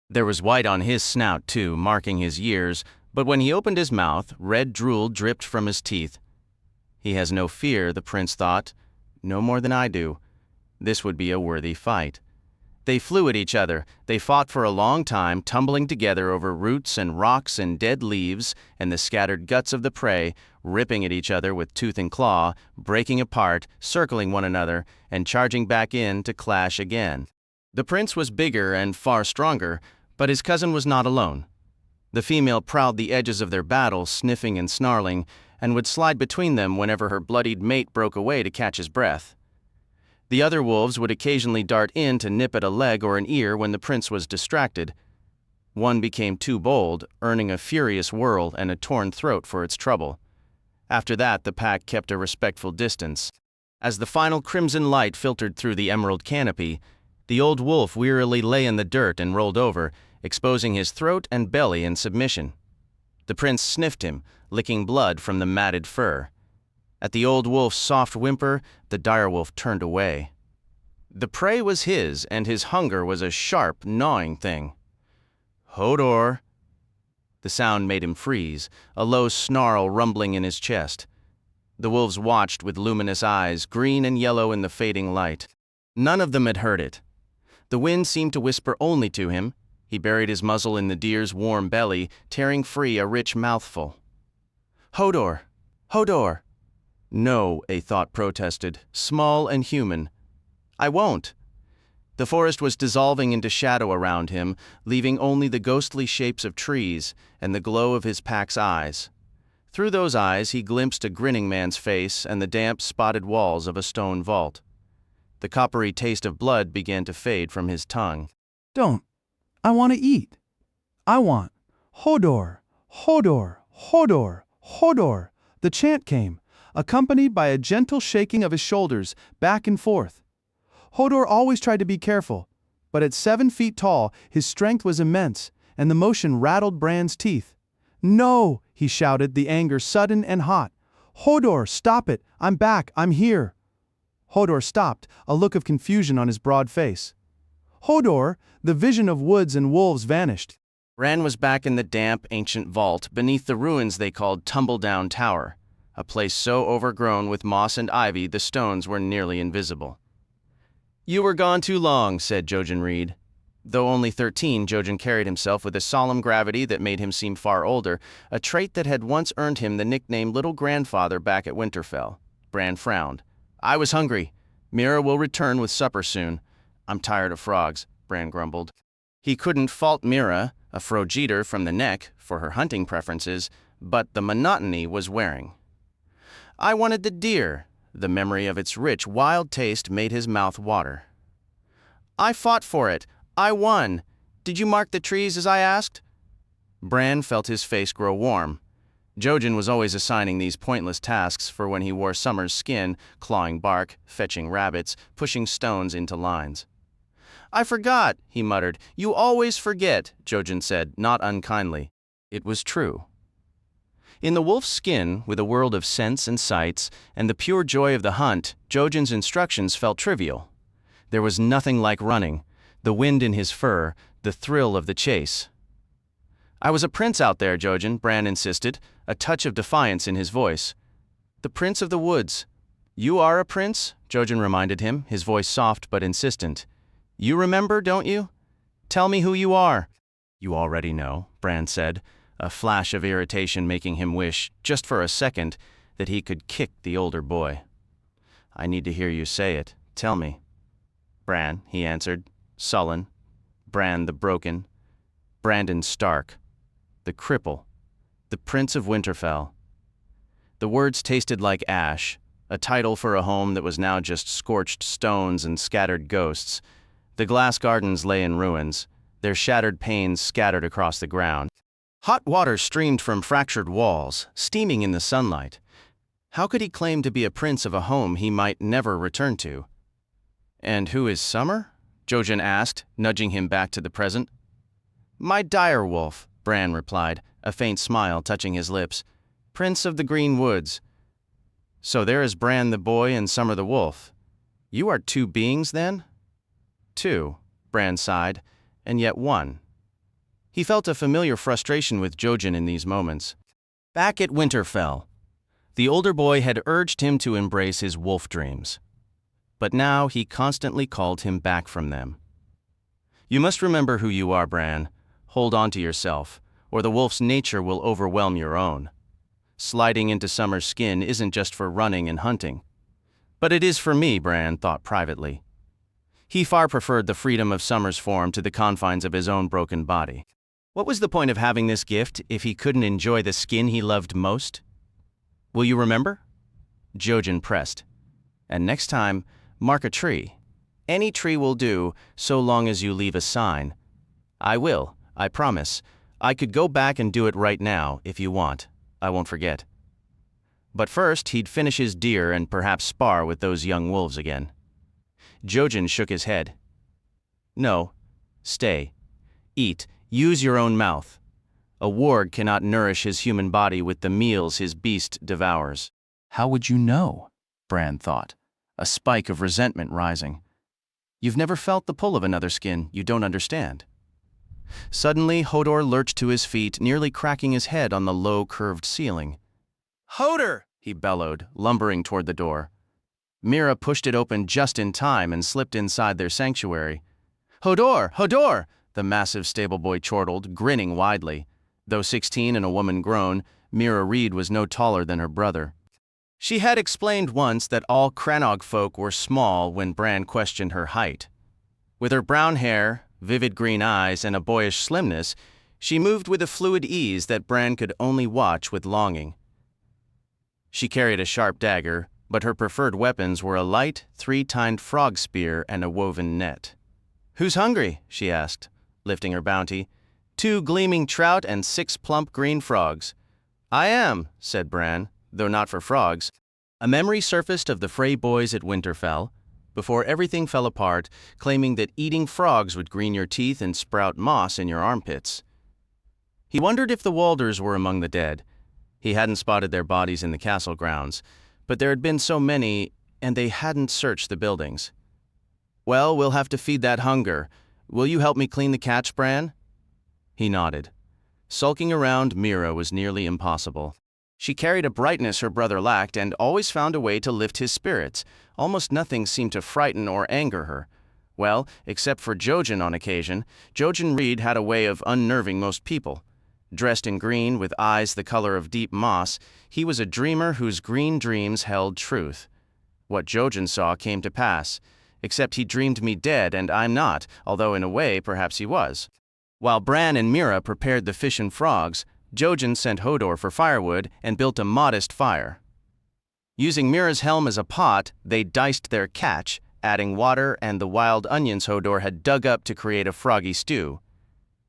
There was white on his snout, too, marking his years, but when he opened his mouth, red drool dripped from his teeth. He has no fear, the prince thought. No more than I do. This would be a worthy fight. They flew at each other. They fought for a long time, tumbling together over roots and rocks and dead leaves and the scattered guts of the prey, ripping at each other with tooth and claw, breaking apart, circling one another, and charging back in to clash again. The prince was bigger and far stronger, but his cousin was not alone. The female prowled the edges of their battle, sniffing and snarling, and would slide between them whenever her bloodied mate broke away to catch his breath. The other wolves would occasionally dart in to nip at a leg or an ear when the prince was distracted. One became too bold, earning a furious whirl and a torn throat for its trouble. After that, the pack kept a respectful distance. As the final crimson light filtered through the emerald canopy, the old wolf wearily lay in the dirt and rolled over, exposing his throat and belly in submission. The prince sniffed him, licking blood from the matted fur. At the old wolf's soft whimper, the direwolf turned away. The prey was his, and his hunger was a sharp, gnawing thing. Hodor! The sound made him freeze, a low snarl rumbling in his chest. The wolves watched with luminous eyes, green and yellow in the fading light. None of them had heard it. The wind seemed to whisper only to him. He buried his muzzle in the deer's warm belly, tearing free a rich mouthful. Hodor! Hodor! No, a thought protested, small and human. I won't. The forest was dissolving into shadow around him, leaving only the ghostly shapes of trees and the glow of his pack's eyes. Through those eyes he glimpsed a grinning man's face and the damp, spotted walls of a stone vault. The coppery taste of blood began to fade from his tongue. Don't. I want to eat. I want. Hodor, Hodor, Hodor, Hodor. The chant came, accompanied by a gentle shaking of his shoulders back and forth. Hodor always tried to be careful, but at 7 feet tall, his strength was immense, and the motion rattled Bran's teeth. No, he shouted, the anger sudden and hot. Hodor, stop it! I'm back, I'm here! Hodor stopped, a look of confusion on his broad face. Hodor, the vision of woods and wolves vanished. Bran was back in the damp, ancient vault beneath the ruins they called Tumbledown Tower, a place so overgrown with moss and ivy the stones were nearly invisible. "You were gone too long," said Jojen Reed. Though only 13, Jojen carried himself with a solemn gravity that made him seem far older, a trait that had once earned him the nickname Little Grandfather back at Winterfell. Bran frowned. "I was hungry. Mira will return with supper soon." "I'm tired of frogs," Bran grumbled. He couldn't fault Mira, a Frogeater from the neck, for her hunting preferences, but the monotony was wearing. "I wanted the deer." The memory of its rich, wild taste made his mouth water. "I fought for it. I won. Did you mark the trees as I asked?" Bran felt his face grow warm. Jojen was always assigning these pointless tasks for when he wore Summer's skin, clawing bark, fetching rabbits, pushing stones into lines. "I forgot," he muttered. "You always forget," Jojen said, not unkindly. It was true. In the wolf's skin, with a world of scents and sights, and the pure joy of the hunt, Jojen's instructions felt trivial. There was nothing like running, the wind in his fur, the thrill of the chase. "I was a prince out there, Jojen," Bran insisted, a touch of defiance in his voice. "The prince of the woods." "You are a prince?" Jojen reminded him, his voice soft but insistent. "You remember, don't you? Tell me who you are." "You already know," Bran said, a flash of irritation making him wish, just for a second, that he could kick the older boy. "I need to hear you say it. Tell me." "Bran," he answered, sullen. "Bran the Broken. Brandon Stark. The cripple. The Prince of Winterfell." The words tasted like ash, a title for a home that was now just scorched stones and scattered ghosts. The glass gardens lay in ruins, their shattered panes scattered across the ground. Hot water streamed from fractured walls, steaming in the sunlight. How could he claim to be a prince of a home he might never return to? "And who is Summer?" Jojen asked, nudging him back to the present. "My direwolf," Bran replied, a faint smile touching his lips. "Prince of the Green Woods." "So there is Bran the boy and Summer the wolf. You are two beings, then?" "Two," Bran sighed, "and yet one." He felt a familiar frustration with Jojen in these moments. Back at Winterfell, the older boy had urged him to embrace his wolf dreams. But now he constantly called him back from them. "You must remember who you are, Bran. Hold on to yourself, or the wolf's nature will overwhelm your own. Sliding into Summer's skin isn't just for running and hunting. But it is for me," Bran thought privately. He far preferred the freedom of Summer's form to the confines of his own broken body. What was the point of having this gift if he couldn't enjoy the skin he loved most? "Will you remember?" Jojen pressed. "And next time, mark a tree. Any tree will do, so long as you leave a sign." "I will, I promise. I could go back and do it right now, if you want. I won't forget." But first, he'd finish his deer and perhaps spar with those young wolves again. Jojen shook his head. "No. Stay. Eat. Use your own mouth. A warg cannot nourish his human body with the meals his beast devours." How would you know? Bran thought, a spike of resentment rising. "You've never felt the pull of another skin. You don't understand." Suddenly, Hodor lurched to his feet, nearly cracking his head on the low, curved ceiling. "Hodor!" he bellowed, lumbering toward the door. Mira pushed it open just in time and slipped inside their sanctuary. "Hodor! Hodor!" the massive stable boy chortled, grinning widely. Though 16 and a woman grown, Mira Reed was no taller than her brother. She had explained once that all Crannog folk were small when Bran questioned her height. With her brown hair, vivid green eyes, and a boyish slimness, she moved with a fluid ease that Bran could only watch with longing. She carried a sharp dagger, but her preferred weapons were a light, 3-tined frog spear and a woven net. "Who's hungry?" she asked, lifting her bounty. 2 gleaming trout and 6 plump green frogs." "I am," said Bran, though not for frogs. A memory surfaced of the Frey boys at Winterfell, before everything fell apart, claiming that eating frogs would green your teeth and sprout moss in your armpits. He wondered if the Walders were among the dead. He hadn't spotted their bodies in the castle grounds, but there had been so many, and they hadn't searched the buildings. "Well, we'll have to feed that hunger. Will you help me clean the catch, Bran?" He nodded. Sulking around Mira was nearly impossible. She carried a brightness her brother lacked and always found a way to lift his spirits. Almost nothing seemed to frighten or anger her. Well, except for Jojen on occasion, Jojen Reed had a way of unnerving most people. Dressed in green with eyes the color of deep moss, he was a dreamer whose green dreams held truth. What Jojen saw came to pass, except he dreamed me dead and I'm not, although in a way perhaps he was. While Bran and Mira prepared the fish and frogs, Jojen sent Hodor for firewood and built a modest fire. Using Mira's helm as a pot, they diced their catch, adding water and the wild onions Hodor had dug up to create a froggy stew.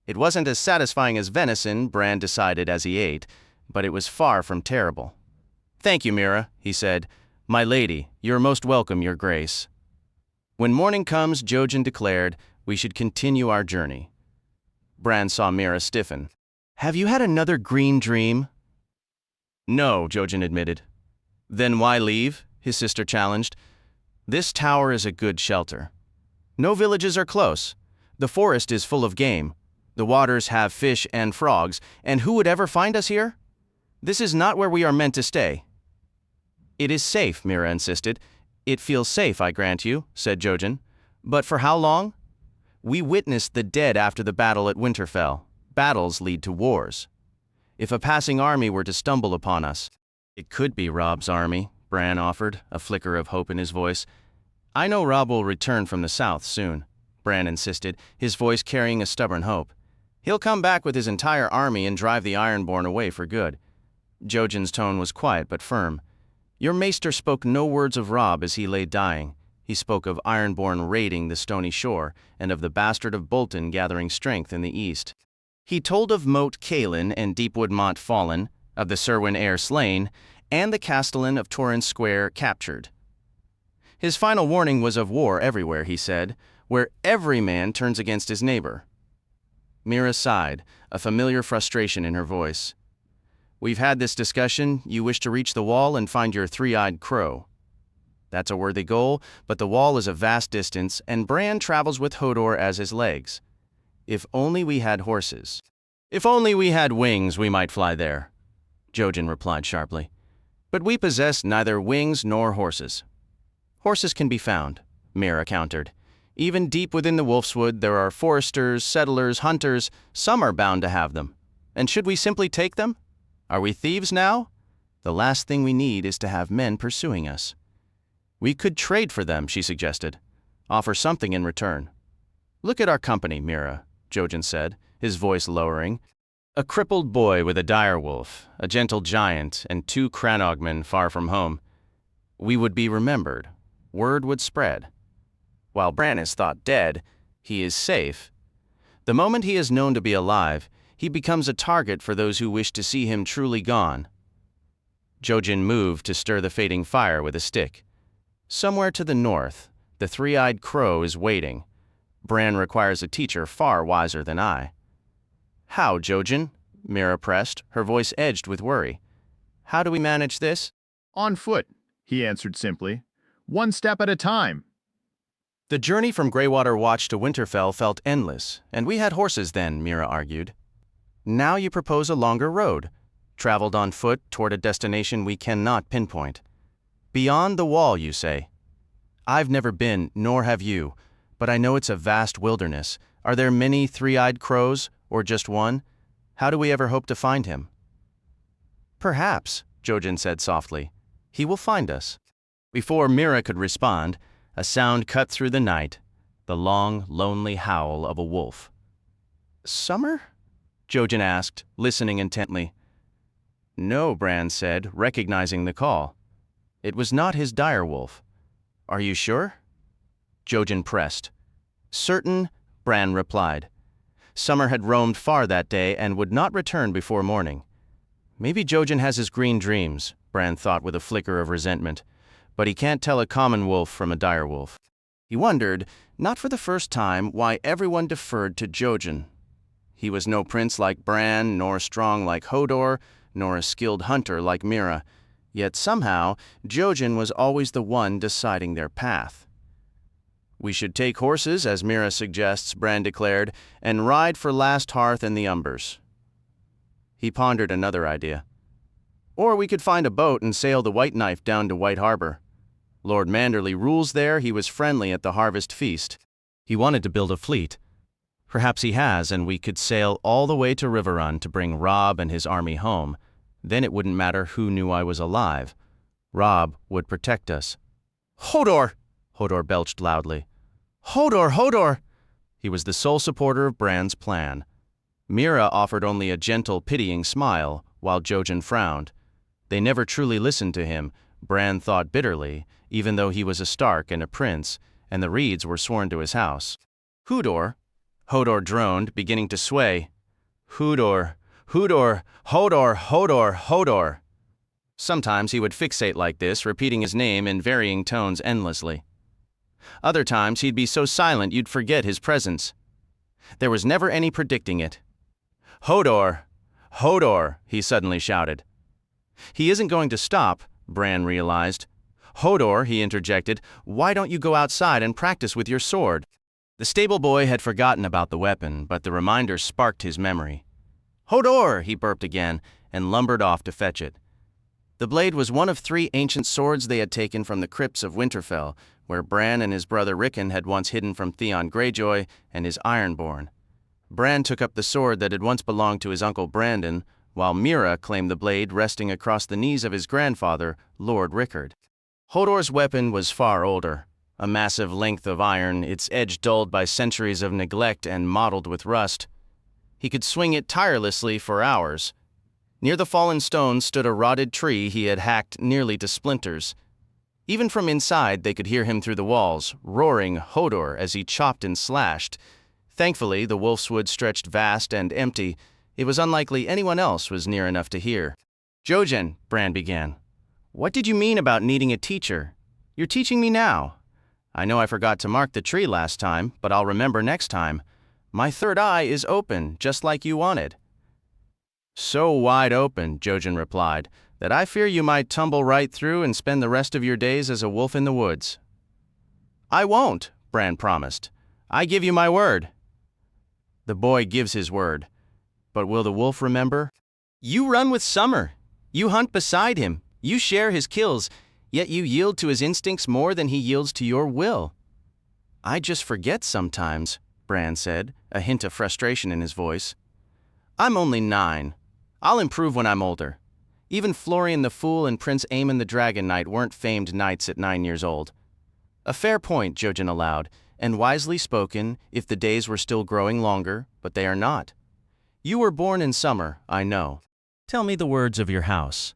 It wasn't as satisfying as venison, Bran decided as he ate, but it was far from terrible. "Thank you, Mira," he said. "My lady, you're most welcome, your grace." When morning comes, Jojen declared, we should continue our journey. Bran saw Mira stiffen. "Have you had another green dream?" "No," Jojen admitted. "Then why leave?" his sister challenged. "This tower is a good shelter. No villages are close. The forest is full of game. The waters have fish and frogs, and who would ever find us here? This is not where we are meant to stay." "It is safe," Mira insisted. "It feels safe, I grant you," said Jojen. "But for how long? We witnessed the dead after the battle at Winterfell. Battles lead to wars. If a passing army were to stumble upon us—" "It could be Robb's army," Bran offered, a flicker of hope in his voice. "I know Robb will return from the south soon," Bran insisted, his voice carrying a stubborn hope. "He'll come back with his entire army and drive the Ironborn away for good." Jojen's tone was quiet but firm. "Your maester spoke no words of Robb as he lay dying. He spoke of Ironborn raiding the stony shore, and of the bastard of Bolton gathering strength in the east. He told of Moat Cailin and Deepwood Mont fallen, of the Serwyn heir slain, and the Castellan of Torrance Square captured. His final warning was of war everywhere, he said, where every man turns against his neighbor." Mira sighed, a familiar frustration in her voice. "We've had this discussion. You wish to reach the wall and find your three-eyed crow. That's a worthy goal, but the wall is a vast distance, and Bran travels with Hodor as his legs. If only we had horses." "If only we had wings, we might fly there," Jojen replied sharply. "But we possess neither wings nor horses." "Horses can be found," Mira countered. "Even deep within the Wolfswood, there are foresters, settlers, hunters. Some are bound to have them. And should we simply take them? Are we thieves now? The last thing we need is to have men pursuing us." "We could trade for them," she suggested. "Offer something in return." "Look at our company, Mira," Jojen said, his voice lowering. "A crippled boy with a direwolf, a gentle giant, and 2 Cranogmen far from home. We would be remembered. Word would spread. While Bran is thought dead, he is safe. The moment he is known to be alive, he becomes a target for those who wish to see him truly gone." Jojen moved to stir the fading fire with a stick. "Somewhere to the north, the three-eyed crow is waiting. Bran requires a teacher far wiser than I." "How, Jojen?" Mira pressed, her voice edged with worry. "How do we manage this?" "On foot," he answered simply. "One step at a time." "The journey from Greywater Watch to Winterfell felt endless, and we had horses then," Mira argued. "Now you propose a longer road, traveled on foot toward a destination we cannot pinpoint. Beyond the wall, you say. I've never been, nor have you, but I know it's a vast wilderness. Are there many three-eyed crows, or just one? How do we ever hope to find him?" "Perhaps," Jojen said softly. "He will find us." Before Mira could respond, a sound cut through the night, the long, lonely howl of a wolf. "Summer?" Jojen asked, listening intently. "No," Bran said, recognizing the call. "It was not his direwolf. Are you sure?" Jojen pressed. "Certain," Bran replied. Summer had roamed far that day and would not return before morning. Maybe Jojen has his green dreams, Bran thought with a flicker of resentment, but he can't tell a common wolf from a direwolf. He wondered, not for the first time, why everyone deferred to Jojen. He was no prince like Bran, nor strong like Hodor, nor a skilled hunter like Mira. Yet somehow, Jojen was always the one deciding their path. "We should take horses, as Mira suggests," Bran declared, "and ride for Last Hearth and the Umbers." He pondered another idea. "Or we could find a boat and sail the White Knife down to White Harbor. Lord Manderley rules there. He was friendly at the harvest feast. He wanted to build a fleet. Perhaps he has, and we could sail all the way to Riverrun to bring Robb and his army home. Then it wouldn't matter who knew I was alive. Robb would protect us." "Hodor!" Hodor belched loudly. "Hodor! Hodor!" He was the sole supporter of Bran's plan. Mira offered only a gentle, pitying smile, while Jojen frowned. They never truly listened to him, Bran thought bitterly, even though he was a Stark and a prince, and the Reeds were sworn to his house. "Hodor!" Hodor droned, beginning to sway. "Hodor! Hodor! Hodor! Hodor! Hodor!" Sometimes he would fixate like this, repeating his name in varying tones endlessly. Other times he'd be so silent you'd forget his presence. There was never any predicting it. "Hodor! Hodor!" he suddenly shouted. He isn't going to stop, Bran realized. "Hodor," he interjected, "why don't you go outside and practice with your sword?" The stable boy had forgotten about the weapon, but the reminder sparked his memory. "Hodor!" he burped again, and lumbered off to fetch it. The blade was one of 3 ancient swords they had taken from the crypts of Winterfell, where Bran and his brother Rickon had once hidden from Theon Greyjoy and his Ironborn. Bran took up the sword that had once belonged to his uncle Brandon, while Mira claimed the blade resting across the knees of his grandfather, Lord Rickard. Hodor's weapon was far older, a massive length of iron, its edge dulled by centuries of neglect and mottled with rust. He could swing it tirelessly for hours. Near the fallen stones stood a rotted tree he had hacked nearly to splinters. Even from inside, they could hear him through the walls, roaring Hodor as he chopped and slashed. Thankfully, the wolf's wood stretched vast and empty. It was unlikely anyone else was near enough to hear. "Jojen," Bran began, "what did you mean about needing a teacher? You're teaching me now. I know I forgot to mark the tree last time, but I'll remember next time. My third eye is open, just like you wanted." "So wide open," Jojen replied, "that I fear you might tumble right through and spend the rest of your days as a wolf in the woods." "I won't," Bran promised. "I give you my word." The boy gives his word. But will the wolf remember? "You run with Summer. You hunt beside him. You share his kills, yet you yield to his instincts more than he yields to your will." "I just forget sometimes," Bran said, a hint of frustration in his voice. "I'm only 9. I'll improve when I'm older. Even Florian the Fool and Prince Aemon the Dragon Knight weren't famed knights at 9 years old." "A fair point," Jojen allowed, "and wisely spoken if the days were still growing longer, but they are not. You were born in summer, I know. Tell me the words of your house."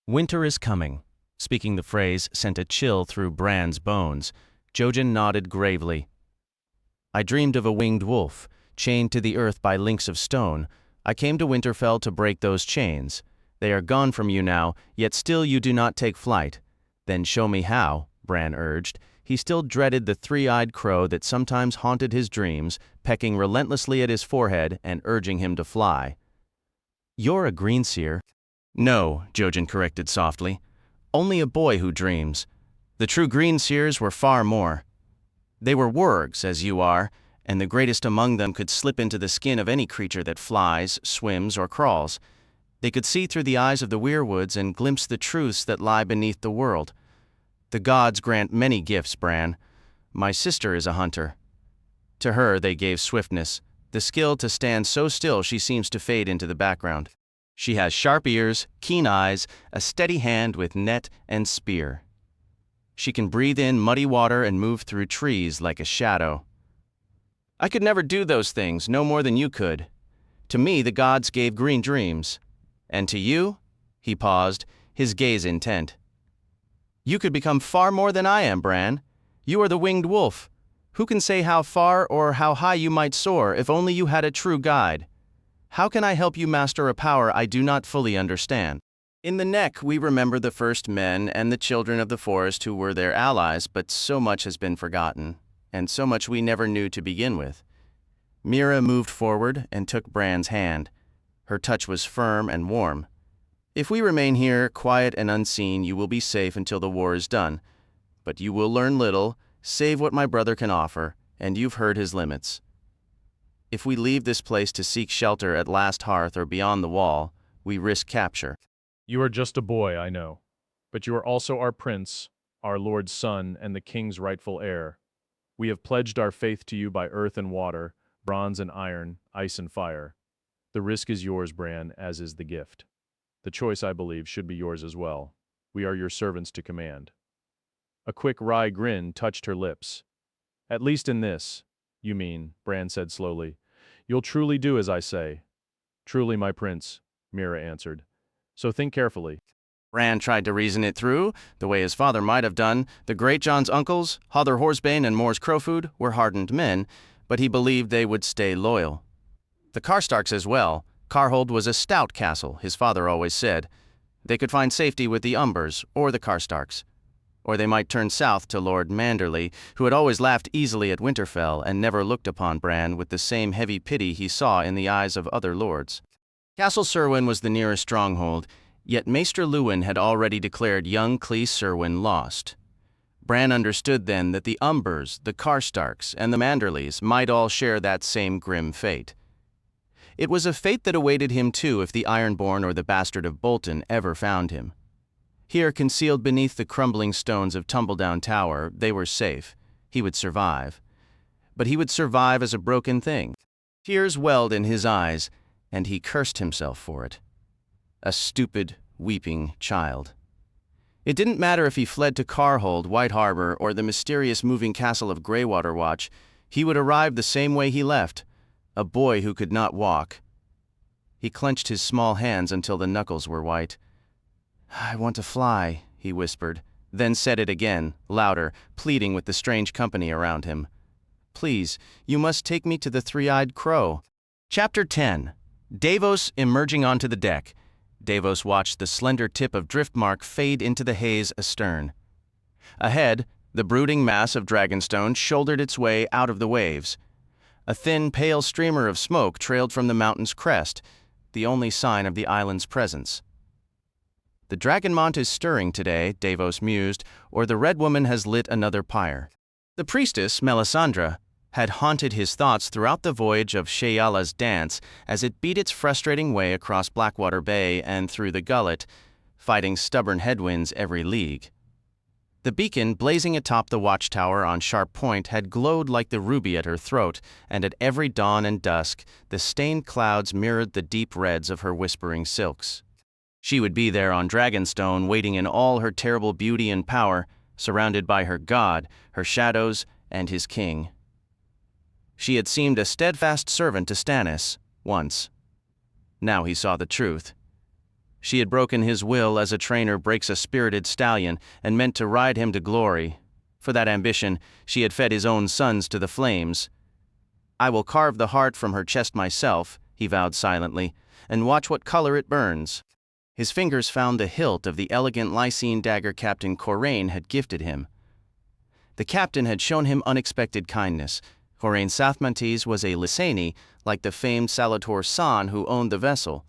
"Winter is coming." Speaking the phrase sent a chill through Bran's bones. Jojen nodded gravely. "I dreamed of a winged wolf, chained to the earth by links of stone. I came to Winterfell to break those chains. They are gone from you now, yet still you do not take flight." "Then show me how," Bran urged. He still dreaded the 3-eyed crow that sometimes haunted his dreams, pecking relentlessly at his forehead and urging him to fly. "You're a greenseer." "No," Jojen corrected softly. "Only a boy who dreams. The true greenseers were far more. They were wargs, as you are, and the greatest among them could slip into the skin of any creature that flies, swims, or crawls. They could see through the eyes of the weirwoods and glimpse the truths that lie beneath the world. The gods grant many gifts, Bran. My sister is a hunter. To her they gave swiftness, the skill to stand so still she seems to fade into the background. She has sharp ears, keen eyes, a steady hand with net and spear. She can breathe in muddy water and move through trees like a shadow. I could never do those things, no more than you could. To me the gods gave green dreams. And to you?" He paused, his gaze intent. "You could become far more than I am, Bran. You are the winged wolf. Who can say how far or how high you might soar if only you had a true guide? How can I help you master a power I do not fully understand?" In the neck we remember the first men and the children of the forest who were their allies, but so much has been forgotten, and so much we never knew to begin with. Mira moved forward and took Bran's hand. Her touch was firm and warm. If we remain here, quiet and unseen, you will be safe until the war is done. But you will learn little, save what my brother can offer, and you've heard his limits. If we leave this place to seek shelter at Last Hearth or beyond the wall, we risk capture. You are just a boy, I know. But you are also our prince, our lord's son, and the king's rightful heir. We have pledged our faith to you by earth and water, bronze and iron, ice and fire. The risk is yours, Bran, as is the gift. The choice, I believe, should be yours as well. We are your servants to command. A quick wry grin touched her lips. At least in this, you mean, Bran said slowly. You'll truly do as I say. Truly, my prince, Mira answered. So think carefully. Bran tried to reason it through, the way his father might have done. The Great John's uncles, Hother Horsebane and Mors Crowfood, were hardened men, but he believed they would stay loyal. The Karstarks as well. Karhold was a stout castle, his father always said. They could find safety with the Umbers or the Karstarks. Or they might turn south to Lord Manderley, who had always laughed easily at Winterfell and never looked upon Bran with the same heavy pity he saw in the eyes of other lords. Castle Serwyn was the nearest stronghold, yet Maester Luwin had already declared young Cleese Serwyn lost. Bran understood then that the Umbers, the Karstarks, and the Manderleys might all share that same grim fate. It was a fate that awaited him too if the Ironborn or the Bastard of Bolton ever found him. Here, concealed beneath the crumbling stones of Tumbledown Tower, they were safe. He would survive. But he would survive as a broken thing. Tears welled in his eyes, and he cursed himself for it. A stupid, weeping child. It didn't matter if he fled to Karhold, White Harbor, or the mysterious moving castle of Greywater Watch, he would arrive the same way he left, a boy who could not walk. He clenched his small hands until the knuckles were white. I want to fly, he whispered, then said it again, louder, pleading with the strange company around him. Please, you must take me to the Three-Eyed Crow. Chapter 10. Davos emerging onto the deck. Davos watched the slender tip of Driftmark fade into the haze astern. Ahead, the brooding mass of Dragonstone shouldered its way out of the waves. A thin, pale streamer of smoke trailed from the mountain's crest, the only sign of the island's presence. The Dragonmont is stirring today, Davos mused, or the Red Woman has lit another pyre. The priestess, Melisandre, had haunted his thoughts throughout the voyage of Shayala's dance as it beat its frustrating way across Blackwater Bay and through the Gullet, fighting stubborn headwinds every league. The beacon, blazing atop the watchtower on Sharp Point, had glowed like the ruby at her throat, and at every dawn and dusk, the stained clouds mirrored the deep reds of her whispering silks. She would be there on Dragonstone, waiting in all her terrible beauty and power, surrounded by her god, her shadows, and his king. She had seemed a steadfast servant to Stannis, once. Now he saw the truth. She had broken his will as a trainer breaks a spirited stallion and meant to ride him to glory. For that ambition, she had fed his own sons to the flames. I will carve the heart from her chest myself, he vowed silently, and watch what color it burns. His fingers found the hilt of the elegant Lysine dagger Captain Corraine had gifted him. The captain had shown him unexpected kindness. Corraine Sathmantes was a Lysani, like the famed Salator San who owned the vessel.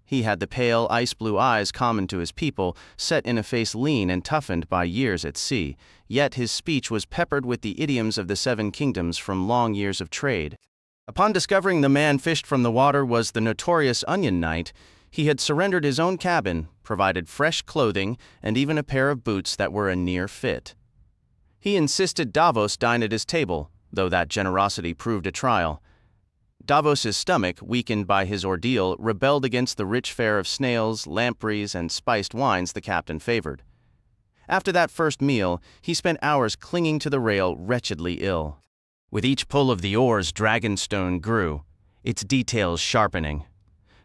He had the pale, ice-blue eyes common to his people, set in a face lean and toughened by years at sea, yet his speech was peppered with the idioms of the Seven Kingdoms from long years of trade. Upon discovering the man fished from the water was the notorious Onion Knight, he had surrendered his own cabin, provided fresh clothing, and even a pair of boots that were a near fit. He insisted Davos dine at his table, though that generosity proved a trial. Davos's stomach, weakened by his ordeal, rebelled against the rich fare of snails, lampreys, and spiced wines the captain favored. After that first meal, he spent hours clinging to the rail, wretchedly ill. With each pull of the oars, Dragonstone grew, its details sharpening.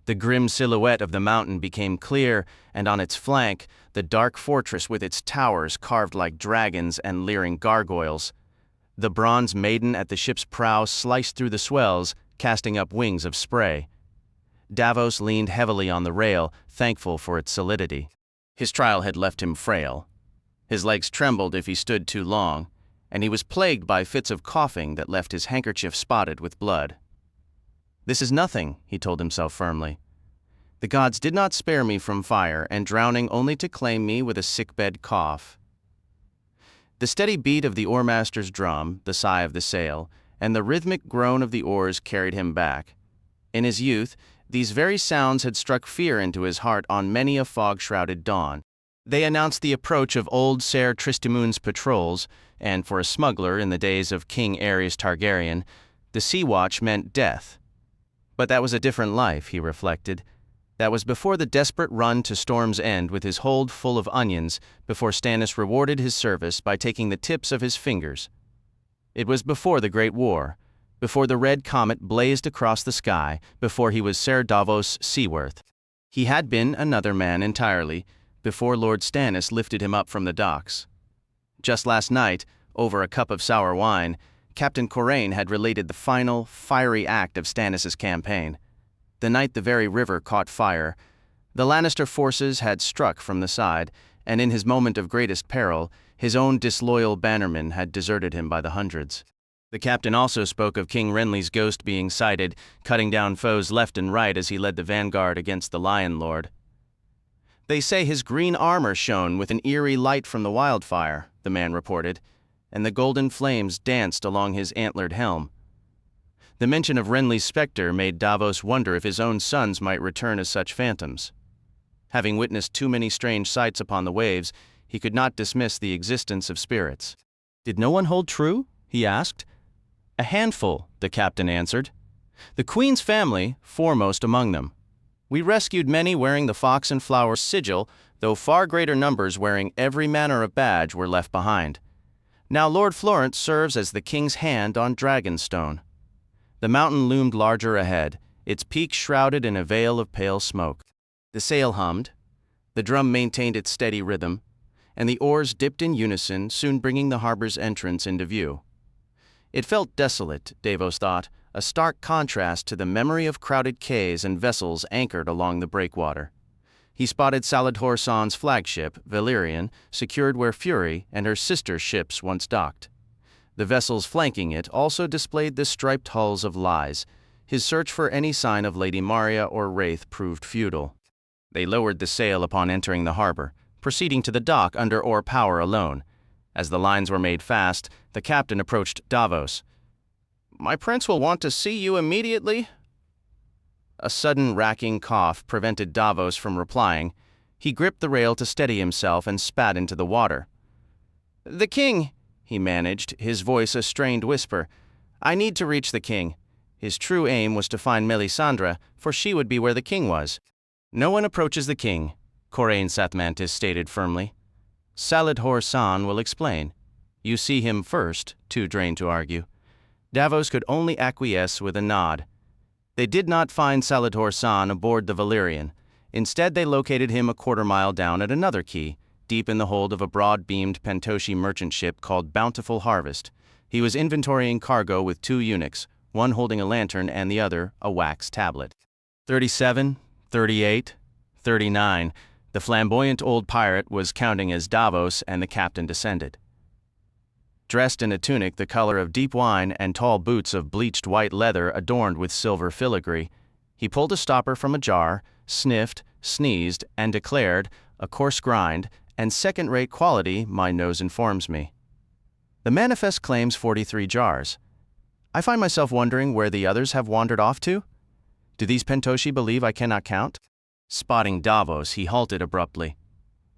The grim silhouette of the mountain became clear, and on its flank, the dark fortress with its towers carved like dragons and leering gargoyles. The bronze maiden at the ship's prow sliced through the swells, casting up wings of spray. Davos leaned heavily on the rail, thankful for its solidity. His trial had left him frail. His legs trembled if he stood too long, and he was plagued by fits of coughing that left his handkerchief spotted with blood. This is nothing, he told himself firmly. The gods did not spare me from fire and drowning only to claim me with a sickbed cough. The steady beat of the oarmaster's drum, the sigh of the sail, and the rhythmic groan of the oars carried him back. In his youth, these very sounds had struck fear into his heart on many a fog-shrouded dawn. They announced the approach of old Ser Tristimun's patrols, and for a smuggler in the days of King Daenerys Targaryen, the sea watch meant death. But that was a different life, he reflected. That was before the desperate run to Storm's End with his hold full of onions, before Stannis rewarded his service by taking the tips of his fingers. It was before the Great War, before the red comet blazed across the sky, before he was Ser Davos Seaworth. He had been another man entirely, before Lord Stannis lifted him up from the docks. Just last night, over a cup of sour wine, Captain Corraine had related the final, fiery act of Stannis' campaign. The night the very river caught fire, the Lannister forces had struck from the side, and in his moment of greatest peril, his own disloyal bannermen had deserted him by the hundreds. The captain also spoke of King Renly's ghost being sighted, cutting down foes left and right as he led the vanguard against the Lion Lord. They say his green armor shone with an eerie light from the wildfire, the man reported, and the golden flames danced along his antlered helm. The mention of Renly's specter made Davos wonder if his own sons might return as such phantoms. Having witnessed too many strange sights upon the waves, he could not dismiss the existence of spirits. "Did no one hold true?" he asked. "A handful," the captain answered. "The Queen's family, foremost among them. We rescued many wearing the fox and flower sigil, though far greater numbers wearing every manner of badge were left behind. Now Lord Florent serves as the king's hand on Dragonstone." The mountain loomed larger ahead, its peak shrouded in a veil of pale smoke. The sail hummed, the drum maintained its steady rhythm, and the oars dipped in unison, soon bringing the harbor's entrance into view. It felt desolate, Davos thought, a stark contrast to the memory of crowded quays and vessels anchored along the breakwater. He spotted Saladhor Saan's flagship, Valyrian, secured where Fury and her sister ships once docked. The vessels flanking it also displayed the striped hulls of Lys. His search for any sign of Lady Marya or Wraith proved futile. They lowered the sail upon entering the harbor, proceeding to the dock under oar power alone. As the lines were made fast, the captain approached Davos. "My prince will want to see you immediately." A sudden racking cough prevented Davos from replying. He gripped the rail to steady himself and spat into the water. "The king," he managed, his voice a strained whisper. "I need to reach the king." His true aim was to find Melisandre, for she would be where the king was. "No one approaches the king," Corraine Sathmantis stated firmly. "Saladhor Saan will explain. You see him first," too drained to argue. Davos could only acquiesce with a nod. They did not find Saladhor Saan aboard the Valyrian. Instead, they located him a quarter-mile down at another quay, deep in the hold of a broad-beamed Pentoshi merchant ship called Bountiful Harvest. He was inventorying cargo with two eunuchs, one holding a lantern and the other a wax tablet. 37, 38, 39. The flamboyant old pirate was counting as Davos and the captain descended. Dressed in a tunic the color of deep wine and tall boots of bleached white leather adorned with silver filigree, he pulled a stopper from a jar, sniffed, sneezed, and declared, "A coarse grind, and second-rate quality, my nose informs me." The manifest claims 43 jars. I find myself wondering where the others have wandered off to. Do these Pentoshi believe I cannot count? Spotting Davos, he halted abruptly.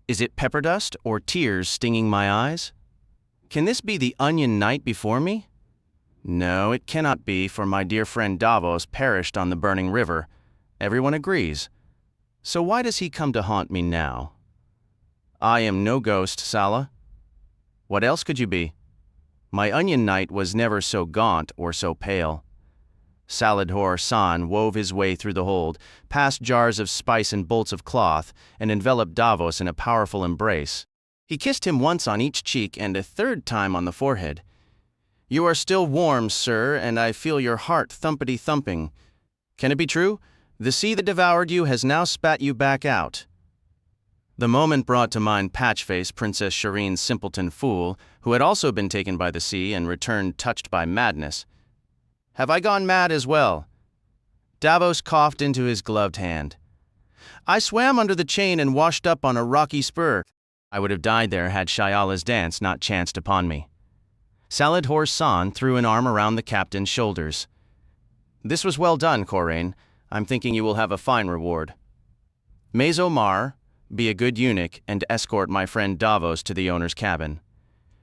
Is it pepper dust or tears stinging my eyes? Can this be the onion knight before me? No, it cannot be, for my dear friend Davos perished on the burning river. Everyone agrees. So why does he come to haunt me now? I am no ghost, Sala. What else could you be? My onion knight was never so gaunt or so pale. Saladhor Saan wove his way through the hold, past jars of spice and bolts of cloth, and enveloped Davos in a powerful embrace. He kissed him once on each cheek and a third time on the forehead. "You are still warm, sir, and I feel your heart thumpity-thumping. Can it be true? The sea that devoured you has now spat you back out." The moment brought to mind Patchface, Princess Shireen's simpleton fool, who had also been taken by the sea and returned touched by madness. "Have I gone mad as well?" Davos coughed into his gloved hand. I swam under the chain and washed up on a rocky spur. I would have died there had Shyala's dance not chanced upon me. Saladhor San threw an arm around the captain's shoulders. This was well done, Corain. I'm thinking you will have a fine reward. Mazo Mar, be a good eunuch and escort my friend Davos to the owner's cabin.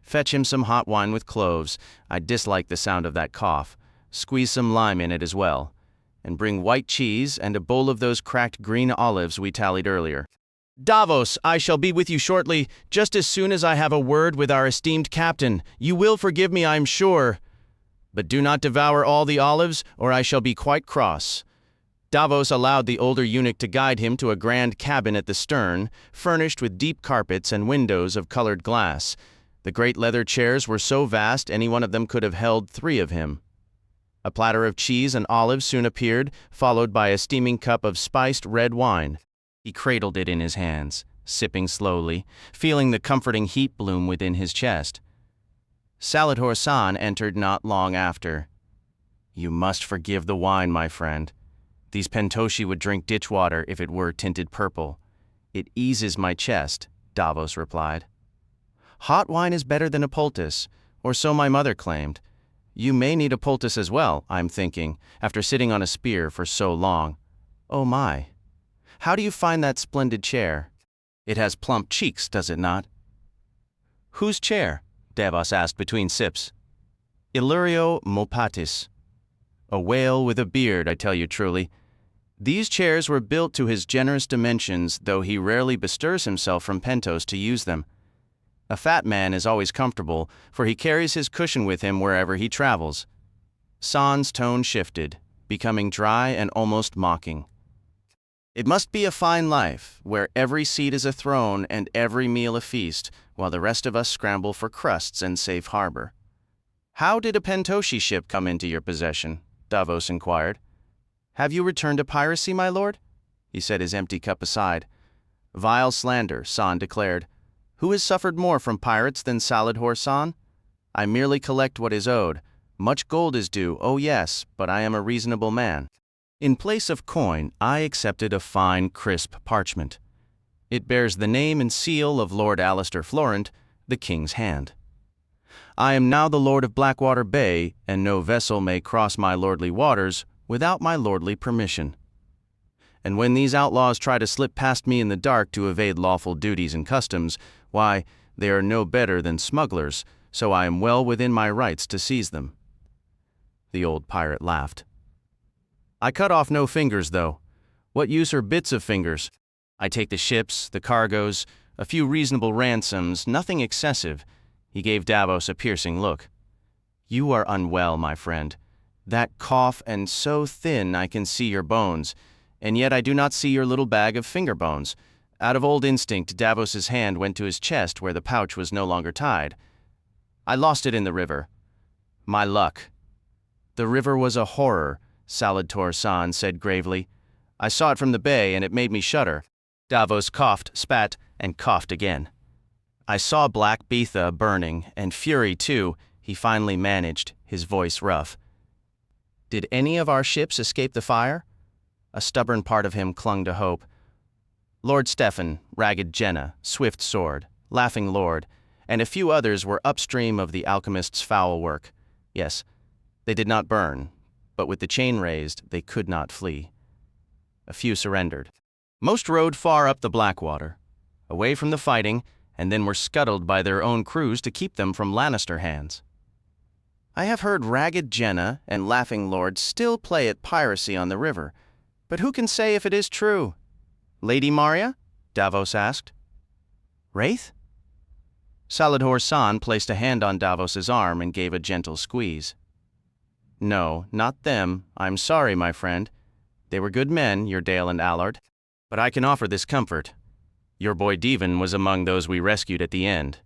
Fetch him some hot wine with cloves. I dislike the sound of that cough. Squeeze some lime in it as well. And bring white cheese and a bowl of those cracked green olives we tallied earlier. Davos, I shall be with you shortly, just as soon as I have a word with our esteemed captain. You will forgive me, I am sure. But do not devour all the olives, or I shall be quite cross. Davos allowed the older eunuch to guide him to a grand cabin at the stern, furnished with deep carpets and windows of colored glass. The great leather chairs were so vast any one of them could have held 3 of him. A platter of cheese and olives soon appeared, followed by a steaming cup of spiced red wine. He cradled it in his hands, sipping slowly, feeling the comforting heat bloom within his chest. Saladhor San entered not long after. You must forgive the wine, my friend. These Pentoshi would drink ditch water if it were tinted purple. It eases my chest, Davos replied. Hot wine is better than a poultice, or so my mother claimed. You may need a poultice as well, I'm thinking, after sitting on a spear for so long. Oh my. How do you find that splendid chair? It has plump cheeks, does it not? Whose chair? Davos asked between sips. Illyrio Mopatis. A whale with a beard, I tell you truly. These chairs were built to his generous dimensions, though he rarely bestirs himself from Pentos to use them. A fat man is always comfortable, for he carries his cushion with him wherever he travels. San's tone shifted, becoming dry and almost mocking. It must be a fine life, where every seat is a throne and every meal a feast, while the rest of us scramble for crusts and safe harbor. How did a Pentoshi ship come into your possession? Davos inquired. Have you returned to piracy, my lord? He set his empty cup aside. Vile slander, San declared. Who has suffered more from pirates than Saladhor San? I merely collect what is owed. Much gold is due, oh yes, but I am a reasonable man. In place of coin, I accepted a fine, crisp parchment. It bears the name and seal of Lord Alistair Florent, the king's hand. I am now the lord of Blackwater Bay, and no vessel may cross my lordly waters without my lordly permission. And when these outlaws try to slip past me in the dark to evade lawful duties and customs, why, they are no better than smugglers, so I am well within my rights to seize them. The old pirate laughed. I cut off no fingers, though. What use are bits of fingers? I take the ships, the cargoes, a few reasonable ransoms, nothing excessive. He gave Davos a piercing look. You are unwell, my friend. That cough, and so thin I can see your bones, and yet I do not see your little bag of finger bones. Out of old instinct, Davos's hand went to his chest where the pouch was no longer tied. I lost it in the river. My luck. The river was a horror, Saladhor San said gravely. I saw it from the bay, and it made me shudder. Davos coughed, spat, and coughed again. I saw Black Betha burning, and Fury too, he finally managed, his voice rough. Did any of our ships escape the fire? A stubborn part of him clung to hope. Lord Stefan, Ragged Jenna, Swift Sword, Laughing Lord, and a few others were upstream of the alchemist's foul work. Yes, they did not burn, but with the chain raised, they could not flee. A few surrendered. Most rode far up the Blackwater, away from the fighting, and then were scuttled by their own crews to keep them from Lannister hands. I have heard Ragged Jenna and Laughing Lord still play at piracy on the river, but who can say if it is true? Lady Marya? Davos asked. Wraith? Saladhor San placed a hand on Davos's arm and gave a gentle squeeze. No, not them. I'm sorry, my friend. They were good men, your Dale and Allard. But I can offer this comfort. Your boy Devan was among those we rescued at the end.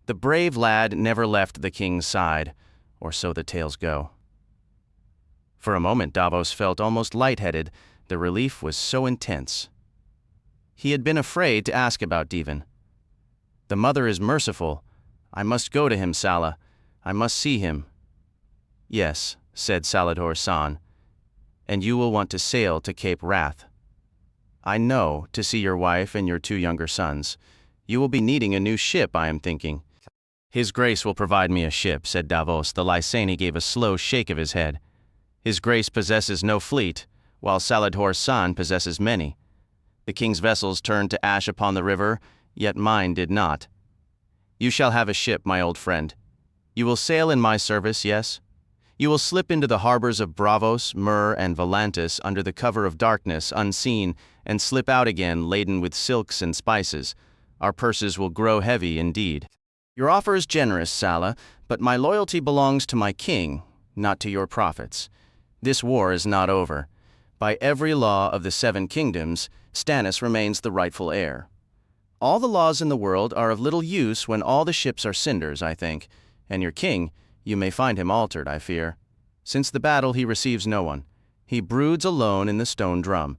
The brave lad never left the king's side, or so the tales go. For a moment Davos felt almost lightheaded. The relief was so intense. He had been afraid to ask about Devan. The mother is merciful. I must go to him, Sala. I must see him. Yes, said Saladhor San, and you will want to sail to Cape Wrath. I know, to see your wife and your 2 younger sons. You will be needing a new ship, I am thinking." "His Grace will provide me a ship," said Davos. The Lysani gave a slow shake of his head. "His Grace possesses no fleet, while Saladhor's son possesses many. The king's vessels turned to ash upon the river, yet mine did not. You shall have a ship, my old friend. You will sail in my service, yes? You will slip into the harbors of Braavos, Mur, and Volantis under the cover of darkness, unseen, and slip out again laden with silks and spices. Our purses will grow heavy indeed. Your offer is generous, Sala, but my loyalty belongs to my king, not to your profits. This war is not over. By every law of the 7 kingdoms, Stannis remains the rightful heir. All the laws in the world are of little use when all the ships are cinders, I think, and your king, you may find him altered, I fear. Since the battle he receives no one. He broods alone in the stone drum.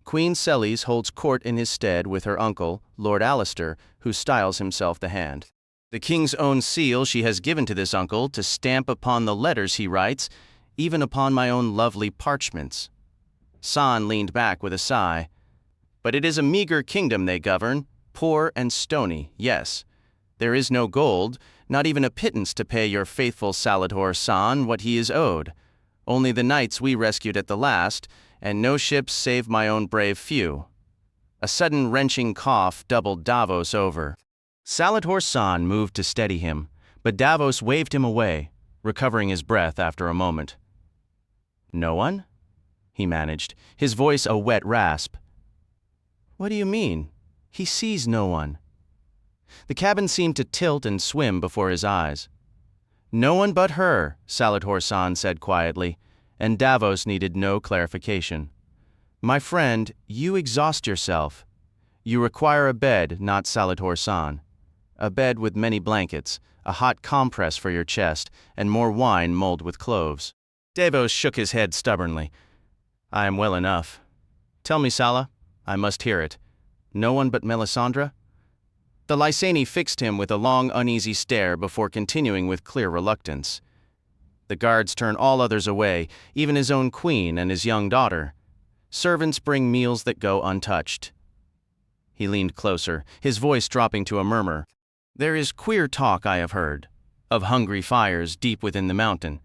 Queen Celes holds court in his stead with her uncle, Lord Alistair, who styles himself the Hand. The king's own seal she has given to this uncle to stamp upon the letters he writes, even upon my own lovely parchments." San leaned back with a sigh. "But it is a meager kingdom they govern, poor and stony, yes. There is no gold, not even a pittance to pay your faithful Saladhor San what he is owed. Only the knights we rescued at the last, and no ships save my own brave few." A sudden wrenching cough doubled Davos over. Saladhor San moved to steady him, but Davos waved him away, recovering his breath after a moment. "No one?" he managed, his voice a wet rasp. "What do you mean? He sees no one." The cabin seemed to tilt and swim before his eyes. "No one but her," Saladhor San said quietly, and Davos needed no clarification. "My friend, you exhaust yourself. You require a bed, not Saladhor San. A bed with many blankets, a hot compress for your chest, and more wine mulled with cloves." Davos shook his head stubbornly. "I am well enough. Tell me, Sala. I must hear it. No one but Melisandre?" The Lysani fixed him with a long, uneasy stare before continuing with clear reluctance. "The guards turn all others away, even his own queen and his young daughter. Servants bring meals that go untouched." He leaned closer, his voice dropping to a murmur. "There is queer talk I have heard, of hungry fires deep within the mountain,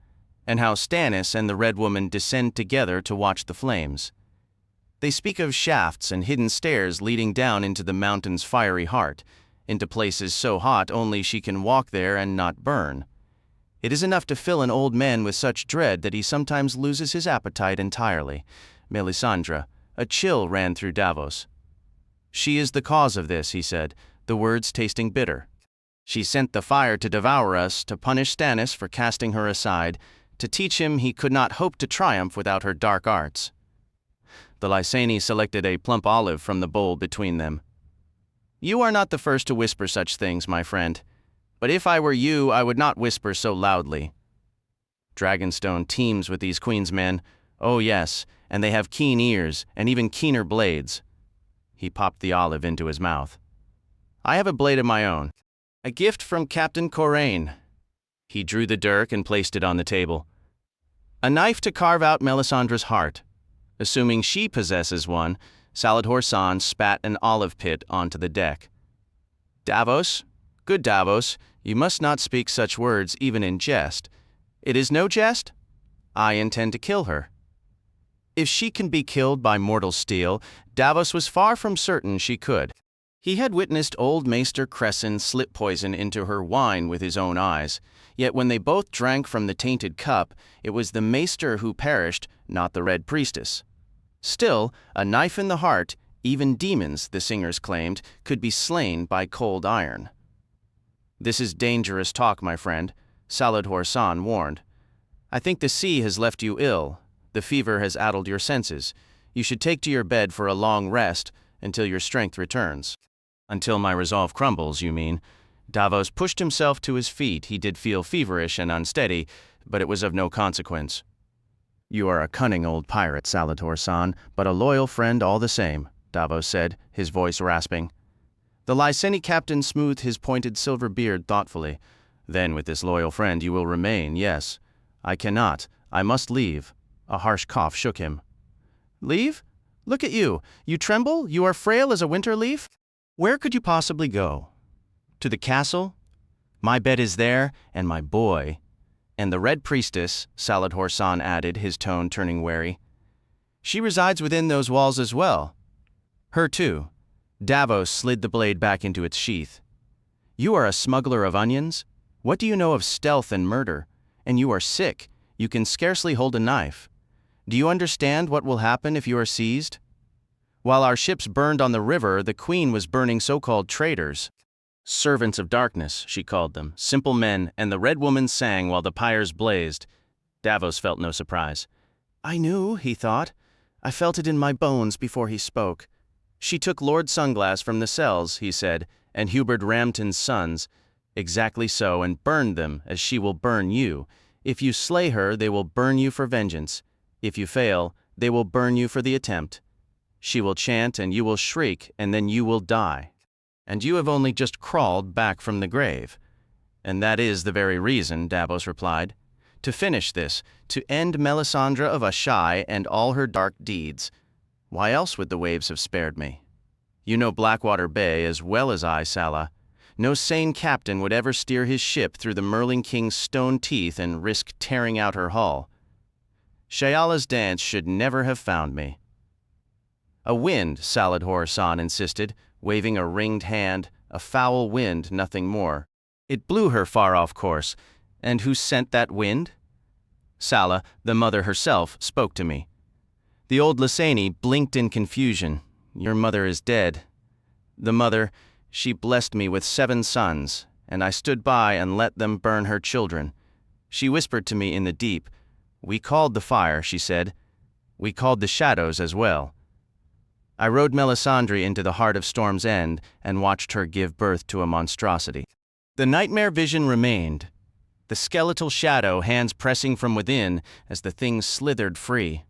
and how Stannis and the Red Woman descend together to watch the flames. They speak of shafts and hidden stairs leading down into the mountain's fiery heart, into places so hot only she can walk there and not burn. It is enough to fill an old man with such dread that he sometimes loses his appetite entirely. Melisandre, a chill ran through Davos. She is the cause of this, he said, the words tasting bitter. She sent the fire to devour us, to punish Stannis for casting her aside, to teach him he could not hope to triumph without her dark arts. The Lysani selected a plump olive from the bowl between them. You are not the first to whisper such things, my friend. But if I were you, I would not whisper so loudly. Dragonstone teems with these queen's men. Oh yes, and they have keen ears, and even keener blades. He popped the olive into his mouth. I have a blade of my own. A gift from Captain Corraine. He drew the dirk and placed it on the table. A knife to carve out Melisandre's heart. Assuming she possesses one, Saladhor San spat an olive pit onto the deck. Davos, good Davos, you must not speak such words even in jest. It is no jest? I intend to kill her. If she can be killed by mortal steel, Davos was far from certain she could. He had witnessed old Maester Cresson slip poison into her wine with his own eyes, yet when they both drank from the tainted cup, it was the Maester who perished, not the Red Priestess. Still, a knife in the heart, even demons, the singers claimed, could be slain by cold iron. This is dangerous talk, my friend, Saladhor San warned. I think the sea has left you ill. The fever has addled your senses. You should take to your bed for a long rest until your strength returns. Until my resolve crumbles, you mean. Davos pushed himself to his feet. He did feel feverish and unsteady, but it was of no consequence. You are a cunning old pirate, Saladhor San, but a loyal friend all the same, Davos said, his voice rasping. The Lyseni captain smoothed his pointed silver beard thoughtfully. Then with this loyal friend you will remain, yes. I cannot. I must leave. A harsh cough shook him. Leave? Look at you. You tremble? You are frail as a winter leaf? Where could you possibly go? To the castle? My bed is there, and my boy. And the Red Priestess, Saladhor Saan added, his tone turning wary. She resides within those walls as well. Her too. Davos slid the blade back into its sheath. You are a smuggler of onions? What do you know of stealth and murder? And you are sick. You can scarcely hold a knife. Do you understand what will happen if you are seized? While our ships burned on the river, the queen was burning so-called traitors. Servants of darkness, she called them, simple men, and the Red Woman sang while the pyres blazed. Davos felt no surprise. I knew, he thought. I felt it in my bones before he spoke. She took Lord Sunglass from the cells, he said, and Hubert Ramton's sons. Exactly so, and burned them, as she will burn you. If you slay her, they will burn you for vengeance. If you fail, they will burn you for the attempt. She will chant, and you will shriek, and then you will die. And you have only just crawled back from the grave. And that is the very reason, Davos replied. To finish this, to end Melisandre of Ashai and all her dark deeds. Why else would the waves have spared me? You know Blackwater Bay as well as I, Sala. No sane captain would ever steer his ship through the Merling King's stone teeth and risk tearing out her hull. Shayala's dance should never have found me. A wind, Saladhor Saan insisted, waving a ringed hand, a foul wind, nothing more. It blew her far off course. And who sent that wind? Sala, the mother herself, spoke to me. The old Lysani blinked in confusion. Your mother is dead. The mother, she blessed me with 7 sons, and I stood by and let them burn her children. She whispered to me in the deep. We called the fire, she said. We called the shadows as well. I rode Melisandre into the heart of Storm's End and watched her give birth to a monstrosity. The nightmare vision remained. The skeletal shadow, hands pressing from within as the thing slithered free.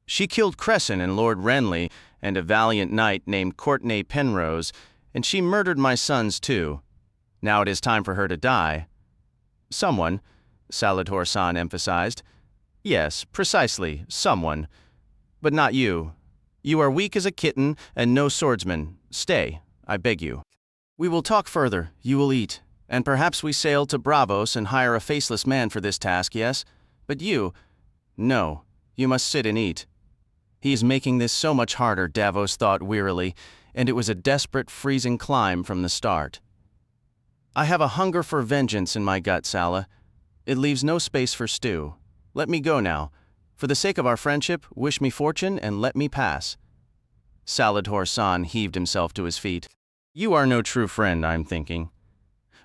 She killed Cresson and Lord Renly and a valiant knight named Courtenay Penrose, and she murdered my sons too. Now it is time for her to die. Someone, Saladhor Saan emphasized. Yes, precisely, someone. But not you. You are weak as a kitten and no swordsman. Stay, I beg you. We will talk further, you will eat. And perhaps we sail to Braavos and hire a faceless man for this task, yes? But you, no, you must sit and eat. He is making this so much harder, Davos thought wearily, and it was a desperate, freezing climb from the start. I have a hunger for vengeance in my gut, Sala. It leaves no space for stew. Let me go now. For the sake of our friendship, wish me fortune and let me pass. Saladhor Saan heaved himself to his feet. You are no true friend, I'm thinking.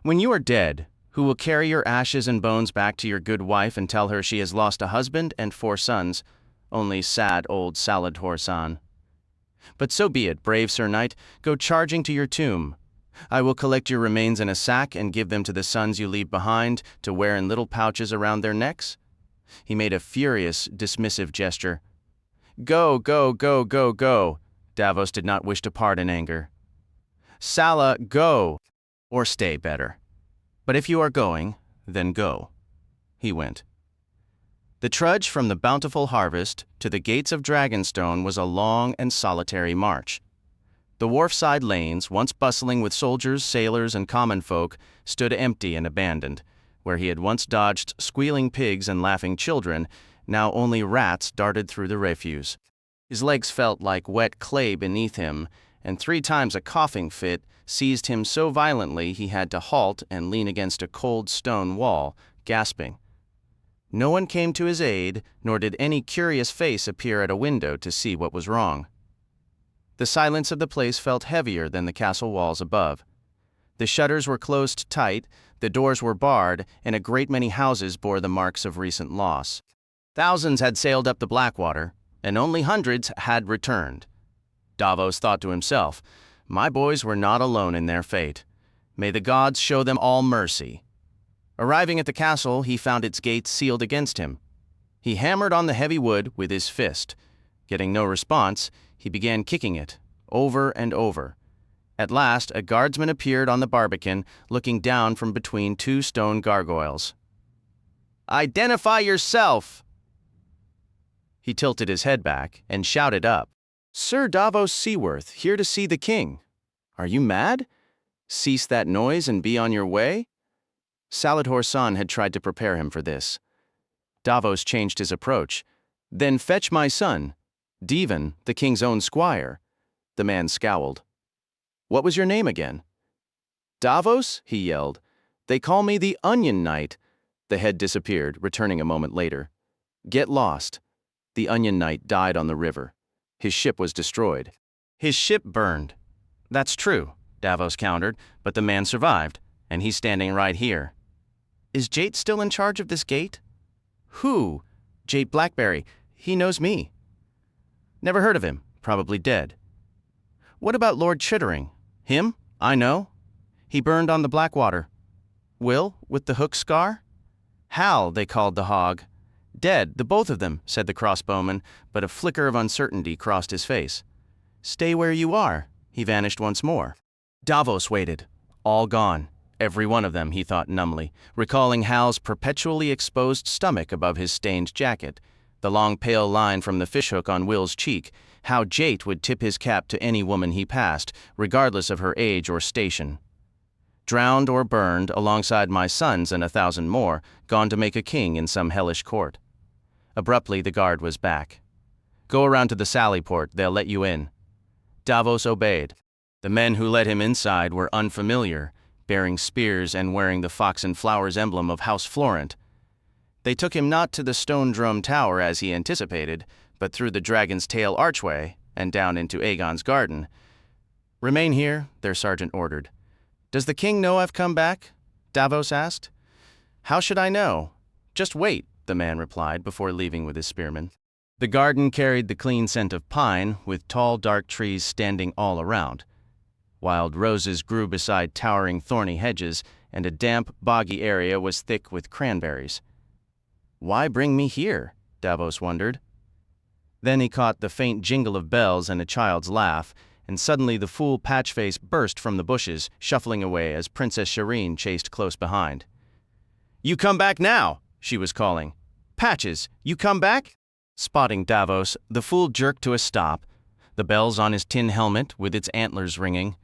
When you are dead, who will carry your ashes and bones back to your good wife and tell her she has lost a husband and 4 sons? Only sad old Saladhor Saan. But so be it, brave Sir Knight. Go charging to your tomb. I will collect your remains in a sack and give them to the sons you leave behind to wear in little pouches around their necks. He made a furious, dismissive gesture. Go, go, go, go, go. Davos did not wish to part in anger. Sala, go. Or stay, better. But if you are going, then go. He went. The trudge from the bountiful harvest to the gates of Dragonstone was a long and solitary march. The wharfside lanes, once bustling with soldiers, sailors, and common folk, stood empty and abandoned. Where he had once dodged squealing pigs and laughing children, now only rats darted through the refuse. His legs felt like wet clay beneath him, and 3 times a coughing fit seized him so violently he had to halt and lean against a cold stone wall, gasping. No one came to his aid, nor did any curious face appear at a window to see what was wrong. The silence of the place felt heavier than the castle walls above. The shutters were closed tight, the doors were barred, and a great many houses bore the marks of recent loss. Thousands had sailed up the Blackwater, and only hundreds had returned. Davos thought to himself, my boys were not alone in their fate. May the gods show them all mercy. Arriving at the castle, he found its gates sealed against him. He hammered on the heavy wood with his fist. Getting no response, he began kicking it, over and over. At last, a guardsman appeared on the barbican, looking down from between 2 stone gargoyles. Identify yourself! He tilted his head back and shouted up. Sir Davos Seaworth, here to see the king. Are you mad? Cease that noise and be on your way? Saladhor's son had tried to prepare him for this. Davos changed his approach. Then fetch my son, Devan, the king's own squire. The man scowled. What was your name again? Davos, he yelled. They call me the Onion Knight. The head disappeared, returning a moment later. Get lost. The Onion Knight died on the river. His ship was destroyed. His ship burned. That's true, Davos countered, but the man survived, and he's standing right here. Is Jate still in charge of this gate? Who? Jate Blackberry. He knows me. Never heard of him. Probably dead. What about Lord Chittering? Him? I know. He burned on the Blackwater. Will, with the hook scar? Hal, they called the hog. Dead, the both of them, said the crossbowman, but a flicker of uncertainty crossed his face. Stay where you are. He vanished once more. Davos waited. All gone. Every one of them, he thought numbly, recalling Hal's perpetually exposed stomach above his stained jacket, the long pale line from the fishhook on Will's cheek, how Jate would tip his cap to any woman he passed, regardless of her age or station. Drowned or burned alongside my sons and 1,000 more, gone to make a king in some hellish court. Abruptly, the guard was back. Go around to the sally port, they'll let you in. Davos obeyed. The men who led him inside were unfamiliar, bearing spears and wearing the fox and flowers emblem of House Florent. They took him not to the stone drum tower as he anticipated, but through the dragon's tail archway and down into Aegon's garden. Remain here, their sergeant ordered. Does the king know I've come back? Davos asked. How should I know? Just wait, the man replied before leaving with his spearmen. The garden carried the clean scent of pine, with tall dark trees standing all around. Wild roses grew beside towering thorny hedges, and a damp, boggy area was thick with cranberries. Why bring me here? Davos wondered. Then he caught the faint jingle of bells and a child's laugh, and suddenly the fool Patchface burst from the bushes, shuffling away as Princess Shireen chased close behind. You come back now, she was calling. Patches, you come back? Spotting Davos, the fool jerked to a stop, the bells on his tin helmet with its antlers ringing.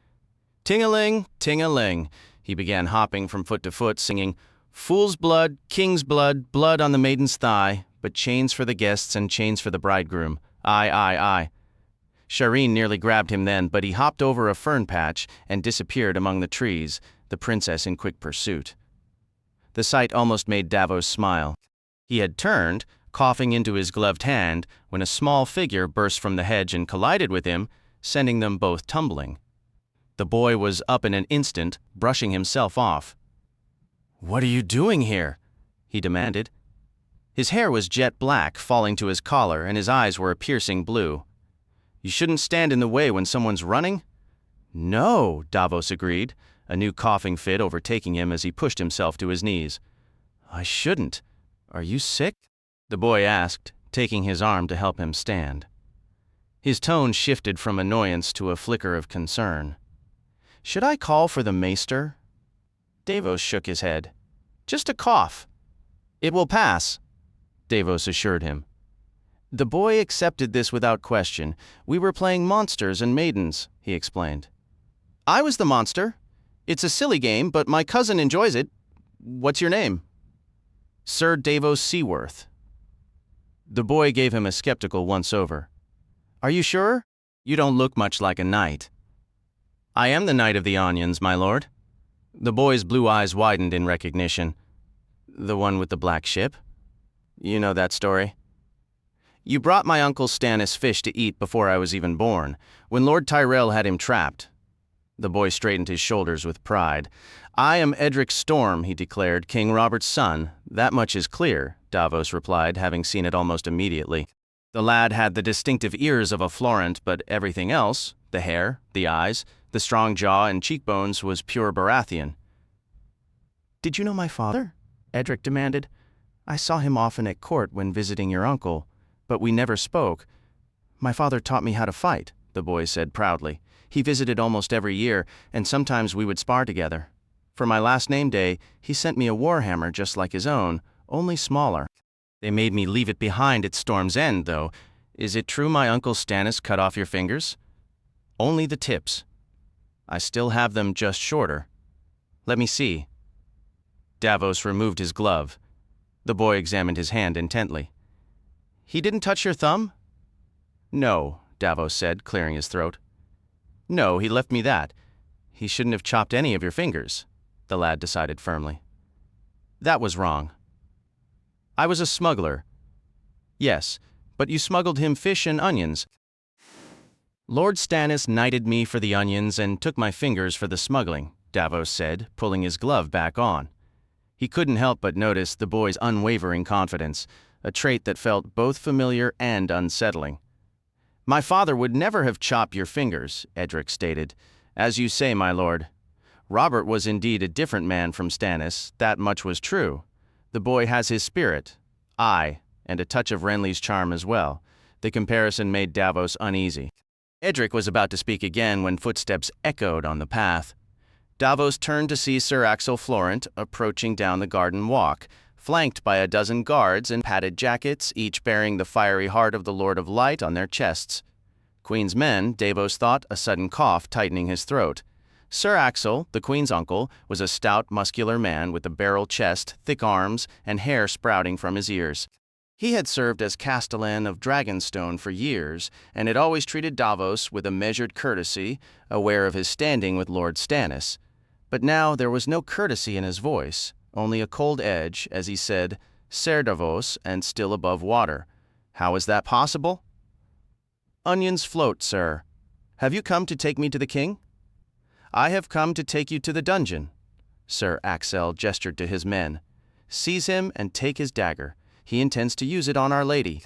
Ting-a-ling, ting-a-ling, he began hopping from foot to foot, singing, Fool's blood, king's blood, blood on the maiden's thigh, but chains for the guests and chains for the bridegroom. Aye, aye, aye. Shireen nearly grabbed him then, but he hopped over a fern patch and disappeared among the trees, the princess in quick pursuit. The sight almost made Davos smile. He had turned, coughing into his gloved hand, when a small figure burst from the hedge and collided with him, sending them both tumbling. The boy was up in an instant, brushing himself off. What are you doing here? He demanded. His hair was jet black, falling to his collar, and his eyes were a piercing blue. You shouldn't stand in the way when someone's running? No, Davos agreed, a new coughing fit overtaking him as he pushed himself to his knees. I shouldn't. Are you sick? The boy asked, taking his arm to help him stand. His tone shifted from annoyance to a flicker of concern. Should I call for the maester? Davos shook his head. Just a cough. It will pass, Davos assured him. The boy accepted this without question. We were playing monsters and maidens, he explained. I was the monster. It's a silly game, but my cousin enjoys it. What's your name? Sir Davos Seaworth. The boy gave him a skeptical once-over. Are you sure? You don't look much like a knight. I am the Knight of the Onions, my lord. The boy's blue eyes widened in recognition. The one with the black ship? You know that story. You brought my uncle Stannis fish to eat before I was even born, when Lord Tyrell had him trapped. The boy straightened his shoulders with pride. I am Edric Storm, he declared, King Robert's son. That much is clear, Davos replied, having seen it almost immediately. The lad had the distinctive ears of a Florent, but everything else, the hair, the eyes, the strong jaw and cheekbones, was pure Baratheon. Did you know my father? Edric demanded. I saw him often at court when visiting your uncle, but we never spoke. My father taught me how to fight, the boy said proudly. He visited almost every year, and sometimes we would spar together. For my last name day, he sent me a warhammer just like his own, only smaller. They made me leave it behind at Storm's End, though. Is it true my Uncle Stannis cut off your fingers? Only the tips. I still have them just shorter. Let me see. Davos removed his glove. The boy examined his hand intently. He didn't touch your thumb? No, Davos said, clearing his throat. No, he left me that. He shouldn't have chopped any of your fingers, the lad decided firmly. That was wrong. I was a smuggler. Yes, but you smuggled him fish and onions. Lord Stannis knighted me for the onions and took my fingers for the smuggling, Davos said, pulling his glove back on. He couldn't help but notice the boy's unwavering confidence, a trait that felt both familiar and unsettling. My father would never have chopped your fingers, Edric stated. As you say, my lord. Robert was indeed a different man from Stannis, that much was true. The boy has his spirit, and a touch of Renly's charm as well. The comparison made Davos uneasy. Edric was about to speak again when footsteps echoed on the path. Davos turned to see Sir Axel Florent approaching down the garden walk, flanked by a dozen guards in padded jackets, each bearing the fiery heart of the Lord of Light on their chests. Queen's men, Davos thought, a sudden cough tightening his throat. Sir Axel, the Queen's uncle, was a stout, muscular man with a barrel chest, thick arms, and hair sprouting from his ears. He had served as Castellan of Dragonstone for years, and had always treated Davos with a measured courtesy, aware of his standing with Lord Stannis. But now there was no courtesy in his voice, only a cold edge, as he said, Ser Davos, and still above water. How is that possible? Onions float, sir. Have you come to take me to the king? I have come to take you to the dungeon. Sir Axel gestured to his men. Seize him and take his dagger. He intends to use it on Our Lady.